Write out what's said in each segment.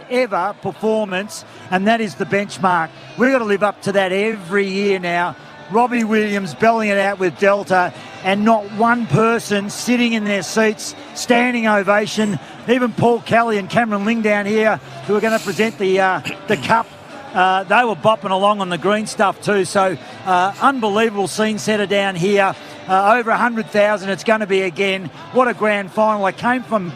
ever performance, and that is the benchmark. We've got to live up to that every year now. Robbie Williams belling it out with Delta, and not one person sitting in their seats, standing ovation. Even Paul Kelly and Cameron Ling down here, who are going to present the cup, they were bopping along on the green stuff too. So unbelievable scene setter down here. Over 100,000 it's going to be again. What a grand final. I came from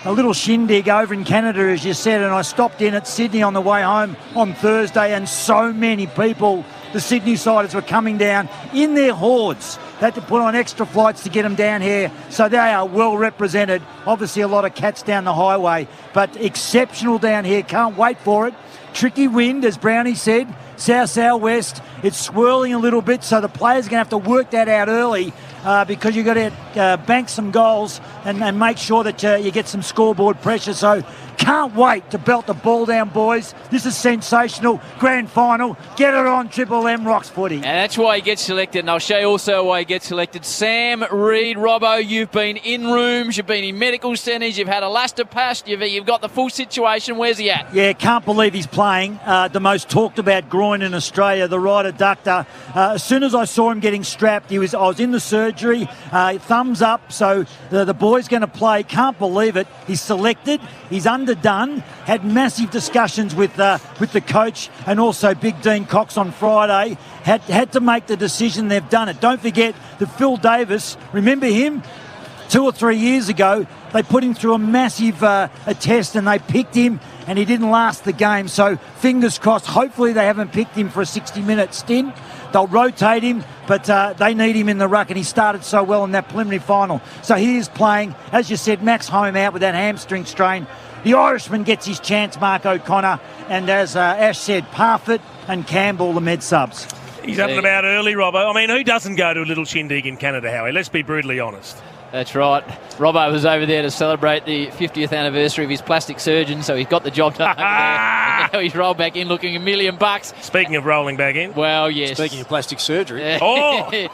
a little shindig over in Canada, as you said, and I stopped in at Sydney on the way home on Thursday, and so many people, the Sydney siders, were coming down in their hordes. They had to put on extra flights to get them down here, so they are well represented. Obviously a lot of cats down the highway, but exceptional down here. Can't wait for it. Tricky wind, as Brownie said, south-southwest. It's swirling a little bit, so the players are going to have to work that out early because you've got to bank some goals and make sure that you get some scoreboard pressure. So can't wait to belt the ball down, boys. This is sensational. Grand final. Get it on, Triple M Rocks footy. And that's why he gets selected. And I'll show you also why he gets selected. Sam Reid, Robbo, you've been in rooms, you've been in medical centres, you've had elastoplast, you've got the full situation. Where's he at? Yeah, can't believe he's playing. The most talked about groin in Australia, the right adductor. As soon as I saw him getting strapped, I was in the surgery. Thumbs up. So the boy's going to play. Can't believe it. He's selected. He's underdone. Had massive discussions with the coach and also Big Dean Cox on Friday. Had to make the decision. They've done it. Don't forget that Phil Davis, remember him? 2 or 3 years ago, they put him through a massive a test and they picked him and he didn't last the game. So fingers crossed. Hopefully they haven't picked him for a 60-minute stint. They'll rotate him, but they need him in the ruck, and he started so well in that preliminary final. So he is playing. As you said, Max Home out with that hamstring strain. The Irishman gets his chance, Mark O'Connor, and as Ash said, Parfitt and Campbell, the med subs. He's up and about early, Robbo. I mean, who doesn't go to a little shindig in Canada, Howie? Let's be brutally honest. That's right. Robbo was over there to celebrate the 50th anniversary of his plastic surgeon, so he's got the job done over there. And now he's rolled back in looking $1 million. Speaking of rolling back in. Well, yes. Speaking of plastic surgery.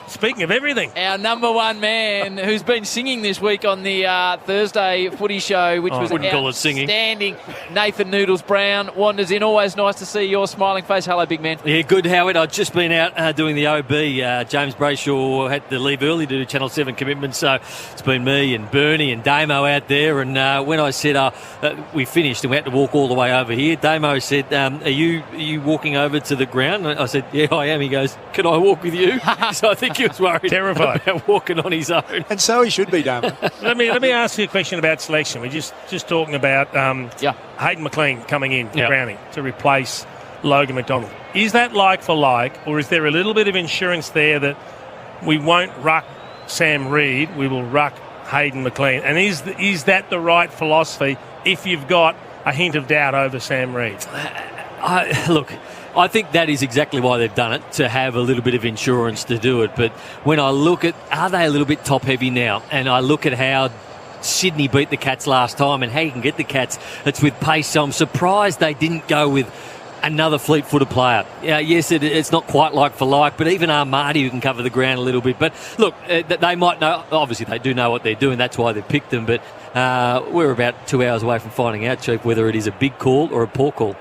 Speaking of everything. Our number one man who's been singing this week on the Thursday footy show, which was outstanding. Nathan Noodles Brown wanders in. Always nice to see your smiling face. Hello, big man. Yeah, good, Howard. I've just been out doing the OB. James Brayshaw had to leave early to do Channel 7 commitments, so it's been me and Bernie and Damo out there. And when I said we finished and we had to walk all the way over here, Damo said, are you walking over to the ground? And I said, yeah, I am. He goes, can I walk with you? So I think he was worried terrified about walking on his own. And so he should be, Damo. Let me ask you a question about selection. We're just talking about Hayden McLean coming in to Browning to replace Logan McDonald. Is that like for like, or is there a little bit of insurance there that we won't ruck Sam Reid, we will ruck Hayden McLean? And is that the right philosophy if you've got a hint of doubt over Sam Reid? Look, I think that is exactly why they've done it, to have a little bit of insurance to do it. But when I look at, are they a little bit top-heavy now? And I look at how Sydney beat the Cats last time and how you can get the Cats, it's with pace. So I'm surprised they didn't go with another fleet-footed player. Yes, it's not quite like for like, but even Armadi who can cover the ground a little bit. But look, they might know, obviously they do know what they're doing, that's why they've picked them, but we're about 2 hours away from finding out, Chief, whether it is a big call or a poor call.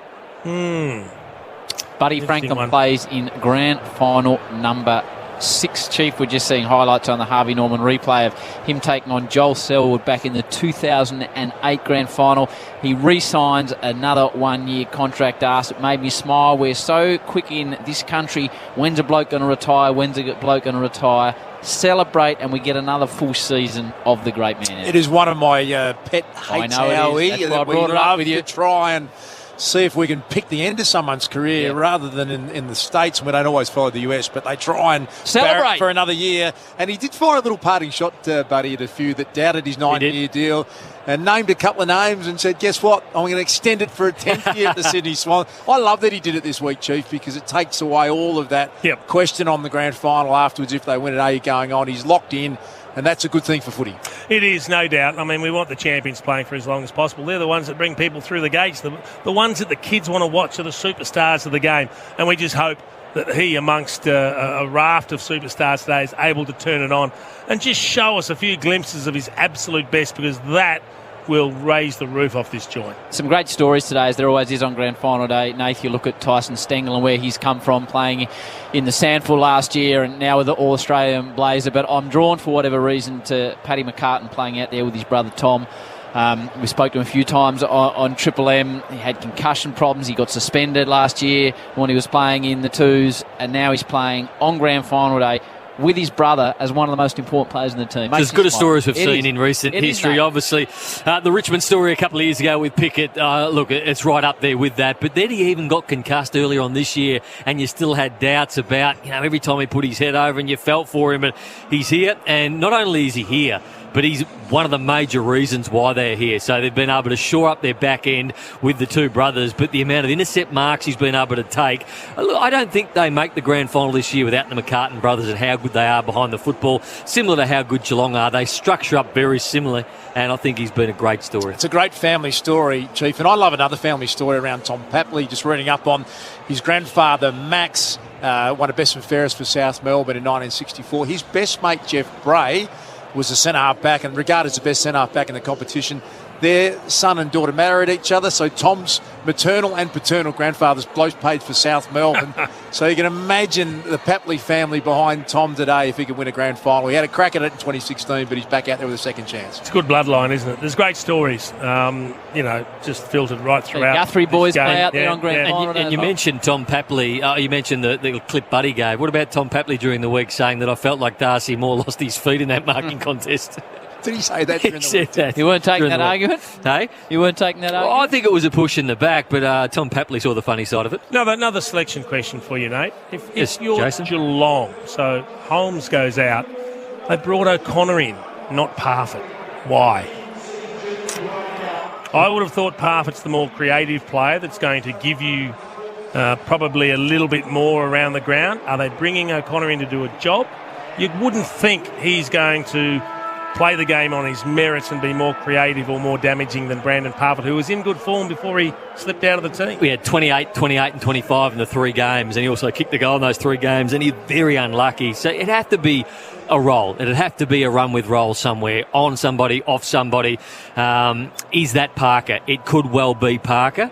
Buddy Franklin plays in grand final number 6, Chief. We're just seeing highlights on the Harvey Norman replay of him taking on Joel Selwood back in the 2008 grand final. He re-signs another 1-year contract. It made me smile. We're so quick in this country. When's a bloke going to retire? When's a bloke going to retire? Celebrate, and we get another full season of the great man. It is one of my pet hates, Howie, that we love to try and see if we can pick the end of someone's career rather than in the States. We don't always follow the US, but they try and celebrate for another year. And he did fire a little parting shot, Buddy, at a few that doubted his 9-year deal and named a couple of names and said, guess what, I'm going to extend it for a 10th year at the Sydney Swans. I love that he did it this week, Chief, because it takes away all of that question on the grand final afterwards. If they win it, are you going on? He's locked in. And that's a good thing for footy. It is, no doubt. I mean, we want the champions playing for as long as possible. They're the ones that bring people through the gates. The ones that the kids want to watch are the superstars of the game. And we just hope that he, amongst a raft of superstars today, is able to turn it on and just show us a few glimpses of his absolute best, because that will raise the roof off this joint. Some great stories today, as there always is on Grand Final Day. Nath, you look at Tyson Stengel and where he's come from, playing in the Sandford last year and now with the All-Australian Blazer. But I'm drawn, for whatever reason, to Paddy McCartan playing out there with his brother Tom. We spoke to him a few times on Triple M. He had concussion problems. He got suspended last year when he was playing in the twos, and now he's playing on Grand Final Day with his brother as one of the most important players in the team. It's as good a story as we've seen in recent history, obviously. The Richmond story a couple of years ago with Pickett, look, it's right up there with that. But then he even got concussed earlier on this year, and you still had doubts about, every time he put his head over and you felt for him. But he's here, and not only is he here, but he's one of the major reasons why they're here. So they've been able to shore up their back end with the two brothers, but the amount of intercept marks he's been able to take, I don't think they make the grand final this year without the McCartan brothers and how good they are behind the football, similar to how good Geelong are. They structure up very similarly, and I think he's been a great story. It's a great family story, Chief, and I love another family story around Tom Papley, just reading up on his grandfather, Max, won a best and fairest for South Melbourne in 1964. His best mate, Jeff Bray, was a centre-half back and regarded as the best centre-half back in the competition. Their son and daughter married each other, so Tom's maternal and paternal grandfathers both played for South Melbourne. So you can imagine the Papley family behind Tom today if he could win a grand final. He had a crack at it in 2016, but he's back out there with a second chance. It's a good bloodline, isn't it? There's great stories, just filtered right throughout. The Guthrie boys play out there on grand final. And you mentioned Tom Papley. You mentioned the clip Buddy gave. What about Tom Papley during the week saying that I felt like Darcy Moore lost his feet in that marking contest? Did he say that? He said that. You weren't taking that argument? Hey? You weren't taking that argument? I think it was a push in the back, but Tom Papley saw the funny side of it. Another selection question for you, Nate. If you're Jason? Geelong, so Holmes goes out, they brought O'Connor in, not Parfitt. Why? I would have thought Parfitt's the more creative player that's going to give you probably a little bit more around the ground. Are they bringing O'Connor in to do a job? You wouldn't think he's going to play the game on his merits and be more creative or more damaging than Brandon Parfitt, who was in good form before he slipped out of the team. We had 28, 28 and 25 in the 3 games, and he also kicked the goal in those 3 games, and he's very unlucky. So it'd have to be a role. It'd have to be a run with roll somewhere, on somebody, off somebody. Is that Parker? It could well be Parker.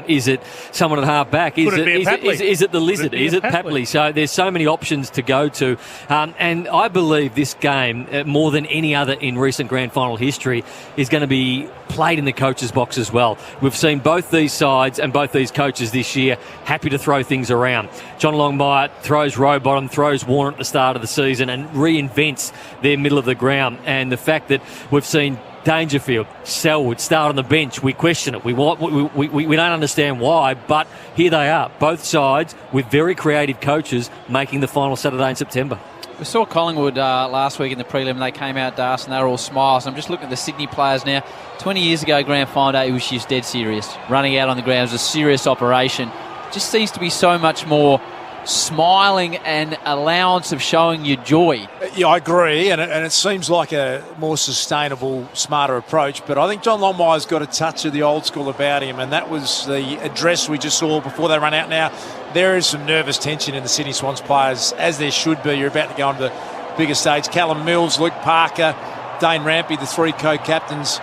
Is it someone at half back? Is it the Lizard? Is it Papley? So there's so many options to go to. And I believe this game, more than any other in recent grand final history, is going to be played in the coach's box as well. We've seen both these sides and both these coaches this year happy to throw things around. John Longmire throws Rowbottom, throws Warner at the start of the season and reinvents their middle of the ground. And the fact that we've seen Dangerfield, Selwood start on the bench, we question it. We don't understand why, but here they are, both sides with very creative coaches making the final Saturday in September. We saw Collingwood last week in the prelim. They came out to us and they were all smiles. I'm just looking at the Sydney players now. 20 years ago, grand final day, it was just dead serious. Running out on the ground was a serious operation. Just seems to be so much more smiling and allowance of showing your joy. Yeah, I agree, and it seems like a more sustainable, smarter approach, but I think John Longmire's got a touch of the old school about him, and that was the address we just saw before they run out. Now, there is some nervous tension in the Sydney Swans players, as there should be. You're about to go on to the bigger stage. Callum Mills, Luke Parker, Dane Rampy, the 3 co-captains,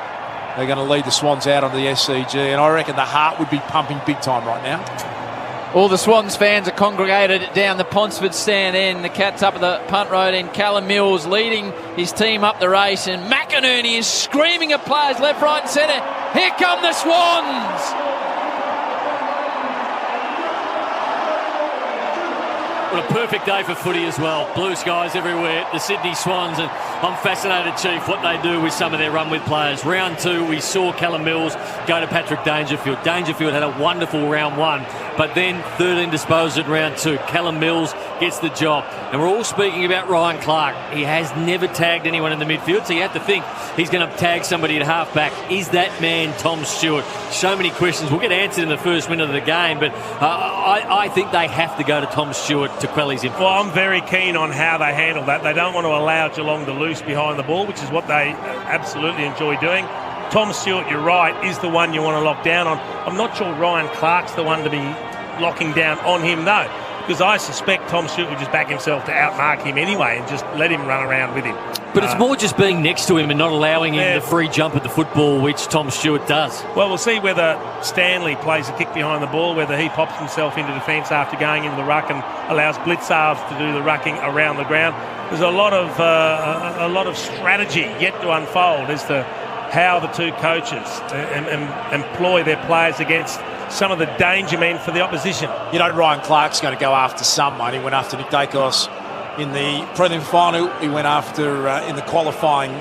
they're going to lead the Swans out onto the SCG, and I reckon the heart would be pumping big time right now. All the Swans fans are congregated down the Ponsford stand end. The Cats up at the punt road end. Callum Mills leading his team up the race, and McInerney is screaming at players left, right and centre. Here come the Swans! What a perfect day for footy as well. Blue skies everywhere. The Sydney Swans, and I'm fascinated, Chief, what they do with some of their run-with players. Round 2, we saw Callum Mills go to Patrick Dangerfield. Dangerfield had a wonderful round 1, but then 13 disposals in round 2. Callum Mills gets the job. And we're all speaking about Ryan Clark. He has never tagged anyone in the midfield, so you have to think he's going to tag somebody at half-back. Is that man Tom Stewart? So many questions. We'll get answered in the first minute of the game, but I think they have to go to Tom Stewart to quell his influence. Well, I'm very keen on how they handle that. They don't want to allow Geelong to loose behind the ball, which is what they absolutely enjoy doing. Tom Stewart, you're right, is the one you want to lock down on. I'm not sure Ryan Clark's the one to be locking down on him, though. because I suspect Tom Stewart would just back himself to outmark him anyway and just let him run around with him. But it's more just being next to him and not allowing him the free jump at the football, which Tom Stewart does. Well, we'll see whether Stanley plays a kick behind the ball, whether he pops himself into defence after going into the ruck and allows Blicavs to do the rucking around the ground. There's a lot of strategy yet to unfold as to how the two coaches employ their players against some of the danger men for the opposition. You know, Ryan Clark's going to go after someone. He went after Nick Dacos in the prelim final. He went after, in the qualifying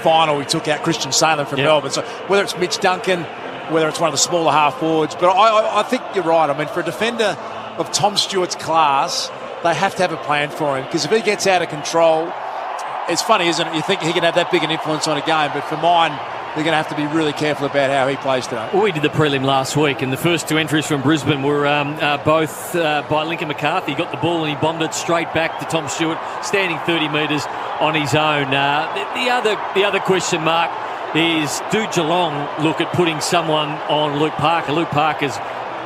final, he took out Christian Salem from Melbourne. So whether it's Mitch Duncan, whether it's one of the smaller half forwards, but I think you're right. I mean, for a defender of Tom Stewart's class, they have to have a plan for him, because if he gets out of control, it's funny, isn't it? You think he can have that big an influence on a game, but for mine, they're going to have to be really careful about how he plays today. We did the prelim last week, and the first two entries from Brisbane were both by Lincoln McCarthy. He got the ball and he bombed it straight back to Tom Stewart, standing 30 metres on his own. The other question mark is, do Geelong look at putting someone on Luke Parker? Luke Parker's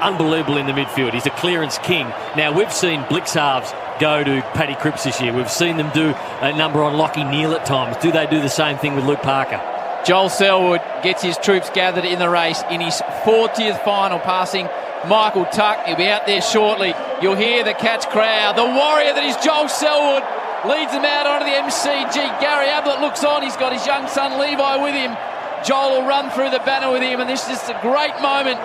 unbelievable in the midfield. He's a clearance king. Now, we've seen Blicavs go to Paddy Cripps this year. We've seen them do a number on Lachie Neale at times. Do they do the same thing with Luke Parker? Joel Selwood gets his troops gathered in the race in his 40th final, passing Michael Tuck. He'll be out there shortly. You'll hear the Cats crowd. The warrior that is Joel Selwood leads them out onto the MCG. Gary Ablett looks on. He's got his young son Levi with him. Joel will run through the banner with him, and this is a great moment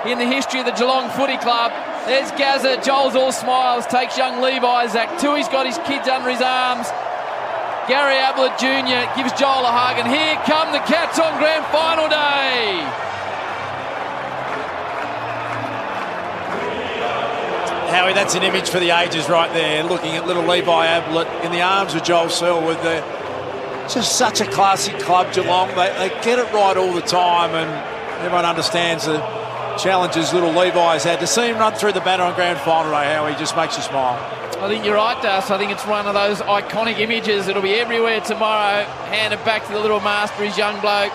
in the history of the Geelong Footy Club. There's Gazza. Joel's all smiles. Takes young Levi. Zach Tui's got his kids under his arms. Gary Ablett Jr. gives Joel a hug, and here come the Cats on grand final day. Howie, that's an image for the ages right there, looking at little Levi Ablett in the arms of Joel Selwood. They're just such a classy club, Geelong. They get it right all the time, and everyone understands the challenges little Levi's had. To see him run through the banner on grand final day, Howie, just makes you smile. I think you're right, Das. I think it's one of those iconic images. It'll be everywhere tomorrow. Handed back to the little master, his young bloke.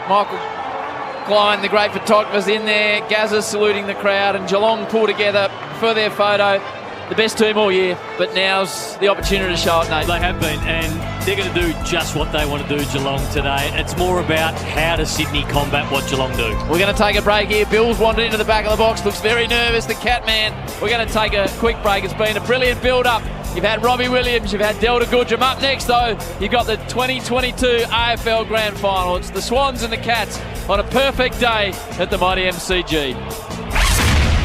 Michael Klein, the great photographer's in there. Gazza saluting the crowd, and Geelong pull together for their photo. The best team all year, but now's the opportunity to show it, Nate. They have been, and they're going to do just what they want to do, Geelong, today. It's more about how does Sydney combat what Geelong do. We're going to take a break here. Bill's wandered into the back of the box, looks very nervous, the cat man. We're going to take a quick break. It's been a brilliant build-up. You've had Robbie Williams, you've had Delta Goodrum. Up next, though, you've got the 2022 AFL Grand Final. It's the Swans and the Cats on a perfect day at the mighty MCG.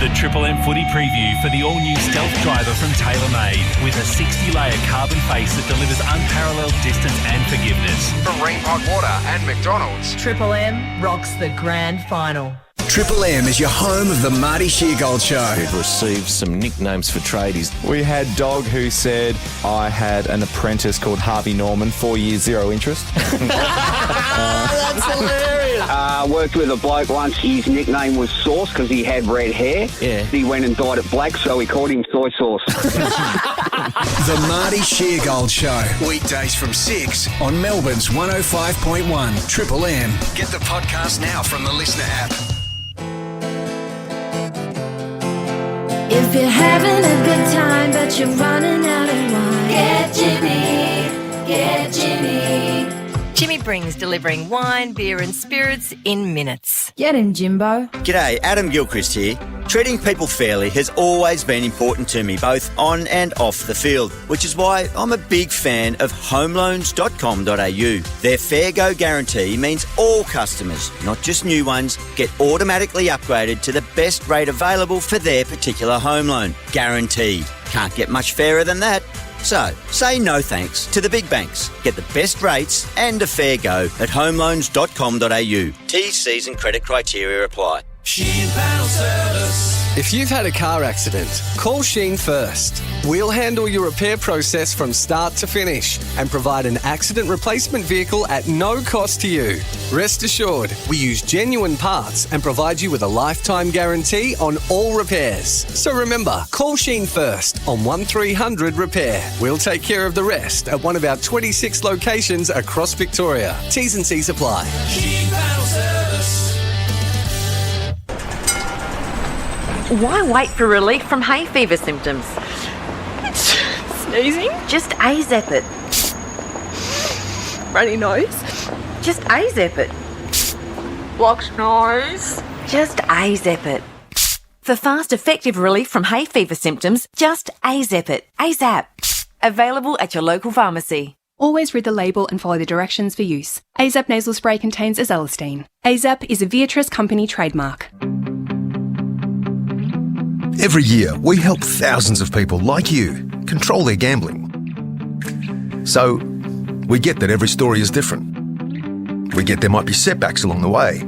The Triple M footy preview for the all-new Stealth Driver from TaylorMade, with a 60-layer carbon face that delivers unparalleled distance and forgiveness. From Ring Hot Water and McDonald's, Triple M rocks the grand final. Triple M is your home of the Marty Sheargold Show. We've received some nicknames for tradies. We had Dog, who said, I had an apprentice called Harvey Norman, 4 years, 0 interest. That's hilarious. Worked with a bloke once, his nickname was Sauce because he had red hair. Yeah. He went and dyed it black, so we called him Soy Sauce. The Marty Sheargold Show. Weekdays from 6 on Melbourne's 105.1 Triple M. Get the podcast now from the Listener app. If you're having a good time but you're running out of wine, get Jimmy, get Jimmy. Jimmy brings delivering wine, beer and spirits in minutes. Get him, Jimbo. G'day, Adam Gilchrist here. Treating people fairly has always been important to me, both on and off the field, which is why I'm a big fan of homeloans.com.au. Their Fair Go guarantee means all customers, not just new ones, get automatically upgraded to the best rate available for their particular home loan. Guaranteed. Can't get much fairer than that. So, say no thanks to the big banks. Get the best rates and a fair go at homeloans.com.au. T's, C's and credit criteria apply. Sheen Panel Service. If you've had a car accident, call Sheen first. We'll handle your repair process from start to finish and provide an accident replacement vehicle at no cost to you. Rest assured, we use genuine parts and provide you with a lifetime guarantee on all repairs. So remember, call Sheen first on 1300 Repair. We'll take care of the rest at one of our 26 locations across Victoria. T's and C's apply. Sheen Panel Service. Why wait for relief from hay fever symptoms? Sneezing? Just AZEP it. Runny nose? Just AZEP it. Blocked nose? Just AZEP it. For fast, effective relief from hay fever symptoms, just AZEP it. AZAP. Available at your local pharmacy. Always read the label and follow the directions for use. AZAP nasal spray contains azelastine. AZAP is a Viatris company trademark. Every year, we help thousands of people like you control their gambling. So, we get that every story is different. We get there might be setbacks along the way.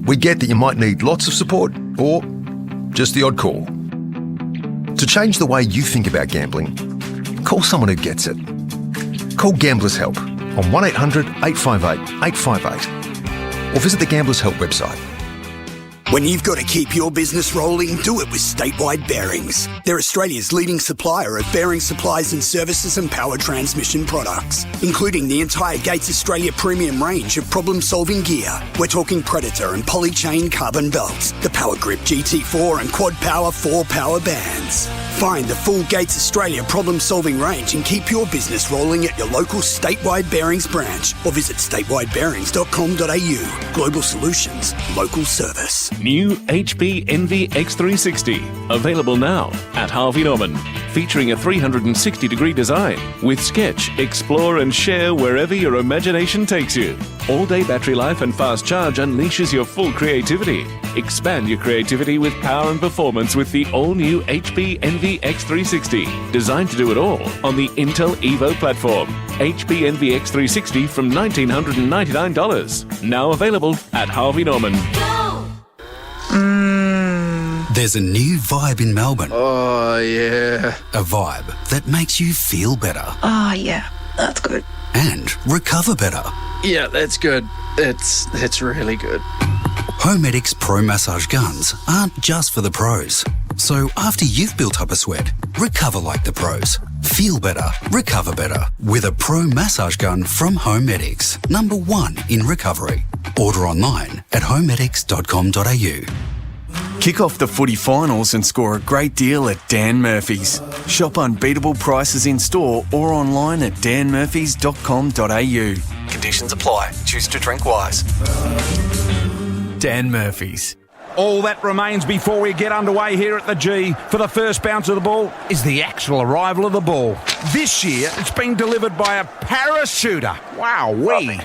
We get that you might need lots of support or just the odd call. To change the way you think about gambling, call someone who gets it. Call Gamblers Help on 1800 858 858 or visit the Gamblers Help website. When you've got to keep your business rolling, do it with Statewide Bearings. They're Australia's leading supplier of bearing supplies and services and power transmission products, including the entire Gates Australia premium range of problem-solving gear. We're talking Predator and Polychain carbon belts, the Power Grip GT4 and Quad Power 4 power bands. Find the full Gates Australia problem-solving range and keep your business rolling at your local Statewide Bearings branch or visit statewidebearings.com.au. Global solutions, local service. New HP Envy X360, available now at Harvey Norman. Featuring a 360-degree design with sketch, explore and share wherever your imagination takes you. All-day battery life and fast charge unleashes your full creativity. Expand your creativity with power and performance with the all-new HP Envy X360. Designed to do it all on the Intel Evo platform. HP Envy X360 from $1,999. Now available at Harvey Norman. There's a new vibe in Melbourne. Oh, yeah. A vibe that makes you feel better. Oh, yeah. That's good. And recover better. Yeah, that's good. It's really good. Homedics Pro Massage Guns aren't just for the pros. So after you've built up a sweat, recover like the pros. Feel better, recover better with a Pro Massage Gun from Homedics. #1 in recovery. Order online at homedics.com.au. Kick off the footy finals and score a great deal at Dan Murphy's. Shop unbeatable prices in store or online at danmurphys.com.au. Conditions apply. Choose to drink wise. Dan Murphy's. All that remains before we get underway here at the G for the first bounce of the ball is the actual arrival of the ball. This year, it's been delivered by a parachuter. Wow-wee.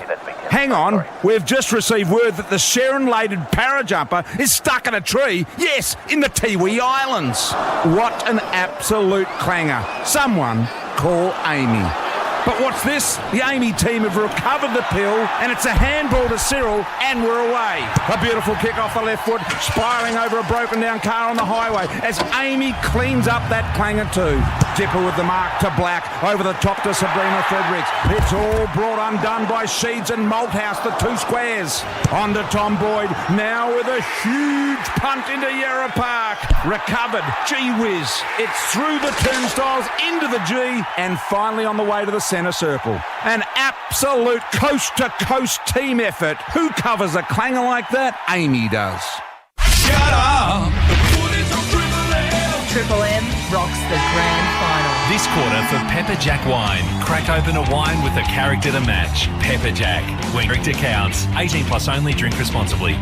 Hang on, we've just received word that the Sharon-laden parajumper is stuck in a tree, yes, in the Tiwi Islands. What an absolute clanger. Someone call Amy. But what's this? The Amy team have recovered the pill, and it's a handball to Cyril, and we're away. A beautiful kick off the left foot, spiralling over a broken down car on the highway as Amy cleans up that clanger too. Dipper with the mark to Black, over the top to Sabrina Fredericks. It's all brought undone by Sheeds and Malthouse, the two squares. On to Tom Boyd, now with a huge punt into Yarra Park. Recovered, gee whiz. It's through the turnstiles, into the G, and finally on the way to the centre circle. An absolute coast-to-coast team effort. Who covers a clanger like that? Amy does. Shut up! Triple M rocks the grand final. This quarter for Pepper Jack Wine. Crack open a wine with a character to match. Pepper Jack. When character counts. 18 plus only. Drink responsibly.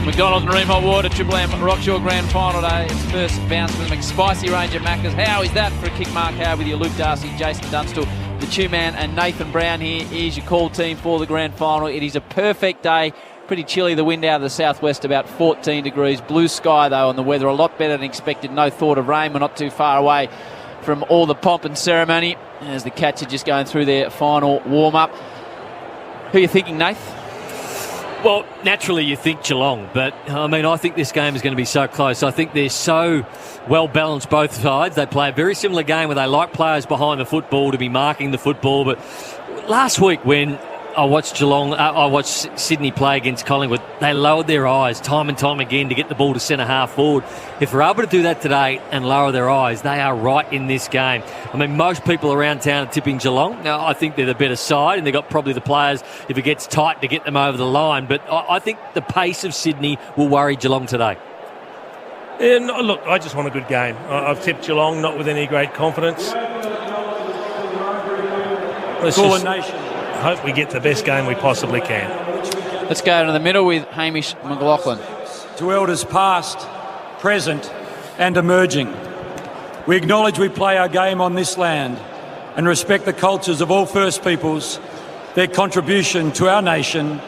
McDonald's Marine Hot Water, Triple M rocks your grand final day. It's first bounce from the McSpicy range of Macca's. How is that for a kick? Mark Howard with your Luke Darcy, Jason Dunstall, the Two-Man and Nathan Brown here is your call team for the grand final. It is a perfect day. Pretty chilly, the wind out of the southwest, about 14 degrees. Blue sky, though, and the weather a lot better than expected. No thought of rain. We're not too far away from all the pomp and ceremony as the Cats are just going through their final warm-up. Who are you thinking, Nath? Well, naturally you think Geelong, but I mean, I think this game is going to be so close. I think they're so well balanced both sides. They play a very similar game where they like players behind the football to be marking the football. But last week when I watched Sydney play against Collingwood, they lowered their eyes time and time again to get the ball to centre half forward. If we're able to do that today and lower their eyes, they are right in this game. I mean, most people around town are tipping Geelong. Now, I think they're the better side, and they've got probably the players, if it gets tight, to get them over the line. But I think the pace of Sydney will worry Geelong today. Look, I just want a good game. I've tipped Geelong, not with any great confidence. Let's just hope we get the best game we possibly can. Let's go into the middle with Hamish McLaughlin. To elders past, present and emerging, we acknowledge we play our game on this land and respect the cultures of all First Peoples, their contribution to our nation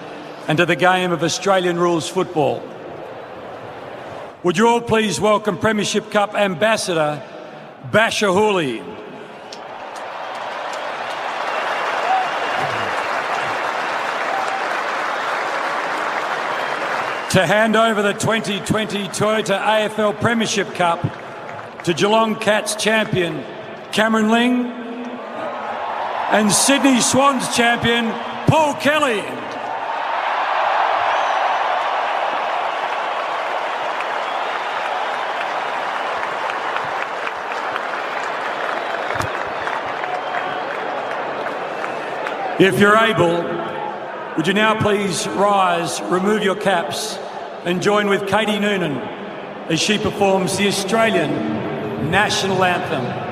and to the game of Australian rules football. Would you all please welcome Premiership Cup Ambassador Basher Hooley. To hand over the 2020 Toyota AFL Premiership Cup to Geelong Cats champion Cameron Ling and Sydney Swans champion Paul Kelly. If you're able, would you now please rise, remove your caps and join with Katie Noonan as she performs the Australian National Anthem.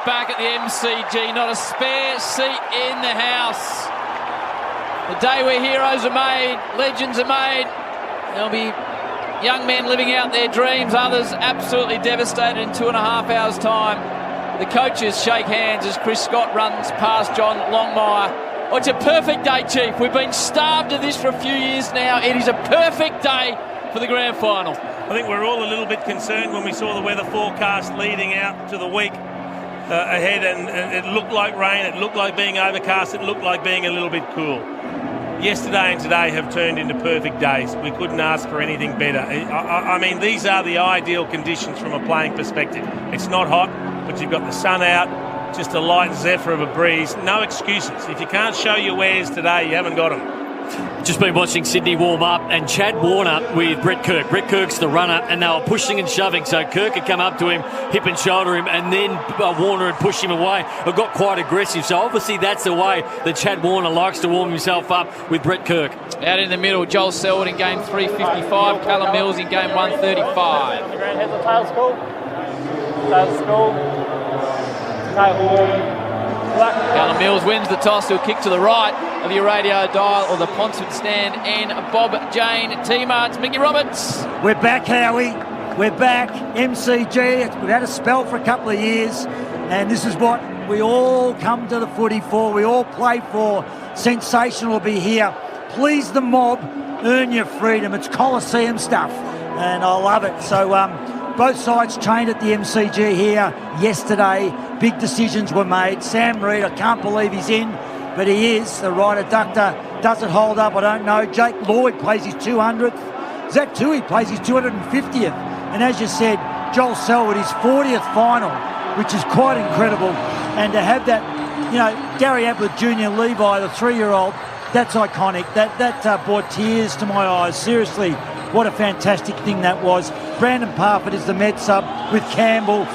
Back at the MCG, not a spare seat in the house. The day where heroes are made, legends are made. There'll be young men living out their dreams, others absolutely devastated in 2.5 hours' time. The coaches shake hands as Chris Scott runs past John Longmire. Oh, it's a perfect day, Chief. We've been starved of this for a few years now. It is a perfect day for the grand final. I think we're all a little bit concerned when we saw the weather forecast leading out to the week ahead, and it looked like rain, it looked like being overcast, it looked like being a little bit cool. Yesterday and today have turned into perfect days. We couldn't ask for anything better. I mean, these are the ideal conditions from a playing perspective. It's not hot, but you've got the sun out, just a light zephyr of a breeze. No excuses. If you can't show your wares today, you haven't got them. Just been watching Sydney warm up, and Chad Warner with Brett Kirk. Brett Kirk's the runner, and they were pushing and shoving. So Kirk had come up to him, hip and shoulder him, and then Warner had pushed him away. It got quite aggressive. So obviously that's the way that Chad Warner likes to warm himself up with Brett Kirk. Out in the middle, Joel Selwood in game 355, Callum Mills in game 135. The ground has a tail school. Tail school. Tail. Callum Mills wins the toss. He'll kick to the right of your radio dial or the Ponsford stand, and Bob Jane, T-Marts, Mickey Roberts. We're back, Howie. We're back. MCG. We've had a spell for a couple of years, and this is what we all come to the footy for. We all play for. Sensational to be here. Please the mob. Earn your freedom. It's Coliseum stuff, and I love it. So, both sides trained at the MCG here yesterday. Big decisions were made. Sam Reid, I can't believe he's in, but he is. The right adductor doesn't hold up, I don't know. Jake Lloyd plays his 200th. Zach Toohey plays his 250th. And as you said, Joel Selwood, his 40th final, which is quite incredible. And to have that, you know, Gary Ablett Jr. Levi, the 3-year-old, that's iconic. That brought tears to my eyes. Seriously, what a fantastic thing that was. Brandon Parfitt is the Med sub with Campbell.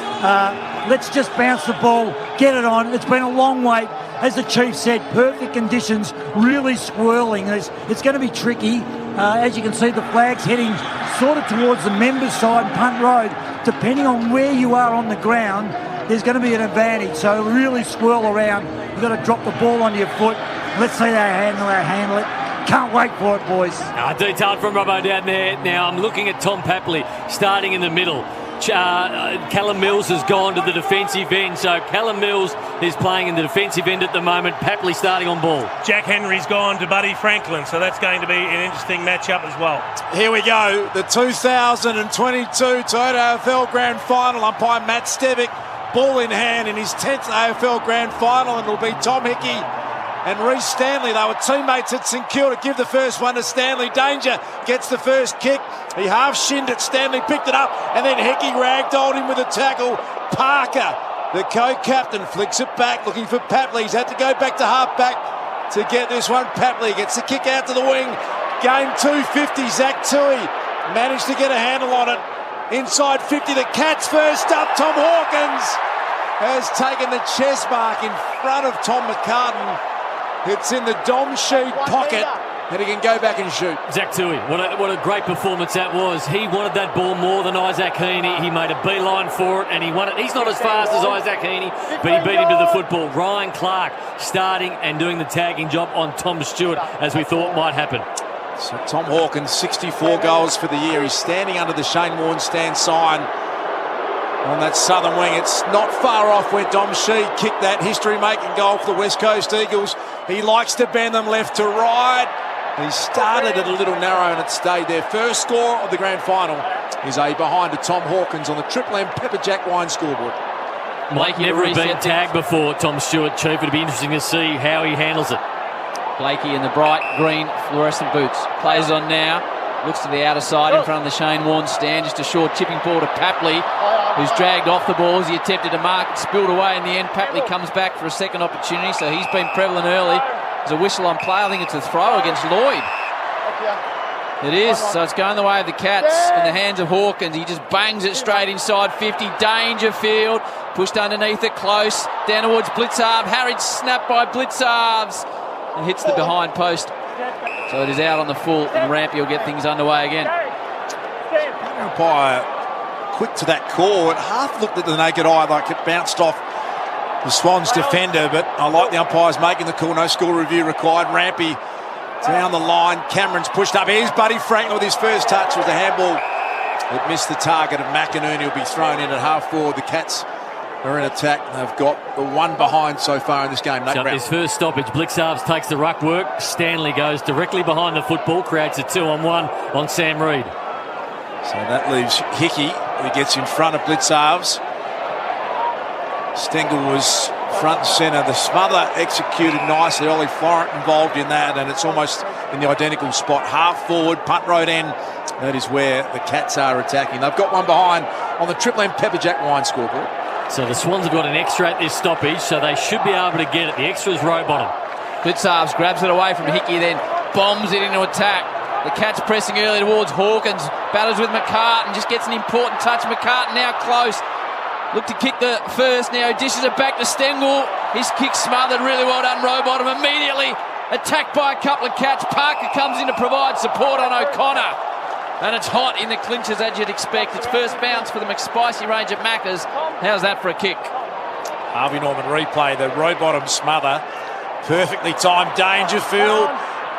Let's just bounce the ball, get it on. It's been a long wait. As the Chief said, perfect conditions, really swirling. It's going to be tricky. As you can see, the flag's heading sort of towards the members' side, Punt Road. Depending on where you are on the ground, there's going to be an advantage. So really swirl around. You've got to drop the ball on your foot. Let's see how handle it. Can't wait for it, boys. Detailed from Robbo down there. Now I'm looking at Tom Papley starting in the middle. Callum Mills has gone to the defensive end, so Callum Mills is playing in the defensive end at the moment. Papley starting on ball. Jack Henry's gone to Buddy Franklin, so that's going to be an interesting matchup as well. Here we go, the 2022 Toyota AFL Grand Final. Umpire Matt Stevick, ball in hand in his 10th AFL Grand Final, and it'll be Tom Hickey and Reece Stanley. They were teammates at St Kilda. Give the first one to Stanley. Danger gets the first kick. He half-shinned it. Stanley picked it up, and then Hickey ragdolled him with a tackle. Parker, the co-captain, flicks it back, looking for Papley. He's had to go back to half-back to get this one. Papley gets the kick out to the wing. Game 250, Zach Tui managed to get a handle on it. Inside 50, the Cats first up. Tom Hawkins has taken the chest mark in front of Tom McCartan. It's in the Dom Sheed pocket, and he can go back and shoot. Zach Tui, what a great performance that was. He wanted that ball more than Isaac Heaney. He made a beeline for it, and he won it. He's not as fast as Isaac Heaney, but he beat him to the football. Ryan Clark starting and doing the tagging job on Tom Stewart, as we thought might happen. So Tom Hawkins, 64 goals for the year. He's standing under the Shane Warnstand sign on that southern wing. It's not far off where Dom Sheed kicked that history-making goal for the West Coast Eagles. He likes to bend them left to right. He started it a little narrow and it stayed there. First score of the grand final is a behind to Tom Hawkins on the Triple M Pepper Jack Wine scoreboard. Blake never been tagged before, Tom Stewart, Chief. It'll be interesting to see how he handles it. Blakey in the bright green fluorescent boots. Plays on now. Looks to the outer side in front of the Shane Warne stand. Just a short tipping ball to Papley, who's dragged off the ball as he attempted to mark it, spilled away in the end. Papley comes back for a second opportunity, so he's been prevalent early. There's a whistle on play. I think it's a throw against Lloyd. It is, so it's going the way of the Cats in the hands of Hawkins. He just bangs it straight inside 50. Dangerfield pushed underneath it close. Down towards Blitzarve. Harried snap by Blitzarves and hits the behind post. So it is out on the full, and Rampy will get things underway again. Umpire quick to that call. It half looked at the naked eye like it bounced off the Swans defender, but I like the umpires making the call. No score review required. Rampy down the line. Cameron's pushed up. Here's Buddy Franklin with his first touch. Was the handball. It missed the target of McInerney. Will be thrown in at half forward. The Cats are in attack. They've got the one behind so far in this game. So his first stoppage, Blitzarves takes the ruck work. Stanley goes directly behind the football, creates a 2-on-1 on Sam Reid. So that leaves Hickey, who gets in front of Blitzarves. Stengel was front and centre. The smother executed nicely. Ollie Florent involved in that, and it's almost in the identical spot. Half forward, punt road end. That is where the Cats are attacking. They've got one behind on the Triple M Pepper Jack Wine scoreboard. So the Swans have got an extra at this stoppage, so they should be able to get it. The extra is row bottom. Blitzarves grabs it away from Hickey, then bombs it into attack. The Cats pressing early towards Hawkins. Battles with McCartan, just gets an important touch. McCartan now close. Look to kick the first, now dishes it back to Stengel. His kick smothered, really well done, Rowbottom. Immediately attacked by a couple of Cats. Parker comes in to provide support on O'Connor. And it's hot in the clinches, as you'd expect. It's first bounce for the McSpicy range at Macca's. How's that for a kick? Harvey Norman replay, the Rowbottom smother. Perfectly timed. Dangerfield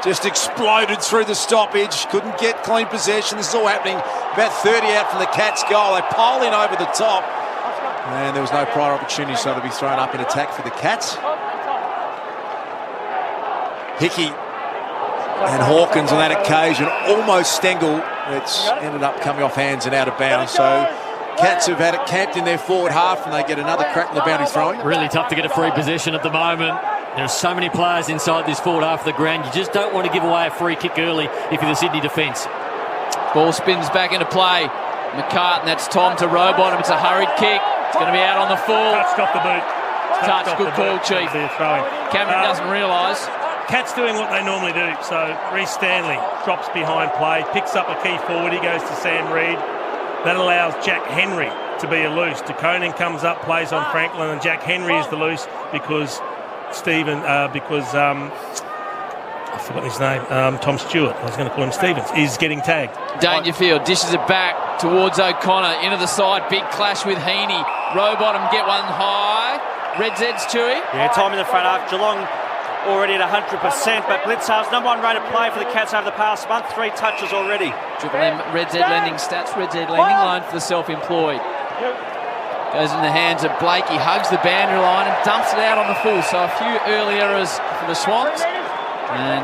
just exploded through the stoppage. Couldn't get clean possession. This is all happening about 30 out from the Cats' goal. They pile in over the top. And there was no prior opportunity, so to be thrown up in attack for the Cats. Hickey and Hawkins on that occasion, almost Stengel. It's ended up coming off hands and out of bounds. So Cats have had it camped in their forward half, and they get another crack in the boundary throwing. Really tough to get a free possession at the moment. There are so many players inside this forward half of the ground. You just don't want to give away a free kick early if you're the Sydney defence. Ball spins back into play. McCartan, that's Tom to Rowbottom. It's a hurried kick. It's going to be out on the full. Touched off the boot. Touch, good call, Chief. Cameron doesn't realise. Cats doing what they normally do. So Reece Stanley drops behind play, picks up a key forward. He goes to Sam Reid. That allows Jack Henry to be a loose. De Koning comes up, plays on Franklin, and Jack Henry is the loose because forgotten his name. Tom Stewart. I was going to call him Stevens. Is getting tagged. Dangerfield dishes it back towards O'Connor. Into the side. Big clash with Heaney. Rowbottom get one high. Red Zed's Chewy. Yeah, time in the front half. Geelong already at 100%, but Blitzarves number one rated play for the Cats over the past month. 3 touches already. Triple M Red Z lending stats. Red Z lending loan for the self-employed. Goes in the hands of Blake. He hugs the boundary line and dumps it out on the full. So a few early errors for the Swans. And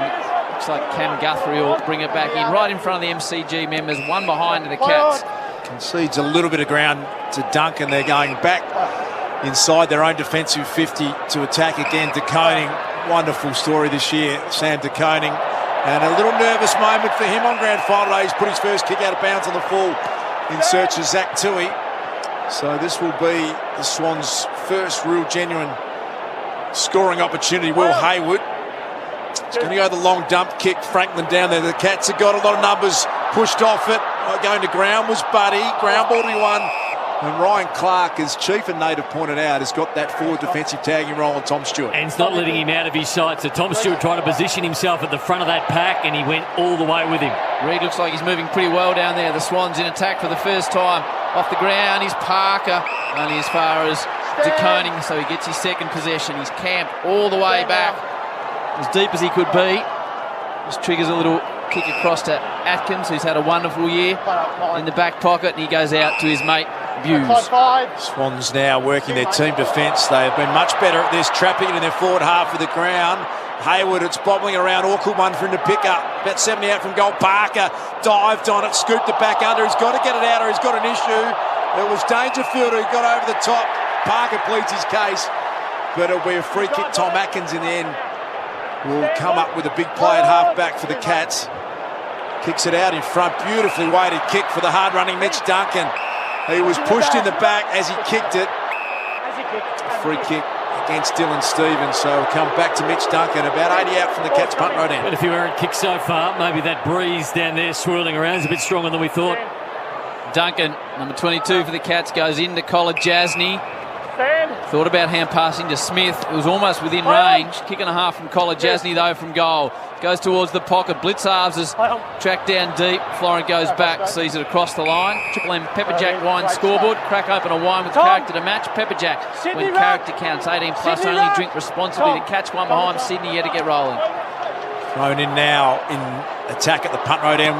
looks like Cam Guthrie will bring it back in right in front of the MCG members. One behind the Cats. Concedes a little bit of ground to Duncan. They're going back inside their own defensive 50 to attack again. De Koning, wonderful story this year. Sam De Koning. And a little nervous moment for him on grand final day. He's put his first kick out of bounds on the full in search of Zach Tui. So this will be the Swans' first real genuine scoring opportunity. Will Hayward. It's going to go the long dump kick. Franklin down there. The Cats have got a lot of numbers pushed off it. Going to ground was Buddy. Ground ball to be won. And Ryan Clark, as Chief and Nate have pointed out, has got that forward defensive tagging role on Tom Stewart. And it's not letting him out of his sight. So Tom Stewart trying to position himself at the front of that pack, and he went all the way with him. Reid looks like he's moving pretty well down there. The Swans in attack for the first time. Off the ground is Parker, only as far as De Koning, so he gets his second possession. He's camped all the way back, as deep as he could be. Just triggers a little kick across to Atkins, who's had a wonderful year in the back pocket, and he goes out to his mate Buse. Swans now working their team defence. They have been much better at this, trapping it in their forward half of the ground. Hayward, it's bobbling around. Awkward one for him to pick up. About 70 out from goal. Parker dived on it, scooped it back under. He's got to get it out or he's got an issue. It was Dangerfield who got over the top. Parker pleads his case, but it'll be a free kick. Tom Atkins in the end will come up with a big play at half-back for the Cats. Kicks it out in front. Beautifully weighted kick for the hard-running Mitch Duncan. He was pushed in the back as he kicked it. Free kick against Dylan Stevens, so we'll come back to Mitch Duncan, about 80 out from the Cats punt road end. But if you weren't kicked so far, maybe that breeze down there swirling around is a bit stronger than we thought. Duncan, number 22 for the Cats, goes into Kolodjasny. Thought about hand passing to Smith. It was almost within range. Kick and a half from Kolodjasny though from goal. Goes towards the pocket. Blitzarves is tracked down deep. Florent goes back, sees it across the line. Triple M Pepperjack wine scoreboard. Crack open a wine with character to match. Pepperjack, when character counts 18 plus, only drink responsibly. To catch one behind Sydney, yet to get rolling. Thrown in now in attack at the punt road end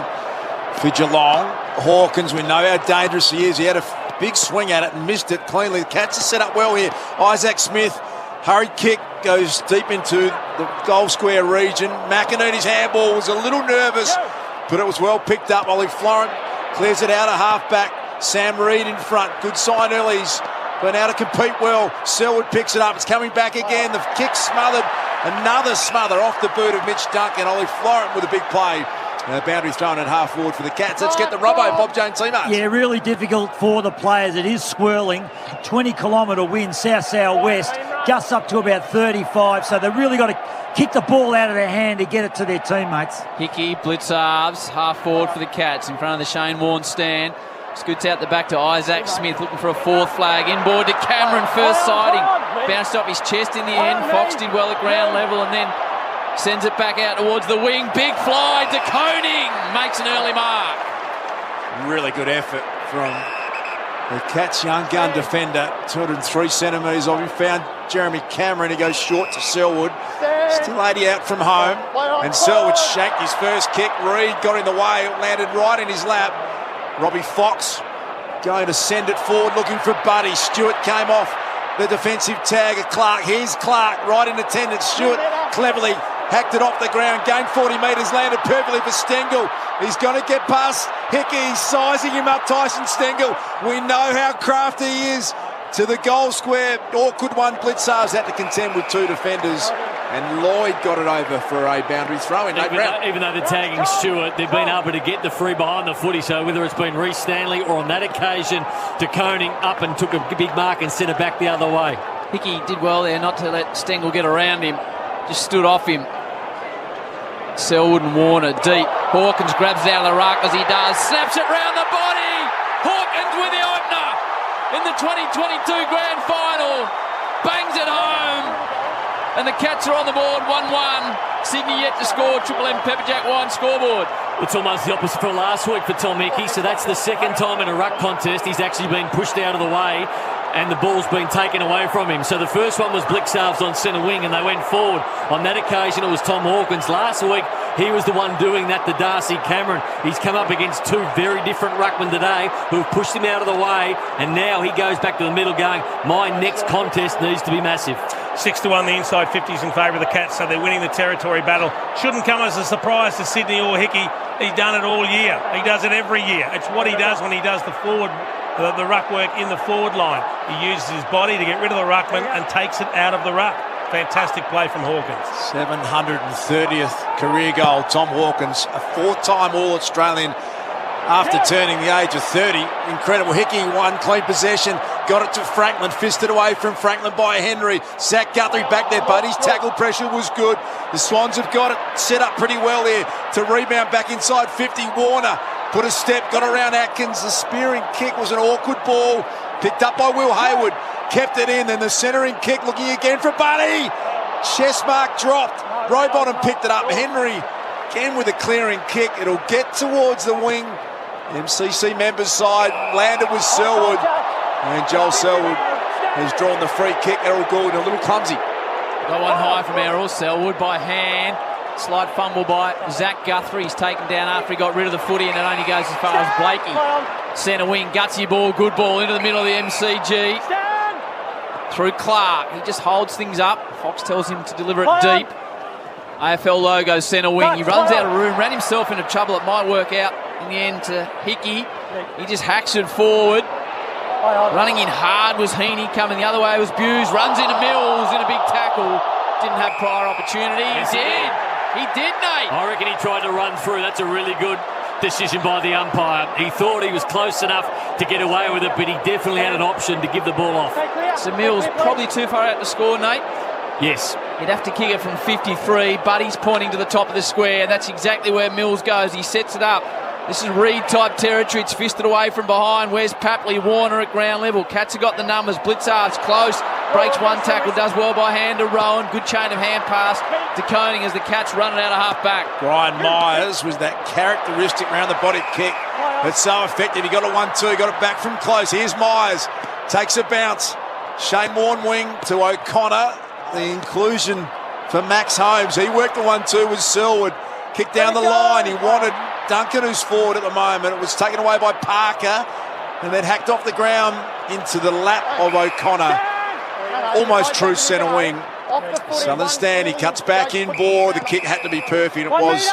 for Geelong. Hawkins, we know how dangerous he is. He had a big swing at it and missed it cleanly. The Cats are set up well here. Isaac Smith, hurried kick, goes deep into the goal square region. McInerney's handball was a little nervous, but it was well picked up. Ollie Florent clears it out of half-back. Sam Reid in front. Good sign early. He's been able to compete well. Selwood picks it up. It's coming back again. The kick smothered. Another smother off the boot of Mitch Duncan. Ollie Florent with a big play. Boundary thrown at half forward for the Cats. Let's get the Robbo, Bob Jones Seamarks. Yeah, really difficult for the players. It is swirling. 20-kilometre wind, south-southwest. Gusts up to about 35. So they've really got to kick the ball out of their hand to get it to their teammates. Hickey, Blitzarves, half forward for the Cats in front of the Shane Warne stand. Scoots out the back to Isaac Smith, looking for a fourth flag. Inboard to Cameron, first sighting. Bounced off his chest in the end. Fox did well at ground level and then sends it back out towards the wing. Big fly. De Koning makes an early mark. Really good effort from the Cats' young gun defender. 203 centimetres off. He found Jeremy Cameron. He goes short to Selwood. Still 80 out from home. And Selwood shanked his first kick. Reid got in the way. It landed right in his lap. Robbie Fox going to send it forward, looking for Buddy. Stewart came off the defensive tag of Clark. Here's Clark, right in attendance. Stewart cleverly hacked it off the ground, gained 40 metres, landed perfectly for Stengel. He's going to get past Hickey. He's sizing him up, Tyson Stengel. We know how crafty he is. To the goal square, awkward one. Blitzarves had to contend with two defenders, and Lloyd got it over for a boundary throw in. Even though they're tagging Stewart, they've been able to get the free behind the footy. So whether it's been Reece Stanley or on that occasion, De Koning up and took a big mark and sent it back the other way. Hickey did well there not to let Stengel get around him. Just stood off him. Selwood and Warner deep. Hawkins grabs it out of the ruck as he does. Snaps it round the body. Hawkins with the opener in the 2022 grand final. Bangs it home. and the Cats are on the board, 1-1. Sydney yet to score. Triple M Pepperjack Wine scoreboard. It's almost the opposite for last week for Tom Hickey, so that's the second time in a ruck contest he's actually been pushed out of the way and the ball's been taken away from him. So the first one was Blixarves on centre wing and they went forward. On that occasion it was Tom Hawkins. Last week he was the one doing that to Darcy Cameron. He's come up against two very different ruckmen today who have pushed him out of the way, and now he goes back to the middle going, my next contest needs to be massive. 6-1 the inside 50s in favour of the Cats, so they're winning the territory battle. Shouldn't come as a surprise to Sydney or Hickey. He's done it all year. He does it every year. It's what he does when he does the forward, the ruck work in the forward line. He uses his body to get rid of the ruckman and takes it out of the ruck. Fantastic play from Hawkins. 730th career goal, Tom Hawkins, a four-time All-Australian after turning the age of 30. Incredible. Hickey won clean possession, got it to Franklin, fisted away from Franklin by Henry. Zach Guthrie back there, but his tackle pressure was good. The Swans have got it set up pretty well there to rebound back inside 50. Warner put a step, got around Atkins. The spearing kick was an awkward ball, picked up by Will Hayward, kept it in, then the centering kick looking again for Buddy. Chest mark dropped. Rowbottom picked it up. Henry again with a clearing kick. It'll get towards the wing. MCC members side, landed with Selwood, and Joel Selwood has drawn the free kick. Errol Goulden a little clumsy. Got one high from Errol. Selwood by hand. Slight fumble by Zach Guthrie. He's taken down after he got rid of the footy, and it only goes as far as Blakey. Centre wing, gutsy ball, good ball into the middle of the MCG. Through Clark. He just holds things up. Fox tells him to deliver it deep. AFL logo centre wing. He runs out of room, ran himself into trouble. It might work out in the end to Hickey. He just hacks it forward. Running in hard was Heaney. Coming the other way was Buse. Runs into Mills in a big tackle. Didn't have prior opportunity. He did, Nate. I reckon he tried to run through. That's a really good decision by the umpire. He thought he was close enough to get away with it, but he definitely had an option to give the ball off. So Mills probably too far out to score, Nate. Yes. He'd have to kick it from 53. Buddy's pointing to the top of the square. That's exactly where Mills goes. He sets it up. This is Reed-type territory. It's fisted away from behind. Where's Papley? Warner at ground level. Cats have got the numbers. Blitzarves close. Breaks one tackle. Does well by hand to Rowan. Good chain of hand pass to Koning as the Cats run it out of half-back. Brian Myers was that characteristic round the body kick. It's so effective. He got a 1-2. Got it back from close. Here's Myers. Takes a bounce. Shane Warne wing to O'Connor. The inclusion for Max Holmes. He worked the 1-2 with Selwood. Kicked down the line. He wanted Duncan, who's forward at the moment. It was taken away by Parker and then hacked off the ground into the lap of O'Connor. Almost true centre wing. Southern stand, he cuts back in ball. The kick had to be perfect. It was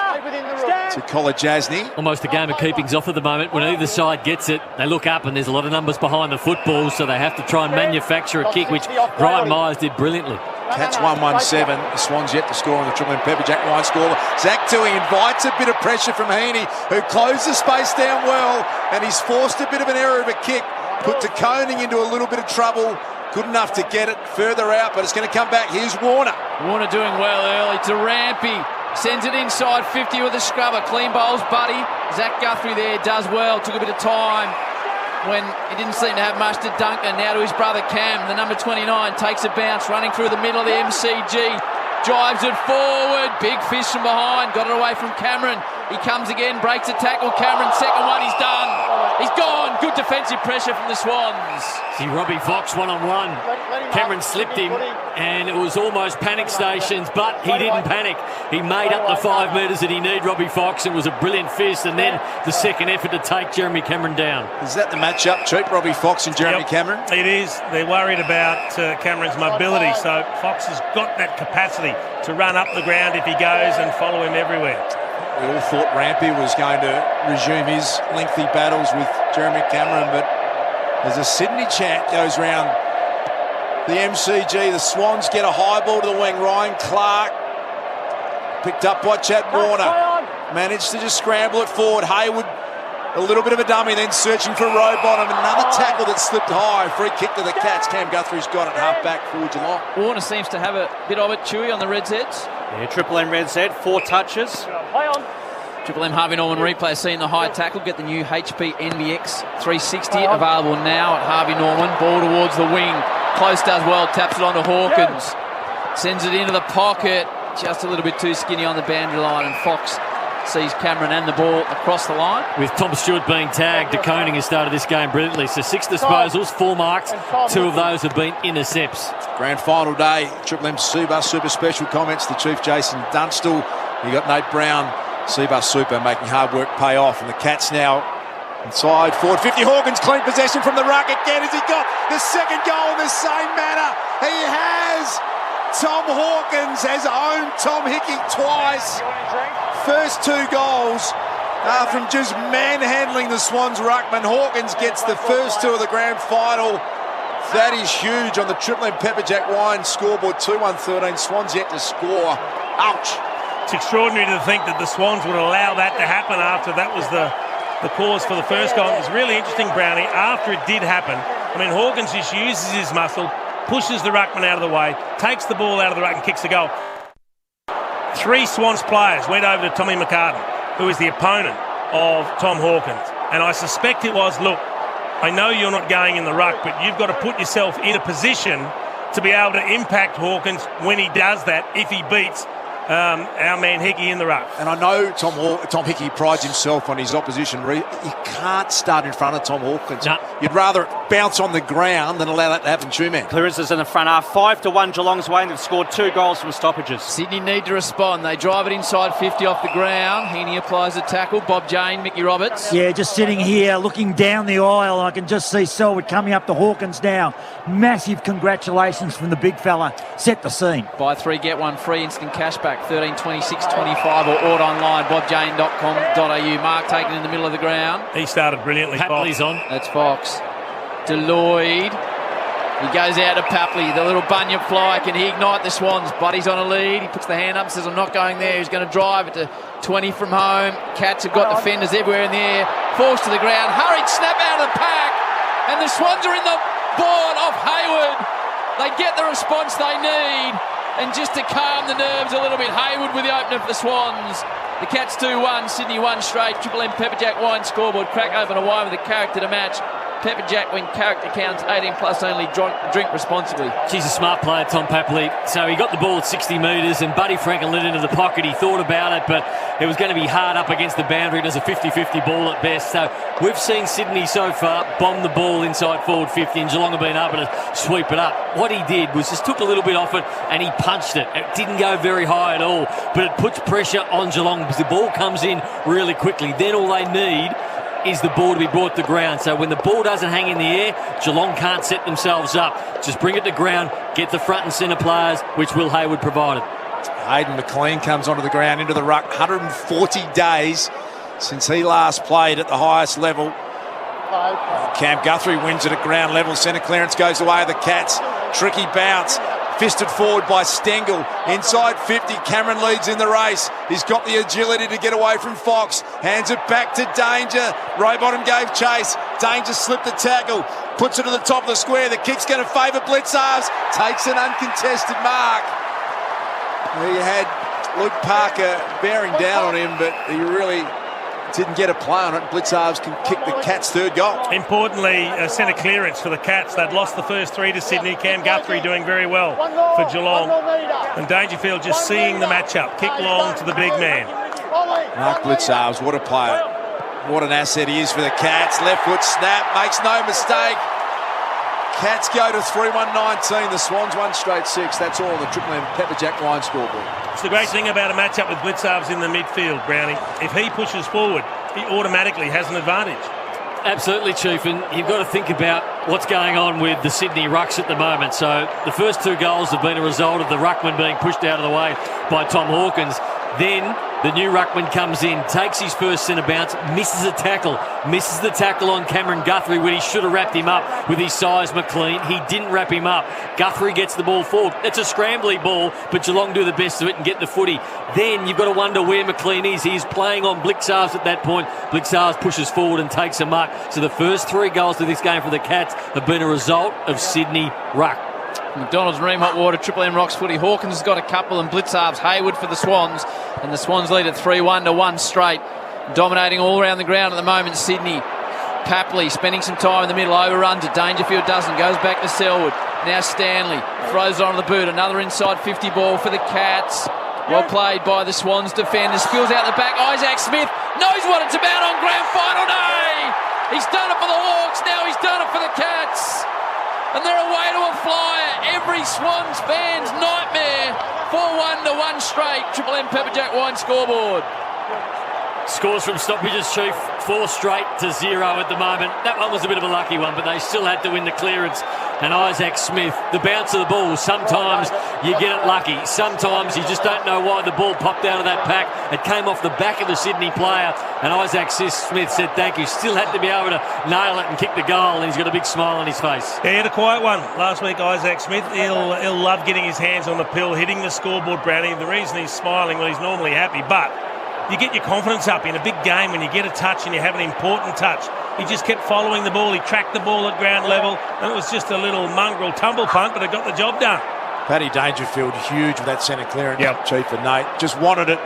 to Kolodjasny. Almost a game of keepings off at the moment. When either side gets it, they look up and there's a lot of numbers behind the football, so they have to try and manufacture a kick, which Brian Myers did brilliantly. Cats 1-1-7. The Swans yet to score on the Triple M Pepperjack Wine score. Zach Toohey invites a bit of pressure from Heaney, who closed the space down well, and he's forced a bit of an error of a kick. Put De Koning into a little bit of trouble. Good enough to get it further out, but it's going to come back. Here's Warner. Warner doing well early to Rampy. Sends it inside 50 with a scrubber. Clean bowls, Buddy. Zach Guthrie there does well. Took a bit of time when he didn't seem to have much to Duncan. Now to his brother Cam, the number 29, takes a bounce, running through the middle of the MCG. Drives it forward. Big fish from behind. Got it away from Cameron. He comes again, breaks a tackle. Cameron, second one, he's done. He's gone. Good defensive pressure from the Swans. See Robbie Fox one-on-one. Cameron slipped him and it was almost panic stations, but he didn't panic. He made up the 5 metres that he needed, Robbie Fox. It was a brilliant fist, and then the second effort to take Jeremy Cameron down. Is that the matchup, Cheap? Robbie Fox and Jeremy Cameron? It is. They're worried about Cameron's mobility, so Fox has got that capacity to run up the ground if he goes and follow him everywhere. We all thought Rampy was going to resume his lengthy battles with Jeremy Cameron, but as a Sydney chant goes round the MCG, the Swans get a high ball to the wing. Ryan Clark picked up by Chad Warner. Managed to just scramble it forward. Hayward, a little bit of a dummy, then searching for Rowbottom. Another tackle that slipped high. Free kick to the Cats. Cam Guthrie's got it. Half back for Geelong. Warner seems to have a bit of it, Chewy, on the Reds' heads. Yeah, Triple M Reds' head, 4 touches. Triple M Harvey Norman replay, seeing the high tackle. Get the new HP NVX 360 available now at Harvey Norman. Ball towards the wing. Close does well, taps it onto Hawkins. Sends it into the pocket. Just a little bit too skinny on the boundary line, and Fox sees Cameron and the ball across the line. With Tom Stewart being tagged, De Koning has started this game brilliantly. So 6 disposals, 4 marks, 2 of those have been intercepts. Grand final day, Triple M Seabus Super special comments to Chief Jason Dunstall. You got Nate Brown, Seabus Super making hard work pay off, and the Cats now inside forward 50. Hawkins clean possession from the ruck again. Has he got the second goal in the same manner? He has. Tom Hawkins has owned Tom Hickey twice. First 2 goals from just manhandling the Swans ruckman. Hawkins gets the first 2 of the grand final. That is huge on the Triple M Pepperjack Wine scoreboard. 2-1-13. Swans yet to score. Ouch. It's extraordinary to think that the Swans would allow that to happen after that was the cause for the first goal. It was really interesting, Brownie, after it did happen. I mean, Hawkins just uses his muscle, pushes the ruckman out of the way, takes the ball out of the ruck and kicks the goal. 3 Swans players went over to Tommy McCartan, who is the opponent of Tom Hawkins. And I suspect it was, look, I know you're not going in the ruck, but you've got to put yourself in a position to be able to impact Hawkins when he does that, if he beats our man Hickey in the ruck. And I know Tom Hickey prides himself on his opposition. You can't start in front of Tom Hawkins. No. You'd rather bounce on the ground than allow that to happen, two-man. Clarissa's in the front half. 5-1 Geelong's way, and they've scored 2 goals from stoppages. Sydney need to respond. They drive it inside 50 off the ground. Heaney applies a tackle. Bob Jane, Mickey Roberts. Yeah, just sitting here looking down the aisle. I can just see Selwood coming up to Hawkins now. Massive congratulations from the big fella. Set the scene. Buy 3, get 1 free. Instant cashback. 13, 26, 25 or order online. bobjane.com.au. Mark taken in the middle of the ground. He started brilliantly. Papley's on. That's Fox. Deloyd. He goes out to Papley. The little bunyip fly. Can he ignite the Swans? Buddy's on a lead. He puts the hand up and says, I'm not going there. He's going to drive it to 20 from home. Cats have got defenders everywhere in the air. Forced to the ground. Hurried snap out of the pack. And the Swans are in the board off Hayward. They get the response they need. And just to calm the nerves a little bit, Hayward with the opener for the Swans. The Cats 2-1, Sydney 1 straight. Triple M Pepperjack Wine scoreboard. Crack open a wine with a character to match. Pepperjack, when character counts, 18 plus only, drink responsibly. She's a smart player, Tom Papley. So he got the ball at 60 metres and Buddy Franklin lit into the pocket. He thought about it, but it was going to be hard up against the boundary. It was a 50-50 ball at best. So we've seen Sydney so far bomb the ball inside forward 50, and Geelong have been able to sweep it up. What he did was just took a little bit off it and he punched it. It didn't go very high at all, but it puts pressure on Geelong because the ball comes in really quickly. Then all they need is the ball to be brought to ground. So when the ball doesn't hang in the air, Geelong can't set themselves up. Just bring it to ground, get the front and centre players, which Will Hayward provided. Hayden McLean comes onto the ground into the ruck. 140 days since he last played at the highest level. Cam Guthrie wins it at ground level. Centre clearance goes away. The Cats. Tricky bounce. Fisted forward by Stengel. Inside 50. Cameron leads in the race. He's got the agility to get away from Fox. Hands it back to Danger. Rowbottom gave chase. Danger slipped the tackle. Puts it to the top of the square. The kick's going to favour Blitzarves. Takes an uncontested mark. He had Luke Parker bearing down on him, but he really didn't get a play on it. Blitzarves can kick the Cats' 3rd goal. Importantly, centre clearance for the Cats. They'd lost the first 3 to Sydney. Cam Guthrie doing very well for Geelong. And Dangerfield just seeing the matchup. Kick long to the big man. Mark Blitzarves, what a player. What an asset he is for the Cats. Left foot snap, makes no mistake. Cats go to 3-1-19. The Swans 1 straight 6. That's all on the Triple M Pepperjack Wine scoreboard. It's the great thing about a matchup with Blitzarves in the midfield, Brownie. If he pushes forward, he automatically has an advantage. Absolutely, Chief, and you've got to think about what's going on with the Sydney rucks at the moment. So the first 2 goals have been a result of the ruckman being pushed out of the way by Tom Hawkins. Then the new ruckman comes in, takes his first centre bounce, misses the tackle on Cameron Guthrie when he should have wrapped him up with his size. McLean, he didn't wrap him up. Guthrie gets the ball forward. It's a scrambly ball, but Geelong do the best of it and get the footy. Then you've got to wonder where McLean is. He's playing on Blitzarves at that point. Blitzarves pushes forward and takes a mark. So the first 3 goals of this game for the Cats have been a result of Sydney ruck. McDonald's, Ream Hot Water, Triple M Rocks Footy. Hawkins has got a couple and Blitzarves, Hayward for the Swans. And the Swans lead at 3-1 to 1 straight. Dominating all around the ground at the moment, Sydney. Papley spending some time in the middle, overruns it. Dangerfield doesn't, goes back to Selwood. Now Stanley throws it on the boot. Another inside 50 ball for the Cats. Well played by the Swans defender. Spills out the back. Isaac Smith knows what it's about on grand final day. He's done it for the Hawks. Now he's done it for the Cats. And they're away to a flyer. Every Swans fan's nightmare. 4-1 to 1 straight. Triple M Pepper Jack Wine scoreboard. Scores from stoppages, Chief. 4 straight to 0 at the moment. That one was a bit of a lucky one, but they still had to win the clearance. And Isaac Smith, the bounce of the ball, sometimes you get it lucky. Sometimes you just don't know why the ball popped out of that pack. It came off the back of the Sydney player, and Isaac Smith said thank you. Still had to be able to nail it and kick the goal, and he's got a big smile on his face. Yeah, he had a quiet one last week, Isaac Smith. He'll love getting his hands on the pill, hitting the scoreboard, Brownie. The reason he's smiling, well, he's normally happy, but you get your confidence up in a big game when you get a touch and you have an important touch. He just kept following the ball. He tracked the ball at ground level, and it was just a little mongrel tumble punt, but it got the job done. Paddy Dangerfield, huge with that centre clearance. Chief and Nate just wanted it.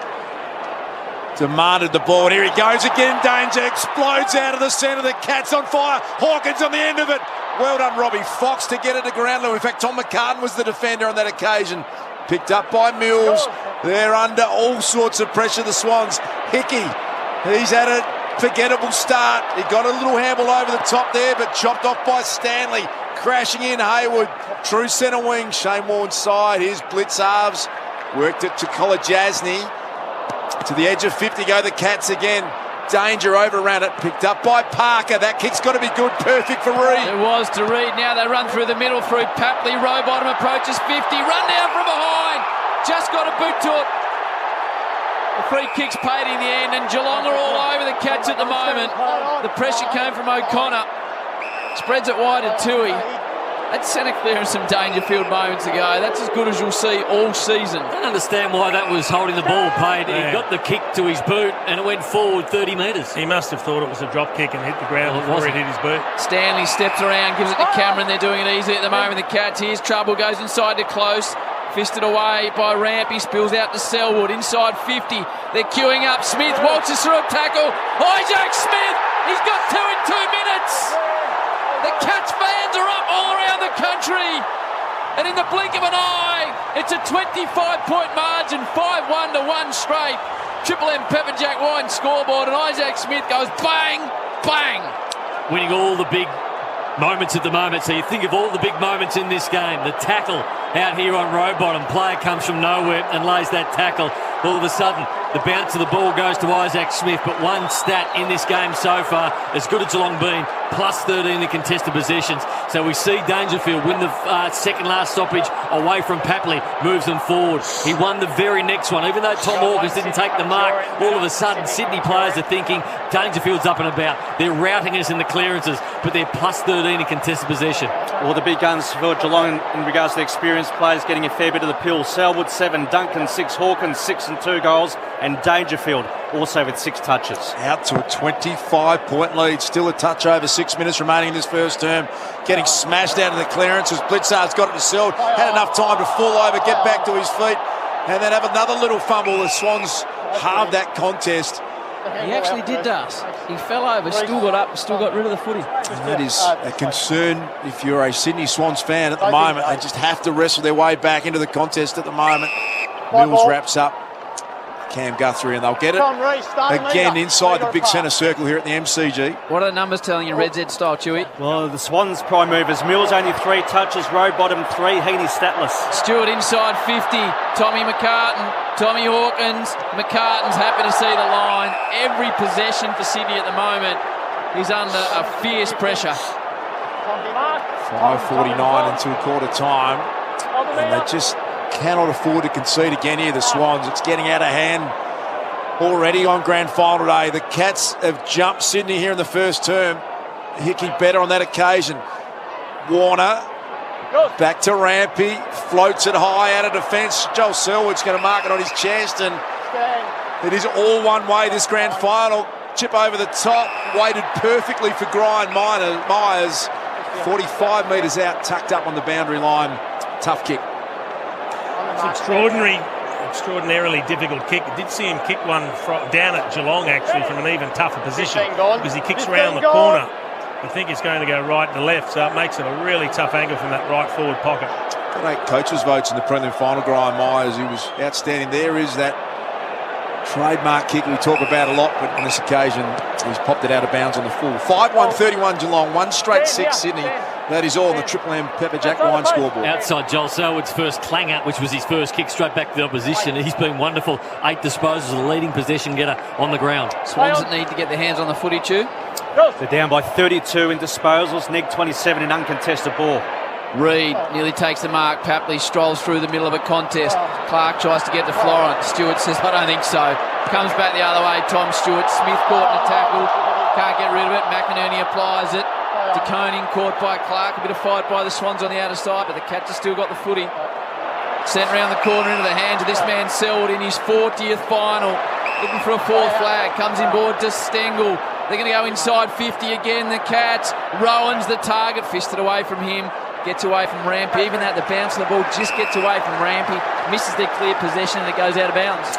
Demanded the ball. And here he goes again. Danger explodes out of the centre. The Cats on fire. Hawkins on the end of it. Well done, Robbie Fox, to get it to ground level. In fact, Tom McCartan was the defender on that occasion. Picked up by Mills. They're under all sorts of pressure, the Swans. Hickey, he's had a forgettable start. He got a little handball over the top there, but chopped off by Stanley. Crashing in, Hayward. True centre wing. Shane Warne's side. Here's blitz halves. Worked it to Kolajasny. To the edge of 50 go the Cats again. Danger overran it, picked up by Parker. That kick's got to be good, perfect for Reid. It was to Reid. Now they run through the middle through Papley. Rowbottom approaches 50. Run down from behind. Just got a boot to it. The free kick's paid in the end, and Geelong are all over the Cats at the moment. The pressure came from O'Connor. Spreads it wide to Tui. That centre clearance some Dangerfield moments ago. That's as good as you'll see all season. I don't understand why that was holding the ball paid. He got the kick to his boot and it went forward 30 metres. He must have thought it was a drop kick and hit the ground before it hit his boot. Stanley steps around, gives it to Cameron. They're doing it easy at the moment. The Cats, here's trouble, goes inside to Close. Fisted away by Rampy, spills out to Selwood, inside 50. They're queuing up. Smith waltzes through a tackle. Isaac Smith, he's got 2 in 2 minutes. The Cats fans are up all around the country. And in the blink of an eye, it's a 25-point margin, 5-1 to 1 straight. Triple M Pepper Jack Wine scoreboard, and Isaac Smith goes bang, bang. Winning all the big moments at the moment. So you think of all the big moments in this game. The tackle out here on Rowbottom. Player comes from nowhere and lays that tackle. All of a sudden, the bounce of the ball goes to Isaac Smith. But one stat in this game so far, as good as Geelong been, plus 13 in contested possessions. So we see Dangerfield win the second last stoppage away from Papley, moves them forward. He won the very next one. Even though Tom Hawkins didn't take the mark, all of a sudden Sydney players are thinking Dangerfield's up and about. They're routing us in the clearances, but they're plus 13 in contested possession. Well, the big guns for Geelong in regards to the experienced players getting a fair bit of the pill. Selwood 7, Duncan 6, Hawkins 6 and 2 goals, and Dangerfield also with 6 touches. Out to a 25-point lead. Still a touch over 6 minutes remaining in this first term. Getting smashed out of the clearances. Blitzard's got it to Selwood. Had enough time to fall over, get back to his feet, and then have another little fumble. The Swans halved that contest. He actually did, Das. He fell over, still got up, still got rid of the footy. And that is a concern if you're a Sydney Swans fan at the moment. They just have to wrestle their way back into the contest at the moment. Mills wraps up Cam Guthrie, and they'll get it again inside the big centre circle here at the MCG. What are the numbers telling you, Red Z style, Chewy? Well, the Swans prime movers. Mills only 3 touches, Rowbottom 3, Heaney statless. Stewart inside 50, Tommy McCartan, Tommy Hawkins. McCartan's happy to see the line. Every possession for Sydney at the moment is under a fierce pressure. 5:49 until quarter time, and they just cannot afford to concede again here, the Swans. It's getting out of hand already on grand final day. The Cats have jumped Sydney here in the first term. Hickey better on that occasion. Warner back to Rampy, floats it high out of defence. Joel Selwood's going to mark it on his chest, and it is all one way this grand final. Chip over the top, weighted perfectly for Brian Myers. 45 metres out, tucked up on the boundary line. Tough kick. It's extraordinarily difficult kick. I did see him kick one down at Geelong, actually, from an even tougher position, because he kicks around the corner I think it's going to go right to left, so it makes it a really tough angle from that right forward pocket. Got 8 coaches' votes in the prelim final. Graham Myers, he was outstanding. There is that trademark kick we talk about a lot, but on this occasion, he's popped it out of bounds on the full. 5-1-31 Geelong, 1 straight 6 Sydney. That is all on the Triple M Pepper Jack Wine scoreboard. Outside Joel Selwood's first clanger, which was his first kick straight back to the opposition. He's been wonderful. 8 disposals, the leading possession getter on the ground. Swans that need to get their hands on the footy, too. They're down by 32 in disposals, neg 27 in uncontested ball. Reid nearly takes the mark. Papley strolls through the middle of a contest. Clark tries to get to Florent. Stewart says, I don't think so. Comes back the other way. Tom Stewart. Smith caught in a tackle. Can't get rid of it. McInerney applies it. De Koning caught by Clark. A bit of fight by the Swans on the outer side, but the Cats have still got the footy. Sent around the corner into the hands of this man Selwood in his 40th final. Looking for a 4th flag. Comes in board to Stengel. They're going to go inside 50 again, the Cats. Rowan's the target. Fisted away from him. Gets away from Rampy. Even at the bounce of the ball, just gets away from Rampy. Misses their clear possession and it goes out of bounds.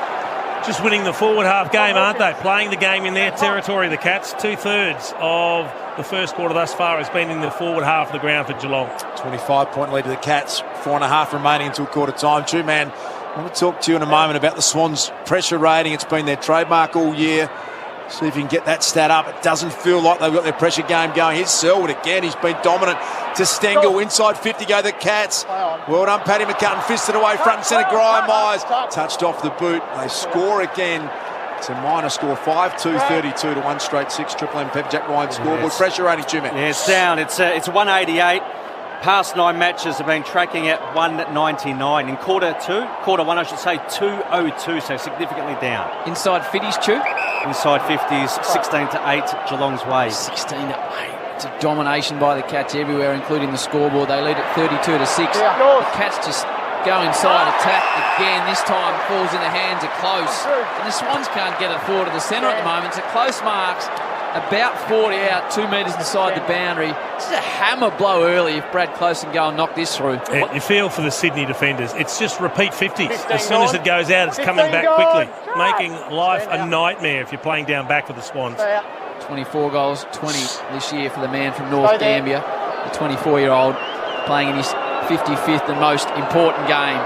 Just winning the forward half game, aren't they? Playing the game in their territory, the Cats. 2/3 of the first quarter thus far has been in the forward half of the ground for Geelong. 25-point lead to the Cats. 4.5 remaining until quarter time. Two-man, I want to talk to you in a moment about the Swans' pressure rating. It's been their trademark all year. See if you can get that stat up. It doesn't feel like they've got their pressure game going. Here's Selwood again. He's been dominant to Stengel. Inside 50 go the Cats. Well done, Paddy McCutton. Fisted away front and centre. Graham Myers touched off the boot. They score again. It's a minor score. 5-2-32 to 1 straight 6. Triple M Pepper Jack Wine scoreboard. Pressure rating, Jimmy. Yeah, it's down. It's 188. Past 9 matches have been tracking at 199. In quarter 1, I should say, 202, so significantly down. Inside 50s, Chew? Inside 50s, 16-8 Geelong's way. 16-8. It's a domination by the Cats everywhere, including the scoreboard. They lead at 32-6. The Cats just go inside, attack again. This time falls in the hands of Close. And the Swans can't get it forward to the centre at the moment. So Close marks about 40 out, 2 metres inside the boundary. This is a hammer blow early if Brad Close can go and knock this through. Yeah, you feel for the Sydney defenders. It's just repeat 50s. As soon as it goes out, it's coming back quickly, making life a nightmare if you're playing down back for the Swans. 24 goals, 20 this year for the man from North Gambia, the 24-year-old, playing in his 55th and most important game.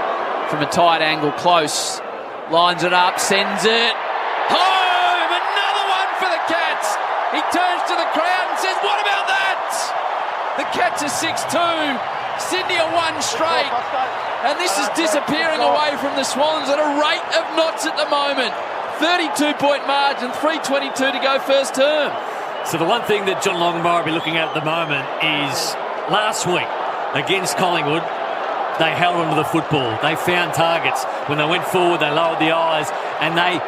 From a tight angle, Close lines it up, sends it home. Another one for the Cats. He turns to the crowd and says, what about that? The Cats are 6-2. Sydney are 1 straight. And this is disappearing away from the Swans at a rate of knots at the moment. 32-point margin, 3:22 to go first term. So the one thing that John Longborough will be looking at the moment is last week against Collingwood, they held onto the football. They found targets. When they went forward, they lowered the eyes, and they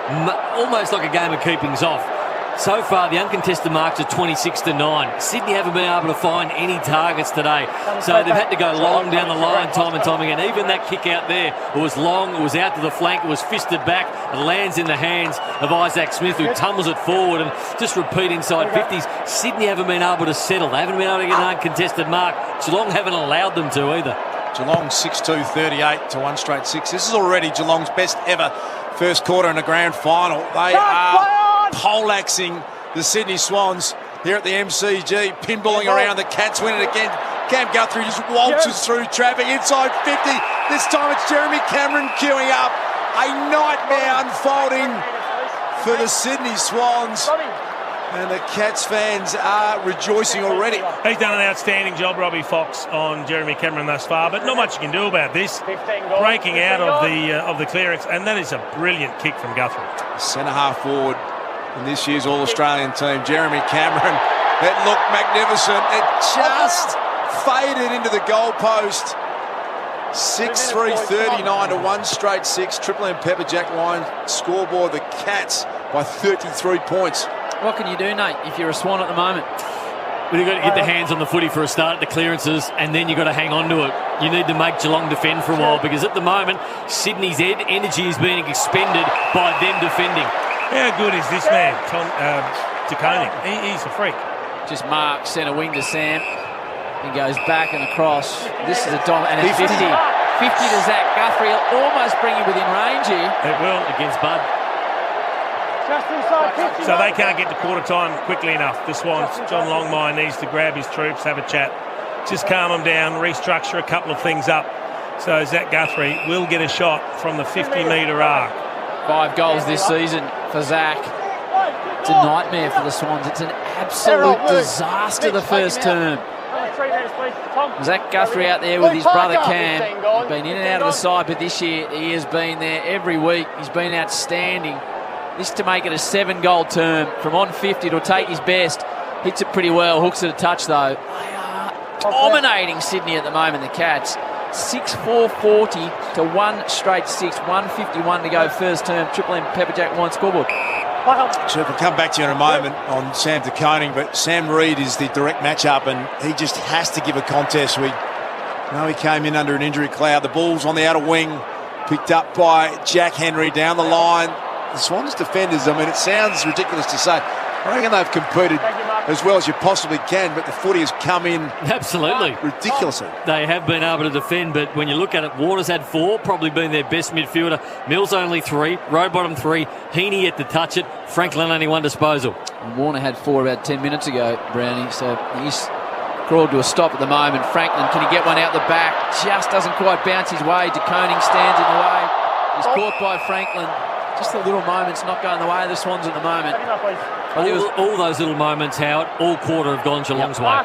almost like a game of keepings off. So far, the uncontested marks are 26-9. Sydney haven't been able to find any targets today. So they've had to go long down the line time and time again. Even that kick out there, it was long, it was out to the flank, it was fisted back, it lands in the hands of Isaac Smith, who tumbles it forward and just repeat inside 50s. Sydney haven't been able to settle. They haven't been able to get an uncontested mark. Geelong haven't allowed them to either. Geelong 6-2, 38 to 1 straight 6. This is already Geelong's best ever first quarter in a grand final. They are poleaxing the Sydney Swans here at the MCG, pinballing around. The Cats win it again. Cam Guthrie just waltzes through traffic inside 50. This time it's Jeremy Cameron queuing up. A nightmare unfolding for the Sydney Swans. And the Cats fans are rejoicing already. He's done an outstanding job, Robbie Fox, on Jeremy Cameron thus far, but not much you can do about this. Breaking out of the clearance, and that is a brilliant kick from Guthrie. Centre half forward in this year's All-Australian team, Jeremy Cameron. It looked magnificent. It just faded into the goalpost. 6-3, 39 to 1 straight 6. Triple M Pepper Jack Wine scoreboard. The Cats by 33 points. What can you do, Nate, if you're a Swan at the moment? Well, you've got to get the hands on the footy for a start at the clearances, and then you've got to hang on to it. You need to make Geelong defend for a while, because at the moment, Sydney's energy is being expended by them defending. How good is this man, De Koning? He's a freak. Just marks centre wing to Sam. He goes back and across. This is a and it's 50. 50 to Zach Guthrie. He'll almost bring you within range here. It will against Bud. So they can't get to quarter time quickly enough. The Swans, John Longmire needs to grab his troops, have a chat, just calm them down, restructure a couple of things up. So Zach Guthrie will get a shot from the 50-metre arc. 5 goals this season for Zach. It's a nightmare for the Swans. It's an absolute disaster the first term. Zach Guthrie out there with his brother Cam. He's been in and out of the side, but this year he has been there every week. He's been outstanding. This to make it a 7-goal term. From on 50, it'll take his best. Hits it pretty well. Hooks it a touch, though. They are dominating Sydney at the moment, the Cats. 6-4-40 to 1 straight 6. 1:51 to go first term. Triple M Pepperjack Wine scoreboard. Sure, we'll come back to you in a moment on Sam de Koning, but Sam Reid is the direct matchup and he just has to give a contest. We know he came in under an injury cloud. The ball's on the outer wing, picked up by Jack Henry down the line. The Swans defenders, I mean, it sounds ridiculous to say. I reckon they've competed as well as you possibly can, but the footy has come in absolutely ridiculously. They have been able to defend, but when you look at it, Waters had 4, probably been their best midfielder. Mills only 3, Rowbottom 3, Heaney yet to touch it, Franklin only 1 disposal. And Warner had 4 about 10 minutes ago, Brownie, so he's crawled to a stop at the moment. Franklin, can he get one out the back? Just doesn't quite bounce his way. De Koning stands in the way. He's caught by Franklin. Just the little moments not going the way of the Swans at the moment. All those little moments, Howard, all quarter have gone Geelong's way.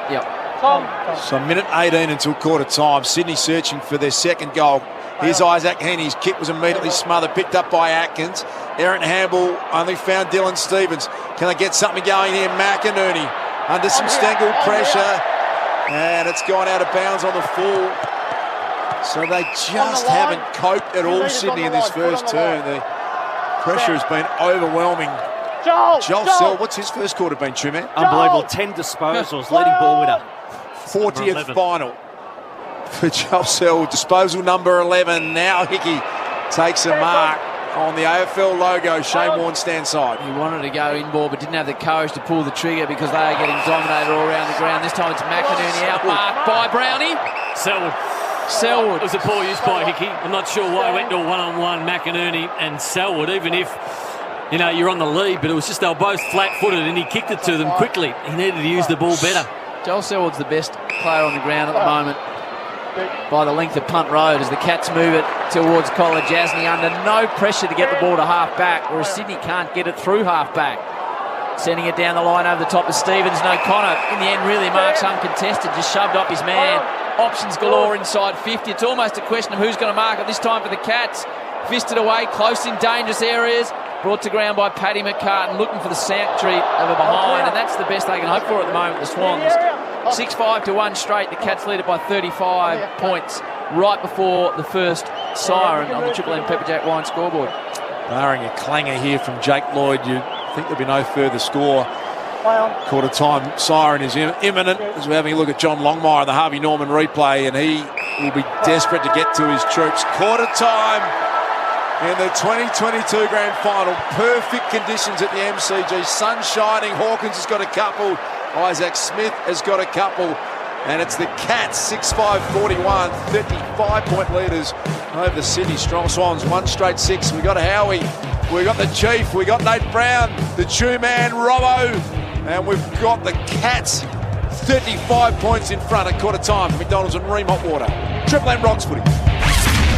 So minute 18 until quarter time. Sydney searching for their second goal. Here's Isaac Heaney's kick was immediately smothered, picked up by Atkins. Aaron Hamble only found Dylan Stevens. Can they get something going here? McInerney under some Stengel pressure. And it's gone out of bounds on the full. So they just haven't coped at all, Sydney, in this first turn. The pressure has been overwhelming. Joel Sell, what's his first quarter been, Truman? Unbelievable, 10 disposals, leading ball winner. 40th final for Joel Sell, disposal number 11. Now Hickey takes a mark on the AFL logo, Shane Warne stand side. He wanted to go in ball, but didn't have the courage to pull the trigger because they are getting dominated all around the ground. This time it's McInerney out marked by Brownie. Selwood. It was a poor use by Hickey. I'm not sure why he went to a one-on-one, McInerney and Selwood, even if, you know, you're on the lead, but it was just they were both flat-footed and he kicked it to them quickly. He needed to use the ball better. Joel Selwood's the best player on the ground at the moment by the length of Punt Road as the Cats move it towards Colin Jasny under no pressure to get the ball to half-back, whereas Sydney can't get it through half-back. Sending it down the line over the top of Stevens. No, Connor, in the end, really marks uncontested, just shoved up his man. Options galore inside 50. It's almost a question of who's going to mark it this time for the Cats. Fisted away, close in dangerous areas. Brought to ground by Paddy McCartan, looking for the sanctuary of a behind, and that's the best they can hope for at the moment, the Swans. 6-5 to 1 straight. The Cats lead it by 35 points right before the first siren on the Triple M Pepperjack Wine scoreboard. Barring a clanger here from Jake Lloyd, you'd think there'd be no further score. Quarter time siren is imminent as we're having a look at John Longmire, the Harvey Norman replay, and he will be desperate to get to his troops. Quarter time in the 2022 grand final. Perfect conditions at the MCG. Sun shining. Hawkins has got a couple. Isaac Smith has got a couple. And it's the Cats, 6-5-41, 35-point leaders over the Sydney Strong Swans. 1 straight 6. We got Howie. We got the Chief. We got Nate Brown. The Chew Man, Robbo. And we've got the Cats 35 points in front at quarter time. McDonald's and Ream Hot Water. Triple M Rocks footy.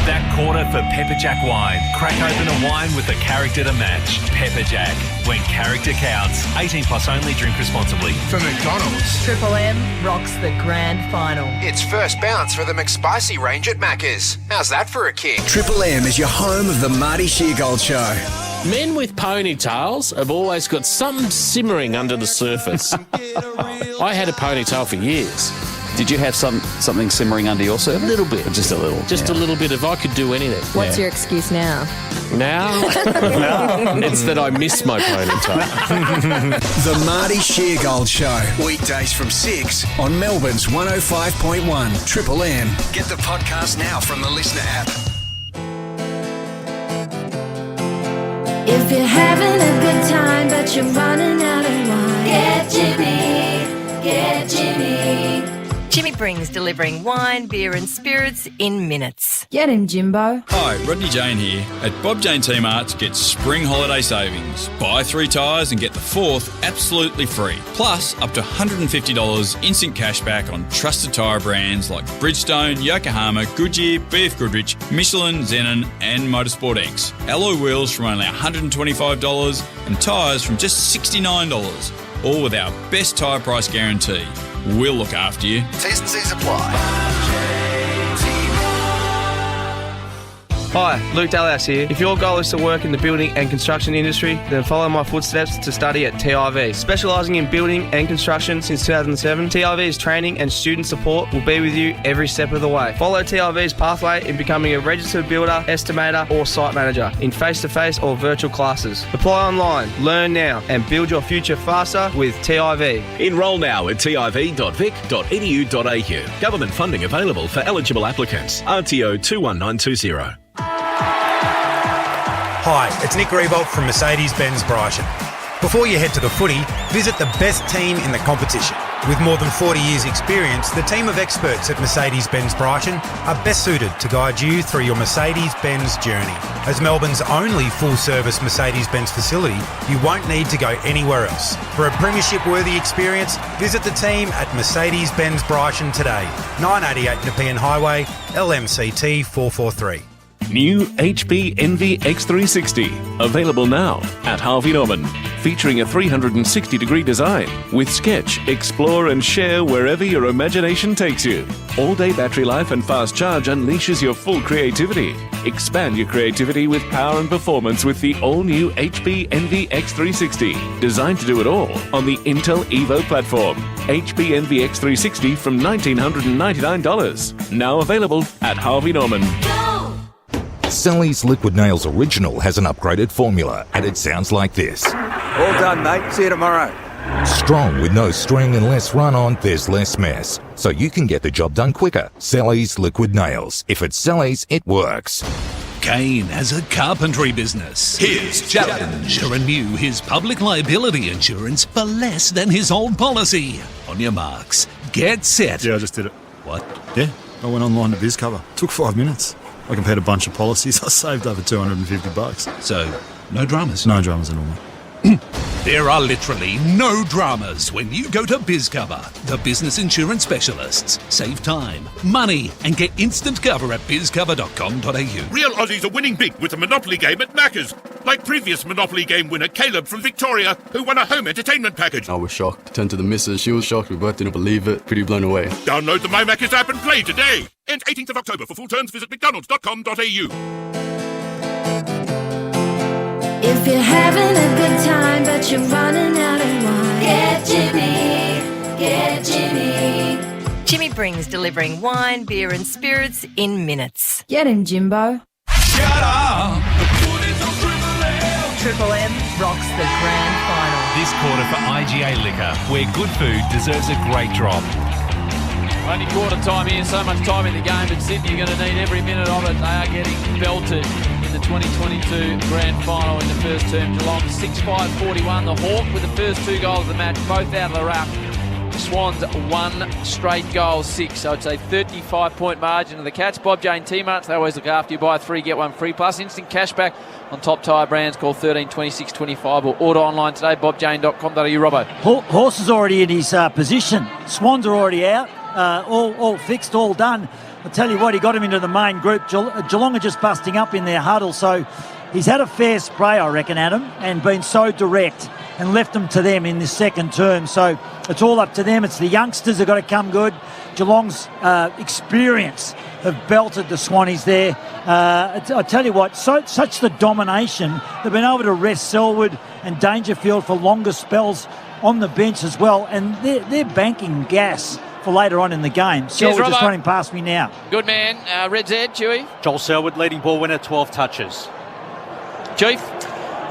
That quarter for Pepperjack Wine. Crack open a wine with the character to match. Pepperjack. When character counts. 18 plus only. Drink responsibly. For McDonald's. Triple M rocks the grand final. It's first bounce for the McSpicy range at Macca's. How's that for a kick? Triple M is your home of the Marty Sheargold Show. Men with ponytails have always got something simmering under the surface. I had a ponytail for years. Did you have something simmering under your surface? A little bit. Just a little. Just a little bit. If I could do anything. What's your excuse now? Now? It's that I miss my ponytail. The Marty Sheargold Show. Weekdays from 6 on Melbourne's 105.1 Triple M. Get the podcast now from the Listener app. If you're having a good time but you're running out of wine, get Jimmy, get Jimmy. Jimmy brings delivering wine, beer and spirits in minutes. Get him, Jimbo. Hi, Rodney Jane here. At Bob Jane Team Arts, get spring holiday savings. Buy 3 tyres and get the 4th absolutely free. Plus, up to $150 instant cash back on trusted tyre brands like Bridgestone, Yokohama, Goodyear, BF Goodrich, Michelin, Zenon and Motorsport X. Alloy wheels from only $125 and tyres from just $69. All with our best tyre price guarantee. We'll look after you. T's and C's apply. Hi, Luke Dallas here. If your goal is to work in the building and construction industry, then follow my footsteps to study at TIV. Specialising in building and construction since 2007, TIV's training and student support will be with you every step of the way. Follow TIV's pathway in becoming a registered builder, estimator or site manager in face-to-face or virtual classes. Apply online, learn now and build your future faster with TIV. Enrol now at tiv.vic.edu.au. Government funding available for eligible applicants. RTO 21920. Hi, it's Nick Revolt from Mercedes-Benz Brighton. Before you head to the footy, visit the best team in the competition. With more than 40 years' experience, the team of experts at Mercedes-Benz Brighton are best suited to guide you through your Mercedes-Benz journey. As Melbourne's only full-service Mercedes-Benz facility, you won't need to go anywhere else. For a premiership-worthy experience, visit the team at Mercedes-Benz Brighton today. 988 Nepean Highway, LMCT 443. New HP Envy X360, available now at Harvey Norman. Featuring a 360-degree design with sketch, explore and share wherever your imagination takes you. All-day battery life and fast charge unleashes your full creativity. Expand your creativity with power and performance with the all-new HP Envy X360. Designed to do it all on the Intel Evo platform. HP Envy X360 from $1,999. Now available at Harvey Norman. Sally's Liquid Nails Original has an upgraded formula, and it sounds like this. All done, mate. See you tomorrow. Strong with no string and less run-on, there's less mess. So you can get the job done quicker. Sally's Liquid Nails. If it's Sally's, it works. Kane has a carpentry business. His challenge to renew his public liability insurance for less than his old policy. On your marks, get set. Yeah, I just did it. What? Yeah, I went online to BizCover. Took 5 minutes. I compared a bunch of policies. I saved over $250. So, no dramas? No dramas at all. There are literally no dramas when you go to BizCover, the business insurance specialists. Save time, money, and get instant cover at bizcover.com.au. Real Aussies are winning big with the Monopoly game at Macca's. Like previous Monopoly game winner Caleb from Victoria, who won a home entertainment package. I was shocked. Turned to the missus. She was shocked. We both didn't believe it. Pretty blown away. Download the My Macca's app and play today. Ends 18th of October. For full terms, visit mcdonalds.com.au. If you're having a good time but you're running out of wine, get Jimmy, get Jimmy. Jimmy brings delivering wine, beer and spirits in minutes. Get him, Jimbo. Triple M rocks the grand final. This quarter for IGA Liquor, where good food deserves a great drop. Only quarter time here, so much time in the game, but Sydney are going to need every minute of it. They are getting belted in the 2022 grand final in the first term. Geelong 6-5-41. The Hawk with the first 2 goals of the match, both out of the ruck. Swans 1 straight goal, 6. So it's a 35-point margin of the Cats. Bob Jane Team Arts, they always look after you. Buy 3, get 1 free. Plus instant cash back on top tyre brands. Call 13 26 25 or order online today, bobjane.com.au. Robbo. Horse is already in his position. Swans are already out. All fixed, all done. I'll tell you what, he got him into the main group. Geelong are just busting up in their huddle, so he's had a fair spray, I reckon, Adam, and been so direct and left them to them in this second term. So it's all up to them. It's the youngsters that got to come good. Geelong's experience have belted the Swannies there. I tell you what, such the domination. They've been able to rest Selwood and Dangerfield for longer spells on the bench as well, and they're banking gas for later on in the game. Selwood just running past me now. Good man. Red Z, Chewy. Joel Selwood, leading ball winner, 12 touches. Chief?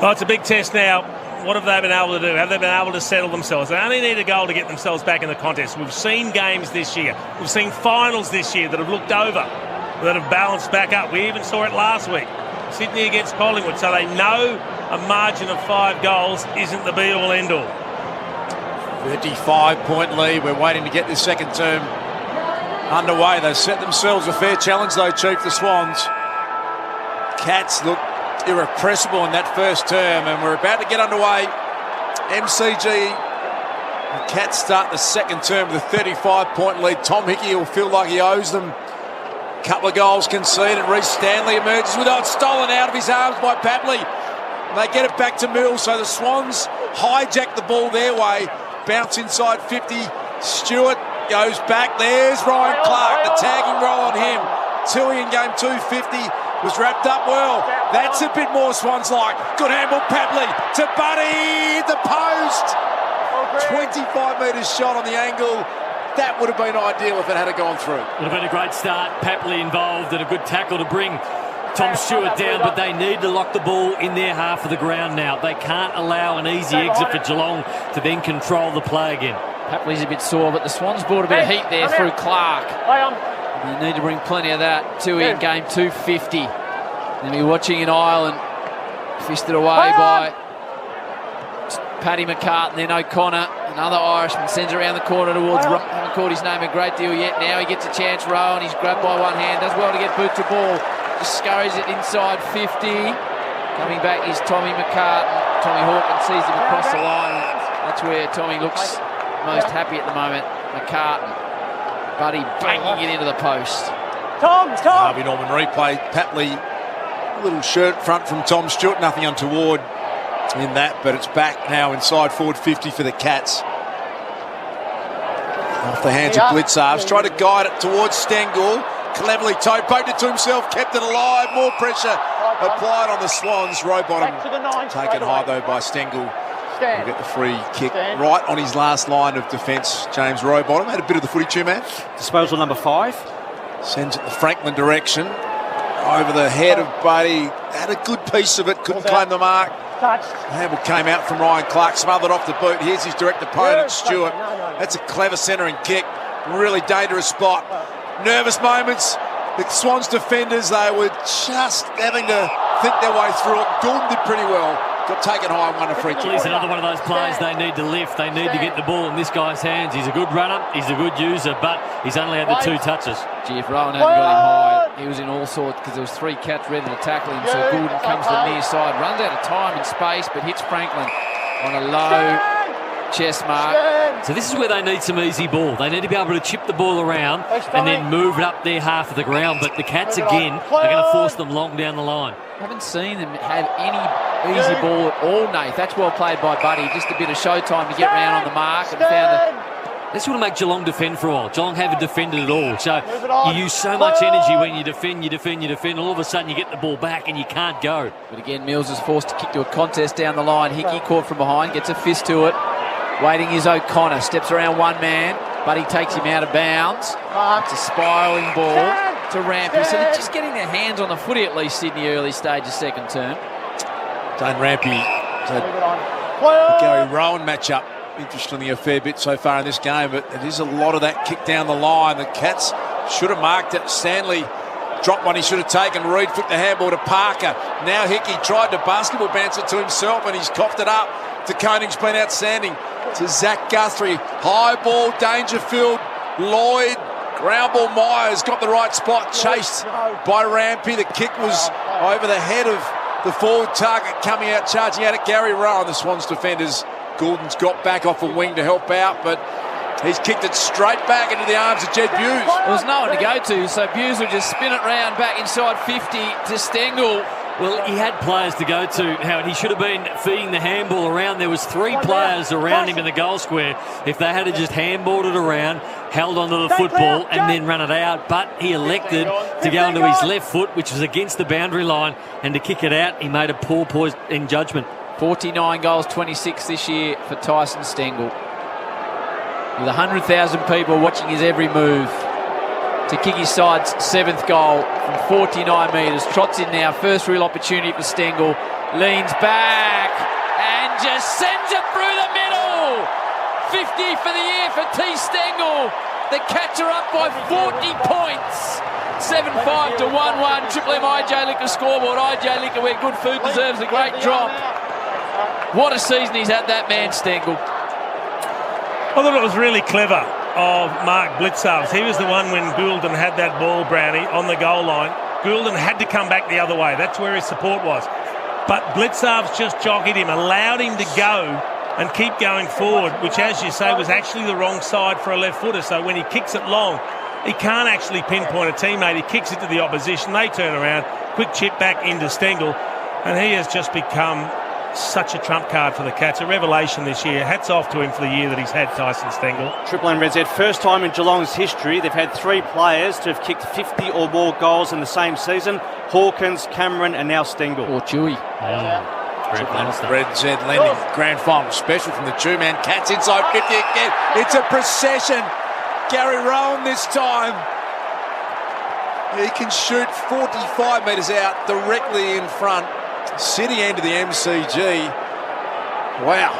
Oh, it's a big test now. What have they been able to do? Have they been able to settle themselves? They only need a goal to get themselves back in the contest. We've seen games this year. We've seen finals this year that have looked over, that have balanced back up. We even saw it last week. Sydney against Collingwood. So they know a margin of 5 goals isn't the be-all, end-all. 35-point lead. We're waiting to get this second term underway. They've set themselves a fair challenge though, Chief, the Swans. Cats look irrepressible in that first term, and we're about to get underway. MCG, the Cats start the second term with a 35-point lead. Tom Hickey will feel like he owes them. Couple of goals conceded. Reece Stanley emerges with it stolen out of his arms by Papley. They get it back to Mills, so the Swans hijack the ball their way. Bounce inside 50. Stewart goes back. There's Ryan Clark, the tagging roll on him. Tui in game 250 was wrapped up well. That's a bit more Swans-like. Good handball, Papley to Buddy, the post. 25 metres shot on the angle. That would have been ideal if it had gone through. Would have been a great start. Papley involved and a good tackle to bring Tom Stewart down, but they need to lock the ball in their half of the ground now. They can't allow an easy exit for Geelong to then control the play again. Papley's a bit sore, but the Swans brought a bit of heat there through Clark. They need to bring plenty of that to in game 250. Then we're watching in Ireland, fisted away by Paddy McCartan, then O'Connor. Another Irishman sends it around the corner towards Rowan. Haven't called his name a great deal yet. Now he gets a chance. Rowan, he's grabbed by one hand, does well to get boot to ball. Just scurries it inside 50. Coming back is Tommy McCartan. Tommy Hawkins sees him across the line. That's where Tommy looks most happy at the moment. McCartan. Buddy banging it into the post. Harvey Norman replay. Papley, a little shirt front from Tom Stewart. Nothing untoward in that, but it's back now inside forward 50 for the Cats. Off the hands of Blitzarves. Tried to guide it towards Stengel. Cleverly poked it to himself, kept it alive. More pressure applied on the Swans. Rowbottom taken high though by Stengel. He'll get the free kick right on his last line of defence. James Rowbottom had a bit of the footy, too, man. Disposal number 5. Sends it the Franklin direction. Over the head of Buddy. Had a good piece of it. Couldn't claim the mark. The handball came out from Ryan Clark. Smothered off the boot. Here's his direct opponent, Stewart. That's a clever centering kick. Really dangerous spot. Nervous moments. The Swans defenders, they were just having to think their way through it. Goulden did pretty well. Got taken high and won a free kick. He's another one of those players they need to lift. They need to get the ball in this guy's hands. He's a good runner, he's a good user, but he's only had the 2 touches. Gee, if Rowan hadn't got him high, he was in all sorts because there was 3 Cats ready to tackle him. So Goulden comes to the near side, runs out of time and space, but hits Franklin on a low chest mark. So this is where they need some easy ball. They need to be able to chip the ball around and then move it up their half of the ground. But the Cats, again, are going to force them long down the line. I haven't seen them have any easy ball at all, Nate. That's well played by Buddy. Just a bit of showtime to get round on the mark and found it. This would make Geelong defend for a while. Geelong haven't defended at all. So you use so much energy when you defend. All of a sudden you get the ball back and you can't go. But again, Mills is forced to kick to a contest down the line. Hickey caught from behind, gets a fist to it. Waiting is O'Connor, steps around one man, but he takes him out of bounds. It's a spiralling ball to Rampy. So they're just getting their hands on the footy at least in the early stages, second term. Dane Rampy, the Gary Rowan matchup. Interestingly, a fair bit so far in this game, but it is a lot of that kick down the line. The Cats should have marked it. Stanley dropped one he should have taken. Reid flicked the handball to Parker. Now Hickey tried to basketball bounce it to himself and he's coughed it up. To Koenig's been outstanding. To Zach Guthrie. High ball, Dangerfield. Lloyd. Ground ball, Myers got the right spot. Chased by Rampy. The kick was over the head of the forward target coming out, charging out at Gary Rowan. The Swans defenders. Goulden's got back off a wing to help out, but he's kicked it straight back into the arms of Jed Buse. There was no one to go to, so Buse will just spin it round back inside 50 to Stengel. Well, he had players to go to, Howard. He should have been feeding the handball around. There was 3 players around him in the goal square. If they had just handballed it around, held onto the football and then run it out, but he elected to go onto his left foot, which was against the boundary line, and to kick it out, he made a poor in judgment. 49 goals, 26 this year for Tyson Stengel. With 100,000 people watching his every move. To kick his side's 7th goal from 49 metres. Trots in now, first real opportunity for Stengel. Leans back and just sends it through the middle. 50 for the year for T. Stengel. The Cats are up by 40 points. 7-5 to 1-1. Triple M IJ Liquor scoreboard. IJ Liquor, where good food deserves a great drop. What a season he's had, that man Stengel. I thought it was really clever of Mark Blitzarves. He was the one when Goulden had that ball, Brownie, on the goal line. Goulden had to come back the other way. That's where his support was. But Blitzarves just jockeyed him, allowed him to go and keep going forward, which, as you say, was actually the wrong side for a left footer. So when he kicks it long, he can't actually pinpoint a teammate. He kicks it to the opposition. They turn around, quick chip back into Stengel, and he has just become such a trump card for the Cats. A revelation this year. Hats off to him for the year that he's had, Tyson Stengel. Triple M Red Z, first time in Geelong's history they've had 3 players to have kicked 50 or more goals in the same season. Hawkins, Cameron and now Stengel. Or Chewy. Red Z landing grand final special from the two-man Cats inside 50 again. It's a procession. Gary Rowan this time. He can shoot 45 metres out directly in front. City end of the MCG. Wow.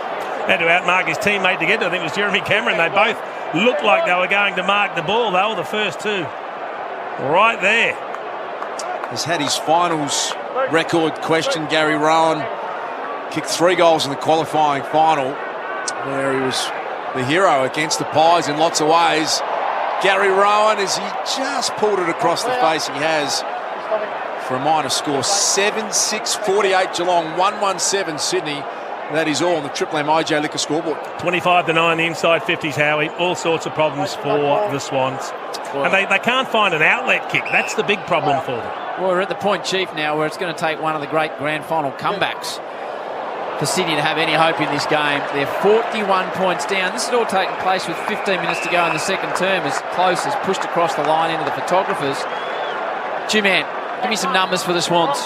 Had to outmark his teammate to get to, I think it was Jeremy Cameron. They both looked like they were going to mark the ball. They were the first two. Right there. Has had his finals record question, Gary Rowan. Kicked 3 goals in the qualifying final, where he was the hero against the Pies in lots of ways. Gary Rowan, as he just pulled it across the face, he has, for a minor score. 7-6-48 Geelong, 1-1-7 Sydney. That is all on the Triple M IJ Liquor scoreboard. 25-9, the inside 50s, Howie. All sorts of problems for the Swans. And they can't find an outlet kick. That's the big problem for them. Well, we're at the point, Chief, now where it's going to take one of the great grand final comebacks for Sydney to have any hope in this game. They're 41 points down. This has all taken place with 15 minutes to go in the second term, as Close has pushed across the line into the photographers. G-Man, give me some numbers for the Swans.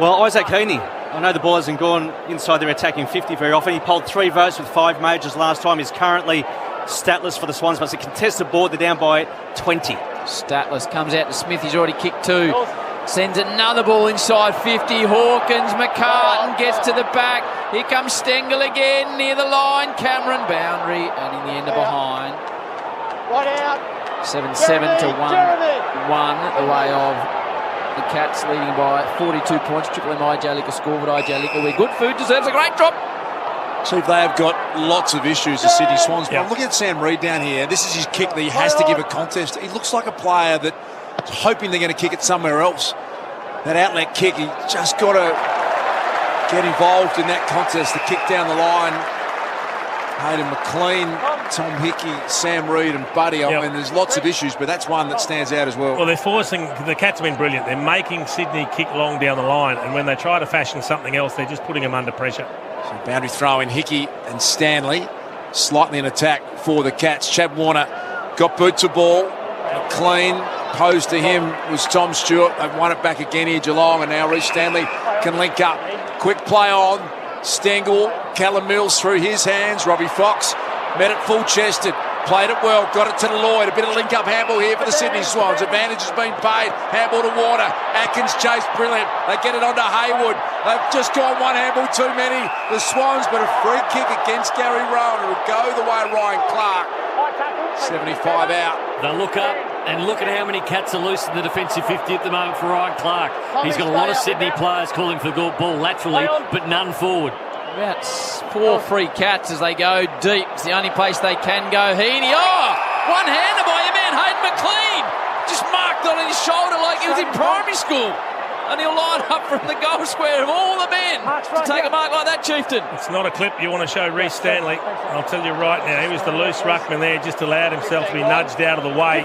Well, Isaac Heaney, I know the ball hasn't gone inside their attacking 50 very often. He polled 3 votes with 5 majors last time. He's currently statless for the Swans, but it's a contested board. They're down by 20. Statless comes out to Smith. He's already kicked 2. Sends another ball inside 50. Hawkins, McCartan gets to the back. Here comes Stengel again near the line. Cameron, boundary, and in the end of behind. 7-7 to 1-1 the way of the Cats, leading by 42 points. Triple M IJ Liquor scoreboard. IJ Liquor, where good food deserves a great drop. Chief, they have got lots of issues, the Sydney Swans. But look at Sam Reid down here. This is his kick that he has to give a contest. He looks like a player that's hoping they're going to kick it somewhere else. That outlet kick, he just got to get involved in that contest. The kick down the line. Hayden McLean, Tom Hickey, Sam Reid and Buddy. I mean, there's lots of issues, but that's one that stands out as well. Well, they're forcing, the Cats have been brilliant. They're making Sydney kick long down the line, and when they try to fashion something else, they're just putting them under pressure. So boundary throw in Hickey and Stanley. Slightly in attack for the Cats. Chad Warner got boot to ball. McLean posed to him was Tom Stewart. They've won it back again here, Geelong, and now Reece Stanley can link up. Quick play on. Stengel, Callum Mills through his hands. Robbie Fox met it full-chested. Played it well, got it to Lloyd. A bit of link-up handball here for the Sydney Swans. Advantage has been paid. Handball to Warner. Atkins chase, brilliant. They get it onto Hayward. They've just gone one handball too many. The Swans, but a free kick against Gary Rowan. It'll go the way of Ryan Clark. 75 out. They'll look up and look at how many Cats are loose in the defensive 50 at the moment for Ryan Clark. He's got a lot of Sydney players calling for the ball laterally, but none forward. About 4 free Cats as they go deep. It's the only place they can go. Heaney, one-hander by your man Hayden McLean. Just marked on his shoulder like he was in primary school. And he'll line up from the goal square of all the men to take a mark like that, Chieftain. It's not a clip you want to show Reece Stanley. I'll tell you right now, he was the loose ruckman there, just allowed himself to be nudged out of the way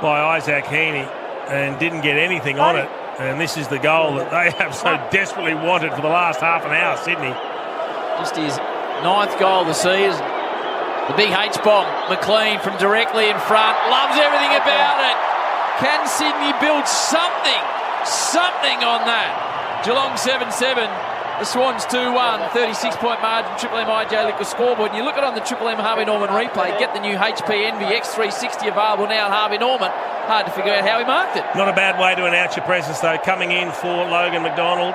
by Isaac Heaney and didn't get anything on it. And this is the goal that they have so desperately wanted for the last half an hour, Sydney. Just his 9th goal of the season. The big H-bomb. McLean from directly in front. Loves everything about it. Can Sydney build something on that? Geelong 7-7. The Swans 2-1. 36-point margin. Triple M IJ Liquor scoreboard. And you look at it on the Triple M Harvey Norman replay. Get the new HP Envy X360 available now at Harvey Norman. Hard to figure out how he marked it. Not a bad way to announce your presence, though. Coming in for Logan McDonald.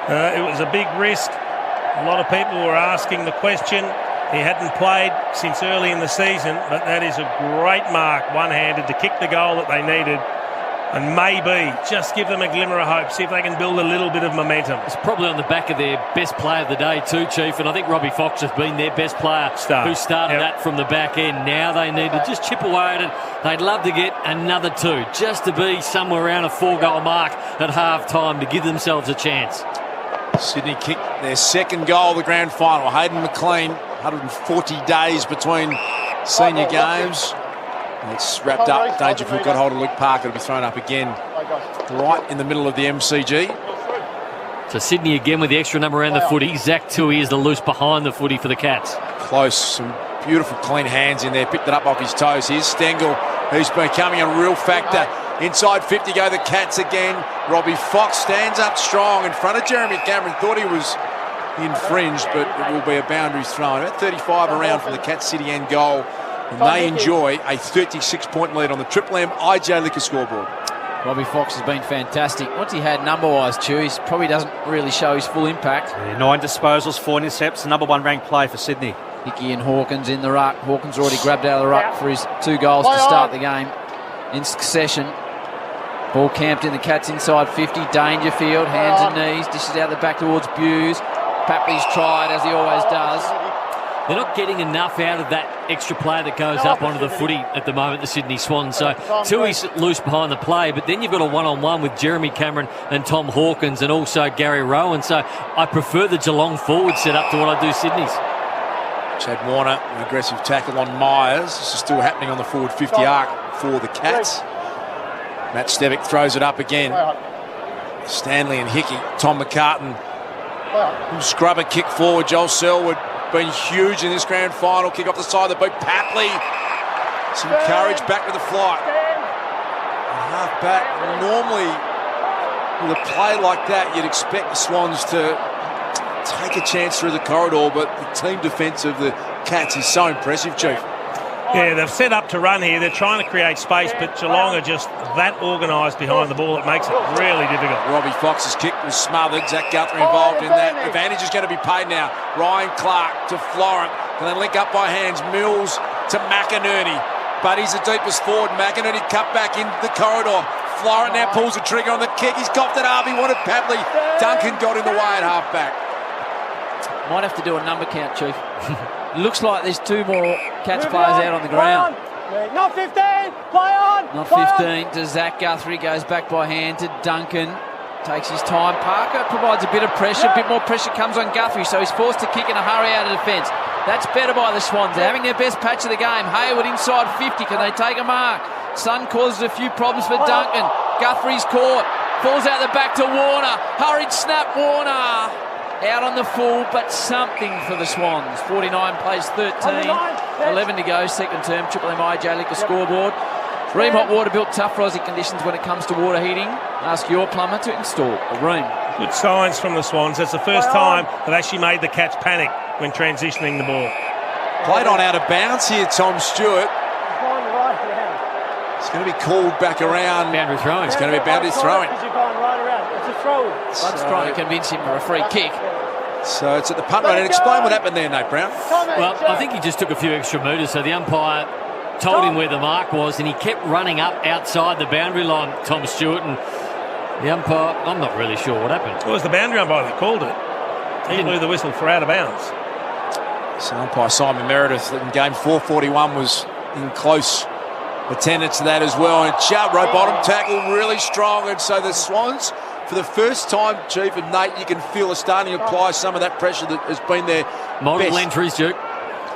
It was a big risk. A lot of people were asking the question. He hadn't played since early in the season, but that is a great mark, one-handed, to kick the goal that they needed. and maybe just give them a glimmer of hope, see if they can build a little bit of momentum. It's probably on the back of their best player of the day too, Chief, and I think Robbie Fox has been their best player who started that from the back end. Now they need to just chip away at it. They'd love to get another 2, just to be somewhere around a 4-goal mark at half-time to give themselves a chance. Sydney kicked their second goal of the grand final. Hayden McLean, 140 days between senior games. It's wrapped up. Dangerfield got hold of Luke Parker. It'll be thrown up again right in the middle of the MCG. So Sydney again with the extra number around the footy. Zach Tui is the loose behind the footy for the Cats. Close. Some beautiful clean hands in there. Picked it up off his toes. Here's Stengel, who's becoming a real factor. Inside 50 go the Cats again. Robbie Fox stands up strong in front of Jeremy Cameron. Thought he was infringed, but it will be a boundary thrown. About 35 around from the Cats City end goal. And they enjoy a 36-point lead on the Triple M IJ Liquor scoreboard. Robbie Fox has been fantastic. Once he had number-wise, he probably doesn't really show his full impact. Yeah, 9 disposals, 4 intercepts, the number 1 ranked play for Sydney. Hickey and Hawkins in the ruck. Hawkins already grabbed out of the ruck for his 2 goals to start the game in succession. Ball camped in the Cats inside 50. Dangerfield, hands and knees, dishes out the back towards Buse. Papley's tried, as he always does. They're not getting enough out of that extra player that goes up onto the footy at the moment, the Sydney Swans. So Tui's loose behind the play, but then you've got a one-on-one with Jeremy Cameron and Tom Hawkins and also Gary Rowan. So I prefer the Geelong forward set up to what I do Sydney's. Chad Warner, an aggressive tackle on Myers. This is still happening on the forward 50 arc for the Cats. Matt Stevic throws it up again. Stanley and Hickey. Tom McCartan. Scrubber kick forward. Joel Selwood been huge in this grand final. Kick off the side of the boot. Papley. Some courage back with the flight. And half back. Normally, with a play like that, you'd expect the Swans to take a chance through the corridor, but the team defence of the Cats is so impressive, Chief. Yeah, they've set up to run here. They're trying to create space, but Geelong are just that organised behind the ball. It makes it really difficult. Robbie Fox's kick was smothered. Zach Guthrie involved in that. Advantage is going to be paid now. Ryan Clark to Florent. And then link up by hands. Mills to McInerney. But he's the deepest forward. McInerney cut back in the corridor. Florent now pulls the trigger on the kick. He's copped it up. He wanted Papley. Duncan got in the way at half-back. Might have to do a number count, Chief. Looks like there's 2 more Cats players out on the ground. Not 15, play on. Not 15 to Zach Guthrie, goes back by hand to Duncan. Takes his time. Parker provides a bit of pressure. A bit more pressure comes on Guthrie, so he's forced to kick in a hurry out of defence. That's better by the Swans. They're having their best patch of the game. Hayward inside 50. Can they take a mark? Sun causes a few problems for Duncan. Guthrie's caught. Falls out the back to Warner. Hurried snap, Warner. Out on the full, but something for the Swans. 49 plays 13. 11 to go, second term. Triple M IJ Liquor scoreboard. Ream Hot Water built tough for Aussie conditions when it comes to water heating. Ask your plumber to install a Ream. Good signs from the Swans. That's the first time they've actually made the Cats panic when transitioning the ball. Played on out of bounds here, Tom Stewart. It's going to be called back around. Boundary throwing. It's going to be boundary throwing. Blood's trying to convince him for a free kick. So it's at the punt run. And explain what happened there, Nate Brown. Well, I think he just took a few extra metres, so the umpire told him where the mark was, and he kept running up outside the boundary line, Tom Stewart, and the umpire, I'm not really sure what happened. Well, it was the boundary umpire that called it. He blew the whistle for out of bounds. So umpire Simon Meredith in game 441 was in close attendance to that as well. And Chubb, row bottom tackle, really strong. And so the Swans, for the first time, Chief and Nate, you can feel are starting to apply some of that pressure that has been there. Multiple entries, Duke.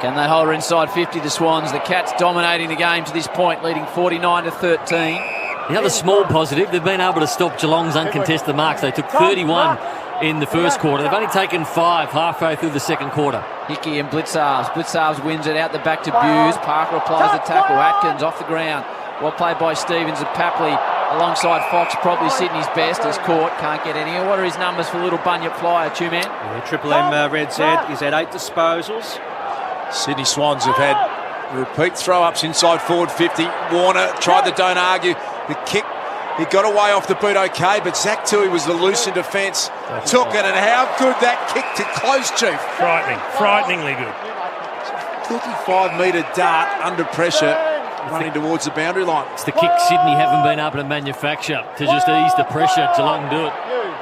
Can they hold her inside 50, the Swans? The Cats dominating the game to this point, leading 49 to 13. The other small positive, they've been able to stop Geelong's uncontested marks. They took 31 in the first quarter. They've only taken 5 halfway through the second quarter. Hickey and Blitzarves. Blitzarves wins it out the back to Buse. Parker applies the tackle. Atkins off the ground. Well played by Stevens and Papley alongside Fox. Probably Sydney's best. Is caught. Can't get any. What are his numbers for little bunyip flyer, Two-Man? Yeah, Triple M Red Z is at 8 disposals. Sydney Swans have had repeat throw-ups inside forward 50. Warner tried the don't argue. The kick, he got away off the boot okay, but Zach Tui was the loose in defence. Took it, and how good that kick to close, Chief. Frightening, frighteningly good. 35-metre dart under pressure. running towards the boundary line. It's the kick Sydney haven't been able to manufacture to just ease the pressure. Geelong do it.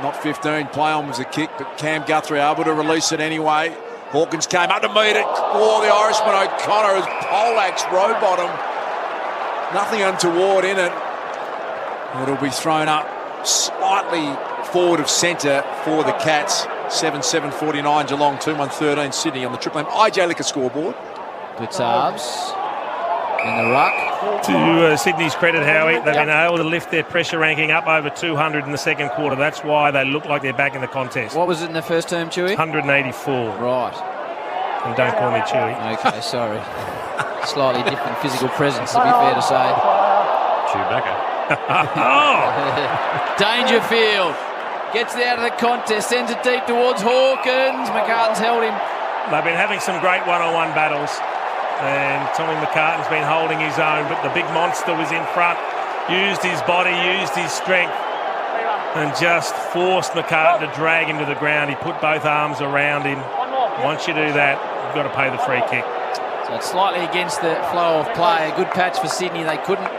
Not 15, play on was a kick, but Cam Guthrie able to release it anyway. Hawkins came up to meet it. Oh, the Irishman O'Connor has poleaxed row bottom. Nothing untoward in it. It'll be thrown up slightly forward of centre for the Cats. 7-7-49 Geelong, 2-1-13 Sydney on the Triple M IJ Liquor scoreboard. Blitzarves in the ruck. To Sydney's credit, Howie, they've been able to lift their pressure ranking up over 200 in the second quarter. That's why they look like they're back in the contest. What was it in the first term, Chewy? 184. Right. And don't call me Chewy. Okay, sorry. Slightly different physical presence, to be fair to say. Chewbacca. Dangerfield gets it out of the contest, sends it deep towards Hawkins. McCartan's held him. They've been having some great one-on-one battles, and Tommy McCartan's been holding his own, but the big monster was in front, used his body, used his strength, and just forced McCartan to drag him to the ground. He put both arms around him. Once you do that, you've got to pay the free kick. So it's slightly against the flow of play. A good patch for Sydney. They couldn't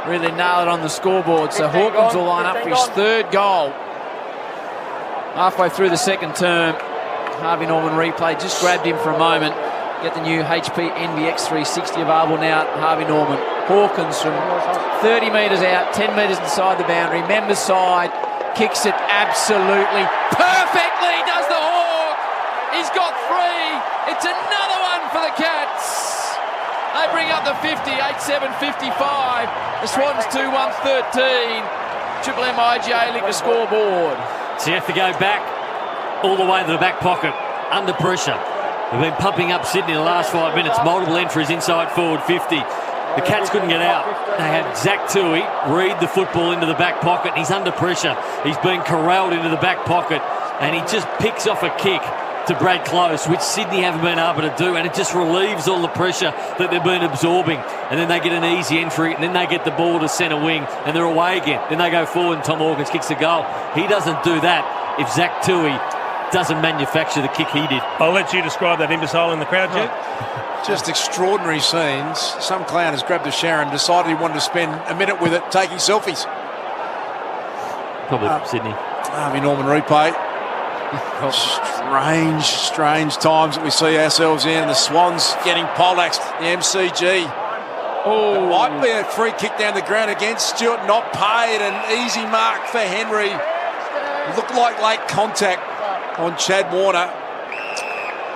really nail it on the scoreboard. So Hawkins will line up for his third goal. Halfway through the second term, Harvey Norman replay just grabbed him for a moment. Get the new HP NVX 360 available now at Harvey Norman. Hawkins from 30 metres out, 10 metres inside the boundary. Members side, kicks it absolutely perfectly, does the Hawk. He's got three. It's another one for the Cats. They bring up the 50, 8-7-55. The Swans 2-1-13. Triple M IGA Liquor scoreboard. So you have to go back all the way to the back pocket, under pressure. They've been pumping up Sydney the last 5 minutes. Multiple entries inside forward 50. The Cats couldn't get out. They had Zach Tui read the football into the back pocket. He's under pressure. He's been corralled into the back pocket, and he just picks off a kick to Brad Close, which Sydney haven't been able to do, and it just relieves all the pressure that they've been absorbing. And then they get an easy entry, and then they get the ball to centre wing, and they're away again. Then they go forward, and Tom Hawkins kicks the goal. He doesn't do that if Zach Tui doesn't manufacture the kick he did. I'll let you describe that imbecile in the crowd, Jed. Just extraordinary scenes. Some clown has grabbed a Sharon, decided he wanted to spend a minute with it, taking selfies. Probably Sydney. Harvey Norman replay. Strange times that we see ourselves in. The Swans getting poleaxed. The MCG. Oh, it might be a free kick down the ground against Stewart. Not paid. An easy mark for Henry. Looked like late contact on Chad Warner.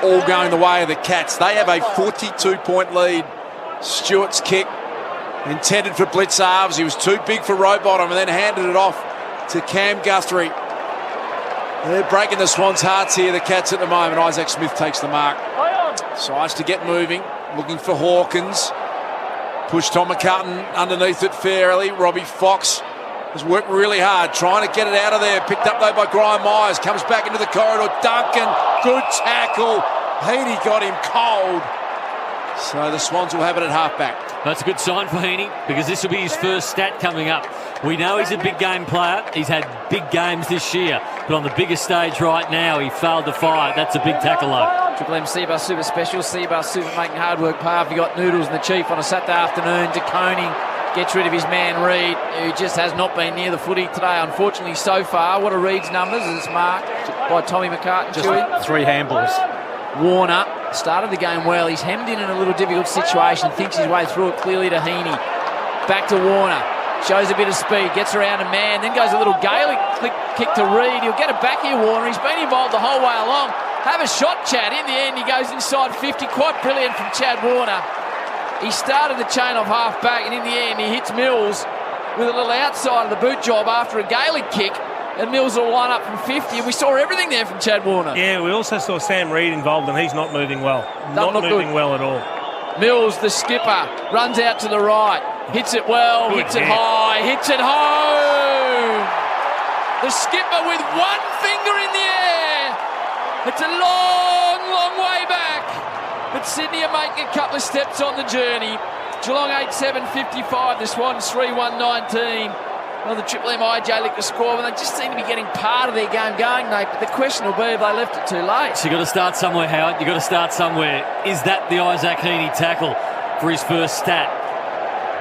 All going the way of the Cats. They have a 42-point lead. Stewart's kick intended for Blitzarves. He was too big for Rowbottom and then handed it off to Cam Guthrie. They're breaking the Swans' hearts here, the Cats at the moment. Isaac Smith takes the mark. Decides to get moving, looking for Hawkins. Pushed Tom McCartan underneath it fairly. Robbie Fox has worked really hard, trying to get it out of there. Picked up though by Graham Myers. Comes back into the corridor. Duncan, good tackle. Heaney got him cold. So the Swans will have it at halfback. That's a good sign for Heaney, because this will be his first stat coming up. We know he's a big game player. He's had big games this year, but on the biggest stage right now, he failed to fire. That's a big tackle though. Triple M Seabus Super Special. Seabus Super making hard work pay off. You got Noodles and the Chief on a Saturday afternoon. De Koning gets rid of his man Reid, who just has not been near the footy today, unfortunately, so far. What are Reid's numbers? It's marked by Tommy McCartan. Just 3 handballs. Warner started the game well. He's hemmed in a little difficult situation, thinks his way through it clearly to Heaney. Back to Warner. Shows a bit of speed, gets around a man, then goes a little Gaelic kick to Reid. He'll get it back here, Warner. He's been involved the whole way along. Have a shot, Chad. In the end, he goes inside 50. Quite brilliant from Chad Warner. He started the chain off half back, and in the end, he hits Mills with a little outside of the boot job after a Gaelic kick. And Mills will line up from 50, and we saw everything there from Chad Warner. Yeah, we also saw Sam Reid involved, and he's not moving well. Not moving well at all. Mills, the skipper, runs out to the right. Hits it well, hits it high, hits it home. The skipper with one finger in the air. It's a long, long way back. But Sydney are making a couple of steps on the journey. Geelong 8-7-55, the Swans 3-1-19. Well, the Triple M IJ Liquor score, and they just seem to be getting part of their game going, Nate. But the question will be if they left it too late. So you've got to start somewhere, Howard. You've got to start somewhere. Is that the Isaac Heaney tackle for his first stat?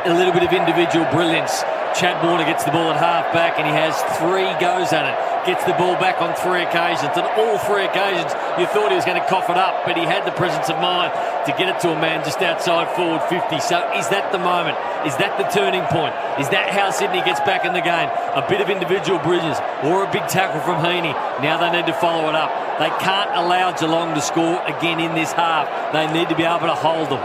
a little bit of individual brilliance. Chad Warner gets the ball at half-back and he has 3 goes at it. Gets the ball back on 3 occasions. And all 3 occasions, you thought he was going to cough it up, but he had the presence of mind to get it to a man just outside forward 50. So is that the moment? Is that the turning point? Is that how Sydney gets back in the game? A bit of individual brilliance or a big tackle from Heaney. Now they need to follow it up. They can't allow Geelong to score again in this half. They need to be able to hold them.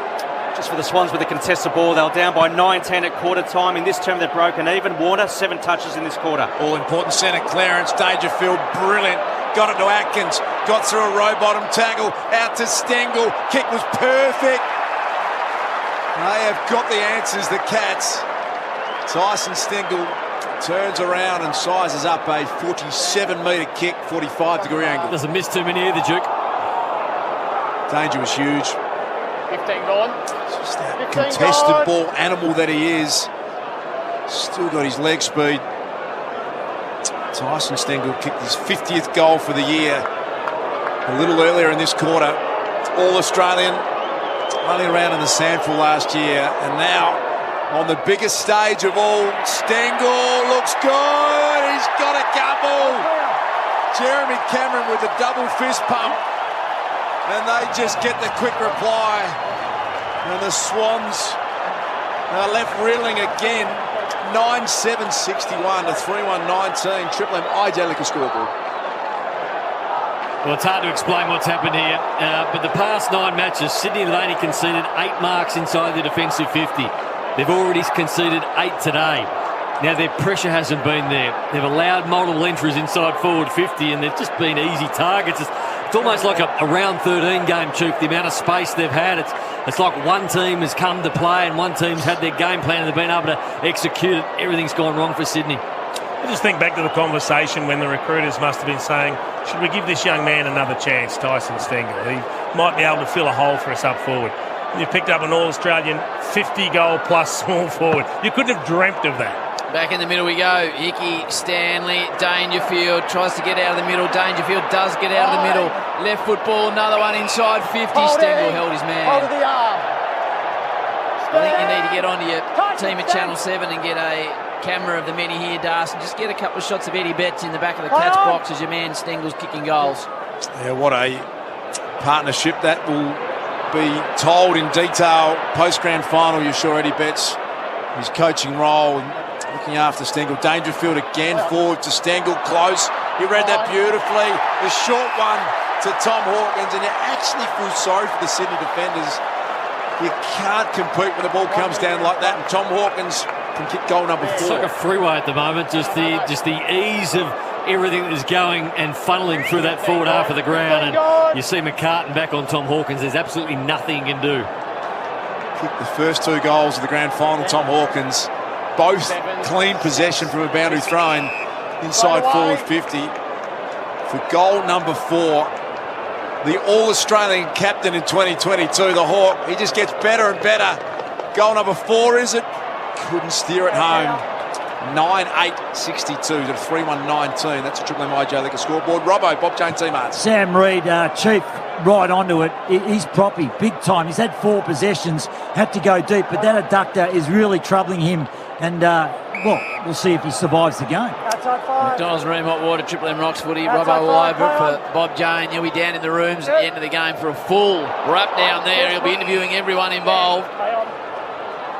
Just for the Swans with the contested ball, they were down by 19 at quarter time. In this term, they've broken even. Warner, 7 touches in this quarter. All important centre clearance. Dangerfield, brilliant. Got it to Atkins. Got through a row bottom tackle. Out to Stengel. Kick was perfect. They have got the answers, the Cats. Tyson Stengel turns around and sizes up a 47-metre kick, 45-degree angle. Doesn't miss too many either, Duke. Danger was huge. 15 gone. Just that contested ball animal that he is. Still got his leg speed. Tyson Stengel kicked his 50th goal for the year. A little earlier in this quarter. All-Australian. Running around in the SANFL last year. And now on the biggest stage of all, Stengel looks good. He's got a couple. Jeremy Cameron with a double fist pump. And they just get the quick reply. And the Swans are left reeling again. 9-7-61 to 3-1-19. Triple M IJ Liquor scoreboard. Well, it's hard to explain what's happened here, but the past 9 matches, Sydney have only conceded 8 marks inside the defensive 50. They've already conceded 8 today. Now, their pressure hasn't been there. They've allowed multiple entries inside forward 50, and they've just been easy targets. It's almost like a round 13 game, Chief, the amount of space they've had. It's like one team has come to play and one team's had their game plan and they've been able to execute it. Everything's gone wrong for Sydney. I just think back to the conversation when the recruiters must have been saying, should we give this young man another chance, Tyson Stengel? He might be able to fill a hole for us up forward. And you picked up an All-Australian 50-goal-plus small forward. You couldn't have dreamt of that. Back in the middle we go. Hickey, Stanley, Dangerfield tries to get out of the middle. Dangerfield does get out of the middle. Left foot ball, another one inside 50. Stengel held his man. Hold the arm. I think you need to get onto your team at Channel 7 and get a camera of the many here, Darcy. Just get a couple of shots of Eddie Betts in the back of the Cats box as your man Stengel's kicking goals. Yeah, what a partnership that will be told in detail post-grand final. You're sure Eddie Betts, his coaching role, looking after Stengel. Dangerfield again, forward to Stengel, close. He read that beautifully. The short one to Tom Hawkins, and you actually feel sorry for the Sydney defenders. You can't compete when the ball comes down like that, and Tom Hawkins can kick goal number 4. It's like a freeway at the moment, just the ease of everything that is going and funneling through that forward half of the ground, and you see McCartan back on Tom Hawkins. There's absolutely nothing he can do. Kicked the first 2 goals of the grand final, Tom Hawkins. Both clean possession from a boundary throw-in inside forward 50. For goal number 4, the All-Australian captain in 2022, the Hawk, he just gets better and better. Goal number 4, is it? Couldn't steer it home. 9-8-62 to 3-1-19. That's a Triple M IJ Liquor scoreboard. Robbo, Bob Jane Team Arts. Sam Reid, Chief, right onto it. He's proppy, big time. He's had 4 possessions, had to go deep, but that adductor is really troubling him. And, well, we'll see if he survives the game. McDonald's Marine Hot Water, Triple M Rocks footy, Robbo all over it for Bob Jane. He'll be down in the rooms at the end of the game for a full wrap down there. He'll be interviewing everyone involved.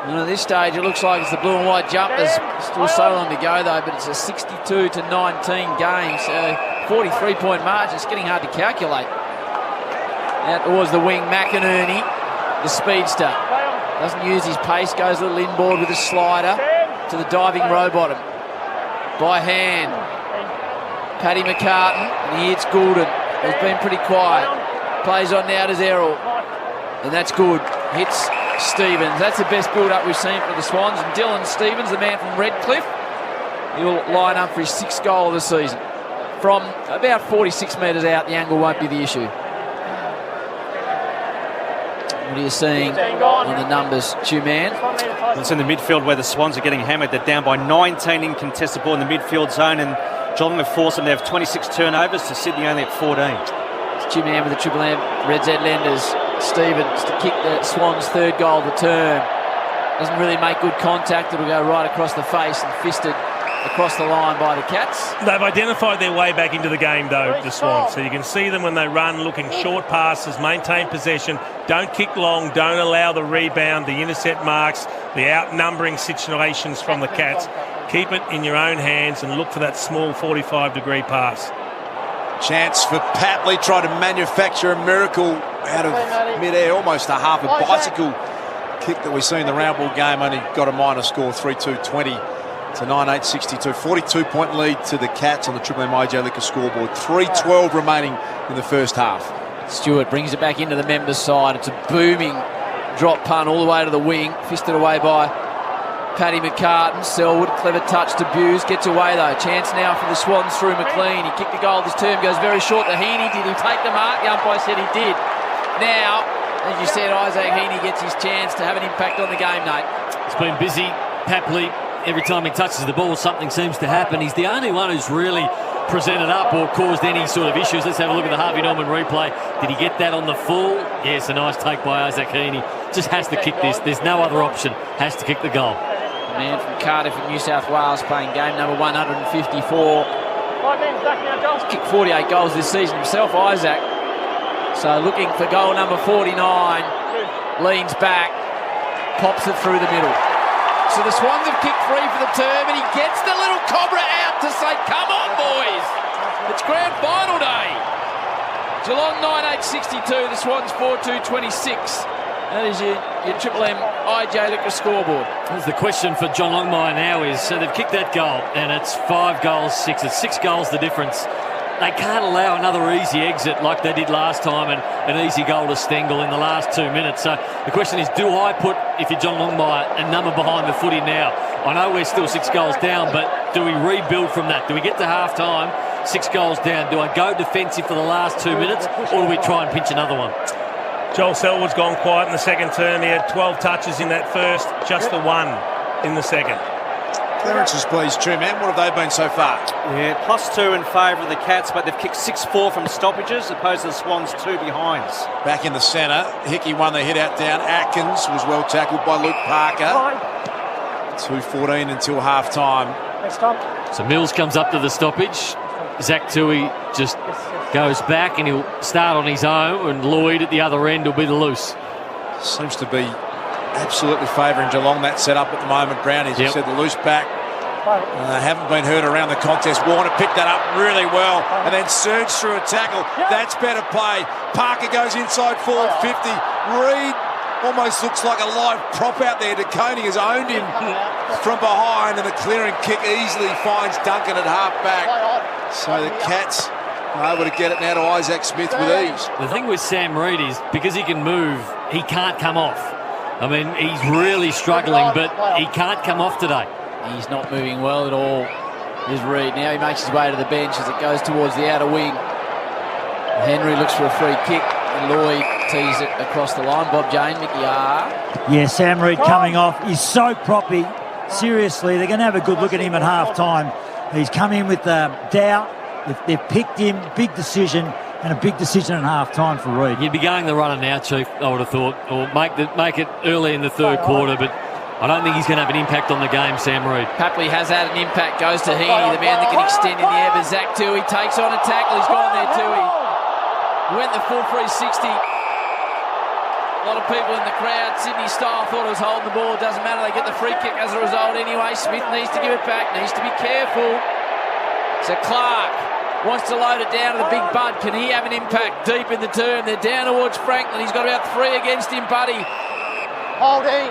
And at this stage, it looks like it's the blue and white jumpers. Still so long to go, though, but it's a 62-19 game, so 43-point margin. It's getting hard to calculate. Out towards the wing, McInerney, the speedster. Doesn't use his pace, goes a little inboard with a slider to the diving row bottom. By hand, Paddy McCartan, and he hits Goulden. He's been pretty quiet. Plays on now to Errol, and that's good. Hits Stevens. That's the best build-up we've seen for the Swans. And Dylan Stevens, the man from Redcliffe, he'll line up for his 6th goal of the season. From about 46 metres out, the angle won't be the issue. What are you seeing on the numbers, Two-Man? It's in the midfield where the Swans are getting hammered. They're down by 19 in contested ball in the midfield zone, and Geelong have forced them to have 26 turnovers to Sydney only at 14. It's Two-Man with the Triple M, Red Z Lenders. Stevens to kick the Swans' 3rd goal of the term. Doesn't really make good contact. It'll go right across the face and fisted across the line by the Cats. They've identified their way back into the game, though, the Swans. So you can see them when they run, looking short passes, maintain possession, don't kick long, don't allow the rebound, the intercept marks, the outnumbering situations from the Cats. Keep it in your own hands and look for that small 45-degree pass. Chance for Papley, trying to manufacture a miracle out of mid-air, almost a half a bicycle kick that we see in the round ball game. Only got a minor score, 3-2-20 to 9-8-62. 42-point lead to the Cats on the Triple M AJ Liquor scoreboard. 3:12 remaining in the first half. Stewart brings it back into the members' side. It's a booming drop punt all the way to the wing, fisted away by Paddy McCartan. Selwood, clever touch to Buse, gets away though. Chance now for the Swans through McLean. He kicked the goal this term, goes very short to Heaney. Did he take the mark? The umpire said he did. Now, as you said, Isaac Heaney gets his chance to have an impact on the game, Nate. It's been busy. Papley, every time he touches the ball, something seems to happen. He's the only one who's really presented up or caused any sort of issues. Let's have a look at the Harvey Norman replay. Did he get that on the full? Yes, a nice take by Isaac Heaney. Just has to kick this. There's no other option. Has to kick the goal. A man from Cardiff in New South Wales playing game number 154. He's kicked 48 goals this season himself, Isaac. So looking for goal number 49. Leans back, pops it through the middle. So the Swans have kicked free for the term, and he gets the little Cobra out to say, come on, boys. It's grand final day. Geelong 9-8-62, the Swans 4-2-26. That is your Triple M IJ Liquor scoreboard. The question for John Longmire now is, so they've kicked that goal, and it's 5 goals, 6. It's 6 goals the difference. They can't allow another easy exit like they did last time and an easy goal to Stengel in the last 2 minutes. So the question is, do I put, if you're John Longmire, a number behind the footy now? I know we're still 6 goals down, but do we rebuild from that? Do we get to half-time, 6 goals down? Do I go defensive for the last 2 minutes, or do we try and pinch another one? Joel Selwood's gone quiet in the second term. He had 12 touches in that first, just the 1 in the second. Clearances, please, Two-Man. What have they been so far? Yeah, +2 in favour of the Cats, but they've kicked 6-4 from stoppages, opposed to the Swans 2 behinds. Back in the centre, Hickey won the hit out down. Atkins was well tackled by Luke Parker. 2:14 until half-time. So Mills comes up to the stoppage. Zach Tui just goes back and he'll start on his own, and Lloyd at the other end will be the loose. Seems to be absolutely favouring Geelong, that set up at the moment. Brownies, you said, the loose back. They haven't been hurt around the contest. Warner picked that up really well and then surged through a tackle. That's better play. Parker goes inside forward 50. Reid almost looks like a live prop out there. DeConing has owned him from behind, and the clearing kick easily finds Duncan at half back. So the Cats are able to get it now to Isaac Smith with ease. The thing with Sam Reid is, because he can move, he can't come off. I mean, he's really struggling, but he can't come off today. He's not moving well at all, is Reid. Now he makes his way to the bench as it goes towards the outer wing. Henry looks for a free kick, and Lloyd tees it across the line. Bob Jane, Mickey R. Yeah, Sam Reid coming off. He's so proppy. Seriously, they're going to have a good look at him at half-time. He's come in with doubt. They've picked him, big decision, and a big decision at half-time for Reid. He'd be going the runner now, Chief, I would have thought, or make it early in the third quarter, but I don't think he's going to have an impact on the game, Sam Reid. Papley has had an impact, goes to Heaney, the man that can extend in the air, but Zach Tui takes on a tackle. He's gone there, Tui. Went the full 360. A lot of people in the crowd. Sydney style thought it was holding the ball. It doesn't matter, they get the free kick as a result anyway. Smith needs to give it back, needs to be careful. So Clark wants to load it down to the big Bud. Can he have an impact deep in the term? They're down towards Franklin. He's got about 3 against him, Buddy. Holding.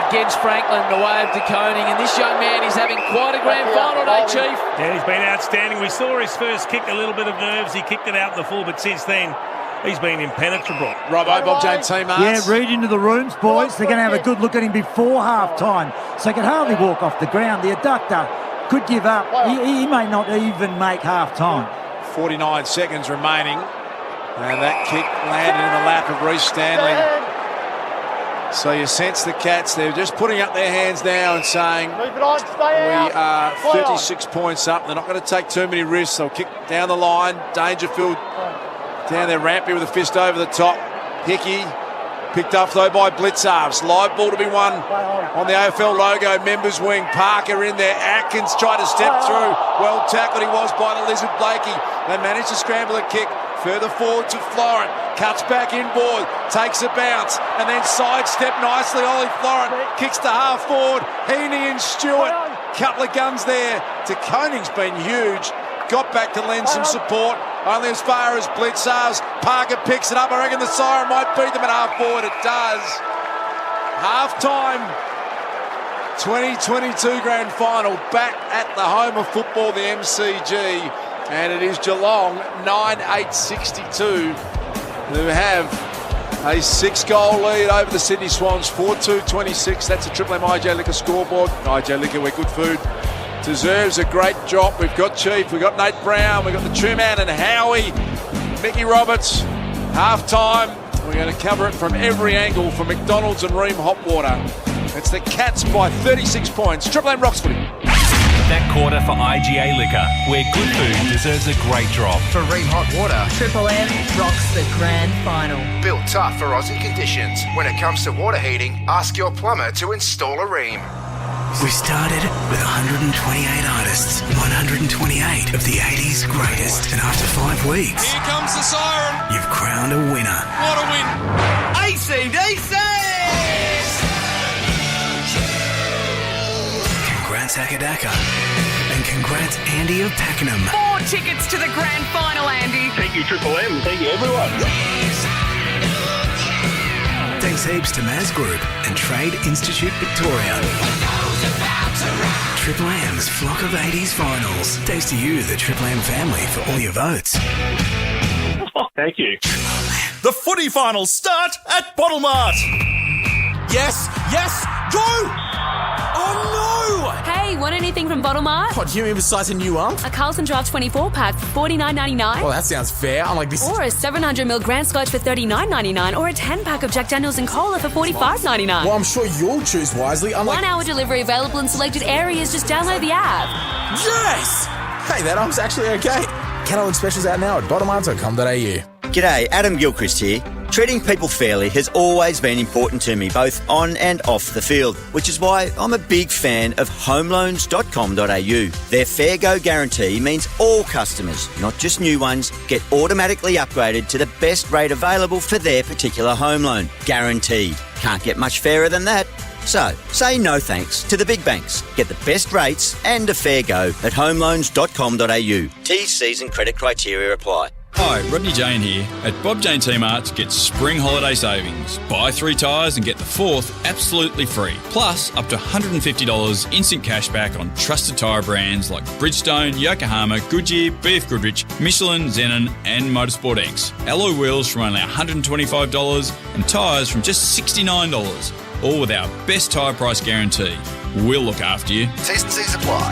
Against Franklin in the way of DeConing. And this young man is having quite a grand final day, Chief. Yeah, he's been outstanding. We saw his first kick, a little bit of nerves. He kicked it out in the full, but since then, he's been impenetrable. Robbo, Bob Jane, team Arts. Yeah, read into the rooms, boys. They're going to have a good look at him before half-time. So he can hardly walk off the ground. The adductor could give up. He may not even make half-time. 49 seconds remaining. And that kick landed in the lap of Reece Stanley. So you sense the Cats, they're just putting up their hands now and saying, we are 36 points up. They're not going to take too many risks. They'll kick down the line. Dangerfield down there, Rampy with a fist over the top. Hickey Picked up though by Blitzarves. Live ball to be won on the AFL logo. Members wing. Parker in there. Atkins tried to step through. Well tackled he was by the Lizard Blakey. They managed to scramble a kick. Further forward to Florent. Cuts back inboard. Takes a bounce. And then sidestep nicely. Ollie Florent kicks to half forward. Heaney and Stewart. Couple of guns there. To Koning's been huge. Got back to lend some support. Only as far as Blitzarves. Parker picks it up. I reckon the siren might beat them at half forward. It does. Half time. 2022 grand final back at the home of football, the MCG. And it is Geelong 9-8-62 who have a 6-goal lead over the Sydney Swans. 4-2-26. That's a Triple M IJ Liquor scoreboard. IJ Liquor, where good food deserves a great drop. We've got Chief, we've got Nate Brown, we've got the True Man and Howie, Mickey Roberts. Half time, we're going to cover it from every angle from McDonald's and Ream Hotwater. It's the Cats by 36 points. Triple M rocks footy. That quarter for IGA Liquor, where good food deserves a great drop. For Ream Hot Water, Triple M rocks the grand final. built tough for Aussie conditions. When it comes to water heating, ask your plumber to install a Ream. We started with 128 artists, 128 of the 80s greatest, and after 5 weeks, here comes the siren. You've crowned a winner. What a win! AC/DC! Congrats Akadaka, and congrats Andy of Pakenham. 4 tickets to the grand final, Andy. Thank you, Triple M. Thank you, everyone. Thanks heaps to Maz Group and Trade Institute Victoria. Triple M's Flock of 80s Finals. Thanks to you, the Triple M family, for all your votes. Thank you. The footy finals start at Bottle Mart. Yes, yes, go! Oh no! Hey, want anything from Bottle Mart? What, you emphasise a new ump? A Carlton Draft 24 pack for $49.99. Well, that sounds fair. I'm like this. Or a 700ml Grand Scotch for $39.99, or a 10 pack of Jack Daniels and Cola for $45.99. Well, I'm sure you'll choose wisely. I'm 1 hour delivery available in selected areas. Just download the app. Yes! Hey, that ump's actually okay. Catalogue specials out now at bottomart.com.au. G'day, Adam Gilchrist here. Treating people fairly has always been important to me, both on and off the field, which is why I'm a big fan of homeloans.com.au. Their Fair Go guarantee means all customers, not just new ones, get automatically upgraded to the best rate available for their particular home loan. Guaranteed. Can't get much fairer than that. So, say no thanks to the big banks. Get the best rates and a fair go at homeloans.com.au. T's and credit criteria apply. Hi, Rodney Jane here. At Bob Jane T-Mart, get spring holiday savings. Buy 3 tyres and get the 4th absolutely free. Plus, up to $150 instant cash back on trusted tyre brands like Bridgestone, Yokohama, Goodyear, BF Goodrich, Michelin, Zenon and Motorsport X. Alloy wheels from only $125 and tyres from just $69. All with our best tyre price guarantee. We'll look after you. T's and C's apply.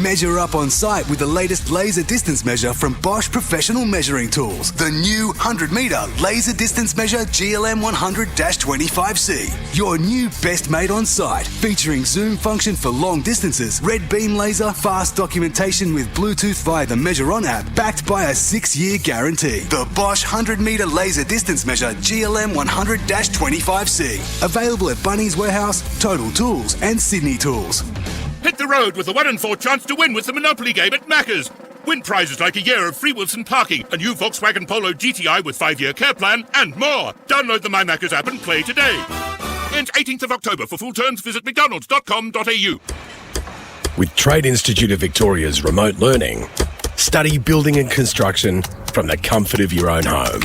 Measure up on site with the latest laser distance measure from Bosch Professional Measuring Tools. The new 100-metre laser distance measure GLM 100-25C. Your new best mate on site. Featuring zoom function for long distances, red beam laser, fast documentation with Bluetooth via the Measure On app, backed by a 6-year guarantee. The Bosch 100-metre laser distance measure GLM 100-25C. Available at Bunnings Warehouse, Total Tools and Sydney Tools. Hit the road with a 1 in 4 chance to win with the Monopoly game at Macca's. Win prizes like a year of free Wilson parking, a new Volkswagen Polo GTI with 5-year care plan, and more. Download the My Macca's app and play today. Ends 18th of October. For full terms, visit mcdonalds.com.au. With Trade Institute of Victoria's remote learning, study building and construction from the comfort of your own home.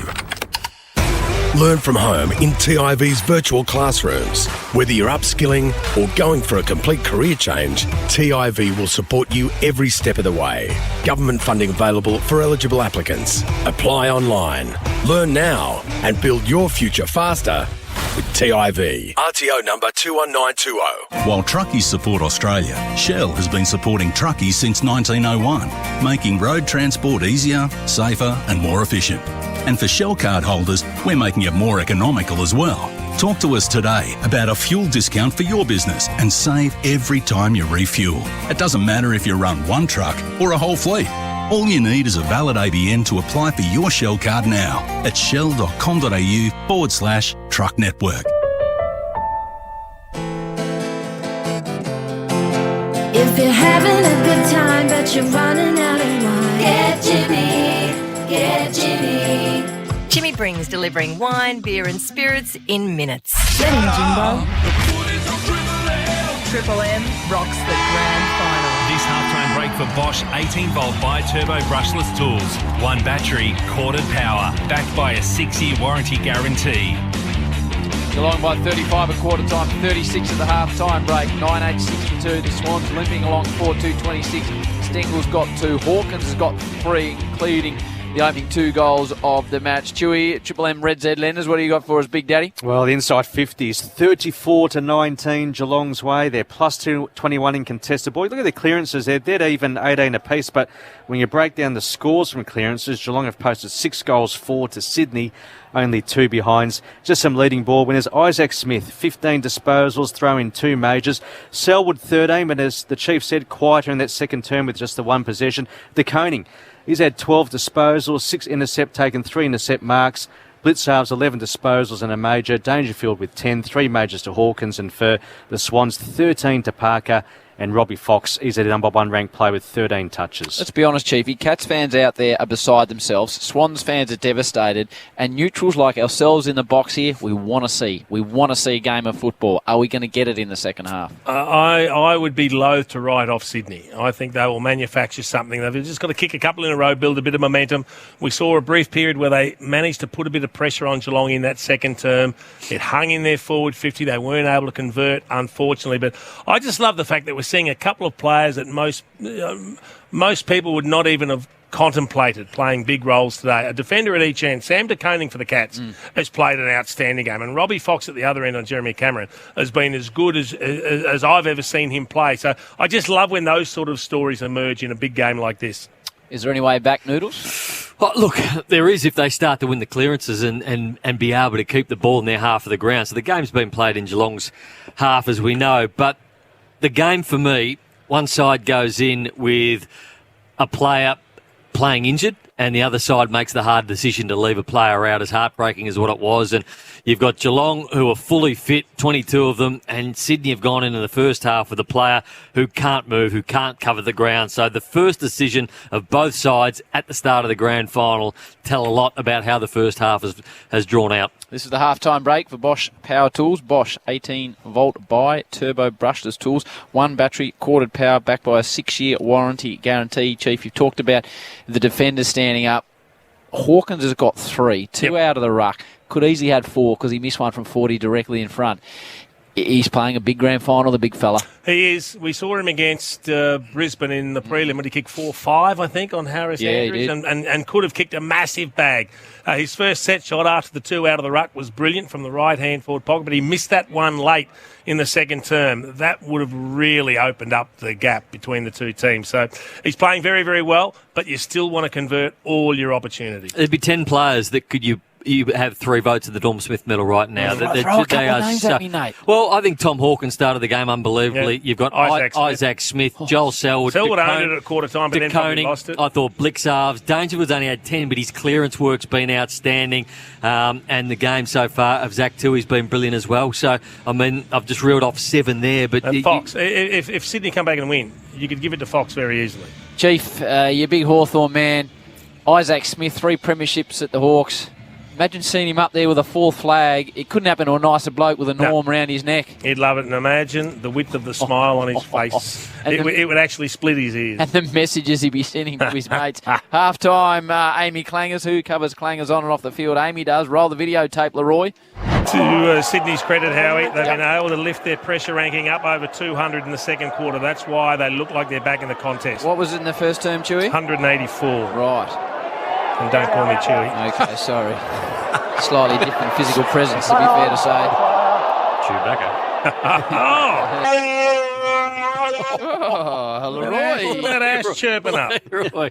Learn from home in TIV's virtual classrooms. Whether you're upskilling or going for a complete career change, TIV will support you every step of the way. Government funding available for eligible applicants. Apply online. Learn now and build your future faster with TIV. RTO number 21920. While truckies support Australia, Shell has been supporting truckies since 1901, making road transport easier, safer and more efficient. And for Shell card holders, we're making it more economical as well. Talk to us today about a fuel discount for your business and save every time you refuel. It doesn't matter if you run one truck or a whole fleet. All you need is a valid ABN to apply for your Shell card now at shell.com.au/truck network. If you're having a good time but you're running out of wine, get Jimmy, get Jimmy. Jimmy brings delivering wine, beer and spirits in minutes. Get in, Jimbo. Triple M rocks the grand final. This halftime break for Bosch 18-volt bi-turbo brushless tools. One battery, corded power, backed by a 6-year warranty guarantee. Geelong by 35 at quarter time, 36 at the half-time break, 9-8-62. The Swans limping along 4-2-26. Stengel's got 2, Hawkins has got 3, including the opening 2 goals of the match. Chewy, Triple M Red Z Lenders, what do you got for us, Big Daddy? Well, the inside 50s, 34-19 Geelong's way. They're plus 21 in contested ball. Look at the clearances. They're dead even 18 apiece, but when you break down the scores from clearances, Geelong have posted 6 goals, 4 to Sydney, only 2 behinds. Just some leading ball winners. Isaac Smith, 15 disposals, throw in 2 majors. Selwood, 13, but as the Chief said, quieter in that second term with just the 1 possession. De Koning, he's had 12 disposals, 6 intercept taken, 3 intercept marks. Blitzarves, 11 disposals and a major. Dangerfield with 10, 3 majors to Hawkins, and for the Swans, 13 to Parker. And Robbie Fox is a number 1 ranked player with 13 touches. Let's be honest, Chiefy. Cats fans out there are beside themselves. Swans fans are devastated. And neutrals like ourselves in the box here, we want to see. We want to see a game of football. Are we going to get it in the second half? I would be loath to write off Sydney. I think they will manufacture something. They've just got to kick a couple in a row, build a bit of momentum. We saw a brief period where they managed to put a bit of pressure on Geelong in that second term. It hung in their forward 50. They weren't able to convert, unfortunately. But I just love the fact that we're seeing a couple of players that most people would not even have contemplated playing big roles today. A defender at each end. Sam De Koning for the Cats has played an outstanding game, and Robbie Fox at the other end on Jeremy Cameron has been as good as I've ever seen him play. So I just love when those sort of stories emerge in a big game like this. Is there any way back, Noodles? Oh, look, there is if they start to win the clearances and be able to keep the ball in their half of the ground. So the game's been played in Geelong's half, as we know, but the game for me, one side goes in with a player playing injured and the other side makes the hard decision to leave a player out, as heartbreaking as what it was. And you've got Geelong, who are fully fit, 22 of them, and Sydney have gone into the first half with a player who can't move, who can't cover the ground. So the first decision of both sides at the start of the grand final tell a lot about how the first half has drawn out. This is the halftime break for Bosch Power Tools. Bosch 18-volt bi-turbo brushless tools. 1 battery, corded power, backed by a 6-year warranty guarantee. Chief, you've talked about the defenders standing up. Hawkins has got 3, 2 out of the ruck. Could easily had 4 because he missed one from 40 directly in front. He's playing a big grand final, the big fella. He is. We saw him against Brisbane in the prelim when he kicked 4-5, I think, on Harris Andrews, and could have kicked a massive bag. His first set shot after the 2 out of the ruck was brilliant from the right-hand forward pocket, but he missed that one late in the second term. That would have really opened up the gap between the two teams. So he's playing very, very well, but you still want to convert all your opportunities. There'd be 10 players that you have 3 votes in the Norm Smith medal right now. Throw a couple of names at me, Nate. Well, I think Tom Hawkins started the game unbelievably. Yeah. You've got Isaac Smith, Joel Selwood. Selwood owned it at quarter time, but then probably lost it. I thought Blitzarves. Dangerfield's only had 10, but his clearance work's been outstanding. And the game so far of Zach Tui's been brilliant as well. So, I mean, I've just reeled off 7 there. But Fox, if Sydney come back and win, you could give it to Fox very easily. Chief, you're a big Hawthorn man. Isaac Smith, 3 premierships at the Hawks. Imagine seeing him up there with a 4th flag. It couldn't happen to a nicer bloke with a Norm around his neck. He'd love it. And imagine the width of the smile on his face. It would actually split his ears. And the messages he'd be sending to his mates. Half-time, Amy Clangers, who covers Clangers on and off the field. Amy does. Roll the videotape, Leroy. To Sydney's credit, Howie, they've been able to lift their pressure ranking up over 200 in the second quarter. That's why they look like they're back in the contest. What was it in the first term, Chewy? 184. Right. And don't call me Chewy. Okay, sorry. Slightly different physical presence, to be fair to say. Leroy. Look at that ass chirping up.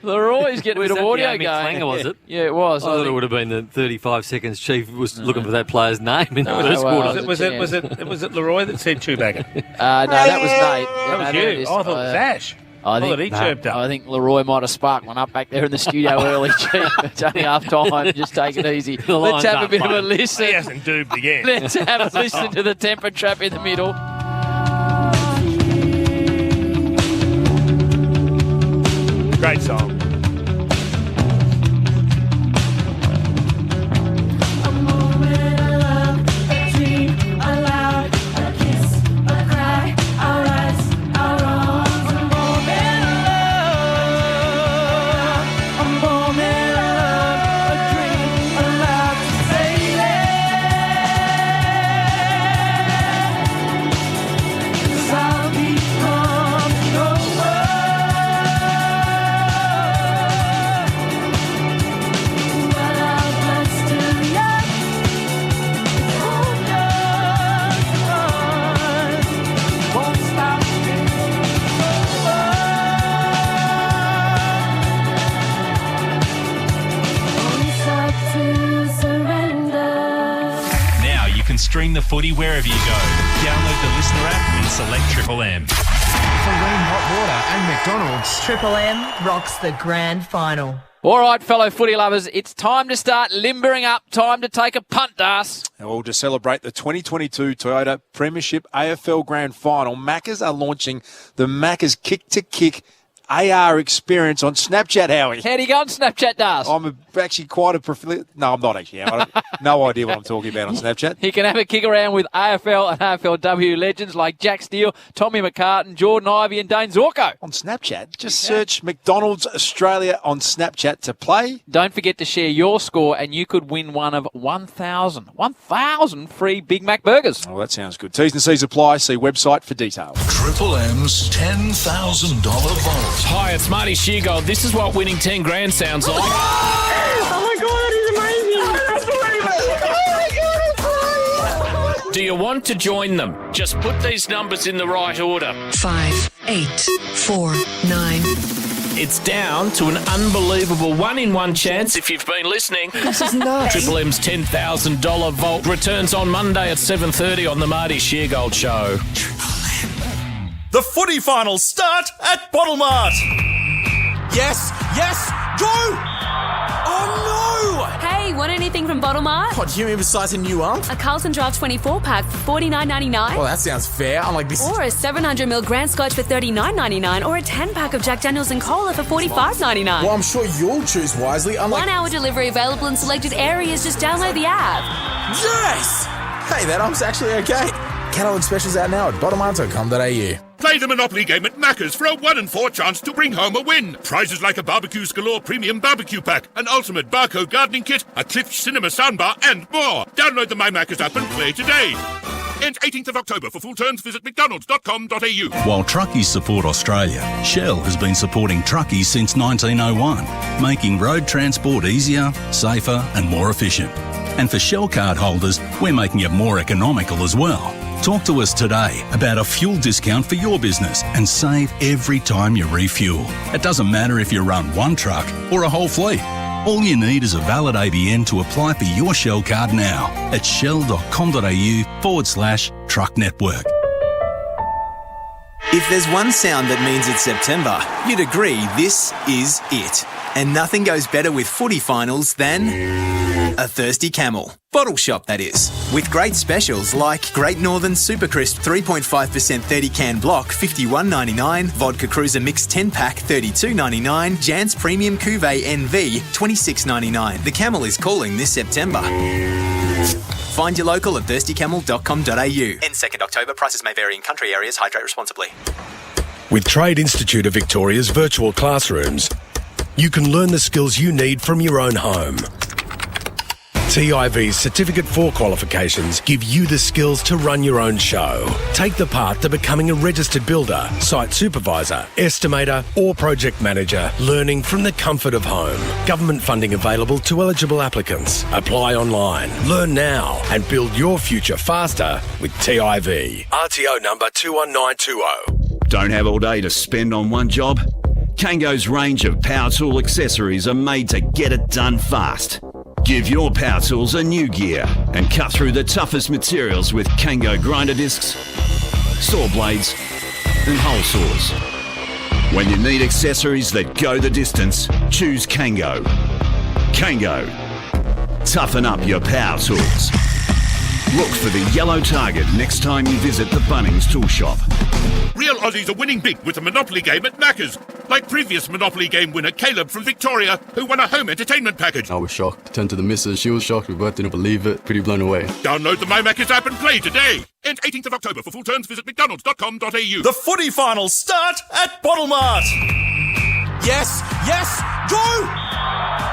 Leroy's getting a bit of audio Amy going. Clanger, was it? Yeah, it was. I thought it would have been the 35 seconds Chief was looking for that player's name in the first quarter. Was it Leroy that said Chewbacca? No, that was Nate. That was you. I thought it was Ash. I think Leroy might have sparked one up back there in the studio early, Chief. It's only half time. Just take it easy. Let's have a bit of a listen. He hasn't duped again. Let's have a listen to the temper trap in the middle. Great song. Stream the footy wherever you go. Download the Listener app and select Triple M. For Lean Hot Water and McDonald's, Triple M rocks the grand final. All right, fellow footy lovers, it's time to start limbering up. Time to take a punt, Das. Well, to celebrate the 2022 Toyota Premiership AFL Grand Final, Maccas are launching the Maccas Kick-to-Kick AR experience on Snapchat, Howie. How do you go on Snapchat, Das? I'm actually quite a... No, I'm not actually. I have no idea what I'm talking about on Snapchat. You can have a kick around with AFL and AFLW legends like Jack Steele, Tommy McCartan, Jordan Ivey and Dane Zorko. On Snapchat? Just search McDonald's Australia on Snapchat to play. Don't forget to share your score and you could win one of 1,000 free Big Mac burgers. Oh, that sounds good. T's and C's apply. See website for details. Triple M's $10,000 vault. Hi, it's Marty Sheargold. This is what winning 10 grand sounds like. Oh my God, that is amazing. Do you want to join them? Just put these numbers in the right order. 5, 8, 4, 9. It's down to an unbelievable 1-in-1 chance if you've been listening. This is nuts. Triple M's $10,000 vault returns on Monday at 7:30 on the Marty Sheargold Show. The footy finals start at Bottlemart. Yes, go! Oh no! Hey, want anything from Bottlemart? What, do you mean besides a new ump? A Carlton Draft 24 pack for $49.99. Well, that sounds fair. I'm like this. Or a 700ml Grand Scotch for $39.99, or a 10 pack of Jack Daniels and Cola for $45.99. Well, I'm sure you'll choose wisely. 1 hour delivery available in selected areas. Just download the app. Yes! Hey, that ump's actually okay. Catalog specials out now at bottomart.com.au. Play the Monopoly game at Macca's for a 1 in 4 chance to bring home a win. Prizes like a Barbecues Galore Premium Barbecue Pack, an Ultimate Barco Gardening Kit, a Cliff Cinema Soundbar, and more. Download the My Macca's app and play today. Ends 18th of October. For full terms, visit mcdonalds.com.au. While truckies support Australia, Shell has been supporting truckies since 1901, making road transport easier, safer and more efficient. And for Shell card holders, we're making it more economical as well. Talk to us today about a fuel discount for your business and save every time you refuel. It doesn't matter if you run one truck or a whole fleet. All you need is a valid ABN to apply for your Shell card now at shell.com.au/truck network. If there's one sound that means it's September, you'd agree this is it. And nothing goes better with footy finals than a thirsty camel. Bottle shop, that is. With great specials like Great Northern Super Crisp 3.5% 30-can block, $51.99, Vodka Cruiser Mix 10-pack, $32.99, Jan's Premium Cuvée NV, $26.99. The camel is calling this September. Find your local at thirstycamel.com.au. End 2nd October. Prices may vary in country areas. Hydrate responsibly. With Trade Institute of Victoria's virtual classrooms, you can learn the skills you need from your own home. TIV's Certificate 4 qualifications give you the skills to run your own show. Take the path to becoming a registered builder, site supervisor, estimator or project manager, learning from the comfort of home. Government funding available to eligible applicants. Apply online. Learn now and build your future faster with TIV. RTO number 21920. Don't have all day to spend on one job? Kango's range of power tool accessories are made to get it done fast. Give your power tools a new gear and cut through the toughest materials with Kango grinder discs, saw blades and hole saws. When you need accessories that go the distance, choose Kango. Kango. Toughen up your power tools. Look for the yellow target next time you visit the Bunnings Tool Shop. Real Aussies are winning big with the Monopoly game at Macca's. Like previous Monopoly game winner Caleb from Victoria, who won a home entertainment package. I was shocked. Turned to the missus. She was shocked. We both didn't believe it. Pretty blown away. Download the My Macca's app and play today. End 18th of October. For full terms, visit mcdonalds.com.au. The footy finals start at Bottle Mart. Yes, go!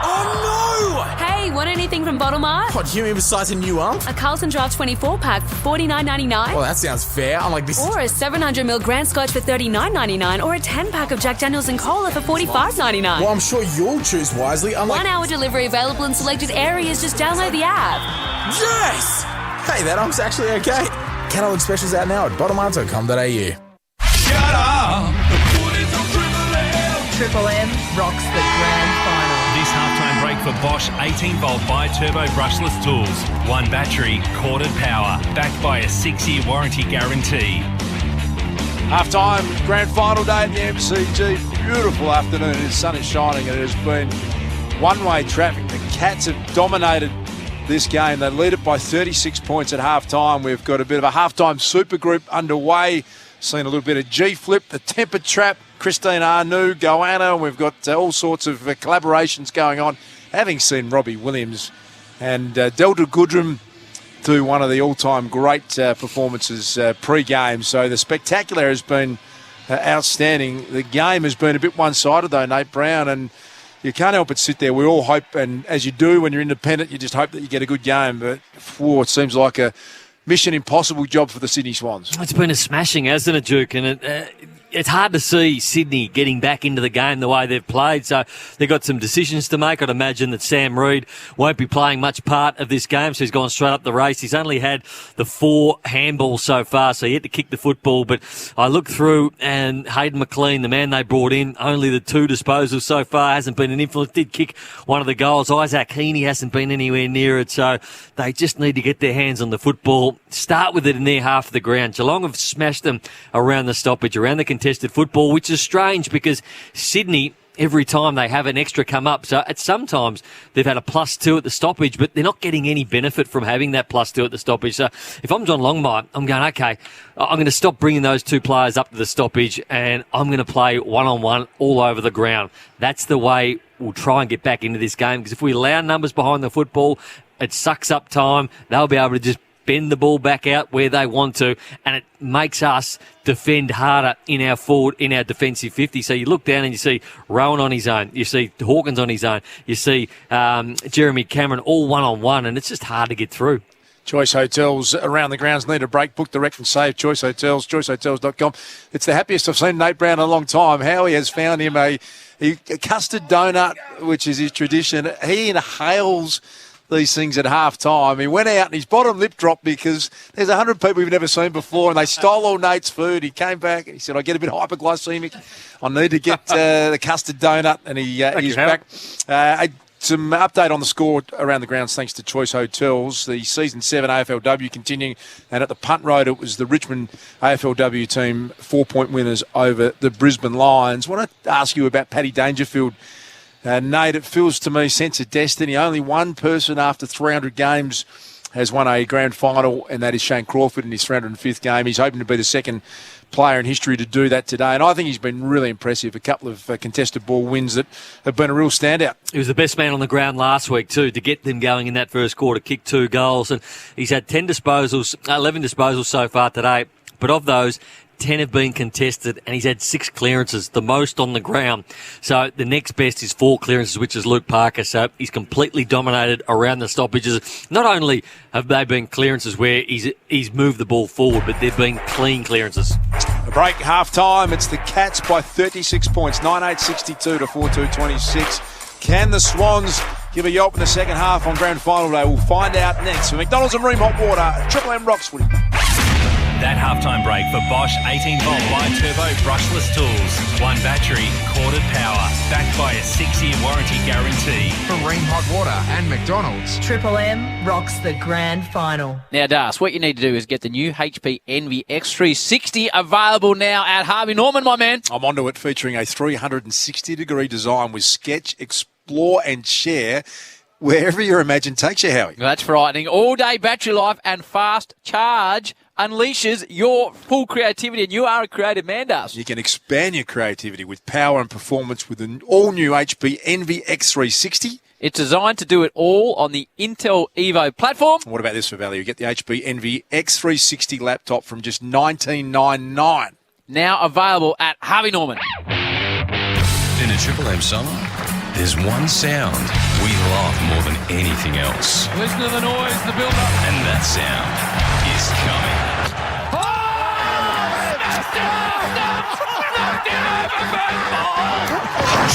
Oh no! Hey, want anything from Bottle Mart? What, you mean besides a new ump? A Carlton Draft 24 pack for $49.99. Well, that sounds fair. I'm like this. Or a 700ml Grand Scotch for $39.99, or a 10 pack of Jack Daniels and Cola for $45.99. Well, I'm sure you'll choose wisely. 1 hour delivery available in selected areas. Just download the app. Yes! Hey, that ump's actually okay. Catalog specials out now at bottlemart.com.au. Shut up! Triple M rocks the grand final. This halftime break for Bosch 18-volt bi-turbo brushless tools. 1 battery, corded power, backed by a 6-year warranty guarantee. Half-time, grand final day at the MCG. Beautiful afternoon. The sun is shining and it has been one-way traffic. The Cats have dominated this game. They lead it by 36 points at half-time. We've got a bit of a half-time super group underway. Seen a little bit of G-Flip, the Temper Trap, Christine Arnoux, Goanna, and we've got all sorts of collaborations going on. Having seen Robbie Williams and Delta Goodrum do one of the all-time great performances pre-game. So the spectacular has been outstanding. The game has been a bit one-sided though, Nate Brown, and you can't help but sit there. We all hope, and as you do when you're independent, you just hope that you get a good game. But it seems like a mission impossible job for the Sydney Swans. It's been a smashing, hasn't it, Duke? And it's hard to see Sydney getting back into the game the way they've played. So they've got some decisions to make. I'd imagine that Sam Reid won't be playing much part of this game, so he's gone straight up the race. He's only had the 4 handballs so far, so he had to kick the football. But I looked through, and Hayden McLean, the man they brought in, only the 2 disposals so far, hasn't been an influence. Did kick one of the goals. Isaac Heaney hasn't been anywhere near it, so they just need to get their hands on the football, start with it in their half of the ground. Geelong have smashed them around the stoppage, around the contested football, which is strange because Sydney, every time they have an extra come up, so at sometimes they've had a +2 at the stoppage, but they're not getting any benefit from having that +2 at the stoppage. So if I'm John Longmire, I'm going, okay, I'm going to stop bringing those 2 players up to the stoppage, and I'm going to play one-on-one all over the ground. That's the way we'll try and get back into this game, because if we allow numbers behind the football, it sucks up time. They'll be able to just bend the ball back out where they want to, and it makes us defend harder in our defensive 50. So you look down and you see Rowan on his own, you see Hawkins on his own, you see Jeremy Cameron all one-on-one, and it's just hard to get through. Choice Hotels around the grounds need a break. Book direct and save. Choice Hotels, choicehotels.com. It's the happiest I've seen Nate Brown in a long time. Howie has found him a custard donut, which is his tradition. He inhales these things at half-time. He went out and his bottom lip dropped because there's 100 people we've never seen before, and they stole all Nate's food. He came back and he said, I get a bit hyperglycemic. I need to get the custard donut, and he's back. Some update on the score around the grounds thanks to Choice Hotels. The Season 7 AFLW continuing, and at the punt road it was the Richmond AFLW team 4-point winners over the Brisbane Lions. I want to ask you about Paddy Dangerfield. Nate, it feels to me sense of destiny. Only one person after 300 games has won a grand final, and that is Shane Crawford in his 305th game. He's hoping to be the second player in history to do that today, and I think he's been really impressive. A couple of contested ball wins that have been a real standout. He was the best man on the ground last week too, to get them going in that first quarter, kicked 2 goals, and he's had 11 disposals so far today, but of those, 10 have been contested, and he's had 6 clearances, the most on the ground. So the next best is 4 clearances, which is Luke Parker. So he's completely dominated around the stoppages. Not only have they been clearances where he's moved the ball forward, but they've been clean clearances. A break, half-time. It's the Cats by 36 points, 9-8-62 to 4-2-26. Can the Swans give a yelp in the second half on grand final day? We'll find out next. For McDonald's and Ream Hot Water, Triple M Rocks Footy. That halftime break for Bosch 18-volt bi-turbo brushless tools. One battery, corded power, backed by a 6-year warranty guarantee. For Ream Hot Water and McDonald's, Triple M rocks the grand final. Now, Das, what you need to do is get the new HP Envy X360 available now at Harvey Norman, my man. I'm onto it, featuring a 360-degree design with sketch, explore and share wherever your imagination takes you, Howie. That's frightening. All-day battery life and fast charge unleashes your full creativity, and you are a creative man, Das. You can expand your creativity with power and performance with an all-new HP Envy X360. It's designed to do it all on the Intel Evo platform. What about this for value? You get the HP Envy X360 laptop from just $19.99. Now available at Harvey Norman. In a Triple M summer, there's one sound we love more than anything else. Listen to the noise, the build-up. And that sound is coming.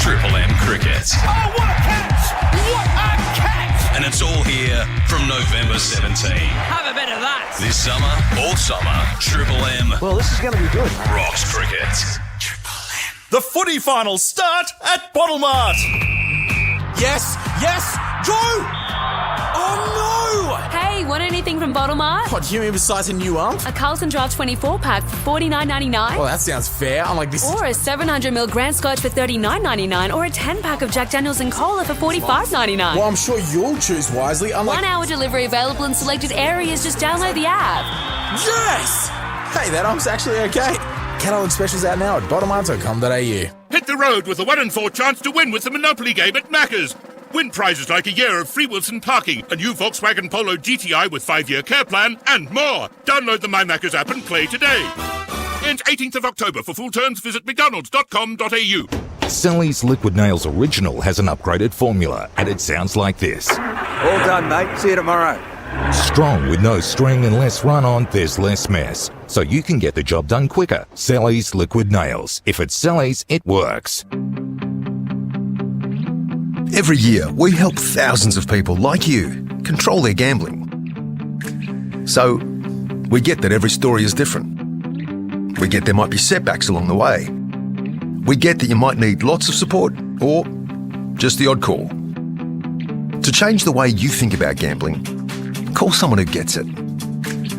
Triple M Cricket. Oh, what a catch! What a catch! And it's all here from November 17. Have a bit of that. This summer, all summer, Triple M. Well, this is going to be good. Rocks cricket. The footy finals start at Bottlemart. Yes, yes, Drew! Oh no! Hey, want anything from Bottlemart? What, do you mean besides a new arm? A Carlton Draft 24 pack for $49.99. Well, that sounds fair. I'm like this. Or a 700ml Grand Scotch for $39.99, or a 10-pack of Jack Daniels and Cola for $45.99. Well, I'm sure you'll choose wisely. 1 hour delivery available in selected areas. Just download the app. Yes! Hey, that arm's actually okay. Catalog specials out now at bottlemart.com.au. Hit the road with a 1 in 4 chance to win with the Monopoly game at Macca's. Win prizes like a year of free Wilson parking, a new Volkswagen Polo GTI with 5-year care plan, and more. Download the My Macca's app and play today. Ends 18th of October. For full terms, visit mcdonalds.com.au. Sally's Liquid Nails Original has an upgraded formula, and it sounds like this. All done, mate. See you tomorrow. Strong with no string and less run-on, there's less mess. So you can get the job done quicker. Sally's Liquid Nails. If it's Sally's, it works. Every year, we help thousands of people like you control their gambling. So, we get that every story is different. We get there might be setbacks along the way. We get that you might need lots of support or just the odd call. To change the way you think about gambling, call someone who gets it.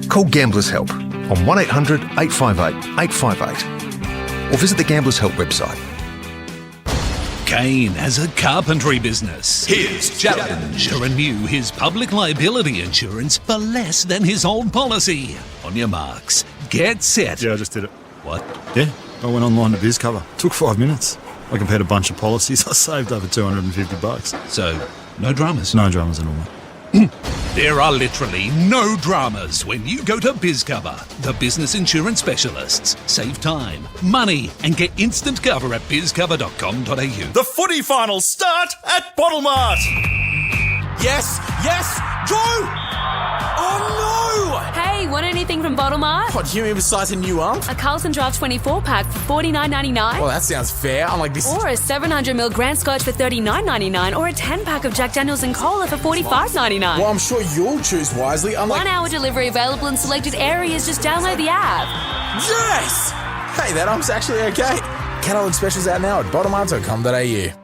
Call Gamblers Help on 1800 858 858 or visit the Gamblers Help website. Kane has a carpentry business. His challenge to renew his public liability insurance for less than his old policy. On your marks, get set. Yeah, I just did it. What? Yeah, I went online to BizCover. Took 5 minutes. I compared a bunch of policies. I saved over $250. So, no dramas? No dramas at all. There are literally no dramas when you go to BizCover, the business insurance specialists. Save time, money, and get instant cover at bizcover.com.au. The footy finals start at Bottlemart. Yes, yes, Drew! Oh no! Hey, want anything from Bottlemart? What, do you mean besides a new arm? A Carlton Draft 24 pack for $49.99. Well, that sounds fair. I'm like this. Or a 700ml Grand Scotch for $39.99, or a 10-pack of Jack Daniels and Cola for $45.99. Well, I'm sure you'll choose wisely. 1 hour delivery available in selected areas. Just download the app. Yes! Hey, that arm's actually okay. Catalog specials out now at bottlemart.com.au.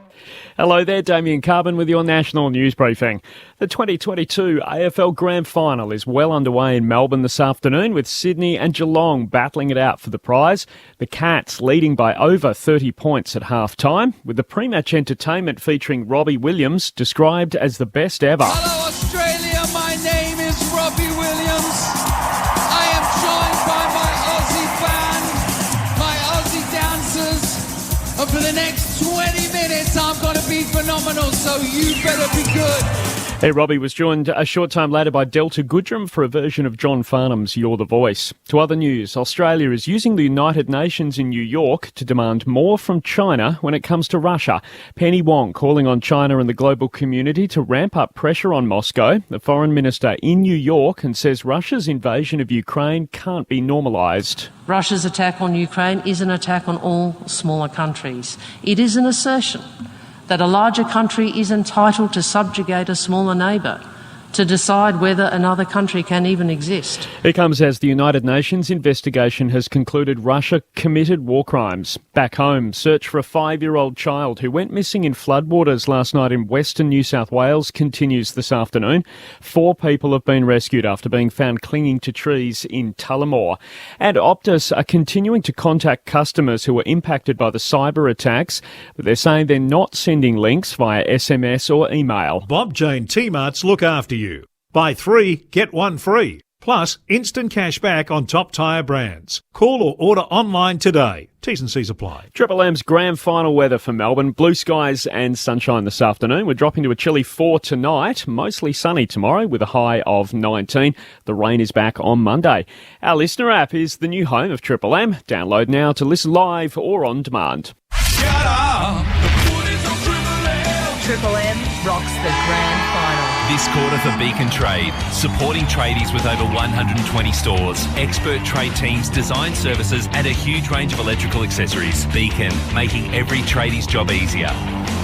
Hello there, Damien Carbon with your national news briefing. The 2022 AFL Grand Final is well underway in Melbourne this afternoon, with Sydney and Geelong battling it out for the prize. The Cats leading by over 30 points at half-time, with the pre-match entertainment featuring Robbie Williams described as the best ever. Hello Australia, my name is Robbie Williams. I am joined by my Aussie band, my Aussie dancers, and for the next 20 minutes I'm going to be phenomenal, so you better be good. Hey, Robbie was joined a short time later by Delta Goodrem for a version of John Farnham's You're the Voice. To other news, Australia is using the United Nations in New York to demand more from China when it comes to Russia. Penny Wong calling on China and the global community to ramp up pressure on Moscow. The foreign minister in New York and says Russia's invasion of Ukraine can't be normalised. Russia's attack on Ukraine is an attack on all smaller countries. It is an assertion that a larger country is entitled to subjugate a smaller neighbour. to decide whether another country can even exist. It comes as the United Nations investigation has concluded Russia committed war crimes. Back home, search for a 5-year-old child who went missing in floodwaters last night in western New South Wales continues this afternoon. 4 people have been rescued after being found clinging to trees in Tullamore. And Optus are continuing to contact customers who were impacted by the cyber attacks, but they're saying they're not sending links via SMS or email. Bob Jane T-Marts look after you. Buy 3, get 1 free. Plus, instant cash back on top tyre brands. Call or order online today. T's and C's apply. Triple M's grand final weather for Melbourne. Blue skies and sunshine this afternoon. We're dropping to a chilly 4 tonight. Mostly sunny tomorrow with a high of 19. The rain is back on Monday. Our listener app is the new home of Triple M. Download now to listen live or on demand. Shut up! Triple M rocks the grand final. This quarter for Beacon Trade, supporting tradies with over 120 stores, expert trade teams, design services and a huge range of electrical accessories. Beacon, making every tradie's job easier.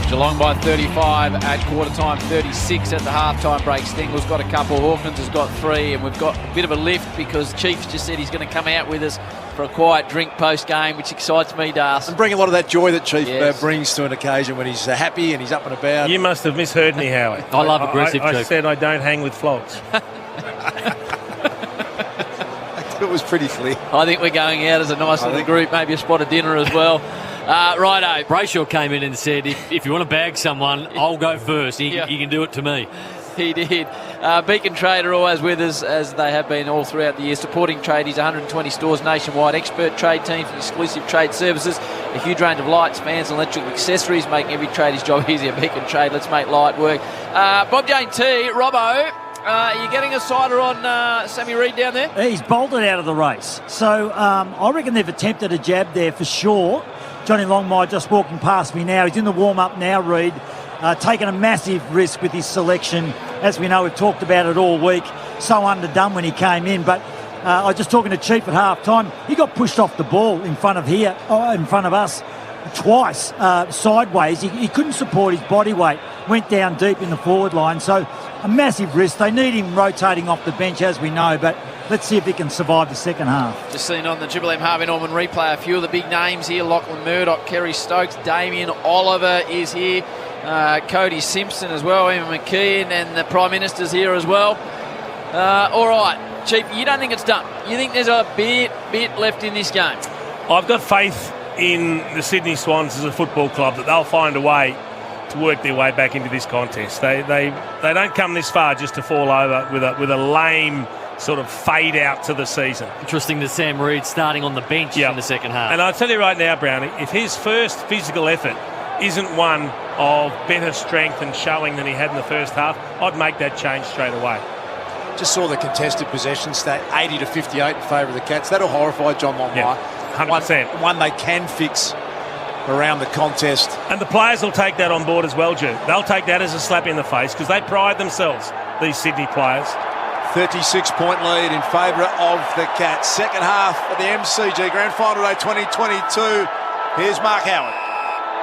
Geelong by 35 at quarter time, 36 at the half-time break. Stengel's got a couple, Hawkins has got 3, and we've got a bit of a lift because Chiefs just said he's going to come out with us for a quiet drink post-game, which excites me, Das. And bring a lot of that joy that Chief brings to an occasion when he's happy and he's up and about. You must have misheard me, Howie. I love aggressive I Chief. said I don't hang with flogs. It was pretty clear. I think we're going out as a nice little group, maybe a spot of dinner as well. Righto. Brayshaw came in and said, if you want to bag someone, I'll go first. You can do it to me. He did. Beacon Trade are always with us, as they have been all throughout the year, supporting tradies, 120 stores nationwide, expert trade teams, exclusive trade services, a huge range of lights, fans and electrical accessories, making every tradie's job easier. Beacon Trade, let's make light work. Bob Jane T, Robbo, are you getting a cider on Sammy Reid down there? He's bolted out of the race. So I reckon they've attempted a jab there for sure. Johnny Longmire just walking past me now. He's in the warm-up now, Reid. Taking a massive risk with his selection. As we know, we've talked about it all week. So underdone when he came in. But I was just talking to Chief at half-time. He got pushed off the ball in front of us twice, sideways. He couldn't support his body weight. Went down deep in the forward line. So a massive risk. They need him rotating off the bench, as we know. But let's see if he can survive the second half. Just seen on the Triple M Harvey Norman replay a few of the big names here. Lachlan Murdoch, Kerry Stokes, Damien Oliver is here. Cody Simpson as well, Emma McKeon, and the Prime Minister's here as well. All right, Chief, you don't think it's done? You think there's a bit left in this game? I've got faith in the Sydney Swans as a football club that they'll find a way to work their way back into this contest. They don't come this far just to fall over with a lame sort of fade out to the season. Interesting that Sam Reid starting on the bench in the second half. And I'll tell you right now, Brownie, if his first physical effort isn't one of better strength and showing than he had in the first half, I'd make that change straight away. Just saw the contested possession stat, 80 to 58 in favour of the Cats. That'll horrify John Longmire. Yeah, 100%. One they can fix around the contest. And the players will take that on board as well, Drew. They'll take that as a slap in the face because they pride themselves, these Sydney players. 36-point lead in favour of the Cats. Second half of the MCG Grand Final Day 2022. Here's Mark Howard.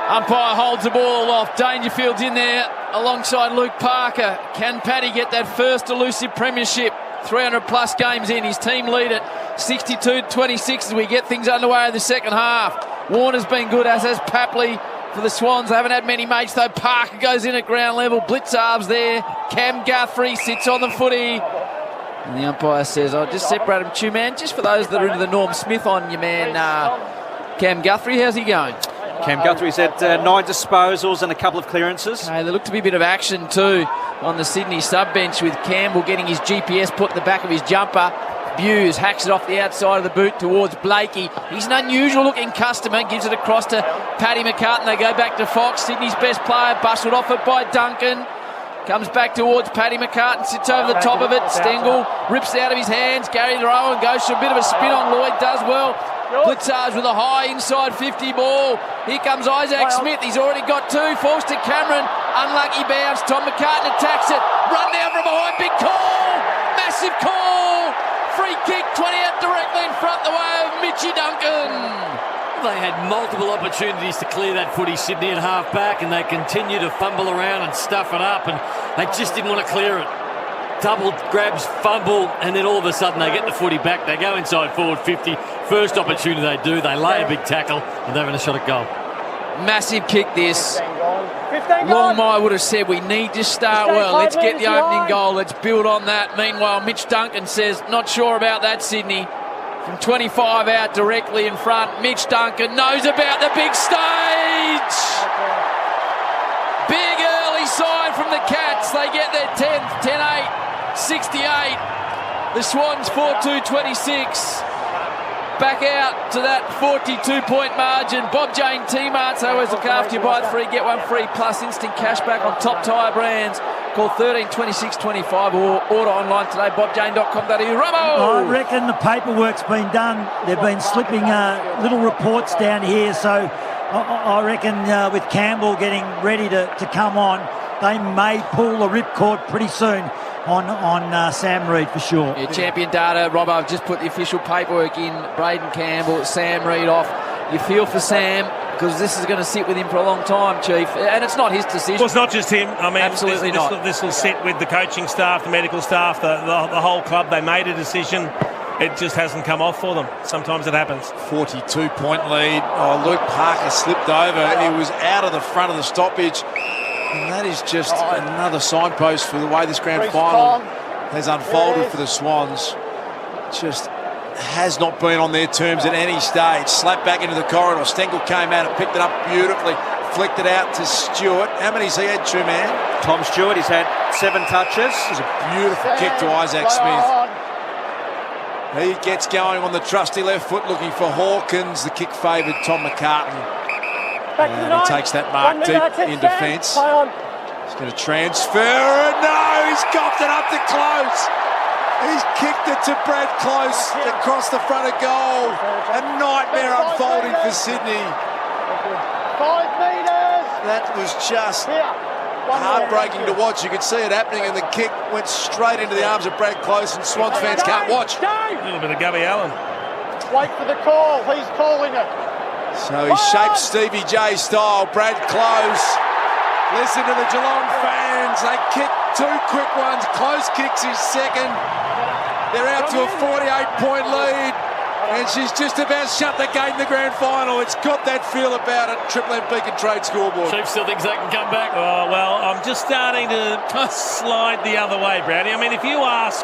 Umpire holds the ball off. Dangerfield's in there alongside Luke Parker. Can Paddy get that first elusive premiership? 300-plus games in. His team lead it 62-26 as we get things underway in the second half. Warner's been good, as has Papley for the Swans. They haven't had many mates, though. Parker goes in at ground level. Blitzarv's there. Cam Guthrie sits on the footy. And the umpire says, I'll just separate him, two man. Just for those that are into the Norm Smith on your man, Cam Guthrie. How's he going? Cam Guthrie's had 9 disposals and a couple of clearances. There looked to be a bit of action too on the Sydney sub-bench with Campbell getting his GPS put in the back of his jumper. Buse hacks it off the outside of the boot towards Blakey. He's an unusual looking customer, gives it across to Paddy McCartan. They go back to Fox, Sydney's best player, bustled off it by Duncan. Comes back towards Paddy McCartan, sits over the top of it. Stengel rips it out of his hands. Gary Rowan goes for a bit of a spin on Lloyd, does well. Blitzards with a high inside 50 ball. Here comes Isaac Smith. He's already got 2. Falls to Cameron. Unlucky bounce. Tom McCartan attacks it. Run down from behind. Big call. Massive call. Free kick. 20 out directly in front the way of Mitchie Duncan. They had multiple opportunities to clear that footy, Sydney at half-back, and they continue to fumble around and stuff it up, and they just didn't want to clear it. double grabs, fumble, and then all of a sudden they get the footy back. They go inside forward 50. First opportunity they do, they lay a big tackle, and they're having a shot at goal. Massive kick this. Longmire would have said we need to start well. Let's get the opening goal. Let's build on that. Meanwhile, Mitch Duncan says, not sure about that, Sydney. From 25 out directly in front, Mitch Duncan knows about the big stage. Big early side from the Cats. They get their 10th, 10-8, 68. The Swans 4-2-26. Back out to that 42-point margin. Bob Jane T-Marts always look after you. Buy 3, get 1 free, plus instant cash back on top tyre brands. Call 13 26 25 or order online today, bobjane.com.au. Robbo! I reckon the paperwork's been done. They've been slipping little reports down here, so I reckon with Campbell getting ready to come on, they may pull the ripcord pretty soon on Sam Reid for sure. Yeah, champion data, Robbo, I've just put the official paperwork in. Braden Campbell, Sam Reid off. You feel for Sam, because this is going to sit with him for a long time, Chief. And it's not his decision. Well, it's not just him. I mean, absolutely not. This will sit with the coaching staff, the medical staff, the whole club. They made a decision. It just hasn't come off for them. Sometimes it happens. 42-point lead. Oh, Luke Parker slipped over. He was out of the front of the stoppage. And that is just another signpost for the way this grand final has unfolded for the Swans. Just has not been on their terms at any stage. Slapped back into the corridor. Stengel came out and picked it up beautifully. Flicked it out to Stewart. How many's he had, two-man? Tom Stewart, he's had 7 touches. It was a beautiful kick to Isaac Smith. He gets going on the trusty left foot looking for Hawkins. The kick favoured Tom McCartan. And he takes that mark deep in defence. He's going to transfer. No, he's coughed it up to Close. He's kicked it to Brad Close across the front of goal. A nightmare unfolding for Sydney. 5 metres. That was just heartbreaking to watch. You could see it happening, and the kick went straight into the arms of Brad Close, and Swans fans can't watch. A little bit of Gubby Allen. Wait for the call. He's calling it. So he shaped Stevie J style. Brad Close. Listen to the Geelong fans. They kicked 2 quick ones. Close kicks his second. They're out to a 48-point lead. And she's just about shut the gate in the grand final. It's got that feel about it. Triple M Beacon Trade scoreboard. Chief still thinks they can come back. Oh, well, I'm just starting to slide the other way, Brownie. I mean, if you ask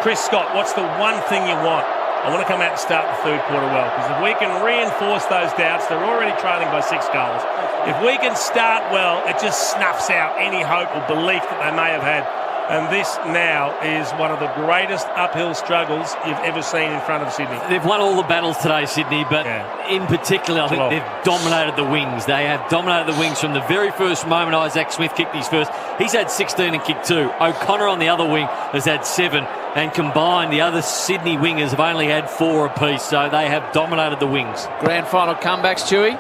Chris Scott, what's the one thing you want? I want to come out and start the third quarter well, because if we can reinforce those doubts, they're already trailing by 6 goals. If we can start well, it just snuffs out any hope or belief that they may have had. And this now is one of the greatest uphill struggles you've ever seen in front of Sydney. They've won all the battles today, Sydney, but in particular, I think they've dominated the wings. They have dominated the wings from the very first moment Isaac Smith kicked his first. He's had 16 and kicked 2. O'Connor on the other wing has had 7. And combined, the other Sydney wingers have only had 4 apiece. So they have dominated the wings. Grand final comebacks, Chewy.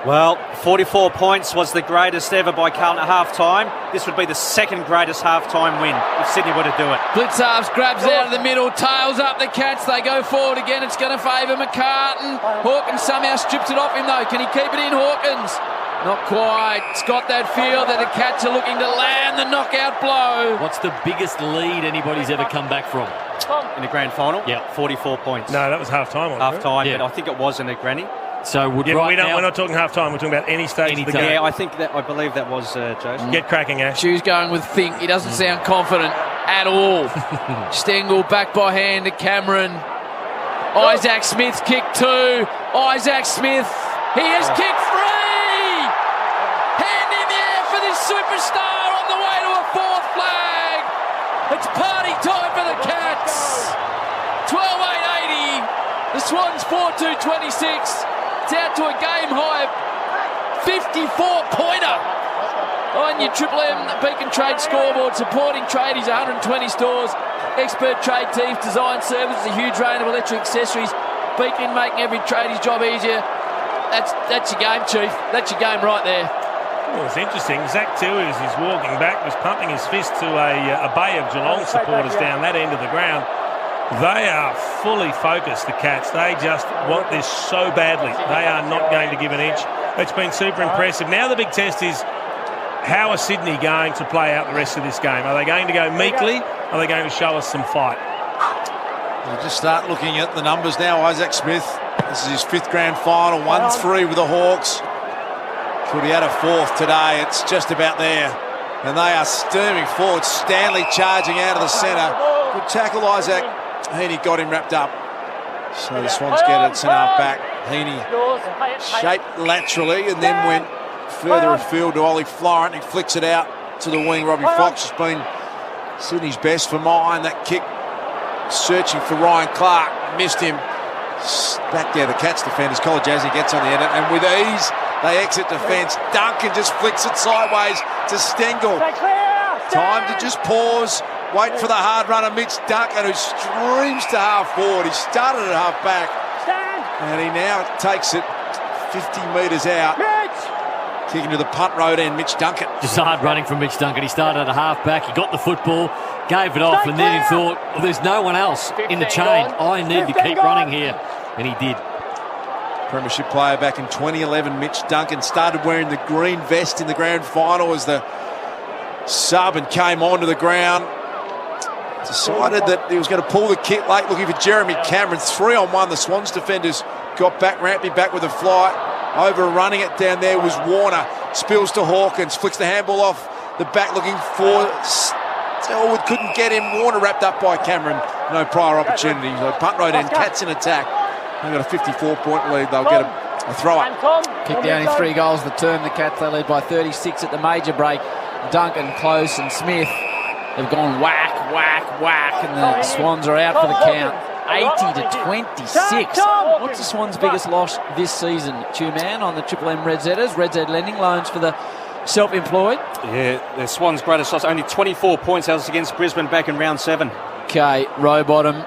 Well, 44 points was the greatest ever by Carlton at half-time. This would be the second greatest half-time win if Sydney were to do it. Blitzarves grabs out of the middle, tails up the Cats. They go forward again. It's going to favour McCartan. Hawkins somehow strips it off him, though. Can he keep it in, Hawkins? Not quite. It's got that feel that the Cats are looking to land the knockout blow. What's the biggest lead anybody's ever come back from? In the grand final? Yeah. 44 points. No, that was half-time. Half-time, yeah. but I think it was in the granny. So we're not talking half-time. We're talking about any stage of the game. Yeah, I believe that was Jason. Get cracking, Ash. Stu's going with think. He doesn't sound confident at all. Stengel back by hand to Cameron. Isaac Smith's kick 2. Isaac Smith. He has kicked 3. Hand in the air for this superstar on the way to a 4th flag. It's party time for the Cats. 12-8-80. The Swans 4-2-26. It's out to a game high 54-pointer on your Triple M Beacon Trade scoreboard. Supporting tradies, 120 stores, expert trade teams, design services, a huge range of electric accessories. Beacon making every tradie's job easier. That's your game, Chief. That's your game right there. Well, it's interesting. Zach Tui, as he's walking back, was pumping his fist to a bay of Geelong supporters down that end of the ground. They are fully focused, the Cats. They just want this so badly. They are not going to give an inch. It's been super impressive. Now the big test is, how are Sydney going to play out the rest of this game? Are they going to go meekly? Are they going to show us some fight? We'll just start looking at the numbers now. Isaac Smith, this is his 5th grand final, 1-3 with the Hawks. Could he had a 4th today? It's just about there. And they are steaming forward. Stanley charging out of the centre. Good tackle, Isaac. Heaney got him wrapped up. So the Swans get it, centre half back. Heaney shaped laterally and then went further afield to Ollie Florent. He flicks it out to the wing. Robbie Fox has been Sydney's best for mine. That kick searching for Ryan Clark. Missed him. Back there, the Cats defenders. Kolodjasny gets on the end, and with ease, they exit defence. Duncan just flicks it sideways to Stengel. Time to just pause, wait for the hard runner, Mitch Duncan, who streams to half forward. He started at half back, and he now takes it 50 metres out. Kicking to the punt road end, Mitch Duncan. Just hard running from Mitch Duncan. He started at a half back, he got the football, gave it off, and then he thought, well, there's no one else in the chain. I need to keep running here. And he did. Premiership player back in 2011, Mitch Duncan, started wearing the green vest in the grand final as the sub and came onto the ground. Decided that he was going to pull the kick late, looking for Jeremy Cameron. 3-on-1, the Swans defenders got back. Rampy back with a flight. Overrunning it down there was Warner. Spills to Hawkins, flicks the handball off the back, looking for Selwood. Couldn't get him. Warner wrapped up by Cameron. No prior opportunity. So punt road end, Cats in attack. They've got a 54-point lead. They'll get a throw-up. Kicked the only 3 goals of the term. The Cats, they lead by 36 at the major break. Duncan, Close and Smith have gone whack, whack, whack, and the Swans are out for the count. 80-26. What's the Swans' biggest loss this season? Two-man on the Triple M Red Zetters. Red Z lending loans for the self-employed. Yeah, the Swans' greatest loss. Only 24 points. That was against Brisbane back in round 7. Okay, Rowbottom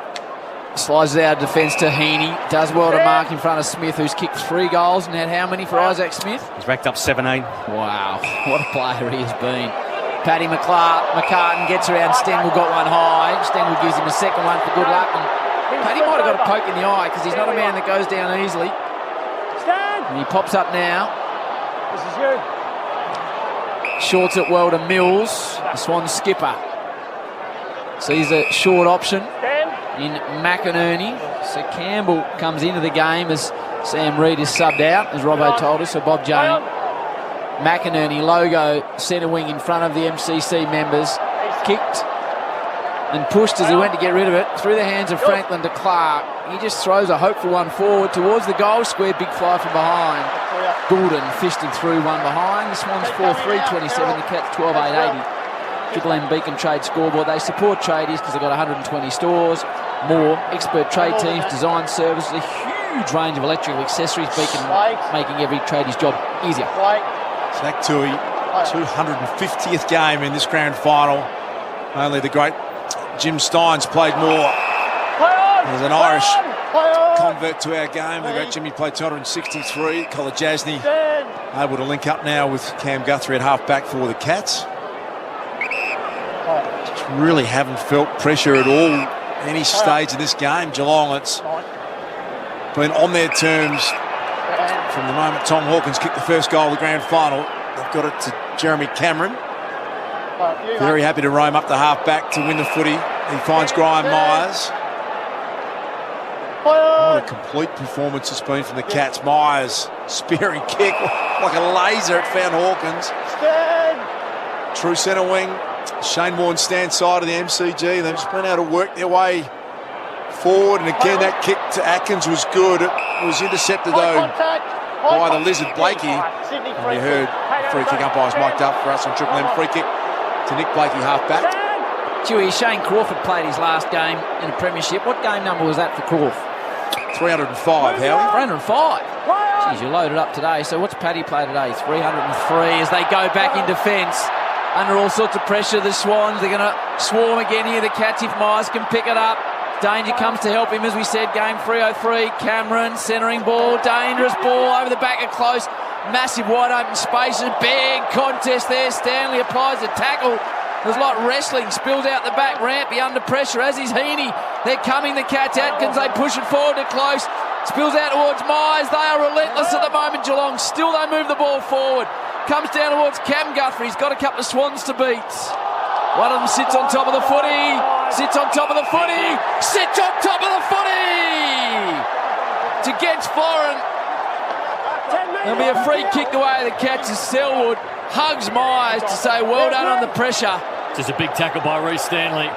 slides it out of defence to Heaney. Does well to mark in front of Smith, who's kicked 3 goals and had how many for Isaac Smith? He's racked up 17. Wow, what a player he has been. Paddy McCartan gets around Stengel, got one high. Stengel gives him a second one for good luck. And Paddy might have got a poke in the eye because he's not a man that goes down easily. And he pops up now. This is you. Shorts it well to Mills, the Swans skipper. Sees a short option in McInerney. So Campbell comes into the game as Sam Reid is subbed out, as Robbo told us, so Bob Jane. McInerney, logo, centre wing in front of the MCC members. Kicked and pushed as he went to get rid of it. Through the hands of Franklin to Clark. He just throws a hopeful one forward towards the goal square. Big fly from behind. Goulden fished him through one behind. The Swans 4-3-27. The Cats 12-8-80. Triple M Beacon Trade scoreboard. They support tradies because they've got 120 stores. More expert trade teams, design services, a huge range of electrical accessories. Beacon making every tradie's job easier. Zach Tui, 250th game in this grand final. Only the great Jim Steins played more. There's an Irish convert to our game. The great Jimmy played 263. Kolodjasny able to link up now with Cam Guthrie at half back for the Cats. Just really haven't felt pressure at all any stage of this game. Geelong, it's been on their terms from the moment Tom Hawkins kicked the first goal of the grand final. They've got it to Jeremy Cameron. Very happy to roam up the half-back to win the footy. He finds Graham Myers. What a complete performance it's been from the Cats. Myers, spearing kick like a laser. It found Hawkins. True centre wing. Shane Warne stand side of the MCG. They've just been able to work their way forward. And again, that kick to Atkins was good. It was intercepted, though, by the Lizard Blakey. And we heard free kick umpires mic'd up for us on Triple M. Free kick to Nick Blakey, half-back. Dewey, Shane Crawford played his last game in a premiership. What game number was that for Crawford? 305, Howie. 305? Geez, you loaded up today. So what's Paddy play today? 303 as they go back in defence. Under all sorts of pressure, the Swans, they're going to swarm again here. The Cats, if Myers can pick it up. Danger comes to help him, as we said, game 303. Cameron, centering ball, dangerous ball over the back of Close. Massive wide open spaces, big contest there. Stanley applies a tackle. There's a lot of wrestling, spills out the back. Rampy under pressure, as is Heaney. They're coming, the Cats. Atkins, they push it forward to Close. Spills out towards Myers. They are relentless at the moment, Geelong. Still they move the ball forward. Comes down towards Cam Guthrie. He's got a couple of Swans to beat. One of them sits on top of the footy. Sits on top of the footy. Sits on top of the footy! It's against Florin. There'll be a free kick away the Cats as Selwood hugs Myers to say well done on the pressure. Just a big tackle by Reece Stanley.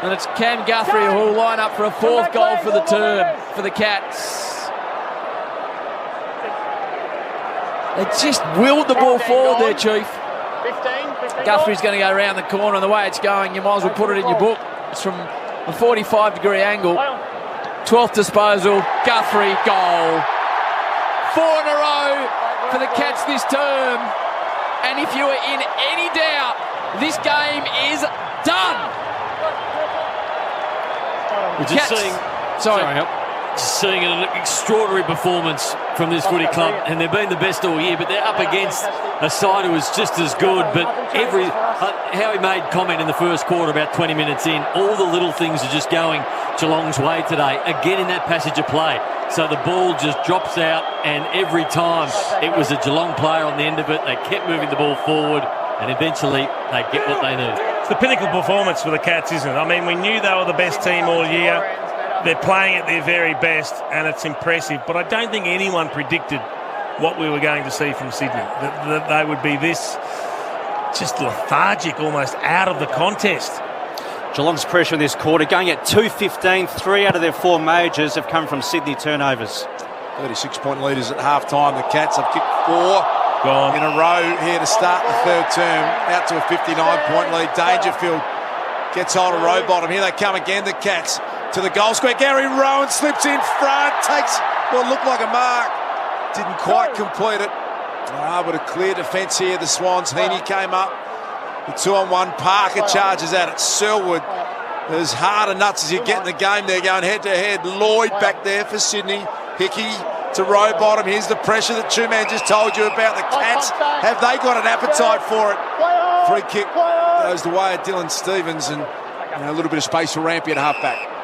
And it's Cam Guthrie who will line up for a fourth goal for the term for the Cats. They just willed the ball forward there, Chief. Guthrie's going to go around the corner, and the way it's going, you might as well put it in your book. It's from a 45-degree angle. 12th disposal, Guthrie, goal. 4 in a row for the Cats this term. And if you are in any doubt, this game is done. We're just seeing an extraordinary performance from this footy club, and they've been the best all year, but they're up against a side who was just as good. But Howie made comment in the first quarter about 20 minutes in, all the little things are just going Geelong's way today, again in that passage of play. So the ball just drops out, and every time it was a Geelong player on the end of it. They kept moving the ball forward, and eventually they get what they need. It's the pinnacle performance for the Cats, isn't it? I mean, we knew they were the best team all year. They're playing at their very best, and it's impressive. But I don't think anyone predicted what we were going to see from Sydney, that they would be this just lethargic, almost out of the contest. Geelong's pressure in this quarter, going at 2:15. 3 out of their 4 majors have come from Sydney turnovers. 36-point leaders at half-time. The Cats have kicked 4 in a row here to start the third term. Out to a 59-point lead. Dangerfield gets hold of Rowbottom. Here they come again, the Cats. To the goal square. Gary Rowan slips in front. Takes what looked like a mark. Didn't quite complete it. But a clear defence here. The Swans. Heaney came up. The 2-on-1. Parker charges at it. Selwood, as hard and nuts as you get in the game there, going head-to-head. Lloyd back there for Sydney. Hickey to Rowbottom. Here's the pressure that Two-Man just told you about. The Cats, have they got an appetite for it? Free kick goes the way of Dylan Stevens, and a little bit of space for Rampy at half-back.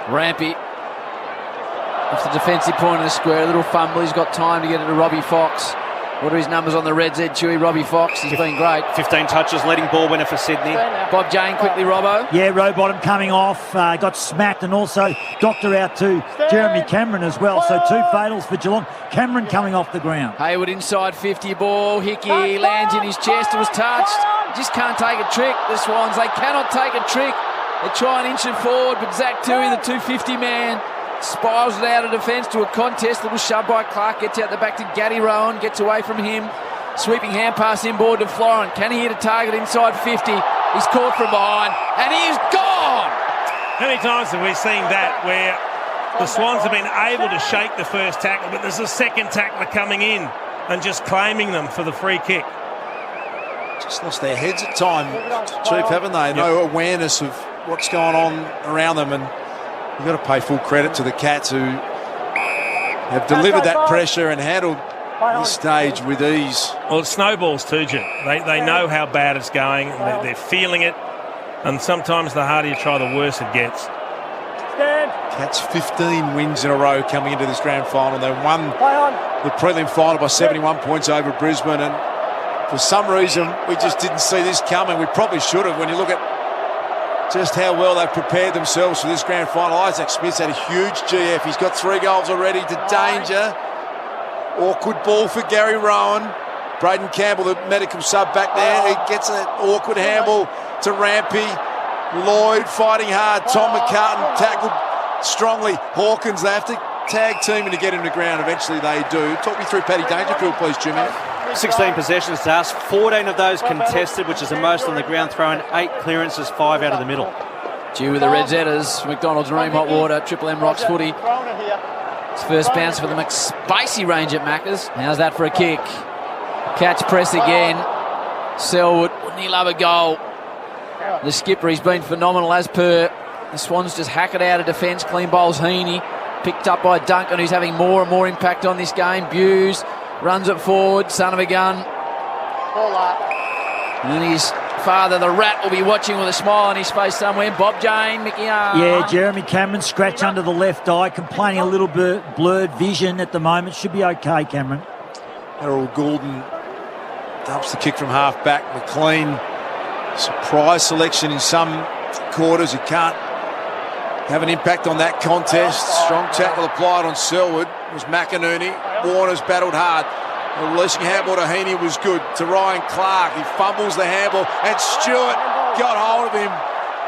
Rampy off the defensive point of the square, a little fumble. He's got time to get it to Robbie Fox. What are his numbers on the Reds, Ed Chewy? Robbie Fox, he's been great. 15 touches, leading ball winner for Sydney. Bob Jane quickly, Robbo. Yeah, Rowbottom coming off, got smacked, and also doctor out to Jeremy Cameron as well. So 2 fatals for Geelong. Cameron coming off the ground. Hayward inside 50 ball. Hickey lands in his chest. It was touched. Just can't take a trick. The Swans, they cannot take a trick. They try and inch it forward, but Zach Toohey, the 250 man, spirals it out of defence to a contest. Little shove by Clark, gets out the back to Gaddy Rowan, gets away from him. Sweeping hand pass inboard to Florin. Can he hit a target inside 50? He's caught from behind, and he is gone! How many times have we seen that where the Swans have been able to shake the first tackle, but there's a second tackler coming in and just claiming them for the free kick? Just lost their heads at time, Chief, haven't they? No awareness of what's going on around them, and you've got to pay full credit to the Cats who have delivered that pressure and handled this stage with ease. Well, it snowballs too, Jim. They know how bad it's going, and they're feeling it, and sometimes the harder you try, the worse it gets. Cats 15 wins in a row coming into this grand final. They won the prelim final by 71 points over Brisbane, and for some reason we just didn't see this coming. We probably should have, when you look at just how well they've prepared themselves for this grand final. Isaac Smith's had a huge GF. He's got 3 goals already to danger. Awkward ball for Gary Rowan. Braden Campbell, the medical sub back there. He gets an awkward handball to Rampy. Lloyd fighting hard. Tom McCartan tackled strongly. Hawkins, they have to tag team to get him to ground. Eventually they do. Talk me through Paddy Dangerfield, please, Jimmy. 16 possessions to us, 14 of those contested, which is the most on the ground, throwing 8 clearances, 5 out of the middle. Due with the Redsetters, McDonald's Marine Hot Water, Triple M Rocks footy. It's first bounce for the McSpicy range at Macca's. How's that for a kick? Catch press again. Selwood, wouldn't he love a goal? The skipper, he's been phenomenal as per. The Swans just hack it out of defence. Clean bowls Heaney. Picked up by Duncan, who's having more and more impact on this game. Buse runs it forward, son of a gun. And his father, the Rat, will be watching with a smile on his face somewhere. Bob Jane, Mickey R. Yeah, Jeremy Cameron, scratch under the left eye, complaining a little bit blurred vision at the moment. Should be okay, Cameron. Errol Goulden dumps the kick from half back. McLean, surprise selection in some quarters. You can't have an impact on that contest. Strong tackle applied on Selwood. It was McInerney. Warner's battled hard. The releasing handball to Heaney was good. To Ryan Clark, he fumbles the handball, and Stewart got hold of him.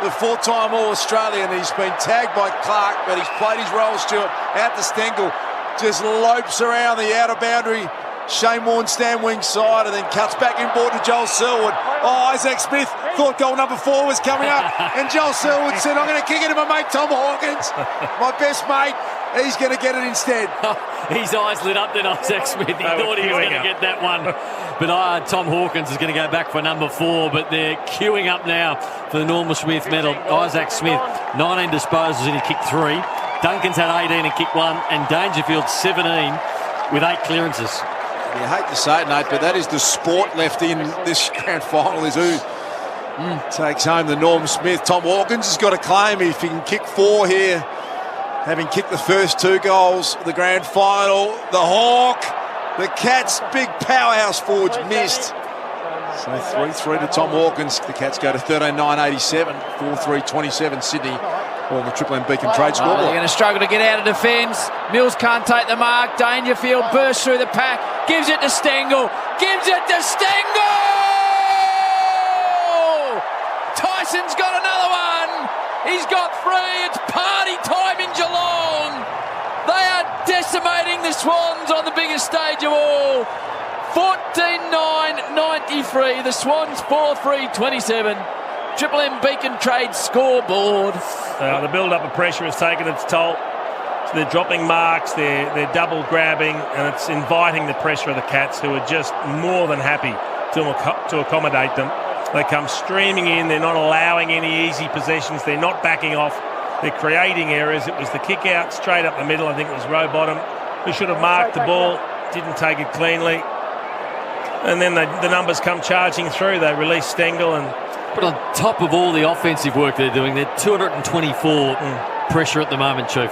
The four-time All-Australian. He's been tagged by Clark, but he's played his role, Stewart, out to Stengel. Just lopes around the outer boundary. Shane Warne stand wing side and then cuts back inboard to Joel Selwood. Oh, Isaac Smith thought goal number 4 was coming up, and Joel Selwood said, I'm going to kick it to my mate Tom Hawkins, my best mate. He's going to get it instead. His eyes lit up then, Isaac Smith. He thought he was going to get that one. But Tom Hawkins is going to go back for number 4, but they're queuing up now for the Norman Smith medal. Isaac Smith, 19 disposals and he kicked 3. Duncan's had 18 and kicked 1, and Dangerfield 17 with 8 clearances. You hate to say it, Nate, but that is the sport left in this grand final, is who takes home the Norm Smith. Tom Hawkins has got a claim if he can kick 4 here, having kicked the first 2 goals of the grand final. The Hawk, the Cats, big powerhouse forwards missed. So 3-3 to Tom Hawkins. The Cats go to 13-9-87, 4-3-27 Sydney. On the Triple M Beacon Trade scoreboard. They're going to struggle to get out of defence. Mills can't take the mark. Dangerfield bursts through the pack. Gives it to Stengel. Tyson's got another one. He's got 3. It's party time in Geelong. They are decimating the Swans on the biggest stage of all. 14-9-93. The Swans 4-3-27. Triple M Beacon Trade scoreboard. The build-up of pressure has taken its toll. So they're dropping marks, they're double grabbing, and it's inviting the pressure of the Cats, who are just more than happy to accommodate them. They come streaming in. They're not allowing any easy possessions. They're not backing off. They're creating errors. It was the kick out straight up the middle. I think it was Rowbottom who should have marked the ball. Didn't take it cleanly. And then the numbers come charging through. They release Stengel and... But on top of all the offensive work they're doing, they're 224 pressure at the moment, Chief.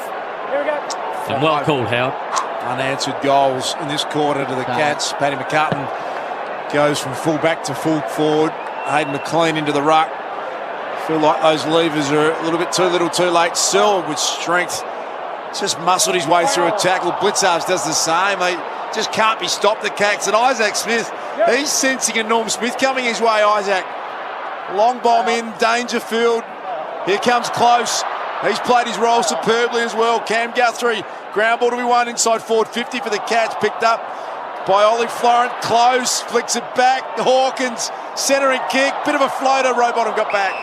And well called, Howard. Unanswered goals in this quarter to the Cats. Paddy McCartan goes from full back to full forward. Hayden McLean into the ruck. Feel like those levers are a little bit too little too late. Selwood with strength just muscled his way through a tackle. Blitzards does the same. They just can't be stopped, the Cats. And Isaac Smith, he's sensing a Norm Smith coming his way, Isaac. Long bomb in, Dangerfield. Here comes Close. He's played his role superbly as well. Cam Guthrie, ground ball to be won inside forward 50 for the Cats. Picked up by Ollie Florent. Close, flicks it back. Hawkins, centering kick. Bit of a floater. Rowbottom got back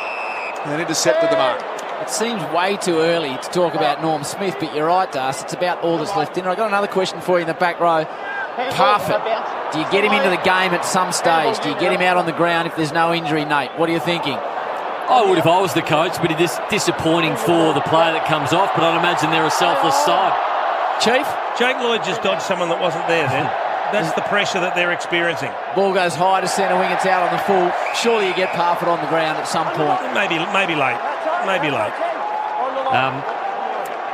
and intercepted the mark. It seems way too early to talk about Norm Smith, but you're right, Das. It's about all that's left in. I've got another question for you in the back row. Parfitt, do you get him into the game at some stage? Do you get him out on the ground if there's no injury, Nate? What are you thinking? I would if I was the coach, but it is disappointing for the player that comes off, but I'd imagine they're a selfless side. Chief? Jake Lloyd just dodged someone that wasn't there then. That's the pressure that they're experiencing. Ball goes high to centre wing, it's out on the full. Surely you get Parfitt on the ground at some point. Maybe late.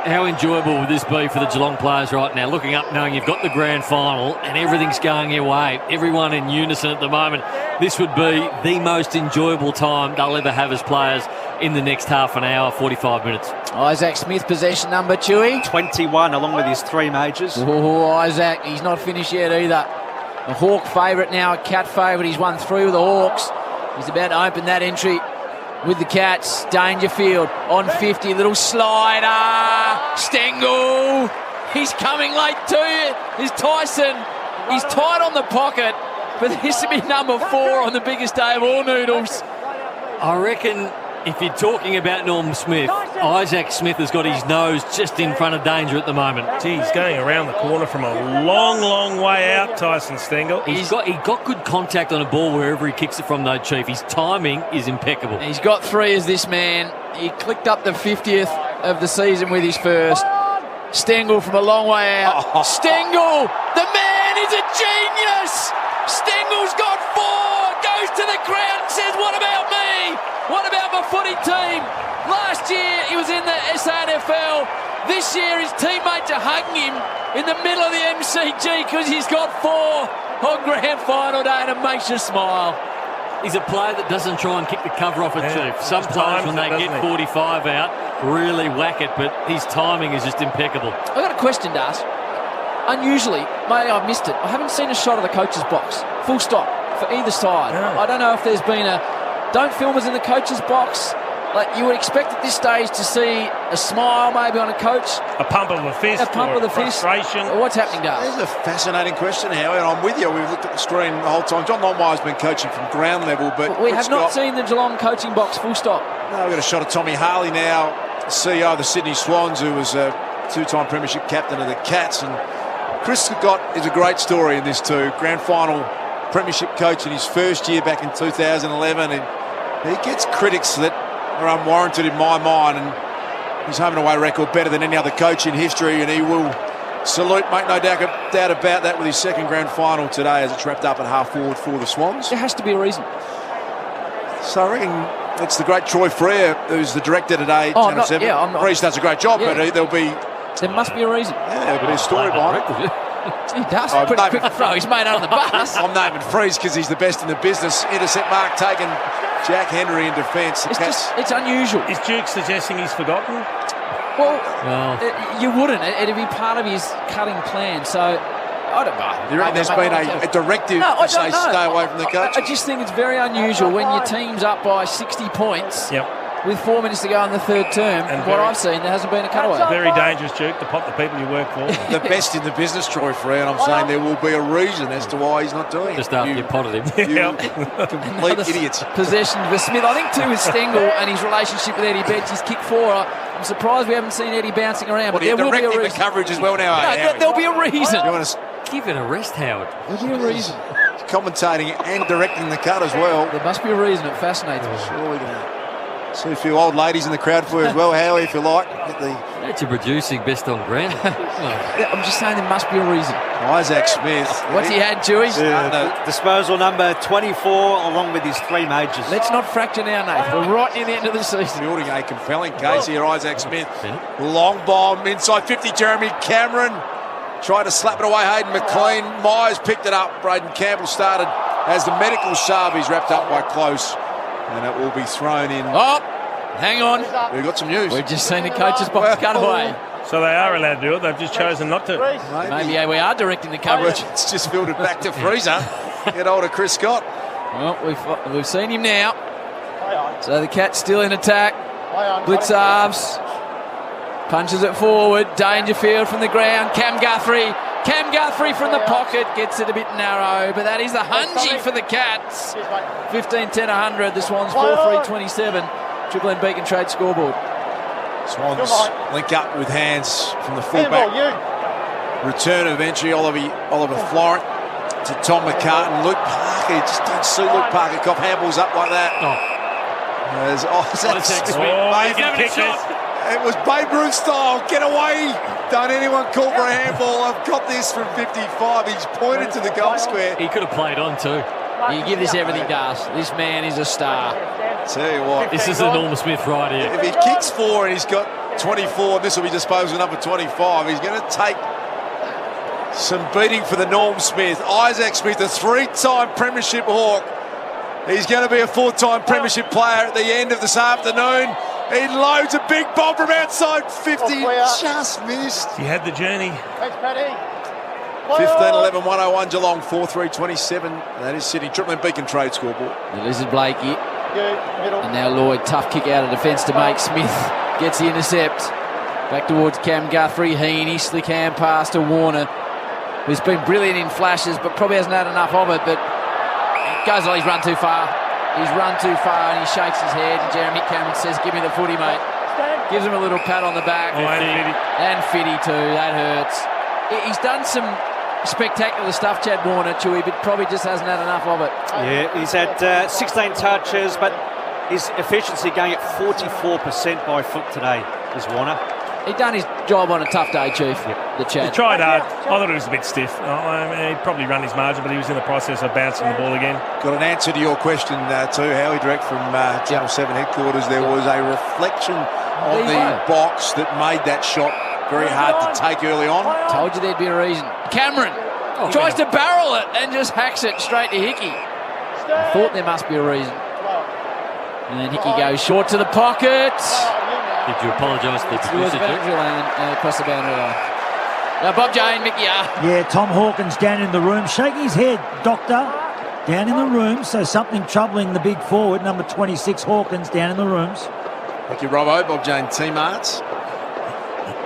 How enjoyable would this be for the Geelong players right now? Looking up, knowing you've got the grand final and everything's going your way. Everyone in unison at the moment. This would be the most enjoyable time they'll ever have as players in the next half an hour, 45 minutes. Isaac Smith, possession number, Chewy. 21, along with his 3 majors. Oh, Isaac, he's not finished yet either. A Hawk favourite now, a Cat favourite. He's won 3 with the Hawks. He's about to open that entry with the Cats. Dangerfield on 50, little slider. Stengel, he's coming late too. Is Tyson. He's tight on the pocket, but this will be number 4 on the biggest day of all, Noodles. I reckon if you're talking about Norm Smith, Isaac Smith has got his nose just in front of danger at the moment. Gee, he's going around the corner from a long, long way out, Tyson Stengel. He got good contact on a ball wherever he kicks it from, though, Chief. His timing is impeccable. He's got 3 as this man. He clicked up the 50th of the season with his first. Stengel from a long way out. Stengel, the man is a genius. Stengel's got 4, goes to the ground, says, what about me? What about my footy team? Last year he was in the SANFL. This year his teammates are hugging him in the middle of the MCG because he's got 4 on grand final day, and it makes you smile. He's a player that doesn't try and kick the cover off a Chief. Some players, when they get 45 out, really whack it, but his timing is just impeccable. I've got a question to ask. Unusually, maybe I've missed it, I haven't seen a shot of the coach's box. Full stop for either side. Yeah. I don't know if there's been a don't film us in the coach's box. Like you would expect at this stage to see a smile maybe on a coach. A pump of the fist. A pump of the fist. Frustration. What's happening, Dale? This is a fascinating question, Howie, and I'm with you. We've looked at the screen the whole time. John Longmire's been coaching from ground level, but we have not seen the Geelong coaching box, full stop. No, we've got a shot of Tommy Harley now, CEO of the Sydney Swans, who was a 2-time premiership captain of the Cats. And Chris Scott is a great story in this too. Grand final premiership coach in his first year back in 2011. And he gets critics that are unwarranted in my mind, and his home and away record better than any other coach in history, and he will salute, make no doubt about that, with his second grand final today as it's wrapped up at half forward for the Swans. There has to be a reason. So I reckon it's the great Troy Frere who's the director today. Freeze does a great job, but there must be a reason. Yeah, but there's a story behind it. He does. Pretty quick throw. He's made out of the bus. I'm naming Freeze because he's the best in the business. Intercept mark taken. Jack Henry in defence. It's unusual. Is Duke suggesting he's forgotten? Well, you wouldn't. It'd be part of his cutting plan. So, I don't know. You reckon there's been a directive to say stay away from the coach? I just think it's very unusual when your team's up by 60 points. With 4 minutes to go in the third term, and what I've seen, there hasn't been a cutaway. Very dangerous, Duke, to pot the people you work for. The best in the business, Troy Frere, and I'm saying there will be a reason as to why he's not doing it. Just after you potted him. You complete idiots. Possession for Smith. I think too with Stengel and his relationship with Eddie Betts, his kick 4. I'm surprised we haven't seen Eddie bouncing around. But there will be a reason. The coverage as well now. There'll be a reason. You want to give it a rest, Howard. There'll be a reason. Commentating and directing the cut as well. There must be a reason. It fascinates me. Surely going to see a few old ladies in the crowd for you as well, Howie, if you like. That's your producing best on ground. I'm just saying there must be a reason. Isaac Smith. What's he had, Chewy? Disposal number 24 along with his 3 majors. Let's not fracture now, Nathan. We're right near the end of the season. Building a compelling case here, Isaac Smith. Long bomb inside 50, Jeremy Cameron. Tried to slap it away, Hayden McLean. Myers picked it up. Braden Campbell started as the medical sub. He's wrapped up by close. And it will be thrown in. Oh, hang on. We've got some news. We've just seen the coach's box cut away. So they are allowed to do it. They've just chosen not to. Maybe we are directing the coverage. It's just fielded back to Freezer. Get hold of Chris Scott. Well, we've seen him now. So the Cats still in attack. Blitz halves. Punches it forward. Dangerfield from the ground. Cam Guthrie from the pocket gets it a bit narrow, but that is the hungy for the Cats. 15-10-100. The Swans 4-3-27. Triple M Beacon Trade scoreboard. Swans link up with hands from the fullback. Return of entry, Oliver Florent to Tom McCartan. Luke Parker, just don't see Luke Parker cop handballs up like that. There's Isaac Smith. It was Babe Ruth style. Get away. Don't anyone call for a handball. I've got this from 55. He's pointed to the goal square. He could have played on too. You give this everything, Das. This man is a star. Tell you what. This is a Norm Smith right here. If he kicks 4 and he's got 24, this will be disposal number 25. He's going to take some beating for the Norm Smith. Isaac Smith, a 3-time premiership Hawk. He's going to be a 4-time premiership player at the end of this afternoon. He loads a big bomb from outside 50. Just missed. He had the journey. Thanks, Paddy. 15-11-101 Geelong 4-3-27. That is Sydney. Triple M Beacon Trade scoreboard. The Lizard Blakey. And now Lloyd. Tough kick out of defence to make. Smith gets the intercept. Back towards Cam Guthrie. Heaney. Slick hand pass to Warner, who's been brilliant in flashes but probably hasn't had enough of it. But it goes on. He's run too far. He's run too far and he shakes his head, and Jeremy Cameron says, give me the footy, mate. Gives him a little pat on the back. And Fitty too, that hurts. He's done some spectacular stuff, Chad Warner, Chewy, but probably just hasn't had enough of it. Yeah, he's had 16 touches, but his efficiency going at 44% by foot today is Warner. He'd done his job on a tough day, Chief, the Chad. He tried hard. I thought it was a bit stiff. He'd probably run his margin, but he was in the process of bouncing the ball again. Got an answer to your question too, Howie, direct from Channel 7 headquarters. There was a reflection on the box that made that shot very hard to take early on. Told you there'd be a reason. Cameron tries to barrel it and just hacks it straight to Hickey. I thought there must be a reason. And then Hickey goes short to the pocket. Did you apologise to the producer? Across the boundary line. Bob Jane, Mickey R. Yeah, Tom Hawkins down in the room, shaking his head, Doctor. Down in the room, so something troubling the big forward, number 26, Hawkins, down in the rooms. Thank you, Robbo. Bob Jane T-Marts.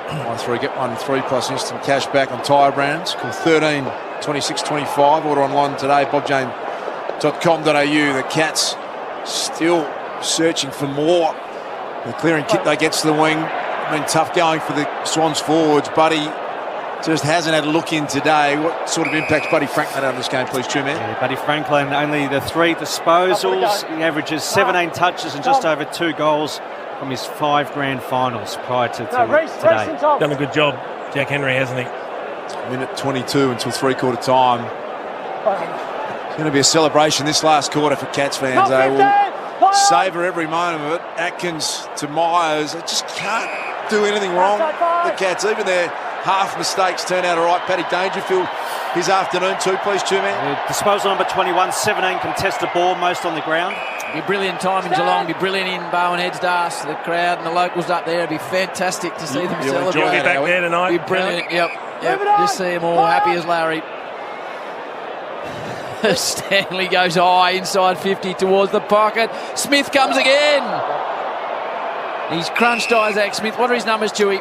1-3, get 1-3 plus instant cash back on tyre brands. Call 13 26 25. Order online today, bobjane.com.au. The Cats still searching for more. The clearing kick they gets to the wing. Been tough going for the Swans forwards. Buddy just hasn't had a look in today. What sort of impact's Buddy Franklin had on this game, please, Truman? Yeah, Buddy Franklin, only the 3 disposals. He averages 17 touches and just over 2 goals from his 5 grand finals prior to today. Done a good job, Jack Henry, hasn't he? Minute 22 until three-quarter time. It's going to be a celebration this last quarter for Cats fans. They will savour every moment of it. Atkins to Myers. They just can't do anything wrong. The Cats, even their half mistakes turn out all right. Paddy Dangerfield, his afternoon too, please, Two-Man. Disposal number 21, 17 contested ball, most on the ground. Be a brilliant time in Geelong, be brilliant in Bowen Heads Darts. The crowd and the locals up there, it'd be fantastic to see them celebrate. You'll be back there tonight. Be brilliant, yep. Just see them all happy as Larry. Stanley goes high, inside 50 towards the pocket. Smith comes again. He's crunched Isaac Smith. What are his numbers, Chewy?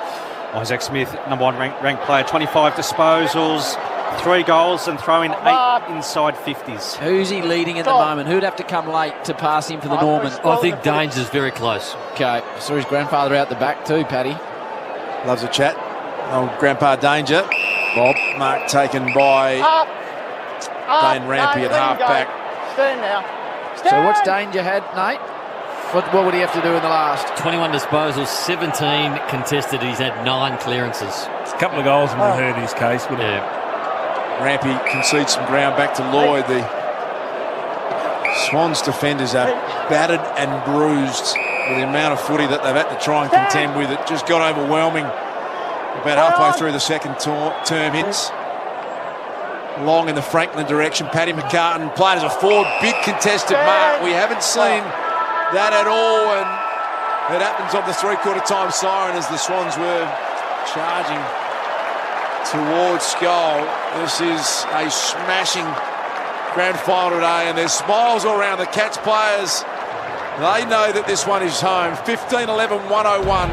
Isaac Smith, number 1 ranked player, 25 disposals, 3 goals and throwing 8 inside 50s. Who's he leading at the moment? Who'd have to come late to pass him for the Norman? I think Danes is very close. Okay, saw his grandfather out the back too, Paddy. Loves a chat. Old Grandpa Danger. Bob. Mark taken by Dane Rampy at half-back. Stand now. So what's Danger had, Nate? What would he have to do in the last? 21 disposals, 17 contested. He's had 9 clearances. A couple of goals would have hurt his case, wouldn't it? Rampy concedes some ground back to Lloyd. The Swans defenders are battered and bruised with the amount of footy that they've had to try and contend with. It just got overwhelming about halfway through the second term. Hits long in the Franklin direction. Paddy McCartan played as a forward, big contested mark. We haven't seen that at all, and it happens on the three-quarter time siren as the Swans were charging towards goal. This is a smashing grand final today, and there's smiles all around the Cats players. They know that this one is home. 15-11-101.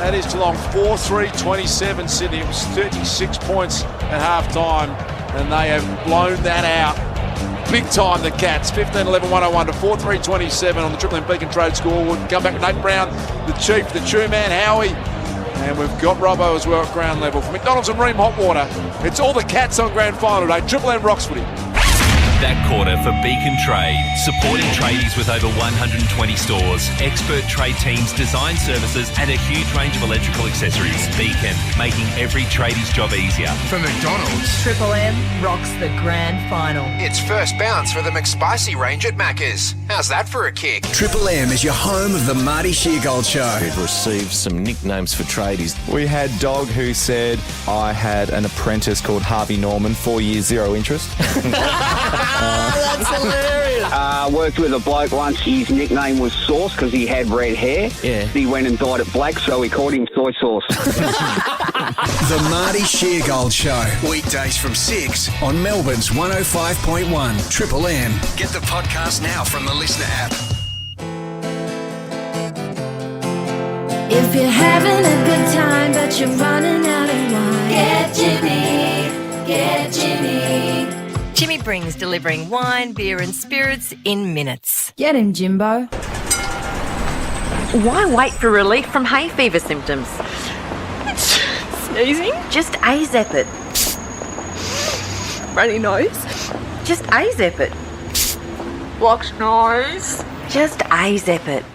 That is Geelong. 4-3-27 Sydney. It was 36 points at half-time, and they have blown that out. Big time, the Cats. 15-11-101 to 4-3-27 on the Triple M Beacon Trade scoreboard. Come back with Nate Brown, the Chief, the True Man, Howie. And we've got Robbo as well at ground level. For McDonald's and Ream Hot Water, it's all the Cats on grand final day. Triple M Rocks footy. That quarter for Beacon Trade, supporting tradies with over 120 stores, expert trade teams, design services and a huge range of electrical accessories. Beacon, making every tradie's job easier. For McDonald's, Triple M rocks the grand final. It's first bounce for the McSpicy range at Macca's. How's that for a kick? Triple M is your home of the Marty Sheargold Show. We've received some nicknames for tradies. We had Dog, who said, I had an apprentice called Harvey Norman, 4 years, 0 interest. That's hilarious. Worked with a bloke once. His nickname was Sauce because he had red hair. Yeah. He went and dyed it black, so we called him Soy Sauce. The Marty Sheargold Show. Weekdays from 6 on Melbourne's 105.1 Triple M. Get the podcast now from the Listener app. If you're having a good time but you're running out of wine, get Jimmy, get Jimmy. Jimmy brings delivering wine, beer and spirits in minutes. Get him, Jimbo. Why wait for relief from hay fever symptoms? Sneezing? Just AZAP it. Runny nose? Just AZAP it. Blocked nose? Just AZAP it.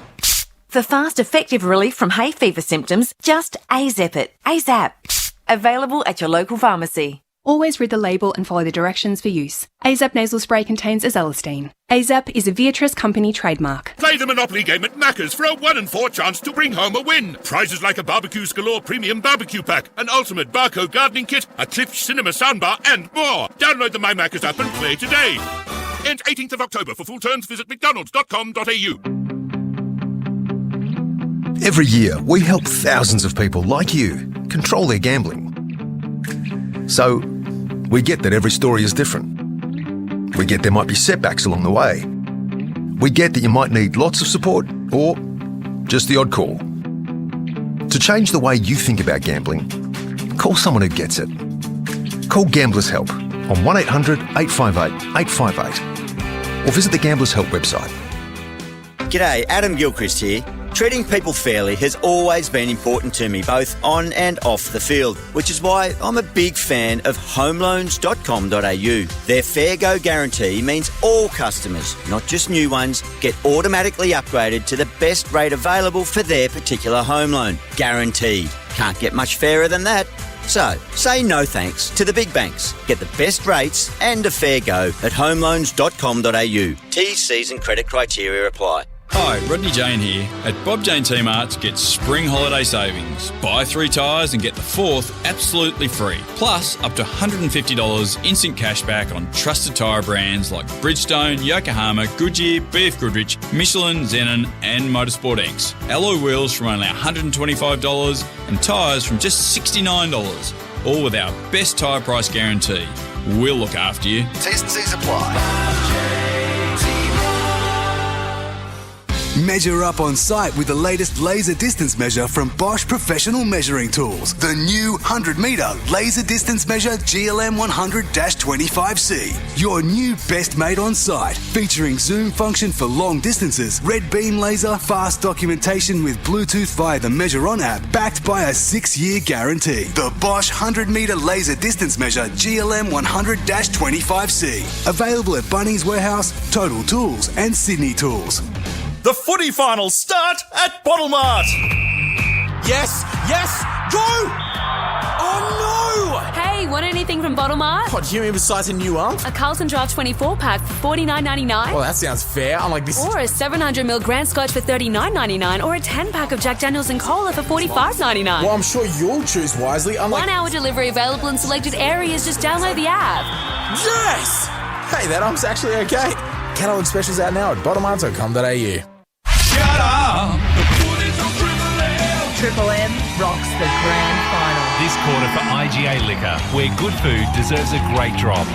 For fast, effective relief from hay fever symptoms, just AZAP it. AZAP. Available at your local pharmacy. Always read the label and follow the directions for use. AZAP nasal spray contains azelastine. AZAP is a Viatris company trademark. Play the Monopoly game at Macca's for a 1 in 4 chance to bring home a win. Prizes like a Barbecues Galore Premium Barbecue Pack, an Ultimate Barco Gardening Kit, a Cliff Cinema Soundbar, and more. Download the My Macca's app and play today. Ends 18th of October. For full terms, visit mcdonalds.com.au. Every year, we help thousands of people like you control their gambling. So, we get that every story is different. We get there might be setbacks along the way. We get that you might need lots of support or just the odd call. To change the way you think about gambling, call someone who gets it. Call Gamblers Help on 1800 858 858 or visit the Gamblers Help website. G'day, Adam Gilchrist here. Treating people fairly has always been important to me, both on and off the field, which is why I'm a big fan of homeloans.com.au. Their Fair Go guarantee means all customers, not just new ones, get automatically upgraded to the best rate available for their particular home loan. Guaranteed. Can't get much fairer than that. So, say no thanks to the big banks. Get the best rates and a fair go at homeloans.com.au. T's and credit criteria apply. Hi, Rodney Jane here. At Bob Jane T-Marts, get spring holiday savings. Buy 3 tyres and get the 4th absolutely free. Plus, up to $150 instant cash back on trusted tyre brands like Bridgestone, Yokohama, Goodyear, BF Goodrich, Michelin, Zenon and Motorsport Inc. Alloy wheels from only $125 and tyres from just $69. All with our best tyre price guarantee. We'll look after you. T's and C's apply. Measure up on site with the latest laser distance measure from Bosch Professional Measuring Tools. The new 100-metre laser distance measure GLM 100-25C. Your new best mate on site. Featuring zoom function for long distances, red beam laser, fast documentation with Bluetooth via the Measure On app, backed by a 6-year guarantee. The Bosch 100-metre laser distance measure GLM 100-25C. Available at Bunnings Warehouse, Total Tools and Sydney Tools. The footy finals start at Bottlemart. Yes, yes, go! Oh no! Hey, want anything from Bottlemart? What, do you mean besides a new ump? A Carlton Draft 24 pack for $49.99. Well, that sounds fair. I'm like this. Or a 700ml Grand Scotch for $39.99, or a 10-pack of Jack Daniels and Cola for $45.99. Well, I'm sure you'll choose wisely. 1 hour delivery available in selected areas. Just download the app. Yes! Hey, that ump's actually okay. Catalog specials out now at bottlemart.com.au. Shut up! Triple M rocks the grand final. This quarter for IGA Liquor, where good food deserves a great drop.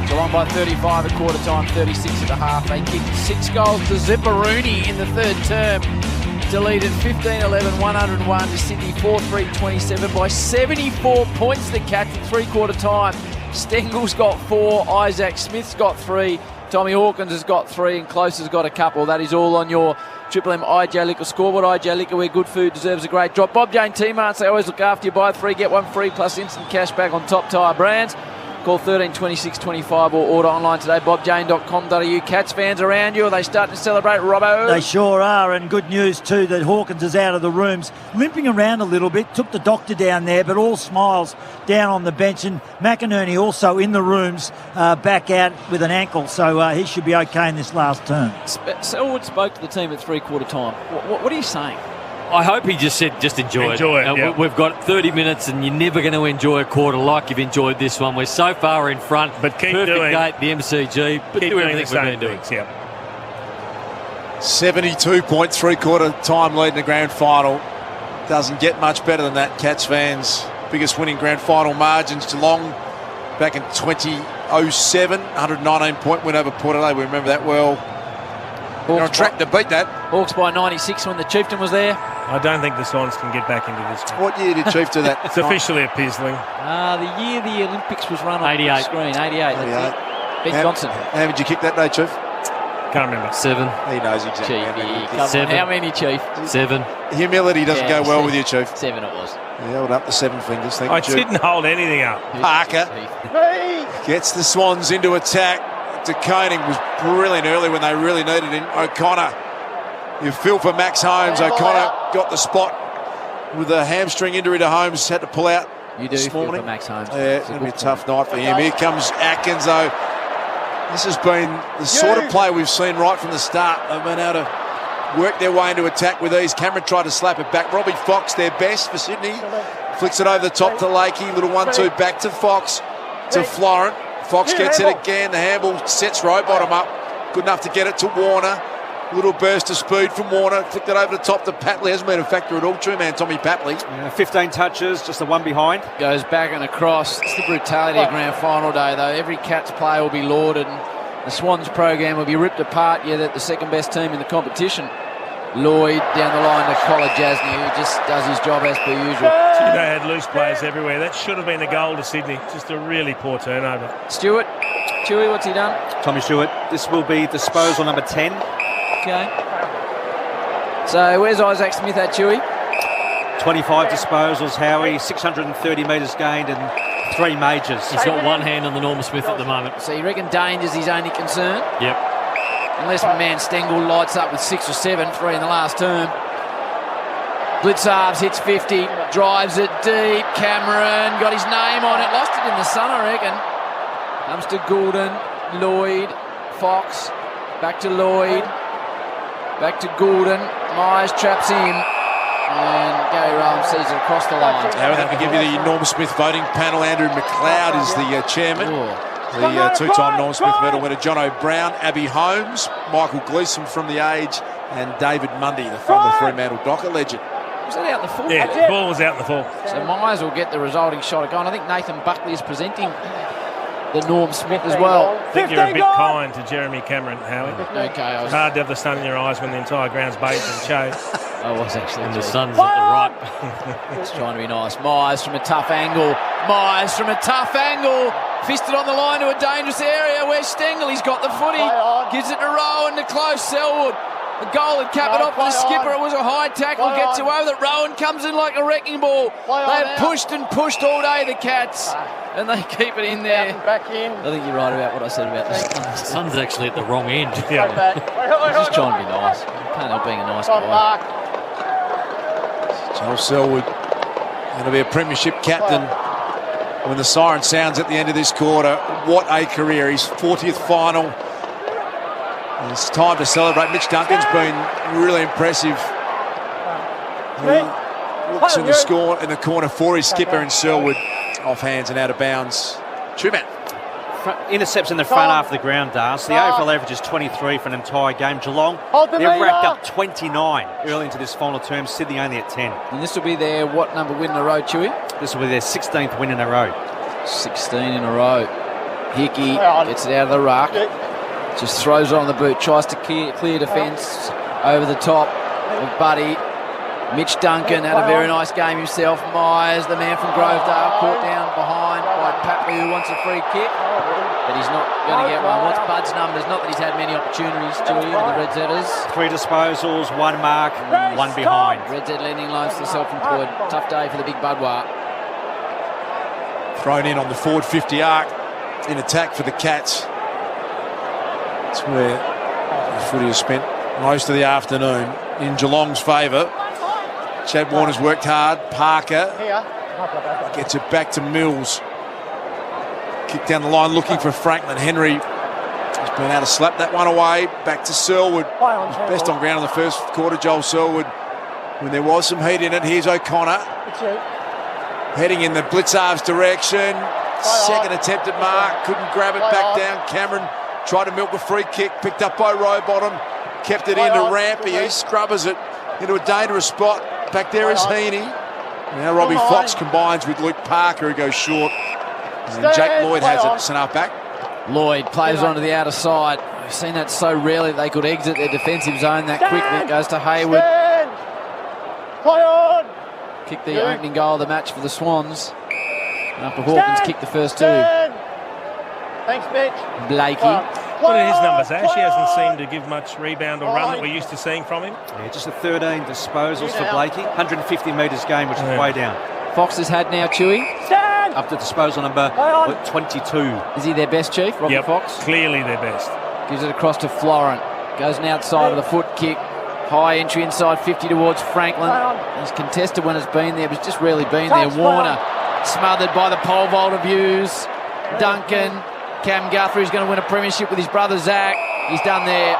Geelong by 35 at quarter time, 36 at the half. They kicked 6 goals to Zipperuni in the third term. Deleted 15-11, 101 to Sydney, 4-3-27 by 74 points the Cats at three-quarter time. Stengel's got 4, Isaac Smith's got 3, Tommy Hawkins has got 3 and Close has got a couple. That is all on your Triple M IGA Liquor scoreboard. IGA Liquor, where good food deserves a great drop. Bob Jane T-Marts, they always look after you. Buy 3, get 1 free plus instant cash back on top tyre brands. Call 13 26 25 or order online today, bobjane.com.au. Cats fans around you, are they starting to celebrate, Robbo? They sure are, and good news too that Hawkins is out of the rooms, limping around a little bit, took the doctor down there, but all smiles down on the bench, and McInerney also in the rooms, back out with an ankle, so he should be okay in this last term. Selwood spoke to the team at three-quarter time. What are you saying? I hope he just said, just enjoy it. Yep. We've got 30 minutes and you're never going to enjoy a quarter like you've enjoyed this one. We're so far in front. But keep perfect doing gate, the MCG. But keep do doing everything the we've been doing. things, yep. 72.3 quarter time lead in the grand final. Doesn't get much better than that. Cats fans, biggest winning grand final margins. Geelong back in 2007, 119 point win over Port Adelaide. We remember that well. They're on track to beat that. Hawks by 96 when the Chieftain was there. I don't think the Swans can get back into this one. What year did Chief do that? It's officially a pizzling. The year the Olympics was run on the screen, 88. That's it. Ben Johnson. How did you kick that day, Chief? Can't remember. 7. He knows exactly. Chief, 7. How many, Chief? 7. Humility doesn't go well with you, Chief. 7 it was. You held up the 7 fingers. Thank I you, Chief. didn't hold anything up. Parker gets the Swans into attack. De Koning was brilliant early when they really needed him. O'Connor, you feel for Max Holmes. O'Connor got the spot with a hamstring injury to Holmes, had to pull out. You do this feel morning. for Max Holmes. Yeah, it's going to be a tough night for him. Here comes Atkins, though. This has been the sort of play we've seen right from the start. They've been able to work their way into attack with ease. Cameron tried to slap it back. Robbie Fox, their best for Sydney. Flicks it over the top to Lakey. Little 1-2 back to Fox, to Florent. Fox gets it again. The handball sets Rowbottom up. Good enough to get it to Warner. Little burst of speed from Warner. Flicked it over the top to Patley. Hasn't been a factor at all. True man, Tommy Patley. 15 touches, just the one behind. Goes back and across. It's the brutality of grand final day, though. Every Cats player will be lauded, and the Swans program will be ripped apart. Yeah, they're the second best team in the competition. Lloyd down the line to Collar Jasny, who just does his job as per usual. They had loose players everywhere. That should have been a goal to Sydney. Just a really poor turnover. Stewart. Chewy, what's he done? Tommy Stewart. This will be disposal number 10. Okay. So where's Isaac Smith at, Chewy? 25 disposals, Howie, 630 metres gained and 3 majors. He's got one hand on the Norm Smith at the moment. So you reckon danger's his only concern? Yep. Unless my man Stengel lights up with 6 or 7, 3 in the last term. Blitzarves hits 50, drives it deep. Cameron got his name on it, lost it in the sun, I reckon. Comes to Goulden, Lloyd, Fox, back to Lloyd, back to Goulden. Myers traps him, and Gary Rowan sees it across the line. Now that we give you the Norm Smith voting panel. Andrew McLeod is the chairman. The two-time Norm Smith medal winner, John O'Brien, Abby Holmes, Michael Gleeson from The Age, and David Mundy, the former Fremantle Docker legend. Was that out in the full? Yeah, the ball was out in the full. So Myers will get the resulting shot of goal. I think Nathan Buckley is presenting the Norm Smith as well. I think you're a bit kind to Jeremy Cameron, Howie. Okay. It's hard to have the sun in your eyes when the entire ground's bathed in shade. I was actually. And the sun's at the right. It's trying to be nice. Myers from a tough angle. Myers from a tough angle. Fisted on the line to a dangerous area where Stengel, he's got the footy. Gives it to Rowan to close Selwood. The goal had capped it off for the skipper. It was a high tackle. Gets away with it. Rowan comes in like a wrecking ball. They have pushed and pushed all day, the Cats. And they keep it in there. Back in. I think you're right about what I said about the sun. The sun's actually at the wrong end. Yeah. He's just trying to be nice. Can't help being a nice guy. Joel Selwood going to be a premiership captain when the siren sounds at the end of this quarter. What a career. His 40th final. It's time to celebrate. Mitch Duncan's been really impressive. He looks in the score in the corner for his skipper and Selwood off hands and out of bounds. Truman. Intercepts in the front half of the ground, Dars. The AFL average is 23 for an entire game. Geelong, they've racked up 29 early into this final term. Sydney only at 10. And this will be their what number win in a row, Chewy? This will be their 16th win in a row. 16 in a row. Hickey gets it out of the ruck. Just throws it on the boot. Tries to clear defence over the top of Buddy. Mitch Duncan had a very nice game himself. Myers, the man from Grovedale, caught down behind by Patley, who wants a free kick, but he's not going to get one. What's Bud's numbers? Not that he's had many opportunities, Julie, with the Red Zetters. 3 disposals, 1 mark, 1 behind. Red Z lending loans to self-employed. Tough day for the big Budwar. Thrown in on the forward 50 arc in attack for the Cats. That's where the footy has spent most of the afternoon in Geelong's favour. Chad Warner's worked hard. Parker gets it back to Mills. Kick down the line looking for Franklin. Henry has been able to slap that one away. Back to Selwood. Best on ground in the first quarter, Joel Selwood. When there was some heat in it, here's O'Connor. Heading in the Blitzarves direction. Second attempt at mark. Couldn't grab it back down. Cameron tried to milk a free kick. Picked up by Rowbottom. Kept it into Rampy. He scrubbers it into a dangerous spot. Back there is Heaney. Now Robbie Fox combines with Luke Parker, who goes short. And Jake Lloyd has it, sent out back. Lloyd plays onto the outer side. We've seen that so rarely they could exit their defensive zone that quickly. It goes to Hayward. Kicked the opening goal of the match for the Swans. After Hawkins kicked the first 2. Thanks, Mitch. Blakey. What are his numbers, Ash? He hasn't seemed to give much rebound or run that we're used to seeing from him. Yeah, just the 13 disposals for Blakey. 150 metres game, which is way down. Fox has had now, Chewy. Up to disposal number 22. Is he their best, Chief, Robbie Fox? Clearly their best. Gives it across to Florent. Goes an outside of the foot kick. High entry inside 50 towards Franklin. He's contested when it's been there, but it's just rarely been there. Warner smothered by the pole vault abuse. Duncan, Cam Guthrie's going to win a premiership with his brother Zach. He's done there.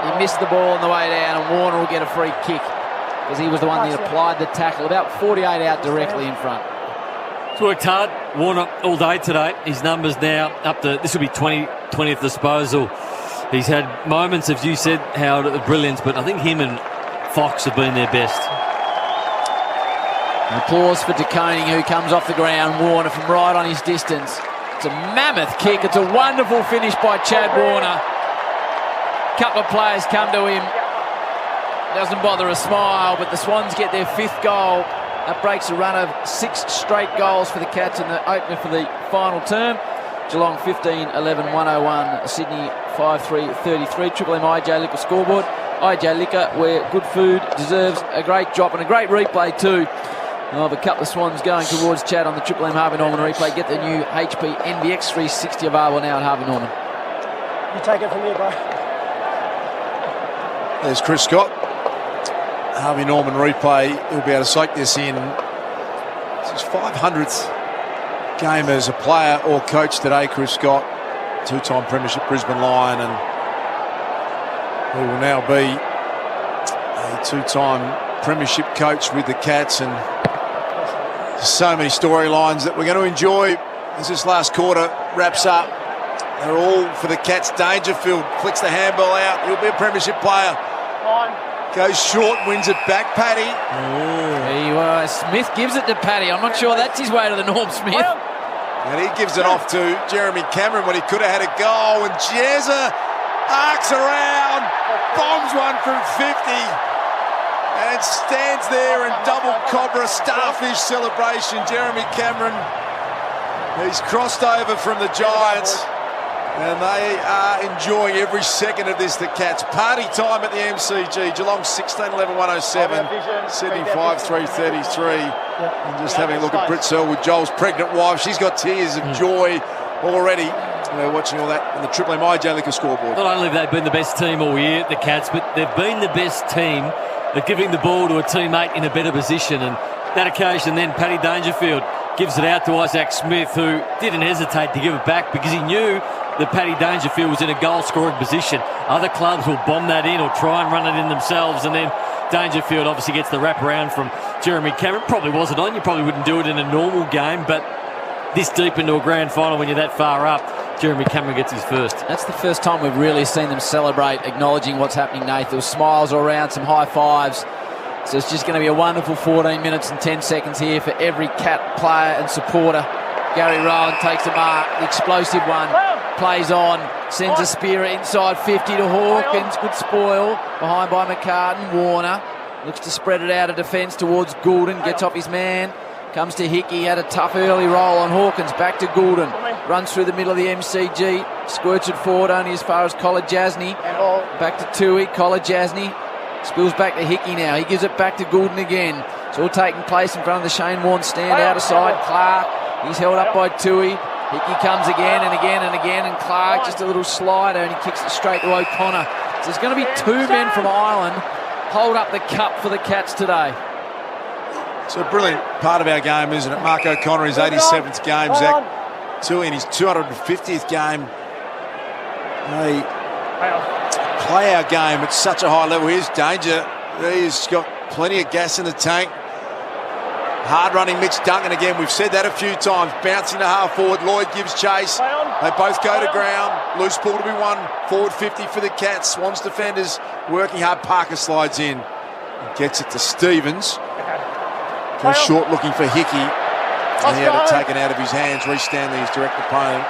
He missed the ball on the way down, and Warner will get a free kick because he was the one that applied the tackle. About 48 out directly in front. He's worked hard, Warner, all day today. His numbers now up to, this will be 20th disposal. He's had moments, as you said, Howard, of brilliance, but I think him and Fox have been their best. An applause for De Koning, who comes off the ground. Warner from right on his distance. It's a mammoth kick. It's a wonderful finish by Chad Warner. Couple of players come to him. Doesn't bother a smile, but the Swans get their 5th goal. That breaks a run of 6 straight goals for the Cats in the opener for the final term. Geelong 15-11-101, Sydney 5-3-33. Triple M IJ Liquor scoreboard. IJ Liquor, where good food deserves a great drop and a great replay too. Of a couple of Swans going towards Chad on the Triple M Harvey Norman replay. Get the new HP NVX 360 available now at Harvey Norman. You take it from here, bro. There's Chris Scott. Harvey Norman replay. He'll be able to soak this in. It's his 500th game as a player or coach today, Chris Scott. 2-time Premiership Brisbane Lion, and he will now be a 2-time Premiership coach with the Cats. And so many storylines that we're going to enjoy as this last quarter wraps up. They're all for the Cats. Dangerfield flicks the handball out. He'll be a Premiership player. Goes short, wins it back, Paddy. Smith gives it to Paddy. I'm not sure that's his way to the Norm Smith. And he gives it off to Jeremy Cameron when he could have had a goal. And Jezza arcs around, bombs one from 50, and stands there in double Cobra starfish celebration. Jeremy Cameron, he's crossed over from the Giants. And they are enjoying every second of this, the Cats. Party time at the MCG. Geelong 16-11-107. Sydney 5-3-33. And just having a look at Britt Selwood, Joel's pregnant wife. She's got tears of joy already. We're watching all that on the Triple M IJ Liquor scoreboard. Not only have they been the best team all year, the Cats, but they've been the best team at giving the ball to a teammate in a better position. And that occasion then, Paddy Dangerfield gives it out to Isaac Smith, who didn't hesitate to give it back because he knew that Paddy Dangerfield was in a goal-scoring position. Other clubs will bomb that in or try and run it in themselves, and then Dangerfield obviously gets the wraparound from Jeremy Cameron. Probably wasn't on. You probably wouldn't do it in a normal game, but this deep into a grand final when you're that far up, Jeremy Cameron gets his first. That's the first time we've really seen them celebrate, acknowledging what's happening, Nate. There was smiles all around, some high fives. So it's just going to be a wonderful 14 minutes and 10 seconds here for every Cat player and supporter. Gary Rowan takes the mark, the explosive one, plays on, sends a spear inside 50 to Hawkins. Good spoil, behind by McCartan. Warner looks to spread it out of defence towards Goulden, gets off his man, comes to Hickey, had a tough early roll on Hawkins, back to Goulden, runs through the middle of the MCG, squirts it forward only as far as Kolodjasny, back to Tui, Kolodjasny, spills back to Hickey now, he gives it back to Goulden again. It's all taking place in front of the Shane Warne stand, out of side, Clark, he's held up by Tui. Hickey comes again and again and again, and Clark just a little slider, and he kicks it straight to O'Connor. So there's going to be 2 men from Ireland hold up the cup for the Cats today. It's a brilliant part of our game, isn't it? Mark O'Connor, his 87th game. Zach Tui in his 250th game. They play our game at such a high level. Here's Danger. He's got plenty of gas in the tank. Hard-running Mitch Duncan again. We've said that a few times. Bouncing to half forward. Lloyd gives chase. They both go to ground. Loose ball to be won. Forward 50 for the Cats. Swans defenders working hard. Parker slides in. Gets it to Stevens. Goes short looking for Hickey. And he had it taken out of his hands. Reece Stanley, his direct opponent,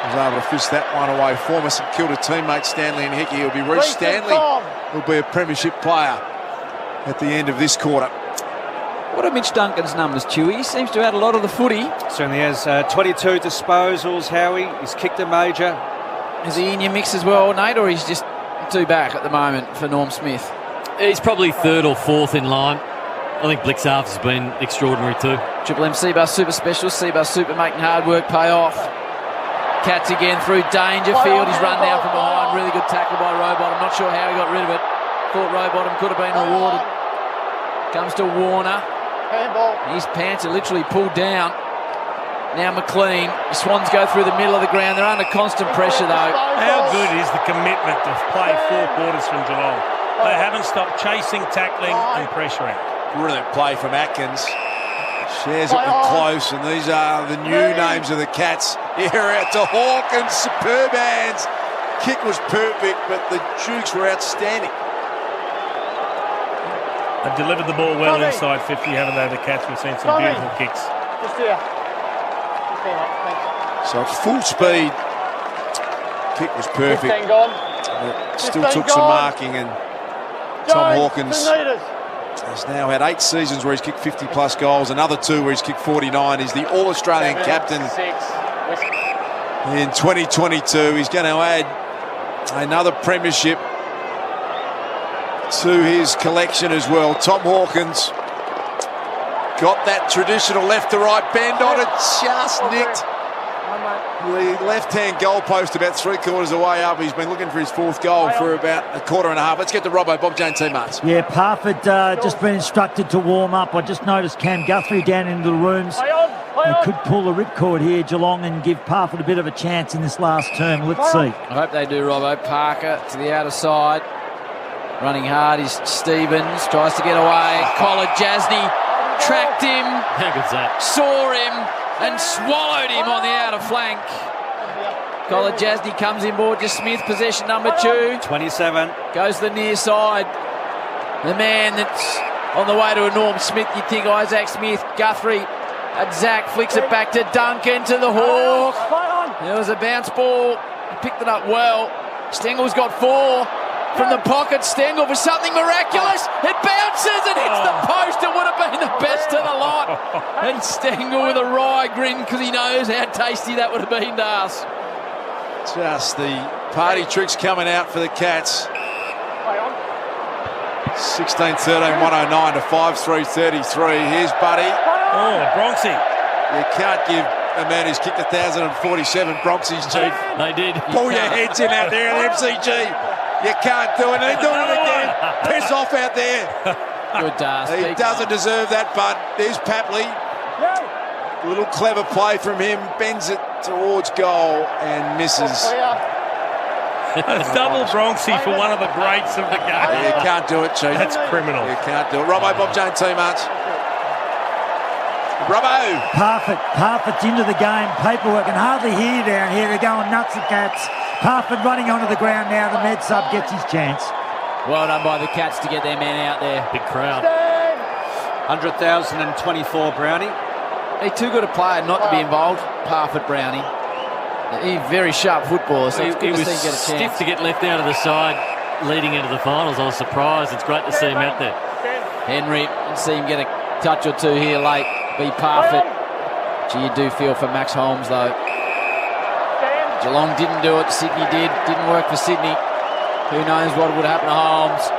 was able to fist that one away. Former St Kilda teammate Stanley and Hickey. It'll be Reece Stanley who'll be a premiership player at the end of this quarter. What are Mitch Duncan's numbers, Chewy? He seems to have had a lot of the footy. Certainly has 22 disposals, Howie. He's kicked a major. Is he in your mix as well, Nate, or he's just 2 back at the moment for Norm Smith? He's probably 3rd or 4th in line. I think Blixarf has been extraordinary too. Triple M Seabus Super Special. Seabus Super making hard work pay off. Cats again through Dangerfield. He's run down from behind. Really good tackle by Rowbottom. Not sure how he got rid of it. Thought Rowbottom could have been rewarded. Comes to Warner. His pants are literally pulled down. Now McLean. The Swans go through the middle of the ground. They're under constant pressure, though. How good is the commitment to play 4 quarters from Geelong? They haven't stopped chasing, tackling and pressuring. Brilliant play from Atkins. Shares it with Close, and these are the new names of the Cats. Here out to Hawkins, superb hands. Kick was perfect, but the Dukes were outstanding. They've delivered the ball well inside 50, haven't they, the Cats? We've seen some beautiful kicks. Just here. So at full speed, kick was perfect. 15 gone. It still took some marking, and Tom Hawkins has now had 8 seasons where he's kicked 50-plus goals, another 2 where he's kicked 49. He's the All-Australian captain in 2022. He's going to add another premiership to his collection as well. Tom Hawkins got that traditional left to right bend on it, just nicked the left-hand goalpost about 3/4 away up. He's been looking for his 4th goal for about a quarter and a half. Let's get to Robbo, Bob Jane teammates. Yeah, Parfitt just been instructed to warm up. I just noticed Cam Guthrie down into the rooms. They could pull the ripcord here, Geelong, and give Parfitt a bit of a chance in this last term. Let's see. I hope they do, Robbo. Parker to the outer side. Running hard is Stevens. Tries to get away. Collar Jasny tracked him. How good's that? Saw him and swallowed him on the outer flank. Collar Jasny comes inboard to Smith. Possession number 2. 27. Goes to the near side. The man that's on the way to a Norm Smith. You'd think Isaac Smith. Guthrie. And Zach flicks it back to Duncan, to the Hawk. There was a bounce ball. He picked it up well. Stengel's got 4. From the pocket, Stengel for something miraculous. It bounces and hits the post. It would have been the best of the lot. And Stengel with a wry grin because he knows how tasty that would have been to us. Just the party tricks coming out for the Cats. 16-13, 109 to 5-3-33. Here's Buddy. Oh, Bronxy. You can't give a man who's kicked 1,047 Bronxies, Chief. They did. Pull your heads in out there at MCG. You can't do it. They're doing it again. Piss off out there. Good Dars. He doesn't deserve that, but there's Papley. A little clever play from him. Bends it towards goal and misses. It's double Bronxy for one of the greats of the game. You can't do it, Chief. That's criminal. You can't do it. Robbo, Bob Jane, teammates. Robbo. Parfitt's into the game. Paperwork can hardly hear down here. They're going nuts, the Cats. Parfitt running onto the ground now. The med sub gets his chance. Well done by the Cats to get their man out there. Big crowd. 100,024 Brownie. He's too good a player not to be involved. Parfitt Brownie. He's very sharp footballer, so it's good to see him get a chance. Stiff to get left out of the side leading into the finals. I was surprised. It's great to see him out there. Henry, you see him get a touch or 2 here late. Be Parfitt. Gee, you do feel for Max Holmes, though. Geelong didn't do it. Sydney did. Didn't work for Sydney. Who knows what would happen to Holmes.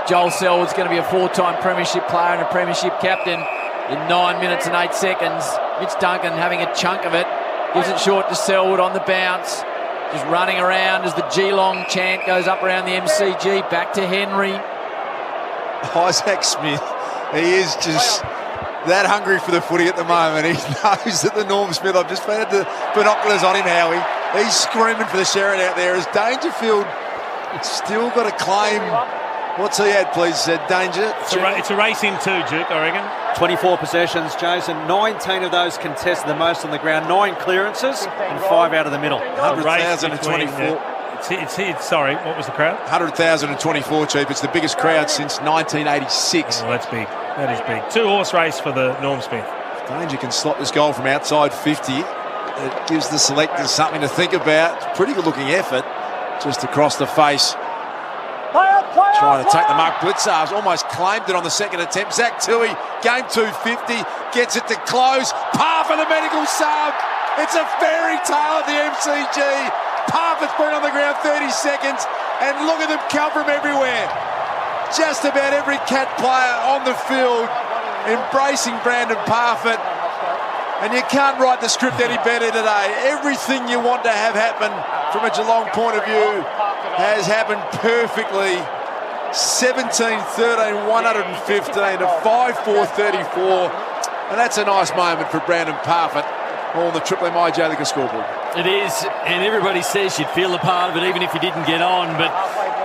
Joel Selwood's going to be a 4-time premiership player and a premiership captain in 9 minutes and 8 seconds. Mitch Duncan having a chunk of it. Gives it short to Selwood on the bounce. Just running around as the Geelong chant goes up around the MCG. Back to Henry. Isaac Smith. He is just that hungry for the footy at the moment. He knows that the Norm Smith, I've just had the binoculars on him, Howie. He's screaming for the Sherrod out there as Dangerfield still got to claim. What's he had, please, Danger? It's a race in 2, Duke, I reckon. 24 possessions, Jason. 19 of those contested, the most on the ground. 9 clearances and 5 out of the middle. 100,024. Sorry, what was the crowd? 100,024, Chief. It's the biggest crowd since 1986. Oh, that's big. That is big. 2-horse race for the Norm Smith. Danger can slot this goal from outside 50. It gives the selectors something to think about. It's a pretty good-looking effort just across the face. Trying to take the mark. Blitzar's almost claimed it on the second attempt. Zach Tui, game 250, gets it to close. Parfitt, the medical sub. It's a fairy tale at the MCG. Parfitt's been on the ground 30 seconds, and look at them come from everywhere. Just about every Cat player on the field embracing Brandon Parfitt. And you can't write the script any better today. Everything you want to have happen from a Geelong point of view has happened perfectly 17-13, 115 to 5-4-34. And that's a nice moment for Brandon Parfitt on the Triple M J Liquor scoreboard. It is, and everybody says you'd feel a part of it even if you didn't get on, but,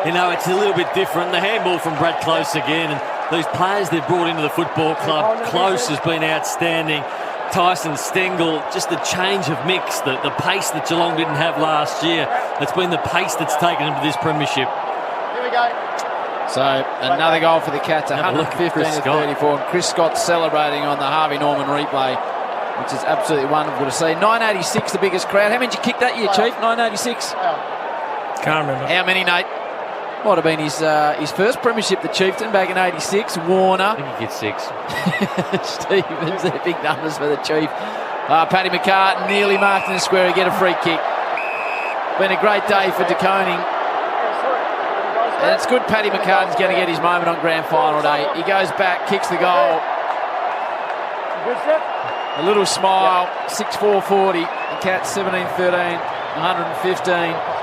you know, it's a little bit different. The handball from Brad Close again, and these players they've brought into the football club. Close has been outstanding. Tyson Stengel, just the change of mix, the pace that Geelong didn't have last year. It's been the pace that's taken them to this premiership. Here we go. So another goal for the Cats, 115-34, and Chris Scott celebrating on the Harvey Norman replay, which is absolutely wonderful to see. 986, the biggest crowd. How many did you kick that year, Chief? 986? Can't remember. How many, Nate? Might have been his first premiership, the Chieftain, back in 86. Warner. I think he gets 6. Stevens, they're big numbers for the Chief. Paddy McCartan nearly marked in the square to get a free kick. Been a great day for De Koning. And it's good Paddy McCartan's going to get his moment on grand final day. He goes back, kicks the goal. A little smile, 6-4-40. The Cats 17-13, 115.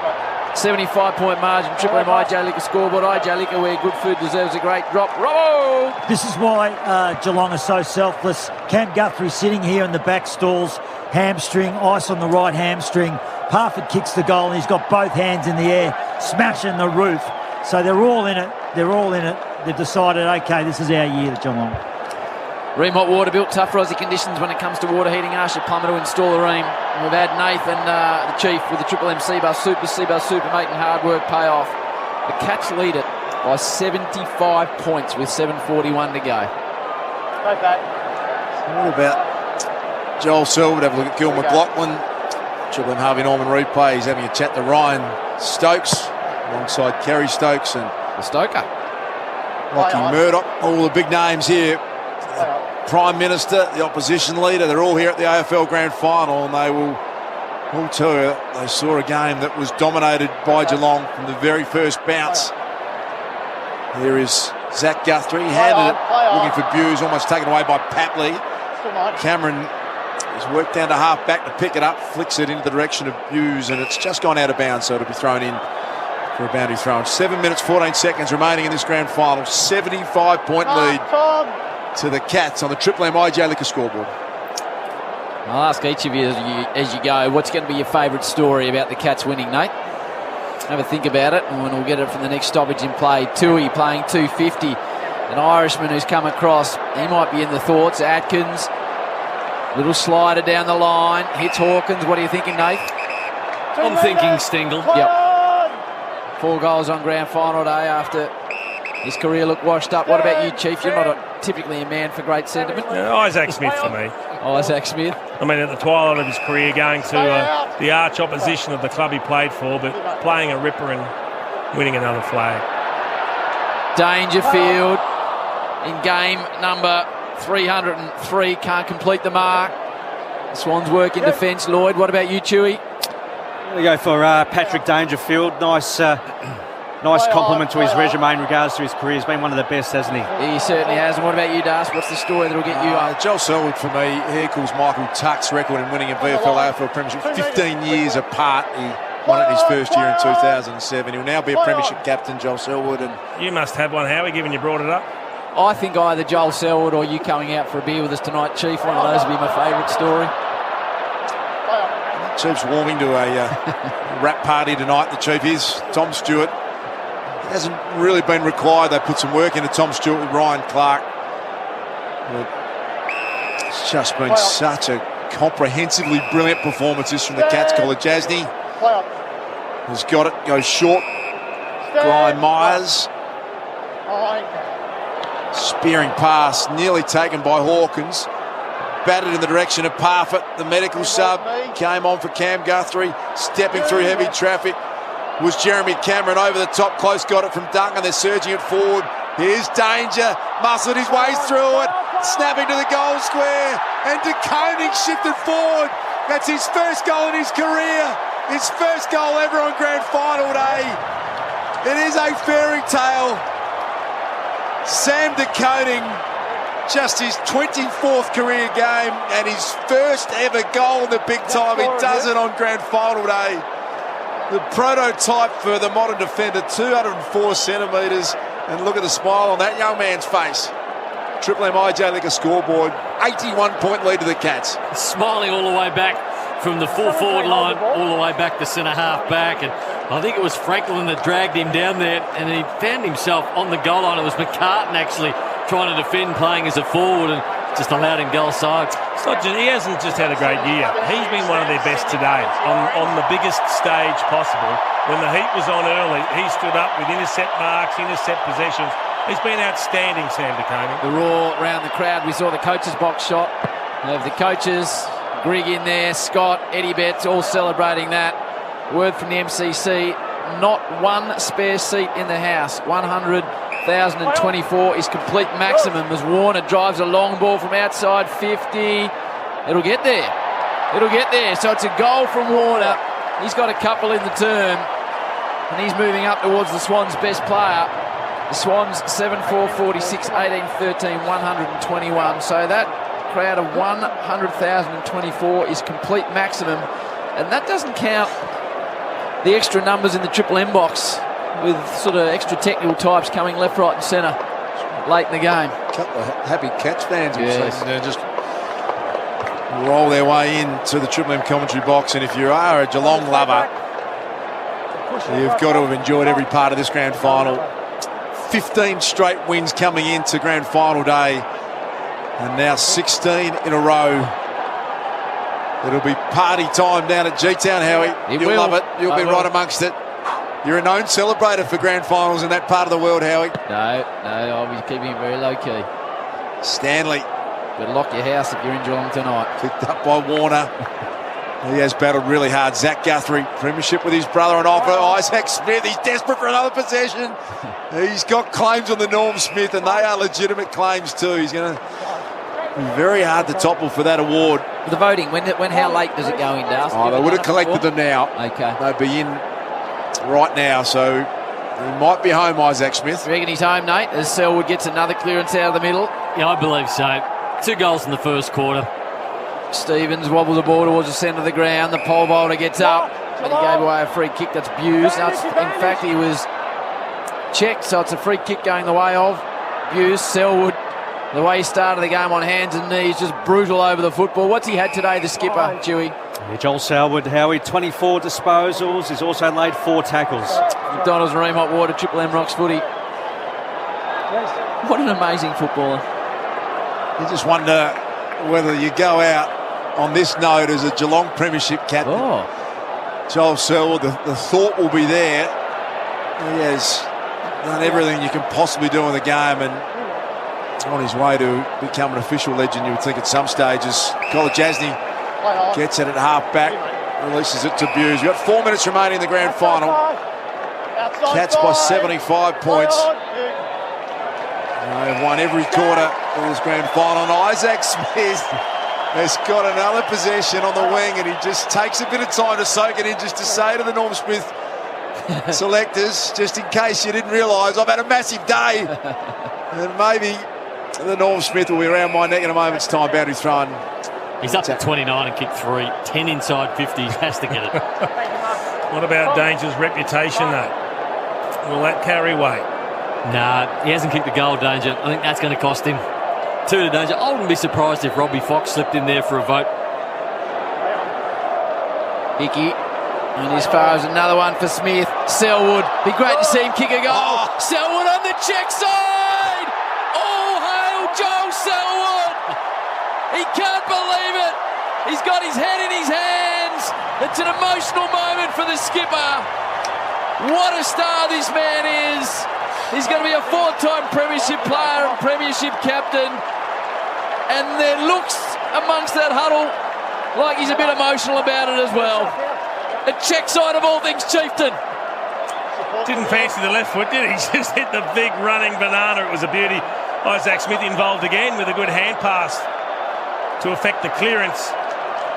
75-point margin, Triple M IJ Liquor scoreboard. IJ Liquor, where good food deserves a great drop. Robbo! This is why Geelong are so selfless. Cam Guthrie sitting here in the back stalls, hamstring, ice on the right hamstring. Parfitt kicks the goal and he's got both hands in the air, smashing the roof. So they're all in it. They're all in it. They've decided, okay, this is our year at Geelong. Ream-Hot Water built tough Aussie conditions when it comes to water heating. Ask your plumber to install a Ream. And we've had Nathan, the Chief, with the Triple M Seabus Super making hard work pay off. The Cats lead it by 75 points with 7:41 to go. Okay. What about Joel Selwood? Have a look at Gil McLaughlin. Triple M Harvey Norman replay. He's having a chat to Ryan Stokes alongside Kerry Stokes and the Stoker. Lockie Murdoch. All the big names here. Prime Minister, the opposition leader, they're all here at the AFL Grand Final, and they will all tell you they saw a game that was dominated by Geelong from the very first bounce. Here is Zach Guthrie, handed it, looking for Buse, almost taken away by Papley. Cameron has worked down to half back to pick it up, flicks it into the direction of Buse, and it's just gone out of bounds, so it'll be thrown in for a boundary throw. 7 minutes, 14 seconds remaining in this Grand Final. 75-point lead to the Cats on the Triple M IJ Liquor scoreboard. I'll ask each of you as you go, what's going to be your favourite story about the Cats winning, Nate? Have a think about it, and we'll get it from the next stoppage in play. Tui playing 250. An Irishman who's come across, he might be in the thoughts. Atkins, little slider down the line, hits Hawkins. What are you thinking, Nate? I'm thinking Stengel. Yep. 4 goals on grand final day after his career looked washed up. What about you, Chief? You're not typically a man for great sentiment. Isaac Smith for me. Isaac Smith. I mean, at the twilight of his career, going to the arch opposition of the club he played for, but playing a ripper and winning another flag. Dangerfield in game number 303, can't complete the mark. The Swans work in defence. Lloyd, what about you, Chewy? We go for Patrick Dangerfield. Nice compliment to his resume in regards to his career. He's been one of the best, hasn't he? He certainly has. And what about you, Das? What's the story that'll get you up? Joel Selwood for me. He equals Michael Tuck's record in winning a VFL AFL Premiership. 15 years apart. He won it his first year in 2007. He'll now be a Premiership captain, Joel Selwood. And you must have one, Howie, given you brought it up. I think either Joel Selwood or you coming out for a beer with us tonight, Chief. One of those would be my favourite story. Chief's warming to a rap party tonight. The Chief is. Tom Stewart. He hasn't really been required. They put some work into Tom Stewart with Ryan Clark. But it's just been such a comprehensively brilliant performances from the Cats. Collar Jasny has got it. Goes short. Brian Myers. Spearing pass. Nearly taken by Hawkins. Batted in the direction of Parfitt. The medical sub came on for Cam Guthrie. Stepping through heavy traffic was Jeremy Cameron over the top. Close got it from Duncan. They're surging it forward. Here's Danger. Muscled his way through it. Snapping to the goal square. And De Koning shifted forward. That's his first goal in his career. His first goal ever on grand final day. It is a fairy tale. Sam De Koning, just his 24th career game and his first ever goal in the big time. He does it on grand final day. The prototype for the modern defender, 204 centimetres, And look at the smile on that young man's face. Triple M IJ Liquor scoreboard, 81-point lead to the Cats. Smiling all the way back from the full forward line, all the way back to centre half back. And I think it was Franklin that dragged him down there, and he found himself on the goal line. It was McCartan actually trying to defend, playing as a forward, and just allowed him goal side. He hasn't just had a great year. He's been one of their best today on the biggest stage possible. When the heat was on early, he stood up with intercept marks, intercept possessions. He's been outstanding, Sam De Koning. The roar around the crowd. We saw the coaches' box shot of the coaches, Grigg in there, Scott, Eddie Betts, all celebrating that. Word from the MCC, not one spare seat in the house. 100,024 is complete maximum as Warner drives a long ball from outside 50. It'll get there. It'll get there. So it's a goal from Warner. He's got a couple in the term, and he's moving up towards the Swans' best player. The Swans 7-4, 46, 18, 13, 121. So that crowd of 100,024 is complete maximum. And that doesn't count the extra numbers in the Triple M box with sort of extra technical types coming left, right and centre late in the game. A couple of happy Cats fans Yes. just roll their way into the Triple M commentary box. And if you are a Geelong lover, you've got to have enjoyed every part of this grand final. 15 straight wins coming into grand final day, and now 16 in a row. It'll be party time down at G-Town, Howie. You'll love it. You'll be right amongst it. You're a known celebrator for grand finals in that part of the world, Howie. No, I'll be keeping it very low-key. Stanley. Better lock your house if you're in Geelong tonight. Picked up by Warner. He has battled really hard. Zach Guthrie, premiership with his brother on offer. Isaac Smith, he's desperate for another possession. He's got claims on the Norm Smith, and they are legitimate claims too. He's going to be very hard to topple for that award. The voting, how late does it go in, Dust? They would have collected them now. Okay. They'd be in right now, so he might be home, Isaac Smith. You reckon he's home, Nate, as Selwood gets another clearance out of the middle? Yeah, I believe so. 2 goals in the first quarter. Stevens wobbles the ball towards the centre of the ground. The pole vaulter gets up, and he gave away a free kick. That's Buse. Now, in fact, he was checked, so it's a free kick going the way of Buse. Selwood, the way he started the game on hands and knees, just brutal over the football. What's he had today, the skipper, Dewey? Yeah, Joel Selwood, Howie, 24 disposals. He's also laid 4 tackles. McDonald's Ream Hot Water, Triple M Rocks footy. What an amazing footballer. You just wonder whether you go out on this note as a Geelong premiership captain. Joel Selwood, the thought will be there. He has done everything you can possibly do in the game, and on his way to become an official legend, you would think at some stages. Kolajasny gets it at half back, releases it to Buse. You've got 4 minutes remaining in the grand final. Cats by 75 points. They've won every quarter of this grand final. And Isaac Smith has got another possession on the wing, and he just takes a bit of time to soak it in, just to say to the Norm Smith selectors, just in case you didn't realise, I've had a massive day. And maybe the Norm Smith will be around my neck in a moment's time, boundary throwing. He's up to 29 and kicked 3. 10 inside 50. He has to get it. What about Danger's reputation, though? Will that carry weight? Nah, he hasn't kicked the goal, Danger. I think that's going to cost him. 2 to Danger. I wouldn't be surprised if Robbie Fox slipped in there for a vote. Hickey. And as far as another one for Smith. Selwood. Be great to see him kick a goal. Selwood on the check side. All hail Joel Selwood. He can't believe it. He's got his head in his hands. It's an emotional moment for the skipper. What a star this man is. He's going to be a 4-time premiership player and premiership captain. And there looks amongst that huddle like he's a bit emotional about it as well. A check side of all things, Chieftain. Didn't fancy the left foot, did he? He just hit the big running banana. It was a beauty. Isaac Smith involved again with a good hand pass to affect the clearance.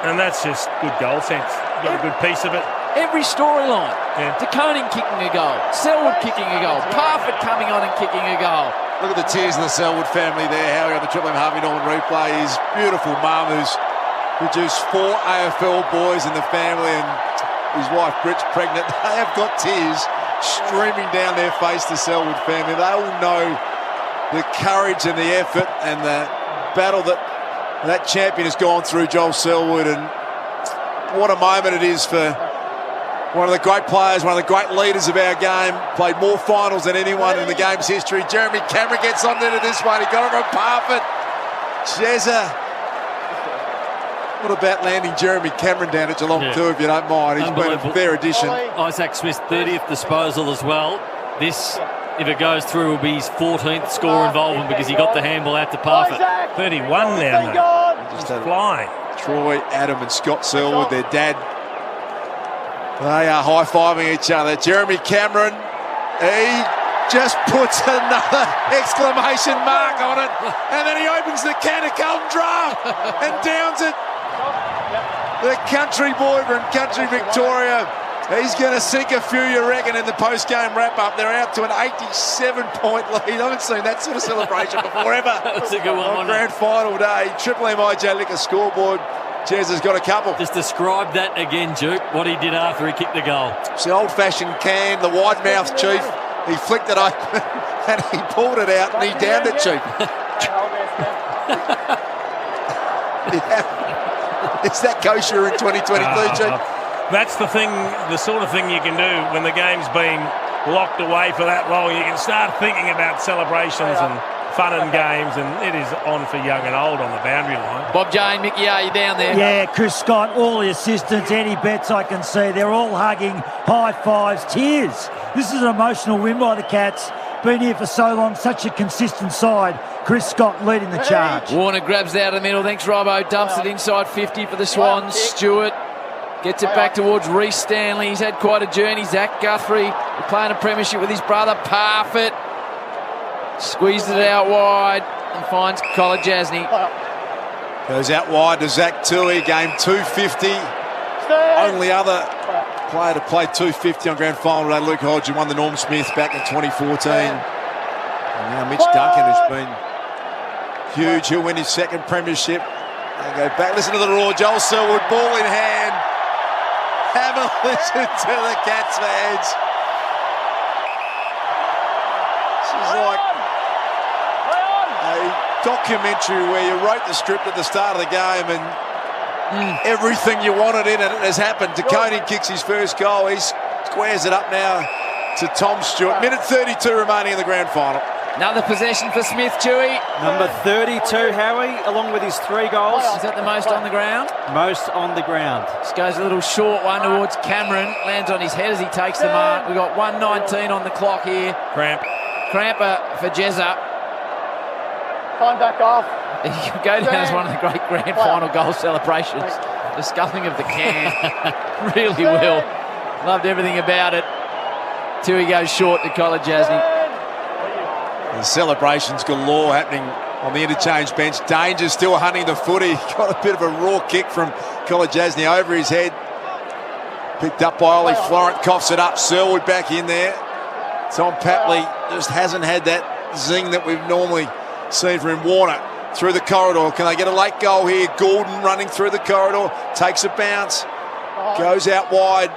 And that's just good goal sense. Got a good piece of it. Every storyline. Yeah. De Koning kicking a goal. Selwood kicking a goal. Parfitt coming on and kicking a goal. Look at the tears of the Selwood family there. Howie on the Triple M Harvey Norman replay. His beautiful mum who's produced 4 AFL boys in the family, and his wife Brit's pregnant. They have got tears streaming down their face, the Selwood family. They all know the courage and the effort and the battle that champion has gone through, Joel Selwood, and what a moment it is for one of the great players, one of the great leaders of our game, played more finals than anyone in the game's history. Jeremy Cameron gets on there to this one. He got it from Parfitt. Jezza. What about landing Jeremy Cameron down at Geelong too, if you don't mind? He's been a fair addition. Isaac Smith's 30th disposal as well. This, if it goes through, will be his 14th score involvement because he got the handball out to Parfitt. 31 now, mate. Just flying. Troy, Adam and Scott Selwood, their dad. They are high-fiving each other. Jeremy Cameron, he just puts another exclamation mark on it, and then he opens the can of Carlton Draft and downs it. The country boy from Country Victoria, he's going to sink a few, you reckon, in the post-game wrap-up. They're out to an 87-point lead. I haven't seen that sort of celebration before, ever. That's a good one. On grand final day, Triple M IJ Liquor scoreboard. Jez has got a couple. Just describe that again, Duke, what he did after he kicked the goal. It's the old-fashioned can, the wide-mouthed Chief. He flicked it open and he pulled it out and he downed it, Chief. Is that kosher in 2023, Chief? That's the thing, the sort of thing you can do when the game's been locked away for that long. You can start thinking about celebrations and fun and games, and it is on for young and old on the boundary line. Bob Jane, Mickey, are you down there? Yeah, Chris Scott, all the assistants, Eddie Betts, I can see. They're all hugging, high fives, tears. This is an emotional win by the Cats. Been here for so long, such a consistent side. Chris Scott leading the charge. Warner grabs it out of the middle. Thanks, Robbo. Dumps it inside 50 for the Swans. Stewart gets it back towards Reece Stanley. He's had quite a journey. Zach Guthrie playing a premiership with his brother Parfitt. Squeezed it out wide and finds Kolajasny. Goes out wide to Zach Tui, game 250. Only other player to play 250 on grand final today, Luke Hodge, who won the Norm Smith back in 2014. And now Mitch Duncan, who's been huge. He'll win his second premiership. And go back. Listen to the roar. Joel Selwood, ball in hand. Have a listen to the Cats fans. This is like a documentary where you wrote the script at the start of the game and everything you wanted in it has happened. DeConing kicks his first goal. He squares it up now to Tom Stewart. Minute 32 remaining in the grand final. Another possession for Smith, Chewy. Number 32, Howie, along with his 3 goals. Is that the most on the ground? Most on the ground. This goes a little short one towards Cameron. Lands on his head as he takes the mark. We've got 1:19 on the clock here. Cramper for Jezza. Time back off. He could go down as one of the great grand final goal celebrations. The scuffing of the can. Really will. Loved everything about it. Till he goes short to Kolajasny. The celebrations galore happening on the interchange bench. Danger still hunting the footy. Got a bit of a raw kick from Kolajasny over his head. Picked up by Ollie Florent. Coughs it up. Selwood back in there. Tom Papley just hasn't had that zing that we've normally seen from him. Warner through the corridor. Can they get a late goal here? Gordon running through the corridor. Takes a bounce. Goes out wide.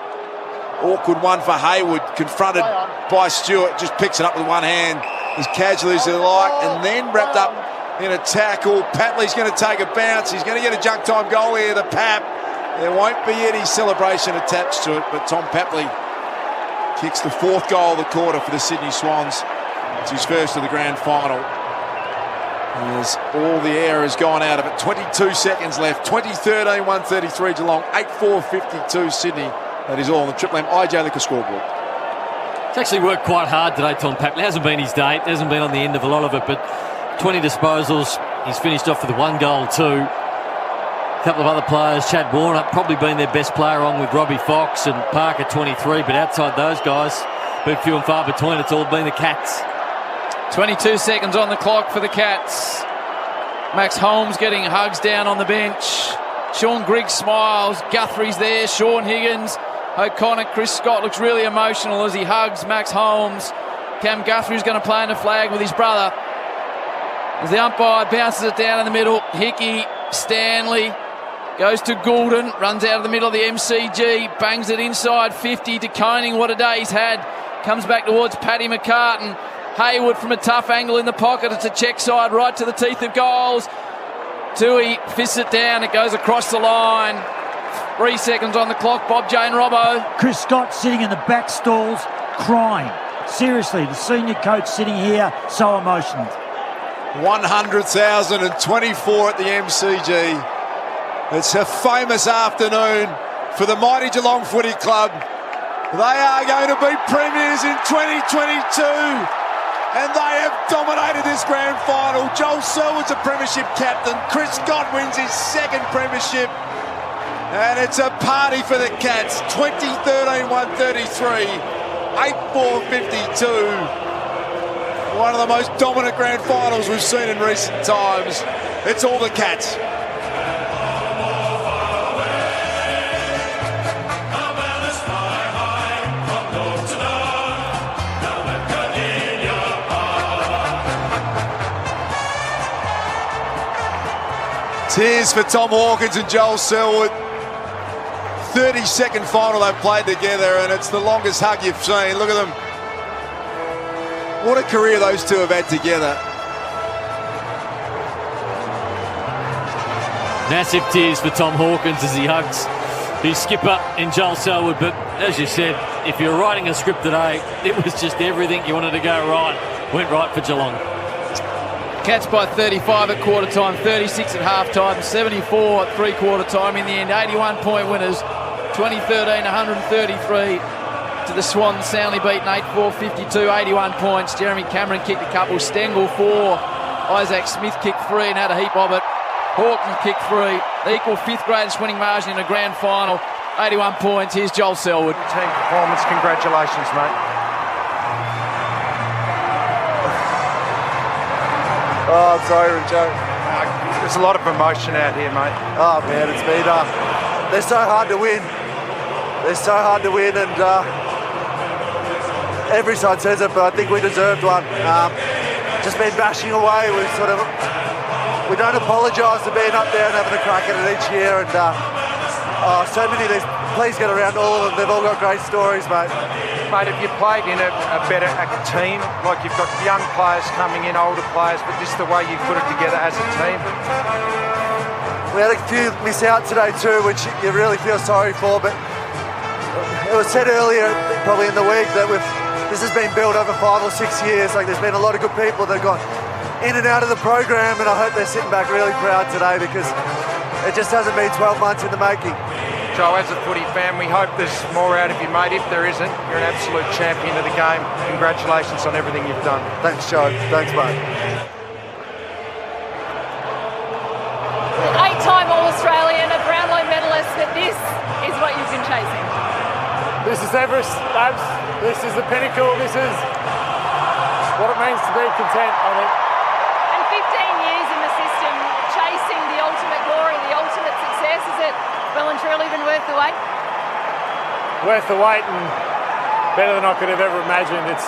Awkward one for Hayward. Confronted by Stewart. Just picks it up with one hand. As casually as they like, and then wrapped up in a tackle. Papley's going to take a bounce. He's going to get a junk time goal here, the Pap. There won't be any celebration attached to it, but Tom Papley kicks the 4th goal of the quarter for the Sydney Swans. It's his first of the grand final. As all the air has gone out of it. 22 seconds left. 2013, 133 Geelong, 8-4-52 Sydney. That is all on the Triple M IJ Liquor scoreboard. It's actually worked quite hard today, Tom Papley. It hasn't been his day. It hasn't been on the end of a lot of it, but 20 disposals. He's finished off with 1 goal too. A couple of other players, Chad Warner, probably been their best player on with Robbie Fox and Parker 23, but outside those guys, been few and far between. It's all been the Cats. 22 seconds on the clock for the Cats. Max Holmes getting hugs down on the bench. Sean Griggs smiles. Guthrie's there. Sean Higgins. O'Connor, Chris Scott looks really emotional as he hugs Max Holmes. Cam Guthrie's going to play in the flag with his brother. As the umpire bounces it down in the middle, Hickey, Stanley, goes to Goulden, runs out of the middle of the MCG, bangs it inside 50 to Koning. What a day he's had. comes back towards Paddy McCartan. Hayward from a tough angle in the pocket. It's a check side right to the teeth of goals. Tui fists it down. It goes across the line. 3 seconds on the clock. Bob Jane Robbo. Chris Scott sitting in the back stalls crying. Seriously, the senior coach sitting here so emotional. 100,024 at the MCG. It's a famous afternoon for the mighty Geelong Footy Club. They are going to be premiers in 2022. And they have dominated this grand final. Joel Selwood's a premiership captain. Chris Scott wins his second premiership. And it's a party for the Cats. 2013-133, 8-4-52. One of the most dominant grand finals we've seen in recent times. It's all the Cats. Tears for Tom Hawkins and Joel Selwood. 32nd final they've played together, and it's the longest hug you've seen. Look at them. What a career those two have had together. Massive tears for Tom Hawkins as he hugs his skipper in Joel Selwood. But as you said, if you're writing a script today, it was just everything you wanted to go right. Went right for Geelong. Cats by 35 at quarter time, 36 at half time, 74 at three-quarter time. In the end, 81-point winners, 2013-133 to the Swans, soundly beaten 8-4-52, 81 points. Jeremy Cameron kicked a couple, Stengel 4, Isaac Smith kicked 3 and had a heap of it. Hawkins kicked 3, the equal fifth greatest winning margin in a grand final, 81 points. Here's Joel Selwood. Team performance, congratulations, mate. Oh, I'm sorry, Joe. There's a lot of emotion out here, mate. Oh, man, it's been... they're so hard to win. They're so hard to win, and every side says it, but I think we deserved one. Just been bashing away. We don't apologise for being up there and having a crack at it each year, and so many of these... Please get around all of them. They've all got great stories, mate. Mate, if you played in a better team, like you've got young players coming in, older players, but just the way you put it together as a team. We had a few miss out today too, which you really feel sorry for, but it was said earlier, probably in the week, that this has been built over 5 or 6 years. Like, there's been a lot of good people that have gone in and out of the program, and I hope they're sitting back really proud today, because it just hasn't been 12 months in the making. Joe, as a footy fan, we hope there's more out of you, mate. If there isn't, you're an absolute champion of the game. Congratulations on everything you've done. Thanks, Joe. Thanks, mate. 8-time All-Australian, a Brownlow medalist, but this is what you've been chasing. This is Everest, Abs. This is the pinnacle. This is what it means to be content, I think. And 15 years in the system, chasing the ultimate glory, the ultimate success. Is it well and truly been worth the wait? Worth the wait, and better than I could have ever imagined. It's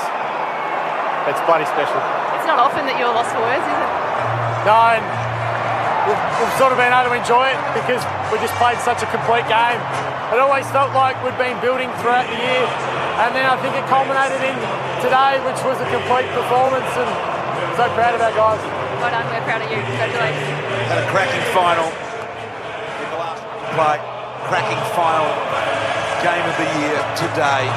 bloody special. It's not often that you're lost for words, is it? No, and we've sort of been able to enjoy it because we just played such a complete game. It always felt like we'd been building throughout the year, and then I think it culminated in today, which was a complete performance, and I'm so proud of our guys. Well done, we're proud of you. Congratulations. Had a cracking final. Play, cracking final game of the year today.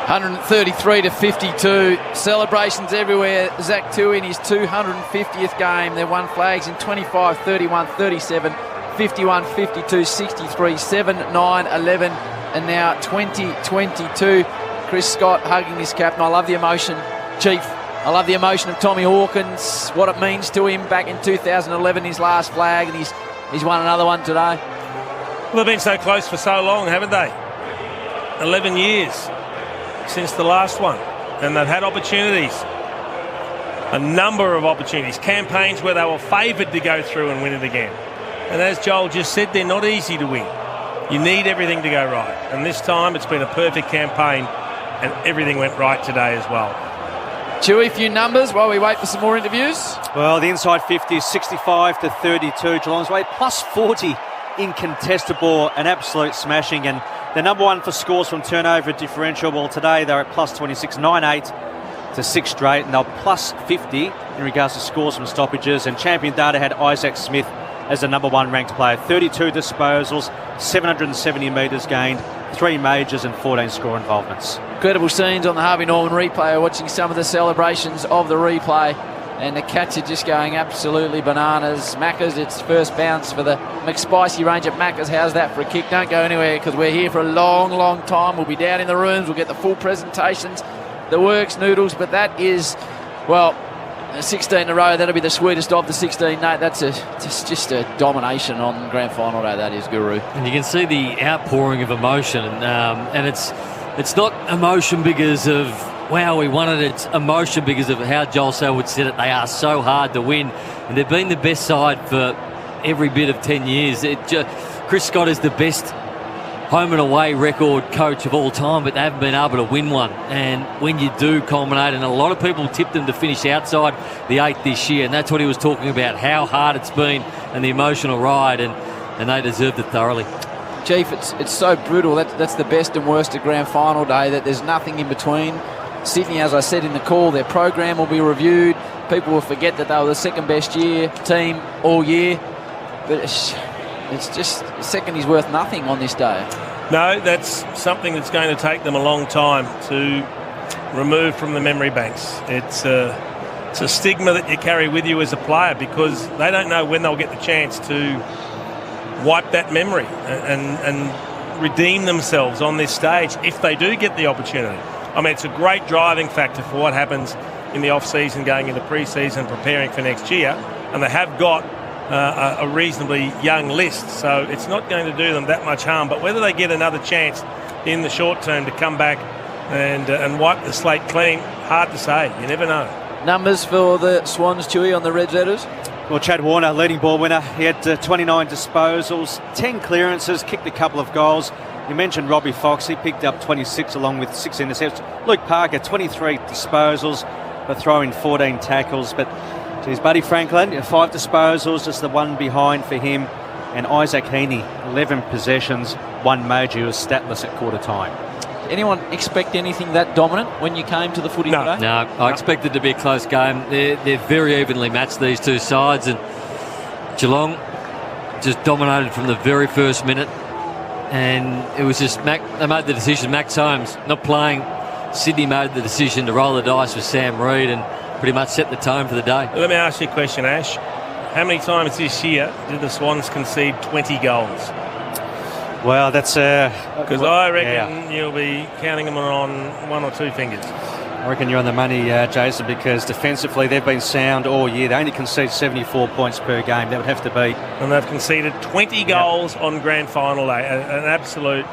133-52, celebrations everywhere. Zach Tui in his 250th game. They won flags in 25, 31, 37, 51, 52, 63, 7, 9, 11, and now 2022. Chris Scott hugging his captain. I love the emotion, Chief. I love the emotion of Tommy Hawkins, what it means to him back in 2011, his last flag, and he's won another one today. Well, they've been so close for so long, haven't they? 11 years since the last one. And they've had opportunities. A number of opportunities. Campaigns where they were favoured to go through and win it again. And as Joel just said, they're not easy to win. You need everything to go right. And this time it's been a perfect campaign, and everything went right today as well. Chewy, a few numbers while we wait for some more interviews. Well, the inside 50 is 65-32. Geelong's way plus 40 in contested ball, an absolute smashing. And They're number one for scores from turnover differential. Well, today they're at plus 26, 9-8 to 6 straight, and they're plus 50 in regards to scores from stoppages. And Champion Data had Isaac Smith as the number one ranked player. 32 disposals, 770 metres gained, 3 majors and 14 score involvements. Incredible scenes on the Harvey Norman replay. Watching some of the celebrations of the replay, and the Cats are just going absolutely bananas. Maccas, it's first bounce for the McSpicy range at Maccas. How's that for a kick? Don't go anywhere, because we're here for a long, long time. We'll be down in the rooms. We'll get the full presentations, the works, noodles. But that is, well, 16 in a row. That'll be the sweetest of the 16, Nate. That's just a domination on grand final day. That is, Guru. And you can see the outpouring of emotion, and it's not emotion because of wow, we won it. It's emotion because of how Joel Selwood said it. They are so hard to win, and they've been the best side for every bit of 10 years. Chris Scott is the best home and away record coach of all time, but they haven't been able to win one. And when you do culminate, and a lot of people tipped them to finish outside the 8 this year, and that's what he was talking about, how hard it's been and the emotional ride, and they deserved it thoroughly. Chief, it's so brutal. That's the best and worst of grand final day, that there's nothing in between. Sydney, as I said in the call, their program will be reviewed. People will forget that they were the second best team all year. But it's just second is worth nothing on this day. No, that's something that's going to take them a long time to remove from the memory banks. It's a stigma that you carry with you as a player, because they don't know when they'll get the chance to wipe that memory and redeem themselves on this stage if they do get the opportunity. I mean, it's a great driving factor for what happens in the off-season, going into pre-season, preparing for next year, and they have got a reasonably young list, so it's not going to do them that much harm. But whether they get another chance in the short term to come back and wipe the slate clean, hard to say. You never know. Numbers for the Swans, Chewy, on the Red Letters? Well, Chad Warner, leading ball winner. He had 29 disposals, 10 clearances, kicked a couple of goals. You mentioned Robbie Fox. He picked up 26 along with 6 intercepts. Luke Parker, 23 disposals, but throwing 14 tackles. But geez, Buddy Franklin, 5 disposals, just the one behind for him. And Isaac Heaney, 11 possessions, 1 major. He was statless at quarter time. Anyone expect anything that dominant when you came to the footy today? No, I expected it to be a close game. They're very evenly matched, these two sides, and Geelong just dominated from the very first minute. And it was just they made the decision. Max Holmes not playing. Sydney made the decision to roll the dice with Sam Reid and pretty much set the tone for the day. Let me ask you a question, Ash. How many times this year did the Swans concede 20 goals? Well, that's because I reckon you'll be counting them on 1 or 2 fingers. I reckon you're on the money, Jason, because defensively they've been sound all year. They only concede 74 points per game. That would have to be. And they've conceded 20 goals on grand final day. An absolute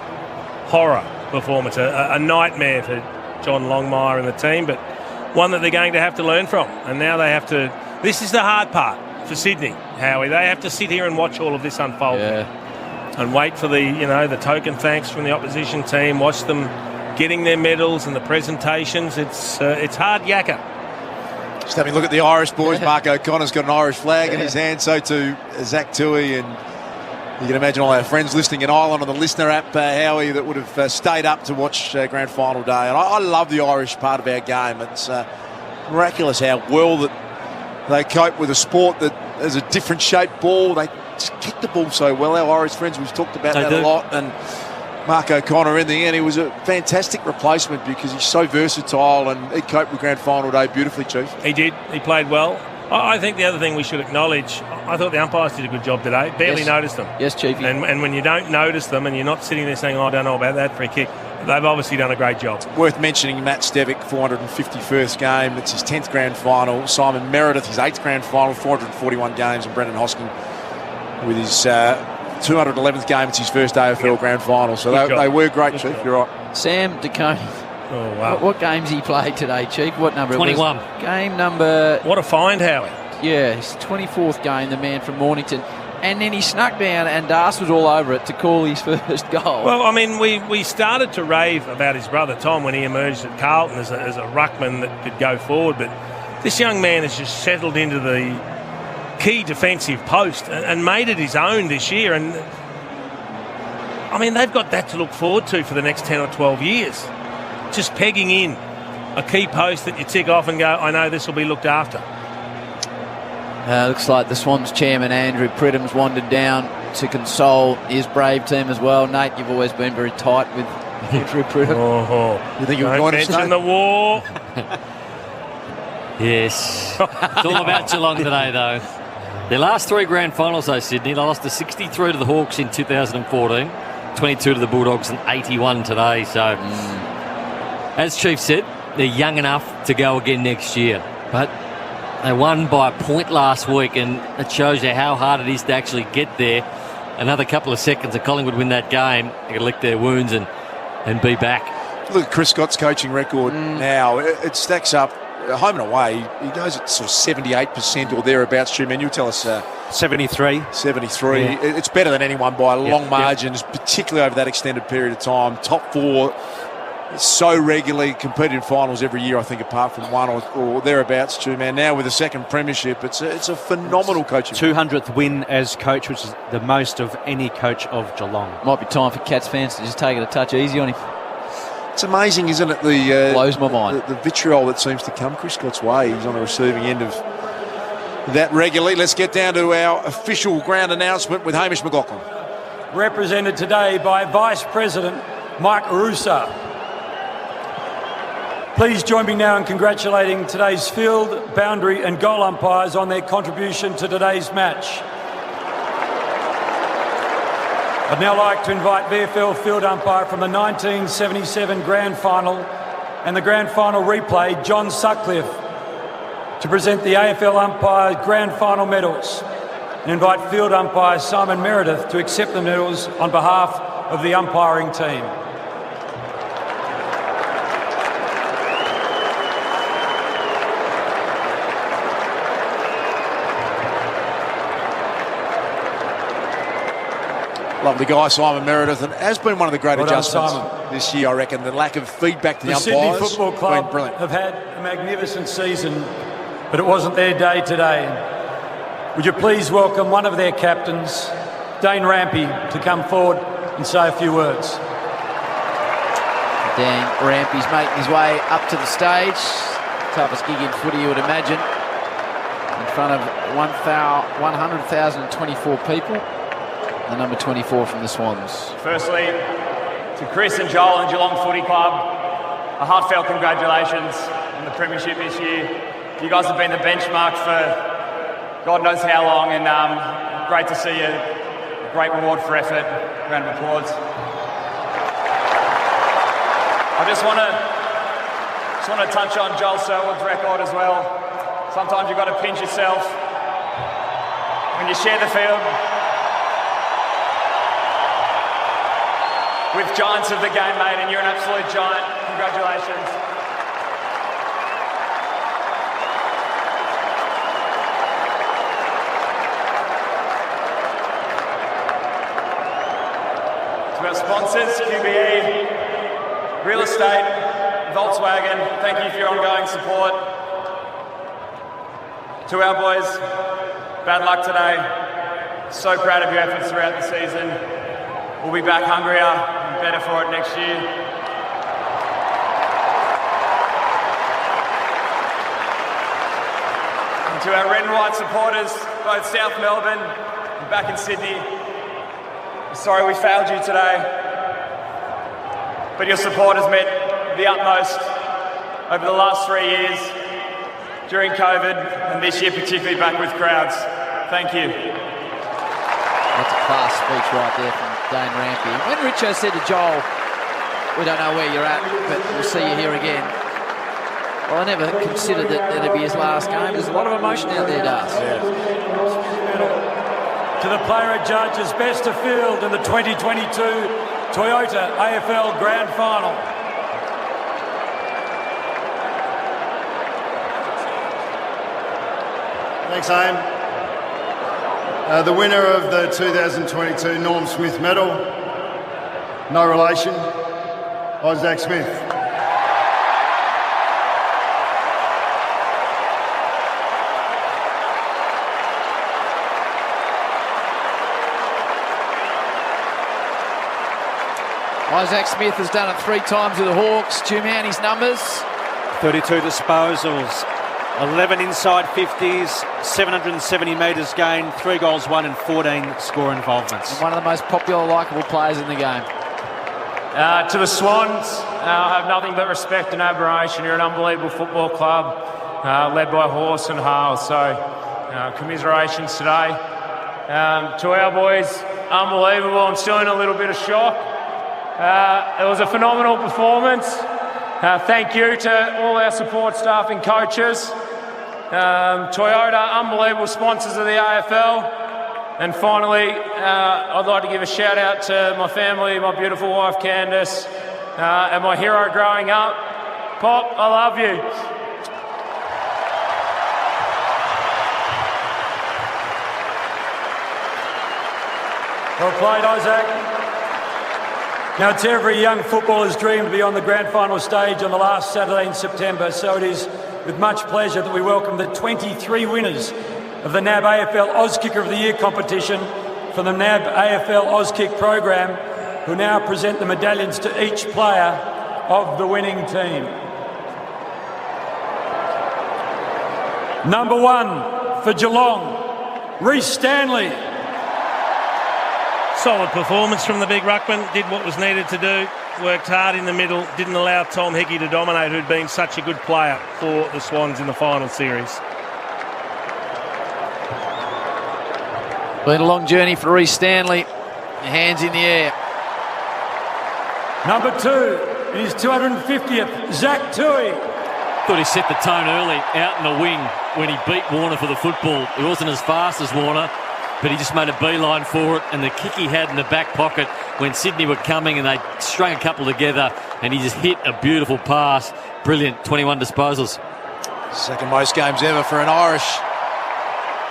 horror performance, a nightmare for John Longmire and the team, but one that they're going to have to learn from. And now they have to. This is the hard part for Sydney, Howie. They have to sit here and watch all of this unfold. And wait for the token thanks from the opposition team. Watch them getting their medals and the presentations. It's hard yakka. Just having a look at the Irish boys. Mark O'Connor's got an Irish flag in his hand, so too Zach Tui, and you can imagine all our friends listening in Ireland on the Listener app, Howie, that would have stayed up to watch grand final day. And I love the Irish part of our game. It's miraculous how well that they cope with a sport that has a different shaped ball. They just kick the ball so well. Our Irish friends, we've talked about that a lot. And Mark O'Connor, in the end, he was a fantastic replacement because he's so versatile and he coped with grand final day beautifully, Chief. He did. He played well. I think the other thing we should acknowledge, I thought the umpires did a good job today. Barely noticed them. Yes, Chiefy. And when you don't notice them and you're not sitting there saying, I don't know about that free kick, they've obviously done a great job. Worth mentioning Matt Stevic, 451st game. It's his 10th grand final. Simon Meredith, his 8th grand final, 441 games. And Brendan Hoskin with his 211th game. It's his first AFL grand final. So they were great, Chief. You're right. Sam DeConey. Oh, wow. What games he played today, Chief? What number? 21. Game number... What a find, Howie. Yeah, his 24th game, the man from Mornington. And then he snuck down and Das was all over it to call his first goal. Well, I mean, we started to rave about his brother Tom when he emerged at Carlton as a ruckman that could go forward. But this young man has just settled into the key defensive post and made it his own this year. And I mean, they've got that to look forward to for the next 10 or 12 years. Just pegging in a key post that you tick off and go, I know this will be looked after. Looks like the Swans chairman, Andrew Pridham's wandered down to console his Brave team as well. Nate, you've always been very tight with Andrew Pridham. You think you've got to mention the war? Yes. It's all about Geelong today, though. Their last 3 grand finals, though, Sydney, they lost to 63 to the Hawks in 2014, 22 to the Bulldogs, and 81 today. So, as Chief said, they're young enough to go again next year. But they won by a point last week, and it shows you how hard it is to actually get there. Another couple of seconds and Collingwood win that game. They can lick their wounds and be back. Look at Chris Scott's coaching record now. It stacks up. Home and away, he goes at sort of 78% or thereabouts. Stu, man, you tell us. 73. 73. Yeah. It's better than anyone by a long margin, particularly over that extended period of time. Top 4 so regularly, competed in finals every year, I think, apart from one or thereabouts, Stu, man. Now with a second premiership, it's a phenomenal coaching. 200th win as coach, which is the most of any coach of Geelong. Might be time for Cats fans to just take it a touch easy on him. It's amazing, isn't it? Blows my mind. The vitriol that seems to come Chris Scott's way. He's on the receiving end of that regularly. Let's get down to our official ground announcement with Hamish McLaughlin. Represented today by Vice President Mike Arusa. Please join me now in congratulating today's field, boundary and goal umpires on their contribution to today's match. I'd now like to invite VFL field umpire from the 1977 Grand Final and the Grand Final replay, John Sutcliffe, to present the AFL umpire Grand Final medals, and invite field umpire Simon Meredith to accept the medals on behalf of the umpiring team. Lovely guy, Simon Meredith, and has been one of the great adjustments Simon. This year, I reckon. The lack of feedback to the Sydney umpires Football has Club been brilliant. have had a magnificent season, but it wasn't their day today. Would you please welcome one of their captains, Dane Rampy, to come forward and say a few words. Dan Rampy's making his way up to the stage. Toughest gig in footy, you would imagine. In front of 100,024 people. The number 24 from the Swans. Firstly, to Chris and Joel and Geelong Footy Club, a heartfelt congratulations on the premiership this year. You guys have been the benchmark for God knows how long, and great to see you. A great reward for effort. Round of applause. I just want to touch on Joel Selwood's record as well. Sometimes you've got to pinch yourself when you share the field with giants of the game, mate, and you're an absolute giant. Congratulations. To our sponsors, QBE, Real Estate, Volkswagen, thank you for your ongoing support. To our boys, bad luck today. So proud of your efforts throughout the season. We'll be back hungrier and better for it next year. And to our red and white supporters, both South Melbourne and back in Sydney, sorry we failed you today, but your support has met the utmost over the last 3 years, during COVID, and this year particularly back with crowds. Thank you. That's a class speech right there from Dane Rampy. When Richo said to Joel, we don't know where you're at, but we'll see you here again. Well, I never considered that it'd be his last game. There's a lot of emotion out there, Darcy. To the player judges, best of field in the 2022 Toyota AFL Grand Final. Thanks, Aim. The winner of the 2022 Norm Smith Medal, no relation, Isaac Smith. Isaac Smith has done it 3 times with the Hawks. Tumiani's numbers. 32 disposals, 11 inside 50s, 770 metres gained, 3 goals won and 14 score involvements. And one of the most popular, likeable players in the game. To the Swans, I have nothing but respect and admiration. You're an unbelievable football club, led by Horse and Hale. So, commiserations today. To our boys, unbelievable. I'm still in a little bit of shock. It was a phenomenal performance. Thank you to all our support staff and coaches. Toyota, unbelievable sponsors of the AFL. And finally, I'd like to give a shout out to my family, my beautiful wife Candice, and my hero growing up. Pop, I love you. Well played, Isaac. Now, it's every young footballer's dream to be on the grand final stage on the last Saturday in September, so it is with much pleasure that we welcome the 23 winners of the NAB AFL Auskicker of the Year competition from the NAB AFL Auskick program, who now present the medallions to each player of the winning team. Number 1 for Geelong, Reece Stanley. Solid performance from the big ruckman, did what was needed to do, worked hard in the middle, didn't allow Tom Hickey to dominate, who'd been such a good player for the Swans in the final series. Been a long journey for Reece Stanley. Hands in the air. Number 2 in his 250th, Zach Tui. Thought he set the tone early out in the wing when he beat Warner for the football. He wasn't as fast as Warner, but he just made a beeline for it, and the kick he had in the back pocket when Sydney were coming and they strung a couple together and he just hit a beautiful pass. Brilliant, 21 disposals. Second most games ever for an Irish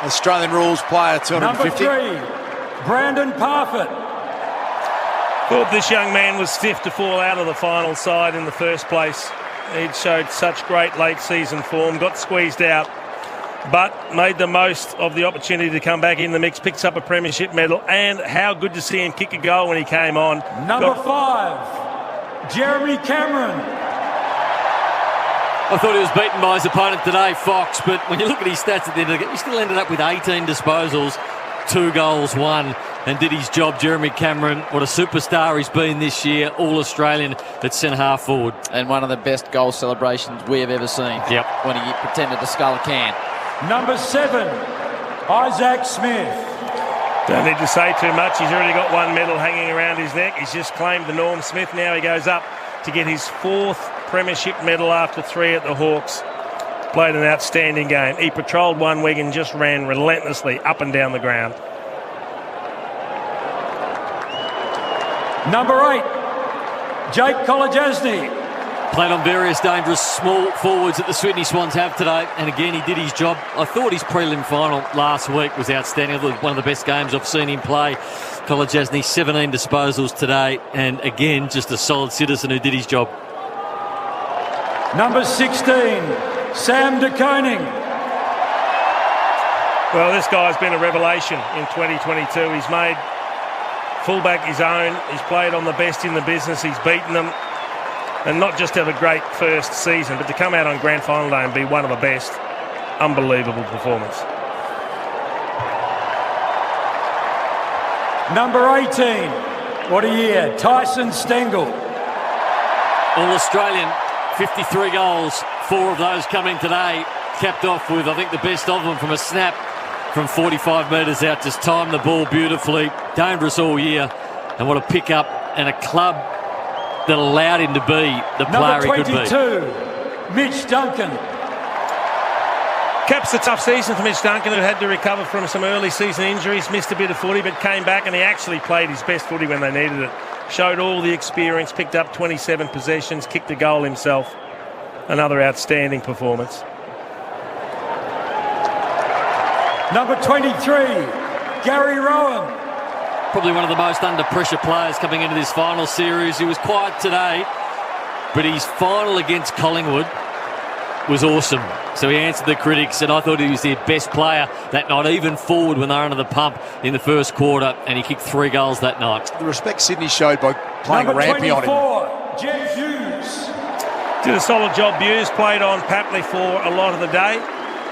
Australian rules player, 250. Number 3, Brandon Parfitt. Thought this young man was stiff to fall out of the final side in the first place. He'd showed such great late season form, got squeezed out, but made the most of the opportunity to come back in the mix, picks up a premiership medal, and how good to see him kick a goal when he came on. Number 5, Jeremy Cameron. I thought he was beaten by his opponent today, Fox, but when you look at his stats at the end of the game, he still ended up with 18 disposals, 2 goals, 1, and did his job. Jeremy Cameron, what a superstar he's been this year, all-Australian at centre-half forward. And one of the best goal celebrations we have ever seen. Yep. When he pretended to scull a can. Number 7, Isaac Smith. Don't need to say too much. He's already got 1 medal hanging around his neck. He's just claimed the Norm Smith. Now he goes up to get his 4th premiership medal after 3 at the Hawks. Played an outstanding game. He patrolled one wing and just ran relentlessly up and down the ground. Number 8, Jake Kolodjasny. Played on various dangerous small forwards that the Sydney Swans have today, and again he did his job. I thought his prelim final last week was outstanding. I thought it was one of the best games I've seen him play. Kolodjasny, 17 disposals today, and again just a solid citizen who did his job. Number 16, Sam De Koning. Well, this guy's been a revelation in 2022. He's made fullback his own. He's played on the best in the business. He's beaten them. And not just have a great first season, but to come out on grand final day and be one of the best. Unbelievable performance. Number 18, what a year, Tyson Stengel. All-Australian, 53 goals, 4 of those coming today. Capped off with, I think, the best of them from a snap from 45 metres out. Just timed the ball beautifully. Dangerous all year. And what a pick-up and a club that allowed him to be the player he could be. Number 22, Mitch Duncan. Caps a tough season for Mitch Duncan, who had to recover from some early season injuries, missed a bit of footy, but came back and he actually played his best footy when they needed it. Showed all the experience, picked up 27 possessions, kicked a goal himself. Another outstanding performance. Number 23, Gary Rowan. Probably one of the most under-pressure players coming into this final series. He was quiet today, but his final against Collingwood was awesome. So he answered the critics, and I thought he was their best player that night, even forward when they were under the pump in the first quarter, and he kicked 3 goals that night. The respect Sydney showed by playing rampy on him. Jed Hughes. Did a solid job. Hughes played on Papley for a lot of the day.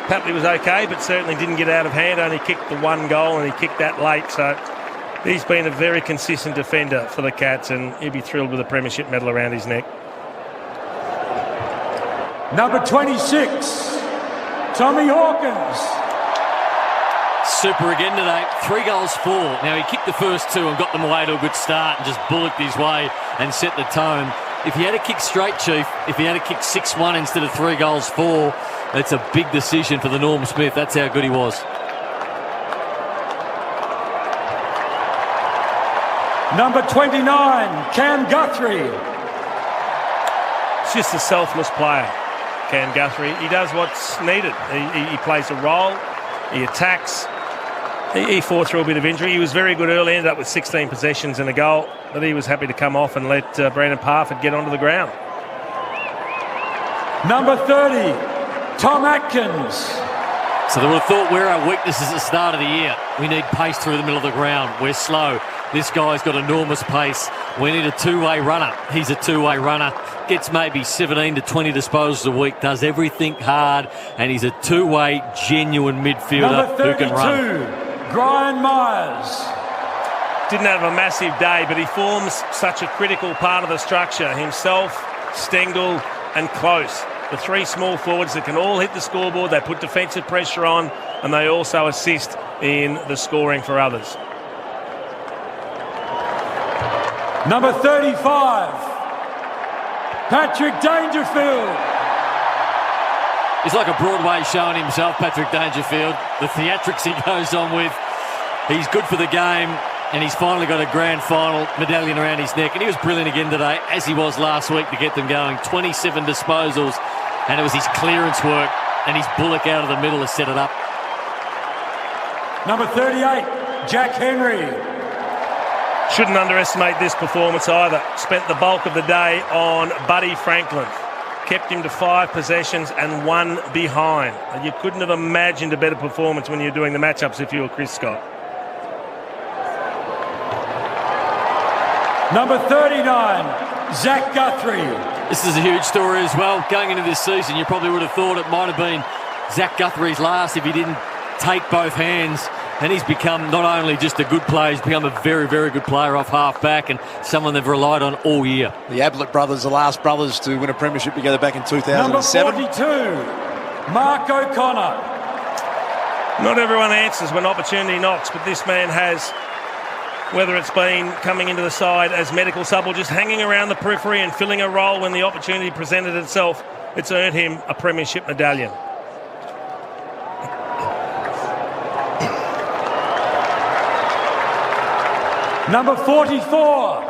Papley was okay, but certainly didn't get out of hand. Only kicked the 1 goal, and he kicked that late. So he's been a very consistent defender for the Cats, and he'll be thrilled with a premiership medal around his neck. Number 26, Tommy Hawkins. Super again today. 3 goals, 4. Now, he kicked the first 2 and got them away to a good start and just bullocked his way and set the tone. If he had to kick straight, Chief, if he had to kick 6-1 instead of 3 goals, 4, it's a big decision for the Norm Smith. That's how good he was. Number 29, Cam Guthrie. It's just a selfless player, Cam Guthrie. He does what's needed. He plays a role. He attacks. He fought through a bit of injury. He was very good early, ended up with 16 possessions and a goal, but he was happy to come off and let Brandon Parford get onto the ground. Number 30, Tom Atkins. So they would have thought where our weaknesses at the start of the year. We need pace through the middle of the ground. We're slow. This guy's got enormous pace. We need a two-way runner. He's a two-way runner. Gets maybe 17 to 20 disposals a week. Does everything hard. And he's a two-way, genuine midfielder who can run. Number 32, Brian Myers. Didn't have a massive day, but he forms such a critical part of the structure. Himself, Stengel and Close. The 3 small forwards that can all hit the scoreboard. They put defensive pressure on, and they also assist in the scoring for others. Number 35, Patrick Dangerfield. He's like a Broadway show in himself, Patrick Dangerfield. The theatrics he goes on with. He's good for the game, and he's finally got a grand final medallion around his neck. And he was brilliant again today, as he was last week, to get them going. 27 disposals, and it was his clearance work, and his bullock out of the middle to set it up. Number 38, Jack Henry. Shouldn't underestimate this performance either. Spent the bulk of the day on Buddy Franklin. Kept him to 5 possessions and 1 behind. And you couldn't have imagined a better performance when you're doing the matchups if you were Chris Scott. Number 39, Zach Guthrie. This is a huge story as well. Going into this season, you probably would have thought it might have been Zach Guthrie's last if he didn't take both hands. And he's become not only just a good player, he's become a very, very good player off half-back and someone they've relied on all year. The Ablett brothers, the last brothers to win a premiership together back in 2007. Number 42, Mark O'Connor. Not everyone answers when opportunity knocks, but this man has, whether it's been coming into the side as medical sub or just hanging around the periphery and filling a role when the opportunity presented itself, it's earned him a premiership medallion. Number 44,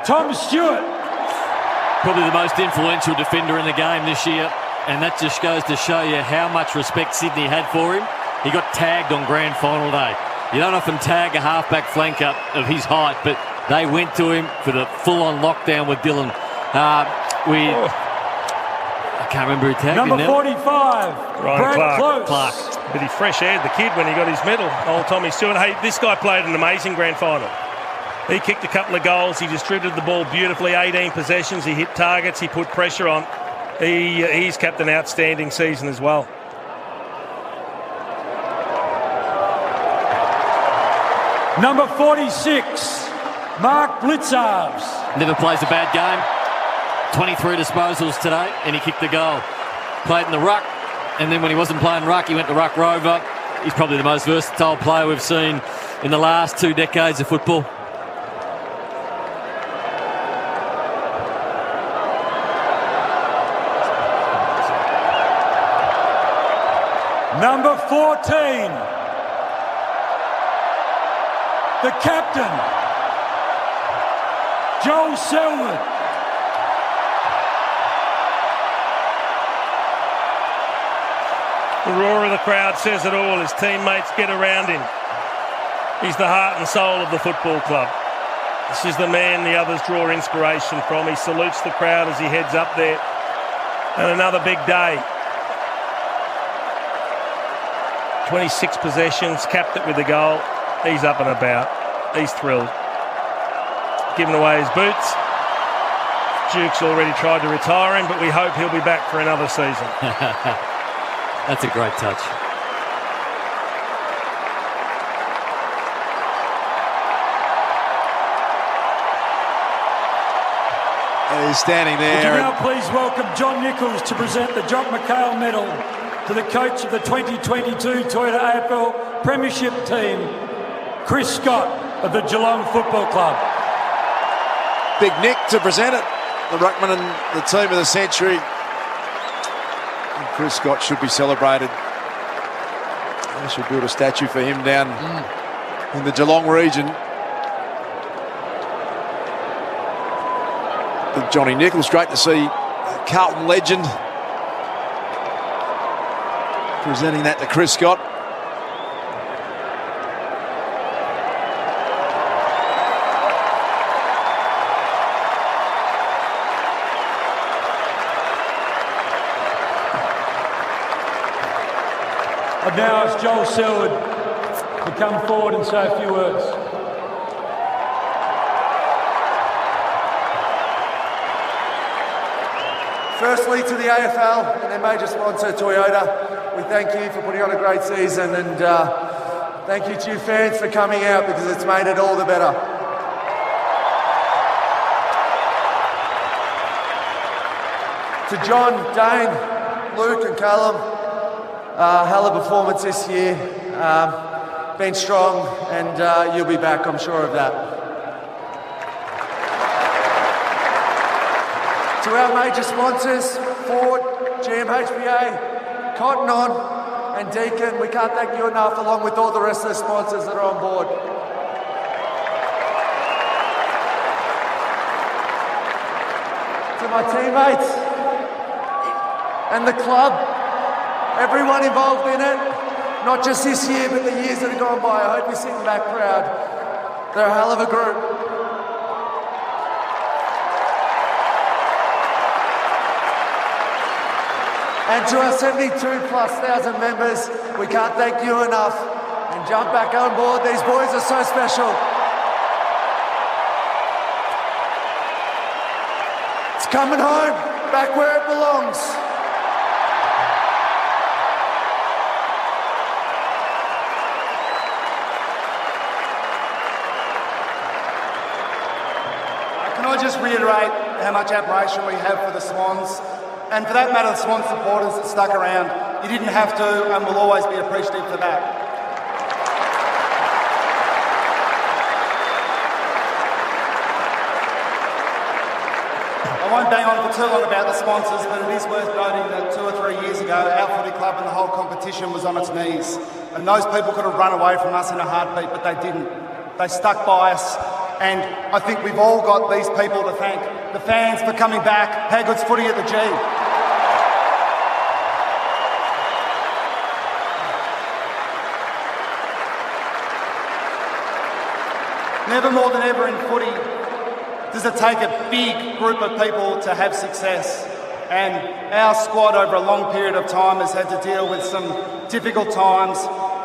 Tom Stewart. Probably the most influential defender in the game this year, and that just goes to show you how much respect Sydney had for him. He got tagged on grand final day. You don't often tag a halfback flanker of his height, but they went to him for the full-on lockdown with Dylan. I can't remember who tagged him Number now. 45, Ryan Brad Clark. But he fresh-aired the kid when he got his medal, old Tommy Stewart. Hey, this guy played an amazing grand final. He kicked a couple of goals. He distributed the ball beautifully, 18 possessions. He hit targets. He put pressure on. He's capped an outstanding season as well. Number 46, Mark Blitzarves. Never plays a bad game. 23 disposals today, and he kicked the goal. Played in the ruck, and then when he wasn't playing ruck, he went to ruck rover. He's probably the most versatile player we've seen in the last 2 decades of football. Number 14, the captain, Joel Selwood. The roar of the crowd says it all. His teammates get around him. He's the heart and soul of the football club. This is the man the others draw inspiration from. He salutes the crowd as he heads up there. And another big day. 26 possessions, capped it with a goal. He's up and about. He's thrilled. Giving away his boots. Duke's already tried to retire him, but we hope he'll be back for another season. That's a great touch. He's standing there. Would you now please welcome John Nichols to present the Jock McHale Medal to the coach of the 2022 Toyota AFL Premiership team, Chris Scott of the Geelong Football Club. Big Nick to present it. The ruckman and the team of the century. And Chris Scott should be celebrated. They should build a statue for him down in the Geelong region. But Johnny Nichols, great to see a Carlton legend presenting that to Chris Scott. I'd now ask Joel Selwood to come forward and say a few words. Firstly, to the AFL and their major sponsor, Toyota, we thank you for putting on a great season, and thank you to you fans for coming out, because it's made it all the better. To John, Dane, Luke and Callum, hell of a performance this year. Been strong, and you'll be back, I'm sure of that. To our major sponsors, Ford, GMHBA, Cotton On and Deakin, we can't thank you enough, along with all the rest of the sponsors that are on board. To my teammates and the club, everyone involved in it, not just this year but the years that have gone by, I hope you're sitting back proud. They're a hell of a group. And to our 72,000+ members, we can't thank you enough. And jump back on board, these boys are so special. It's coming home, back where it belongs. Can I just reiterate how much admiration we have for the Swans? And for that matter, the Swan supporters that stuck around. You didn't have to, and we'll always be appreciative for that. I won't bang on for too long about the sponsors, but it is worth noting that 2 or 3 years ago, our footy club and the whole competition was on its knees. And those people could have run away from us in a heartbeat, but they didn't. They stuck by us. And I think we've all got these people to thank. The fans for coming back. How good's footy at the G? Never more than ever in footy does it take a big group of people to have success. And our squad over a long period of time has had to deal with some difficult times.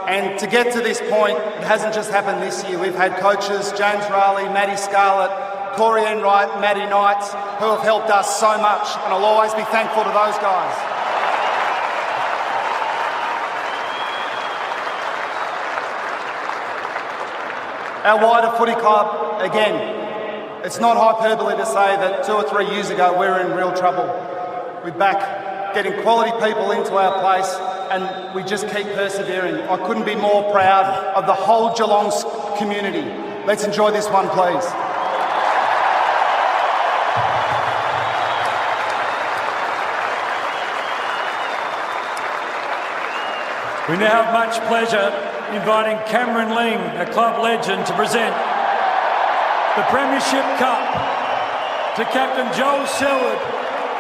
And to get to this point, it hasn't just happened this year. We've had coaches, James Rowley, Matty Scarlett, Corey Enright, Matty Knights, who have helped us so much, and I'll always be thankful to those guys. Our wider footy club, again, it's not hyperbole to say that 2 or 3 years ago we were in real trouble. We're back getting quality people into our place, and we just keep persevering. I couldn't be more proud of the whole Geelong community. Let's enjoy this one, please. We now have much pleasure inviting Cameron Ling, a club legend, to present the Premiership Cup to Captain Joel Selwood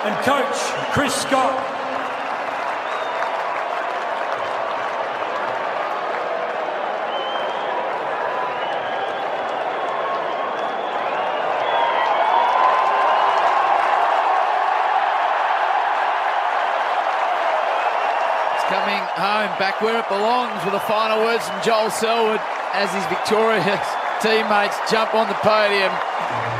and Coach Chris Scott. home, back where it belongs, with the final words from Joel Selwood as his victorious teammates jump on the podium.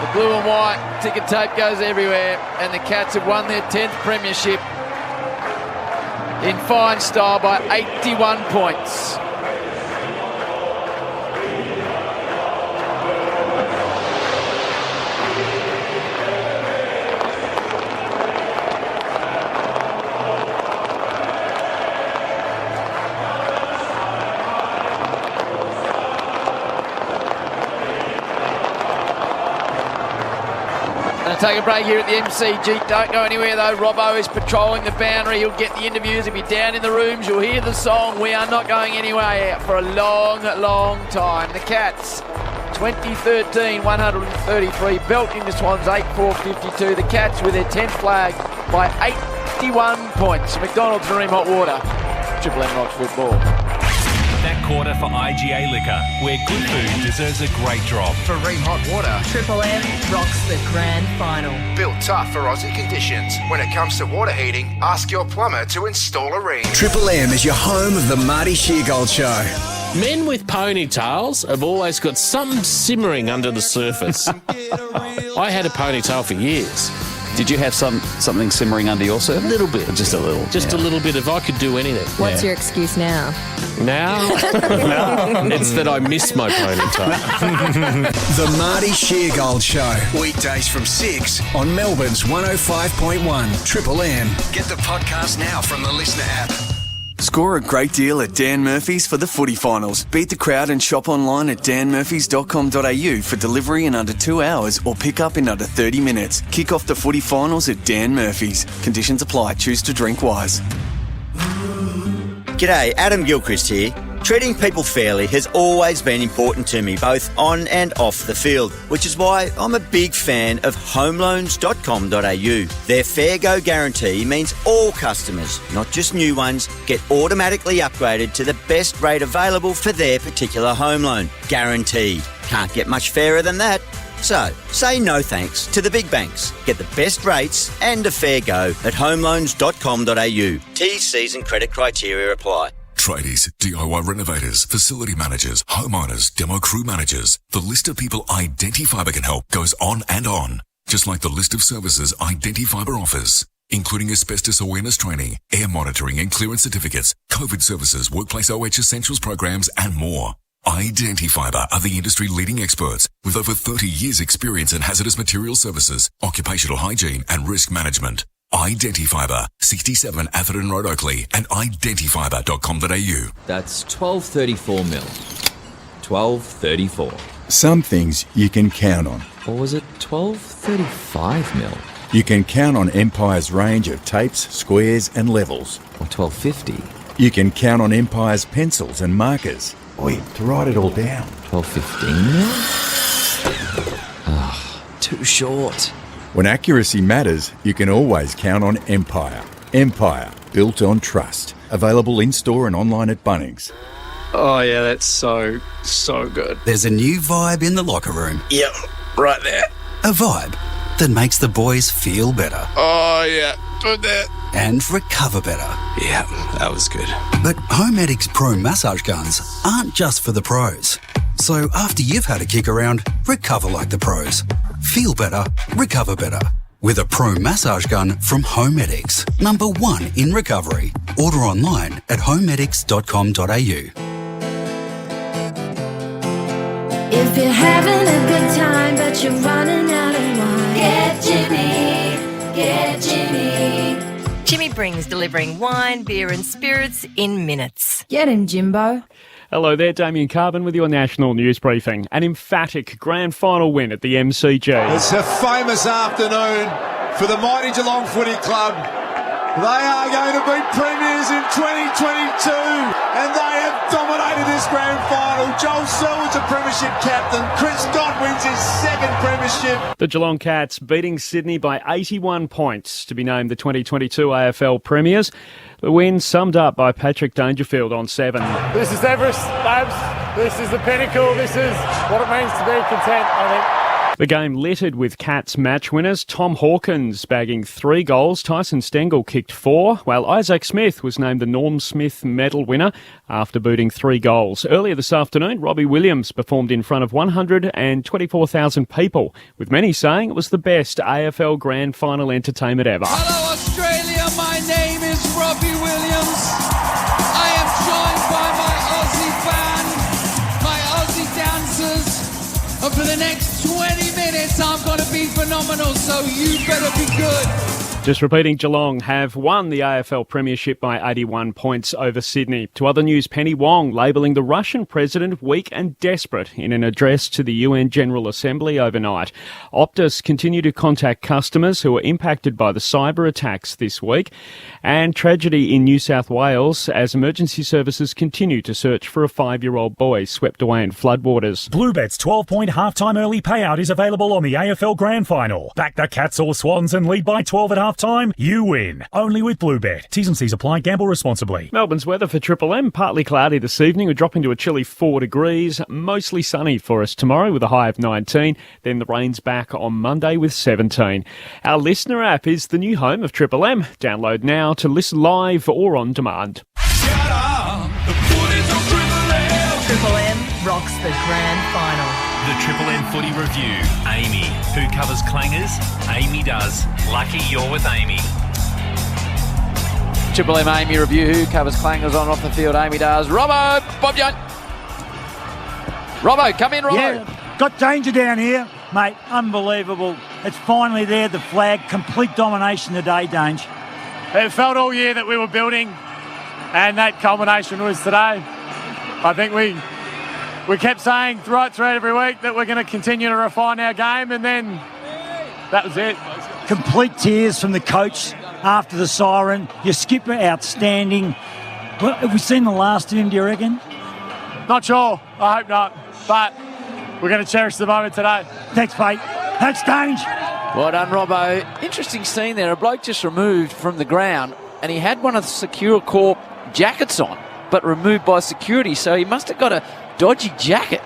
The blue and white ticker tape goes everywhere, and the Cats have won their 10th premiership in fine style by 81 points. Take a break here at the MCG. Don't go anywhere though. Robbo is patrolling the boundary. He'll get the interviews. He'll be down in the rooms. You'll hear the song. We are not going anywhere for a long, long time. The Cats, 2013, 133. Belt into Swans, 8-4-52. The Cats with their 10th flag by 81 points. McDonald's and Ream Hot Water. Triple M Rocks football. That quarter for IGA Liquor, where good food deserves a great drop. For Ream Hot Water. Triple M rocks the grand final. Built tough for Aussie conditions. When it comes to water heating, ask your plumber to install a Ream. Triple M is your home of the Marty Sheargold Show. Men with ponytails have always got something simmering under the surface. I had a ponytail for years. Did you have something simmering under your surface? A little bit. Just a little. Just a little bit. If I could do anything. What's your excuse now? Now? It's that I miss my ponytail. The Marty Sheargold Show. Weekdays from 6 on Melbourne's 105.1 Triple M. Get the podcast now from the Listener app. Score a great deal at Dan Murphy's for the footy finals. Beat the crowd and shop online at danmurphys.com.au for delivery in under 2 hours or pick up in under 30 minutes. Kick off the footy finals at Dan Murphy's. Conditions apply. Choose to drink wise. G'day, Adam Gilchrist here. Treating people fairly has always been important to me, both on and off the field, which is why I'm a big fan of homeloans.com.au. Their Fair Go guarantee means all customers, not just new ones, get automatically upgraded to the best rate available for their particular home loan. Guaranteed. Can't get much fairer than that. So, say no thanks to the big banks. Get the best rates and a fair go at homeloans.com.au. T's and credit criteria apply. Tradies, DIY renovators, facility managers, homeowners, demo crew managers. The list of people Identifiber can help goes on and on. Just like the list of services Identifiber offers, including asbestos awareness training, air monitoring and clearance certificates, COVID services, workplace OH essentials programs, and more. Identifiber are the industry-leading experts with over 30 years' experience in hazardous material services, occupational hygiene and risk management. Identifiber, 67 Atherton Road, Oakley, and identifiber.com.au. That's 1234 mil. 1234. Some things you can count on. Or was it 1235 mil? You can count on Empire's range of tapes, squares and levels. Or 1250. You can count on Empire's pencils and markers. Oi, to write it all down. 1215 mil? Too short. When accuracy matters, you can always count on Empire. Empire, built on trust. Available in-store and online at Bunnings. Oh, yeah, that's so good. There's a new vibe in the locker room. Yep, right there. A vibe that makes the boys feel better. Oh, yeah, good there. And recover better. Yeah, that was good. But Homedics Pro massage guns aren't just for the pros. So after you've had a kick around, recover like the pros. Feel better, recover better. With a pro massage gun from Homedics. #1 in recovery. Order online at homedics.com.au. If you're having a good time but you're running out of wine, get Jimmy, get Jimmy. Jimmy brings delivering wine, beer and spirits in minutes. Get him, Jimbo. Hello there, Damien Carbon with your national news briefing. An emphatic grand final win at the MCG. It's a famous afternoon for the mighty Geelong Footy Club. They are going to beat premiers in 2022 and they have dominated this grand final. Joel Selwood's a premiership captain. Chris Scott wins his second premiership. The Geelong Cats beating Sydney by 81 points to be named the 2022 AFL premiers. The win summed up by Patrick Dangerfield on 7. This is Everest, Babs. This is the pinnacle. This is what it means to be content, I think. The game littered with Cats match winners. Tom Hawkins bagging 3 goals. Tyson Stengel kicked 4, while Isaac Smith was named the Norm Smith medal winner after booting 3 goals. Earlier this afternoon, Robbie Williams performed in front of 124,000 people, with many saying it was the best AFL Grand Final entertainment ever. Hello Australia, my name is Robbie Williams. I am joined by my Aussie band, my Aussie dancers. And for the next 20 minutes, I'm going to be phenomenal, so you better be good. Just repeating, Geelong have won the AFL Premiership by 81 points over Sydney. To other news, Penny Wong labelling the Russian president weak and desperate in an address to the UN General Assembly overnight. Optus continue to contact customers who were impacted by the cyber attacks this week. And tragedy in New South Wales as emergency services continue to search for a 5-year-old boy swept away in floodwaters. Bluebet's 12-point halftime early payout is available on the AFL Grand Final. Back the Cats or Swans and lead by 12 at halftime, you win. Only with Bluebet. T's and C's apply. Gamble responsibly. Melbourne's weather for Triple M, partly cloudy this evening. We're dropping to a chilly 4 degrees. Mostly sunny for us tomorrow with a high of 19. Then the rain's back on Monday with 17. Our listener app is the new home of Triple M. Download now to listen live or on demand. Shut up! The footage of Triple M! Triple M rocks the grand final. The Triple M Footy Review. Amy. Who covers clangers? Amy does. Lucky you're with Amy. Triple M Amy Review. Who covers clangers on and off the field? Amy does. Robbo! Bob Jones. Robbo, come in, Robbo. Yeah, got danger down here, mate. Unbelievable. It's finally there, the flag. Complete domination today, Dange. It felt all year that we were building, and that culmination was today. I think we kept saying right through every week that we're going to continue to refine our game, and then that was it. Complete tears from the coach after the siren. Your skipper, outstanding. Well, have we seen the last of him, do you reckon? Not sure. I hope not. But we're going to cherish the moment today. Thanks, mate. Thanks, Dange. Well done, Robbo. Interesting scene there. A bloke just removed from the ground, and he had one of the Secure Corp jackets on, but removed by security, so he must have got a dodgy jacket,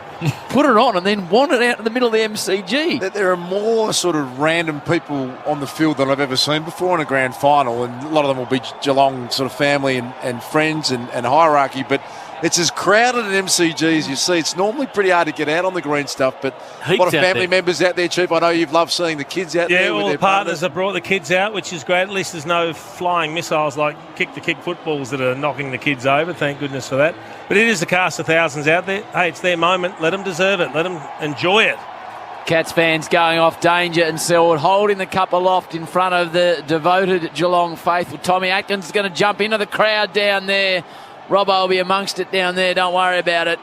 put it on, and then wandered out in the middle of the MCG. There are more sort of random people on the field than I've ever seen before in a grand final, and a lot of them will be Geelong sort of family and friends and hierarchy, but it's as crowded at MCG as you see. It's normally pretty hard to get out on the green stuff, but a lot of family members out there, Chief. I know you've loved seeing the kids out there. Yeah, with all their the partners have brought the kids out, which is great. At least there's no flying missiles like kick-to-kick footballs that are knocking the kids over. Thank goodness for that. But it is the cast of thousands out there. Hey, it's their moment. Let them deserve it. Let them enjoy it. Cats fans going off Danger and Selwood, holding the cup aloft in front of the devoted Geelong faithful. Tommy Atkins is going to jump into the crowd down there. Robbo will be amongst it down there, don't worry about it.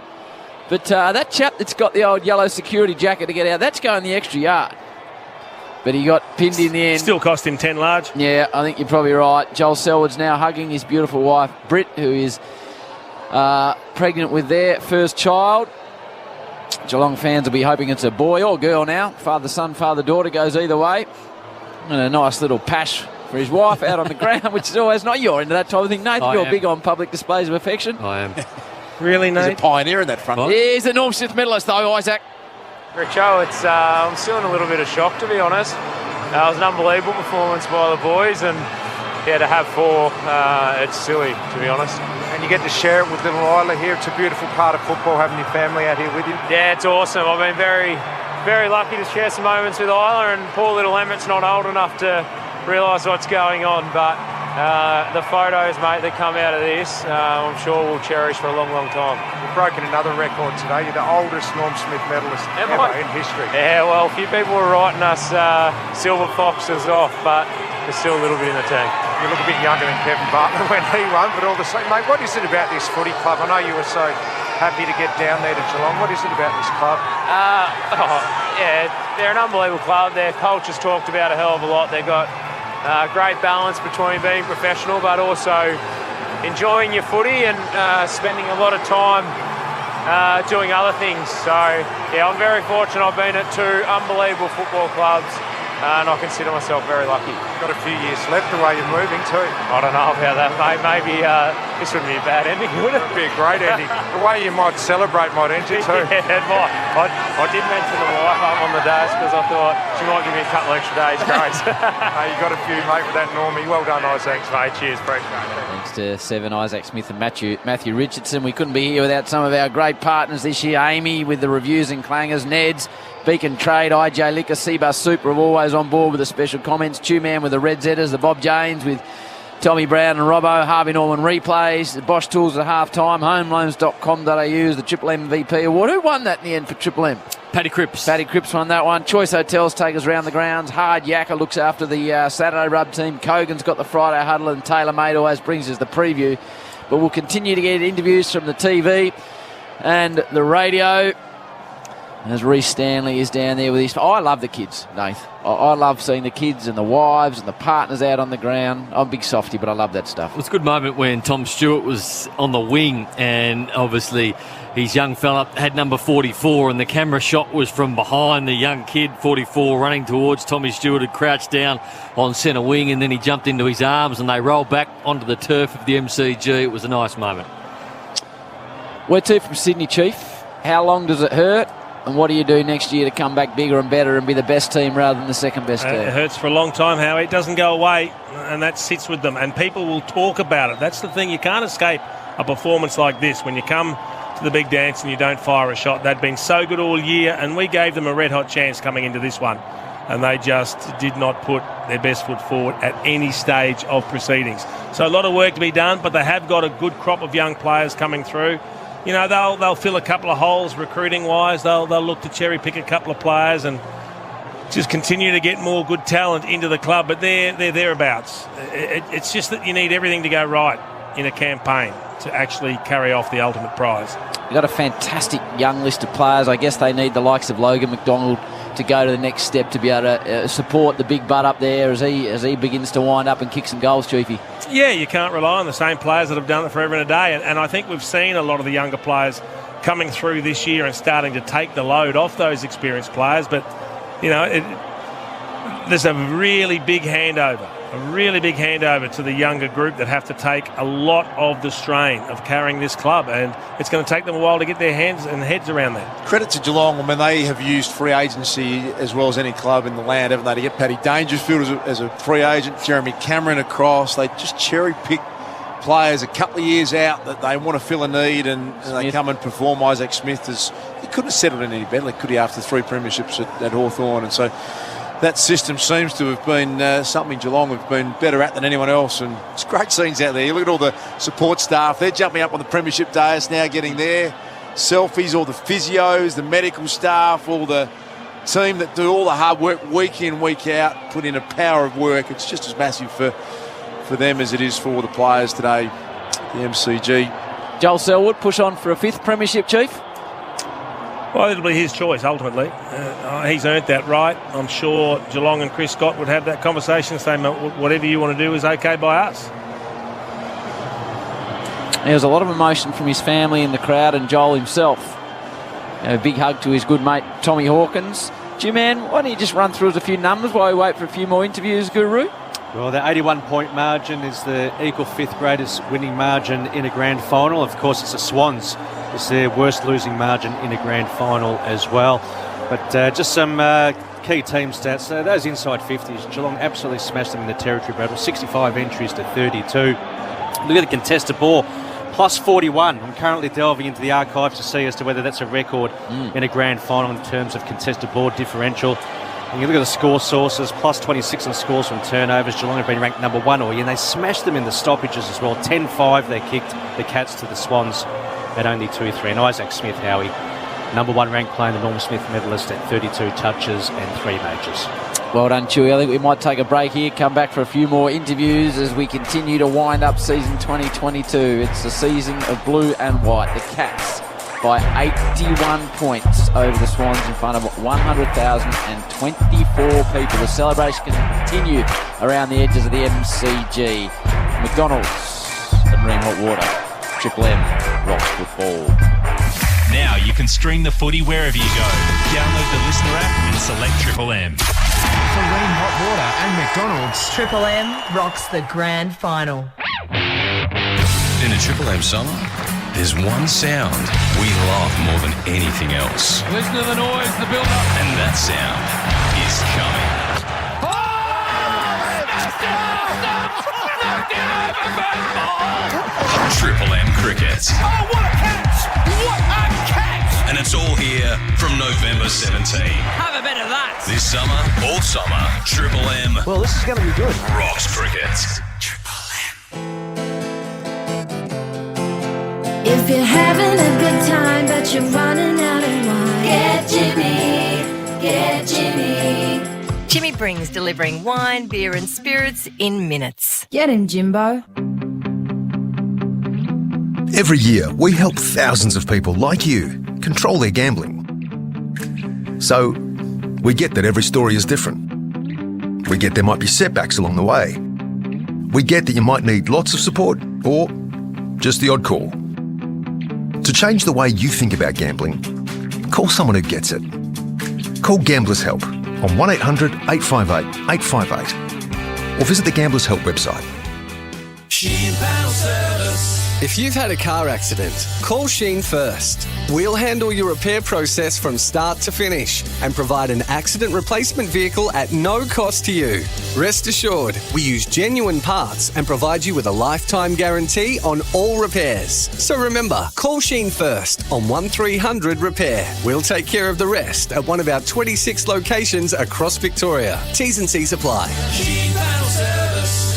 But that chap that's got the old yellow security jacket to get out, that's going the extra yard. But he got pinned in the end. Still cost him 10 large. Yeah, I think you're probably right. Joel Selwood's now hugging his beautiful wife, Britt, who is pregnant with their first child. Geelong fans will be hoping it's a boy or girl now. Father-son, father-daughter goes either way. And a nice little pash for his wife out on the ground, which is always not your into that type of thing. Nathan, you're big on public displays of affection. I am. Really, Nate? He's a pioneer in that front. He's a Norm Smith medalist, though, Isaac. Richo, I'm still in a little bit of shock, to be honest. It was an unbelievable performance by the boys, and to have 4, it's silly, to be honest. And you get to share it with little Isla here. It's a beautiful part of football, having your family out here with you. Yeah, it's awesome. I've been very, very lucky to share some moments with Isla, and poor little Emmett's not old enough to realise what's going on, but the photos, mate, that come out of this, I'm sure we'll cherish for a long, long time. You've broken another record today. You're the oldest Norm Smith medalist ever in history. Yeah, well, a few people were writing us silver foxes off, but there's still a little bit in the tank. You look a bit younger than Kevin Bartlett when he won, but all the same, mate, what is it about this footy club? I know you were so happy to get down there to Geelong. What is it about this club? Yeah, they're an unbelievable club. Their culture's talked about a hell of a lot. They've got great balance between being professional but also enjoying your footy and spending a lot of time doing other things. So, yeah, I'm very fortunate. I've been at 2 unbelievable football clubs and I consider myself very lucky. Got a few years left the way you're moving too. I don't know about that, mate. Maybe this wouldn't be a bad ending, would it? It would be a great ending. The way you might celebrate might end you too. Yeah, it might. I did mention the wife up on the dash because I thought she might give me a couple extra days grace. Hey, you got a few, mate, with that Normie. Well done, Isaac. Thanks, mate. Cheers, appreciate it. Thanks to Seven, Isaac Smith and Matthew Richardson. We couldn't be here without some of our great partners this year. Amy with the reviews and clangers, Ned's, Beacon Trade, IJ Liquor, Seabus Super are always on board with the special comments. Two-Man with the Red Zetters, the Bob Janes with Tommy Brown and Robbo, Harvey Norman replays, the Bosch Tools at half-time, homeloans.com.au, the Triple M MVP Award. Who won that in the end for Triple M? Paddy Cripps. Paddy Cripps won that one. Choice Hotels take us round the grounds. Hard Yakka looks after the Saturday Rub team. Kogan's got the Friday Huddle, and Taylor Made always brings us the preview. But we'll continue to get interviews from the TV and the radio. As Reece Stanley is down there with his... I love the kids, Nath. I love seeing the kids and the wives and the partners out on the ground. I'm a big softy, but I love that stuff. It was a good moment when Tom Stewart was on the wing, and obviously his young fella had number 44, and the camera shot was from behind the young kid, 44, running towards Tommy Stewart, had crouched down on centre wing, and then he jumped into his arms and they rolled back onto the turf of the MCG. It was a nice moment. Where to from Sydney, Chief? How long does it hurt? And what do you do next year to come back bigger and better and be the best team rather than the second best team? It hurts for a long time, Howie. It doesn't go away, and that sits with them. And people will talk about it. That's the thing. You can't escape a performance like this when you come to the big dance and you don't fire a shot. They'd been so good all year, and we gave them a red-hot chance coming into this one. And they just did not put their best foot forward at any stage of proceedings. So a lot of work to be done, but they have got a good crop of young players coming through. You know, they'll fill a couple of holes recruiting-wise. They'll look to cherry-pick a couple of players and just continue to get more good talent into the club. But they're thereabouts. It's just that you need everything to go right in a campaign to actually carry off the ultimate prize. You've got a fantastic young list of players. I guess they need the likes of Logan McDonald to go to the next step to be able to support the big butt up there as he begins to wind up and kick some goals, Chiefy. Yeah, you can't rely on the same players that have done it forever and a day. And I think we've seen a lot of the younger players coming through this year and starting to take the load off those experienced players. But, you know, there's a really big handover to the younger group that have to take a lot of the strain of carrying this club. And it's going to take them a while to get their hands and heads around that. Credit to Geelong. I mean, they have used free agency as well as any club in the land, haven't they, to get Paddy Dangerfield as a free agent, Jeremy Cameron across. They just cherry-pick players a couple of years out that they want to fill a need, and they come and perform. Isaac Smith, he couldn't have settled in any better, could he, after 3 premierships at Hawthorn. And so that system seems to have been something Geelong have been better at than anyone else, and it's great scenes out there. You look at all the support staff, they're jumping up on the premiership dais now, getting their selfies, all the physios, the medical staff, all the team that do all the hard work week in, week out, put in a power of work. It's just as massive for them as it is for the players today, the MCG. Joel Selwood push on for a 5th premiership, Chief? Well, it'll be his choice, ultimately. He's earned that right. I'm sure Geelong and Chris Scott would have that conversation, saying whatever you want to do is okay by us. There was a lot of emotion from his family in the crowd and Joel himself. A big hug to his good mate, Tommy Hawkins. G-Man, why don't you just run through us a few numbers while we wait for a few more interviews, Guru? Well, the 81-point margin is the equal 5th greatest winning margin in a grand final. Of course, it's the Swans. It's their worst losing margin in a grand final as well. But just some key team stats. Those inside 50s, Geelong absolutely smashed them in the territory battle. 65 entries to 32. Look at the contested ball, plus 41. I'm currently delving into the archives to see as to whether that's a record in a grand final in terms of contested ball differential. And you look at the score sources, plus 26 on scores from turnovers. Geelong have been ranked number 1 all year, and they smashed them in the stoppages as well. 10-5 they kicked the Cats to the Swans at only 2-3. And Isaac Smith, Howie, number 1 ranked player, the Norm Smith medalist at 32 touches and 3 majors. Well done, Chewy. I think we might take a break here, come back for a few more interviews as we continue to wind up season 2022. It's the season of blue and white. The Cats by 81 points over the Swans in front of 100,024 people. The celebration can continue around the edges of the MCG. McDonald's and Ream Hot Water. Triple M rocks football. Now you can stream the footy wherever you go. Download the Listener app and select Triple M. Serene Hot Water and McDonald's. Triple M rocks the grand final. In a Triple M summer, there's one sound we love more than anything else. Listen to the noise, the build-up. And that sound is coming. Triple M Cricket. Oh, what a catch! What a catch! And it's all here from November 17. Have a bit of that. This summer, all summer, Triple M. Well, this is going to be good. Rocks cricket. If you're having a good time, but you're running out of wine, get Jimmy, get Jimmy. Jimmy brings delivering wine, beer and spirits in minutes. Get him, Jimbo. Every year, we help thousands of people like you control their gambling. So, we get that every story is different. We get there might be setbacks along the way. We get that you might need lots of support or just the odd call. To change the way you think about gambling, call someone who gets it. Call Gamblers Help on 1800 858 858 or visit the Gamblers Help website. Sheen Panel Service. If you've had a car accident, call Sheen first. We'll handle your repair process from start to finish and provide an accident replacement vehicle at no cost to you. Rest assured, we use genuine parts and provide you with a lifetime guarantee on all repairs. So remember, call Sheen first on 1300 Repair. We'll take care of the rest at one of our 26 locations across Victoria. T's and C's apply. Sheen Panel Service.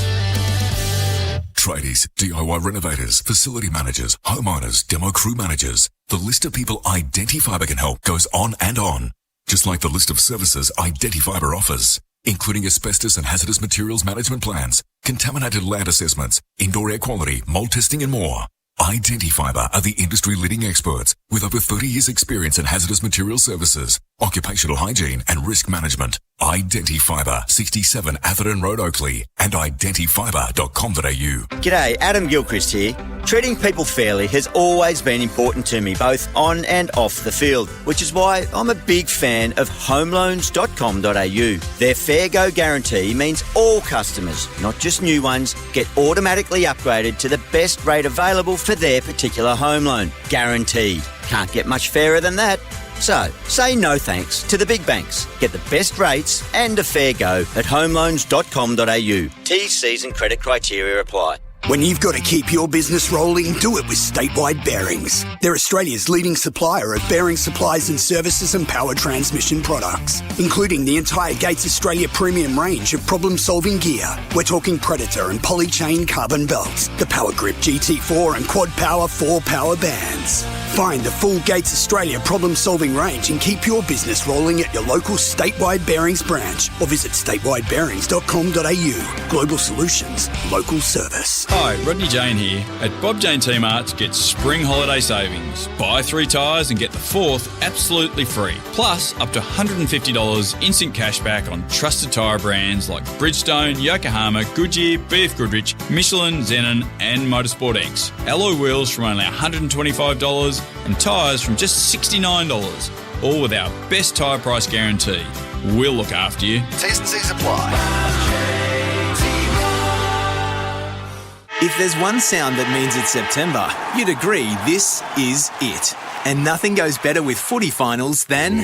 Tradies, DIY renovators, facility managers, homeowners, demo crew managers. The list of people Identifiber can help goes on and on. Just like the list of services Identifiber offers, including asbestos and hazardous materials management plans, contaminated land assessments, indoor air quality, mold testing and more. Identifiber are the industry-leading experts with over 30 years' experience in hazardous material services, occupational hygiene and risk management. Identifiber, 67 Atherton Road, Oakley, and identifiber.com.au. G'day, Adam Gilchrist here. Treating people fairly has always been important to me, both on and off the field, which is why I'm a big fan of homeloans.com.au. Their Fair Go guarantee means all customers, not just new ones, get automatically upgraded to the best rate available for their particular home loan. Guaranteed. Can't get much fairer than that. So, say no thanks to the big banks. Get the best rates and a fair go at homeloans.com.au. T's, C's and credit criteria apply. When you've got to keep your business rolling, do it with Statewide Bearings. They're Australia's leading supplier of bearing supplies and services and power transmission products, including the entire Gates Australia premium range of problem-solving gear. We're talking Predator and Polychain carbon belts, the Power Grip GT4 and Quad Power 4 power bands. Find the full Gates Australia problem-solving range and keep your business rolling at your local Statewide Bearings branch or visit statewidebearings.com.au. Global solutions, local service. Hi, Rodney Jane here. At Bob Jane T-Marts, get spring holiday savings. Buy 3 tyres and get the 4th absolutely free. Plus, up to $150 instant cash back on trusted tyre brands like Bridgestone, Yokohama, Goodyear, BF Goodrich, Michelin, Zenon and Motorsport X. Alloy wheels from only $125 and tyres from just $69. All with our best tyre price guarantee. We'll look after you. T's and C's apply. If there's one sound that means it's September, you'd agree this is it. And nothing goes better with footy finals than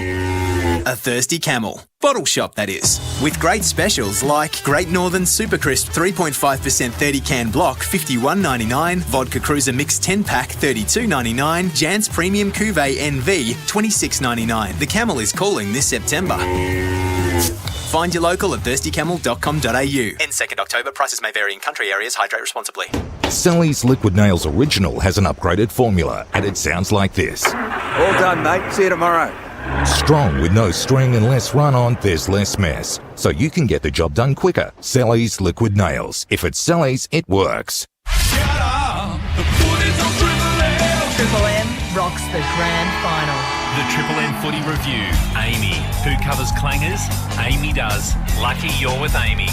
a Thirsty Camel. Bottle shop, that is. With great specials like Great Northern Super Crisp 3.5% 30-can block, $51.99, Vodka Cruiser Mix 10-pack, $32.99, Jan's Premium Cuvée NV, $26.99. The Camel is calling this September. Find your local at thirstycamel.com.au. End 2nd October. Prices may vary in country areas. Hydrate responsibly. Sally's Liquid Nails Original has an upgraded formula, and it sounds like this. All done, mate. See you tomorrow. Strong with no string and less run-on, there's less mess. So you can get the job done quicker. Sally's Liquid Nails. If it's Sally's, it works. Triple M rocks the grand final. The Triple M Footy Review. Amy. Who covers clangers? Amy does. Lucky you're with Amy.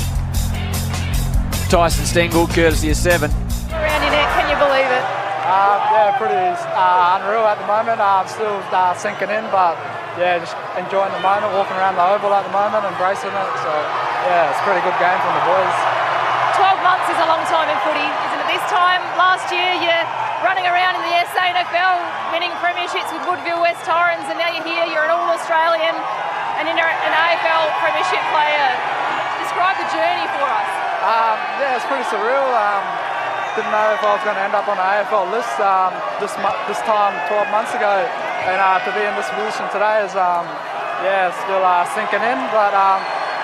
Tyson Stengel, courtesy of 7. Around your neck, can you believe it? Yeah, pretty unreal at the moment. Still sinking in, but yeah, just enjoying the moment, walking around the oval at the moment, embracing it. So yeah, it's a pretty good game from the boys. 12 months is a long time in footy, isn't it? This time last year you're running around in the SANFL, winning premierships with Woodville, West Torrens, and now you're here, you're an All-Australian and an AFL premiership player. Describe the journey for us. Yeah, it's pretty surreal. Didn't know if I was going to end up on the AFL list this time 12 months ago, and to be in this position today is still sinking in, but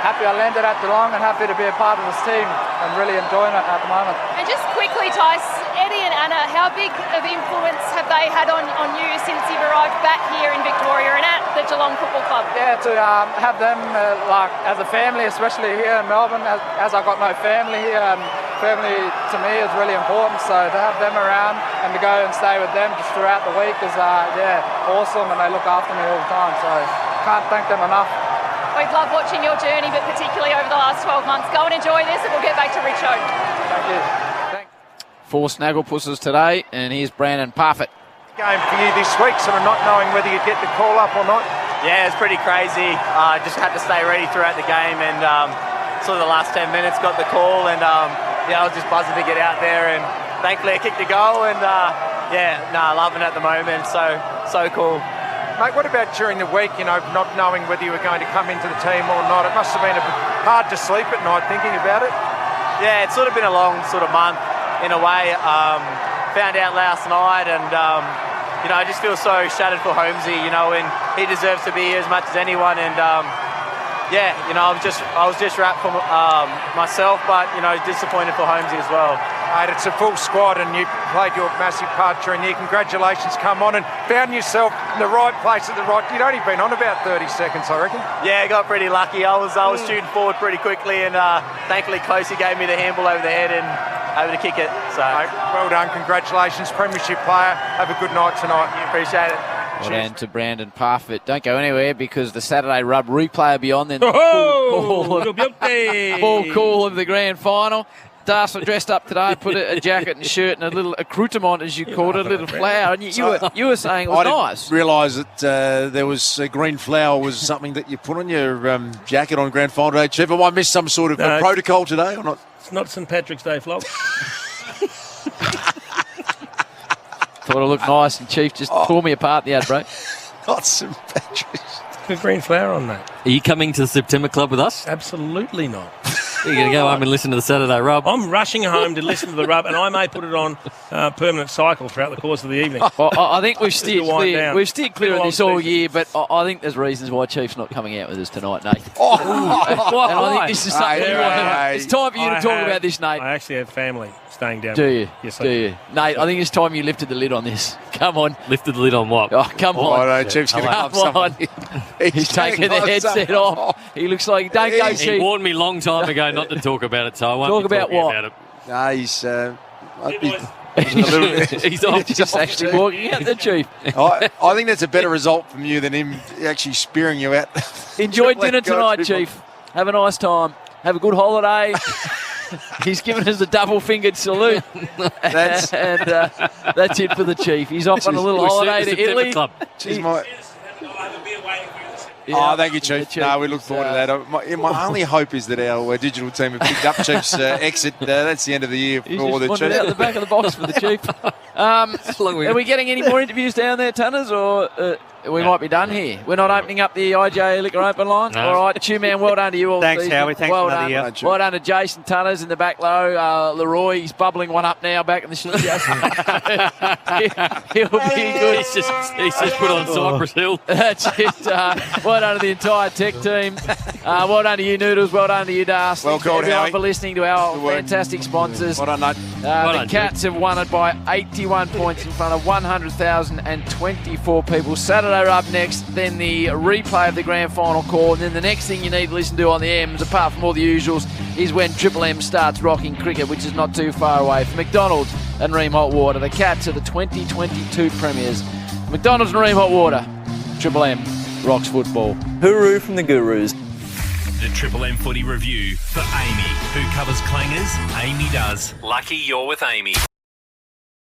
happy I landed at Geelong and happy to be a part of this team and really enjoying it at the moment. And just quickly, Tice, Eddie and Anna, how big of influence have they had on you since you've arrived back here in Victoria and at the Geelong Football Club? Yeah, to have them as a family, especially here in Melbourne, as I got no family here, and family to me is really important, so to have them around and to go and stay with them just throughout the week is awesome, and they look after me all the time, so can't thank them enough. We've loved watching your journey, but particularly over the last 12 months. Go and enjoy this, and we'll get back to Richo. Thank you. Four Snagglepussers today, and here's Brandon Parfitt. Game for you this week, sort of not knowing whether you'd get the call up or not. Yeah, it's pretty crazy. Just had to stay ready throughout the game, and sort of the last 10 minutes got the call, and I was just buzzing to get out there, and thankfully I kicked a goal, and loving it at the moment. So cool. Mate, what about during the week, not knowing whether you were going to come into the team or not? It must have been a bit hard to sleep at night thinking about it. Yeah, it's sort of been a long sort of month in a way. Found out last night, and I just feel so shattered for Holmesy, and he deserves to be here as much as anyone, and I was just wrapped for myself, but disappointed for Holmesy as well. Mate, it's a full squad, and you played your massive part during the year. Congratulations, come on, and found yourself in the right place at the right. You'd only been on about 30 seconds, I reckon. Yeah, I got pretty lucky. I was shooting forward pretty quickly, and thankfully Closey gave me the handball over the head and able to kick it. So, mate, well done, congratulations, premiership player. Have a good night tonight. Appreciate it. Well done to Brandon Parfitt. Don't go anywhere because the Saturday Rub replay will be on then. Full call of the grand final. Darcy dressed up today, put a jacket and shirt and a little accoutrement, as you called it, a little flower. And you were saying it was nice. I didn't realise that there was a green flower was something that you put on your jacket on grand final day. Trevor, I missed some sort of protocol today or not? It's not St Patrick's Day flog. Thought it looked nice, and Chief just tore me apart the ad break. Not St Patrick's. Good green flower on that. Are you coming to the September Club with us? Absolutely not. You're going to go home and listen to the Saturday Rub? I'm rushing home to listen to the Rub, and I may put it on permanent cycle throughout the course of the evening. Well, I think we've steered clear. We've steered clear of this all season. year, but I think there's reasons why Chief's not coming out with us tonight, Nate. And I think this is something it's time for you to talk about this, Nate. I actually have family staying down. Do you? Yes, do you? Nate, I think it's time you lifted the lid on this. Come on. Lifted the lid on what? Oh, come on. I know, Chief's going to come on. He's taking the headset off. He looks like don't go, Chief. He warned me a long time ago not to talk about it, so I won't talk about what? No, he's... He's off just actually walking out the Chief. I think that's a better result from you than him actually spearing you out. Enjoy dinner tonight, Chief. Have a nice time. Have a good holiday. He's given us a double-fingered salute. That's it for the Chief. He's off on a little holiday to Italy. Thank you, Chief. No, we look forward to that. My only hope is that our digital team have picked up Chief's exit. That's the end of the year for all the Chief. Out the back of the box for the Chief. Are we getting any more interviews down there, Tunners, or we might be done here? We're not opening up the IJ Liquor Open line? No. All right, Two-Man, well done to you all. Thanks, season. Howie. Thanks well for another done. year. Well done to Jason Tunners in the back low. Leroy, he's bubbling one up now back in the studio. He'll be good. He's just put on Cypress Hill. That's it. Well done to the entire tech team. Well done to you, Noodles. Well done to you, Das. Well called, everyone Howie. for listening to our fantastic sponsors. Well done, Nate. The Cats have won it by 81 points in front of 100,024 people. Saturday up next, then the replay of the grand final call, and then the next thing you need to listen to on the M's, apart from all the usuals, is when Triple M starts rocking cricket, which is not too far away. For McDonald's and Ream Hot Water, the Cats are the 2022 premiers. McDonald's and Ream Hot Water, Triple M rocks football. Hooroo from the Gurus. The Triple M Footy Review for Amy. Who covers clangers? Amy does. Lucky you're with Amy.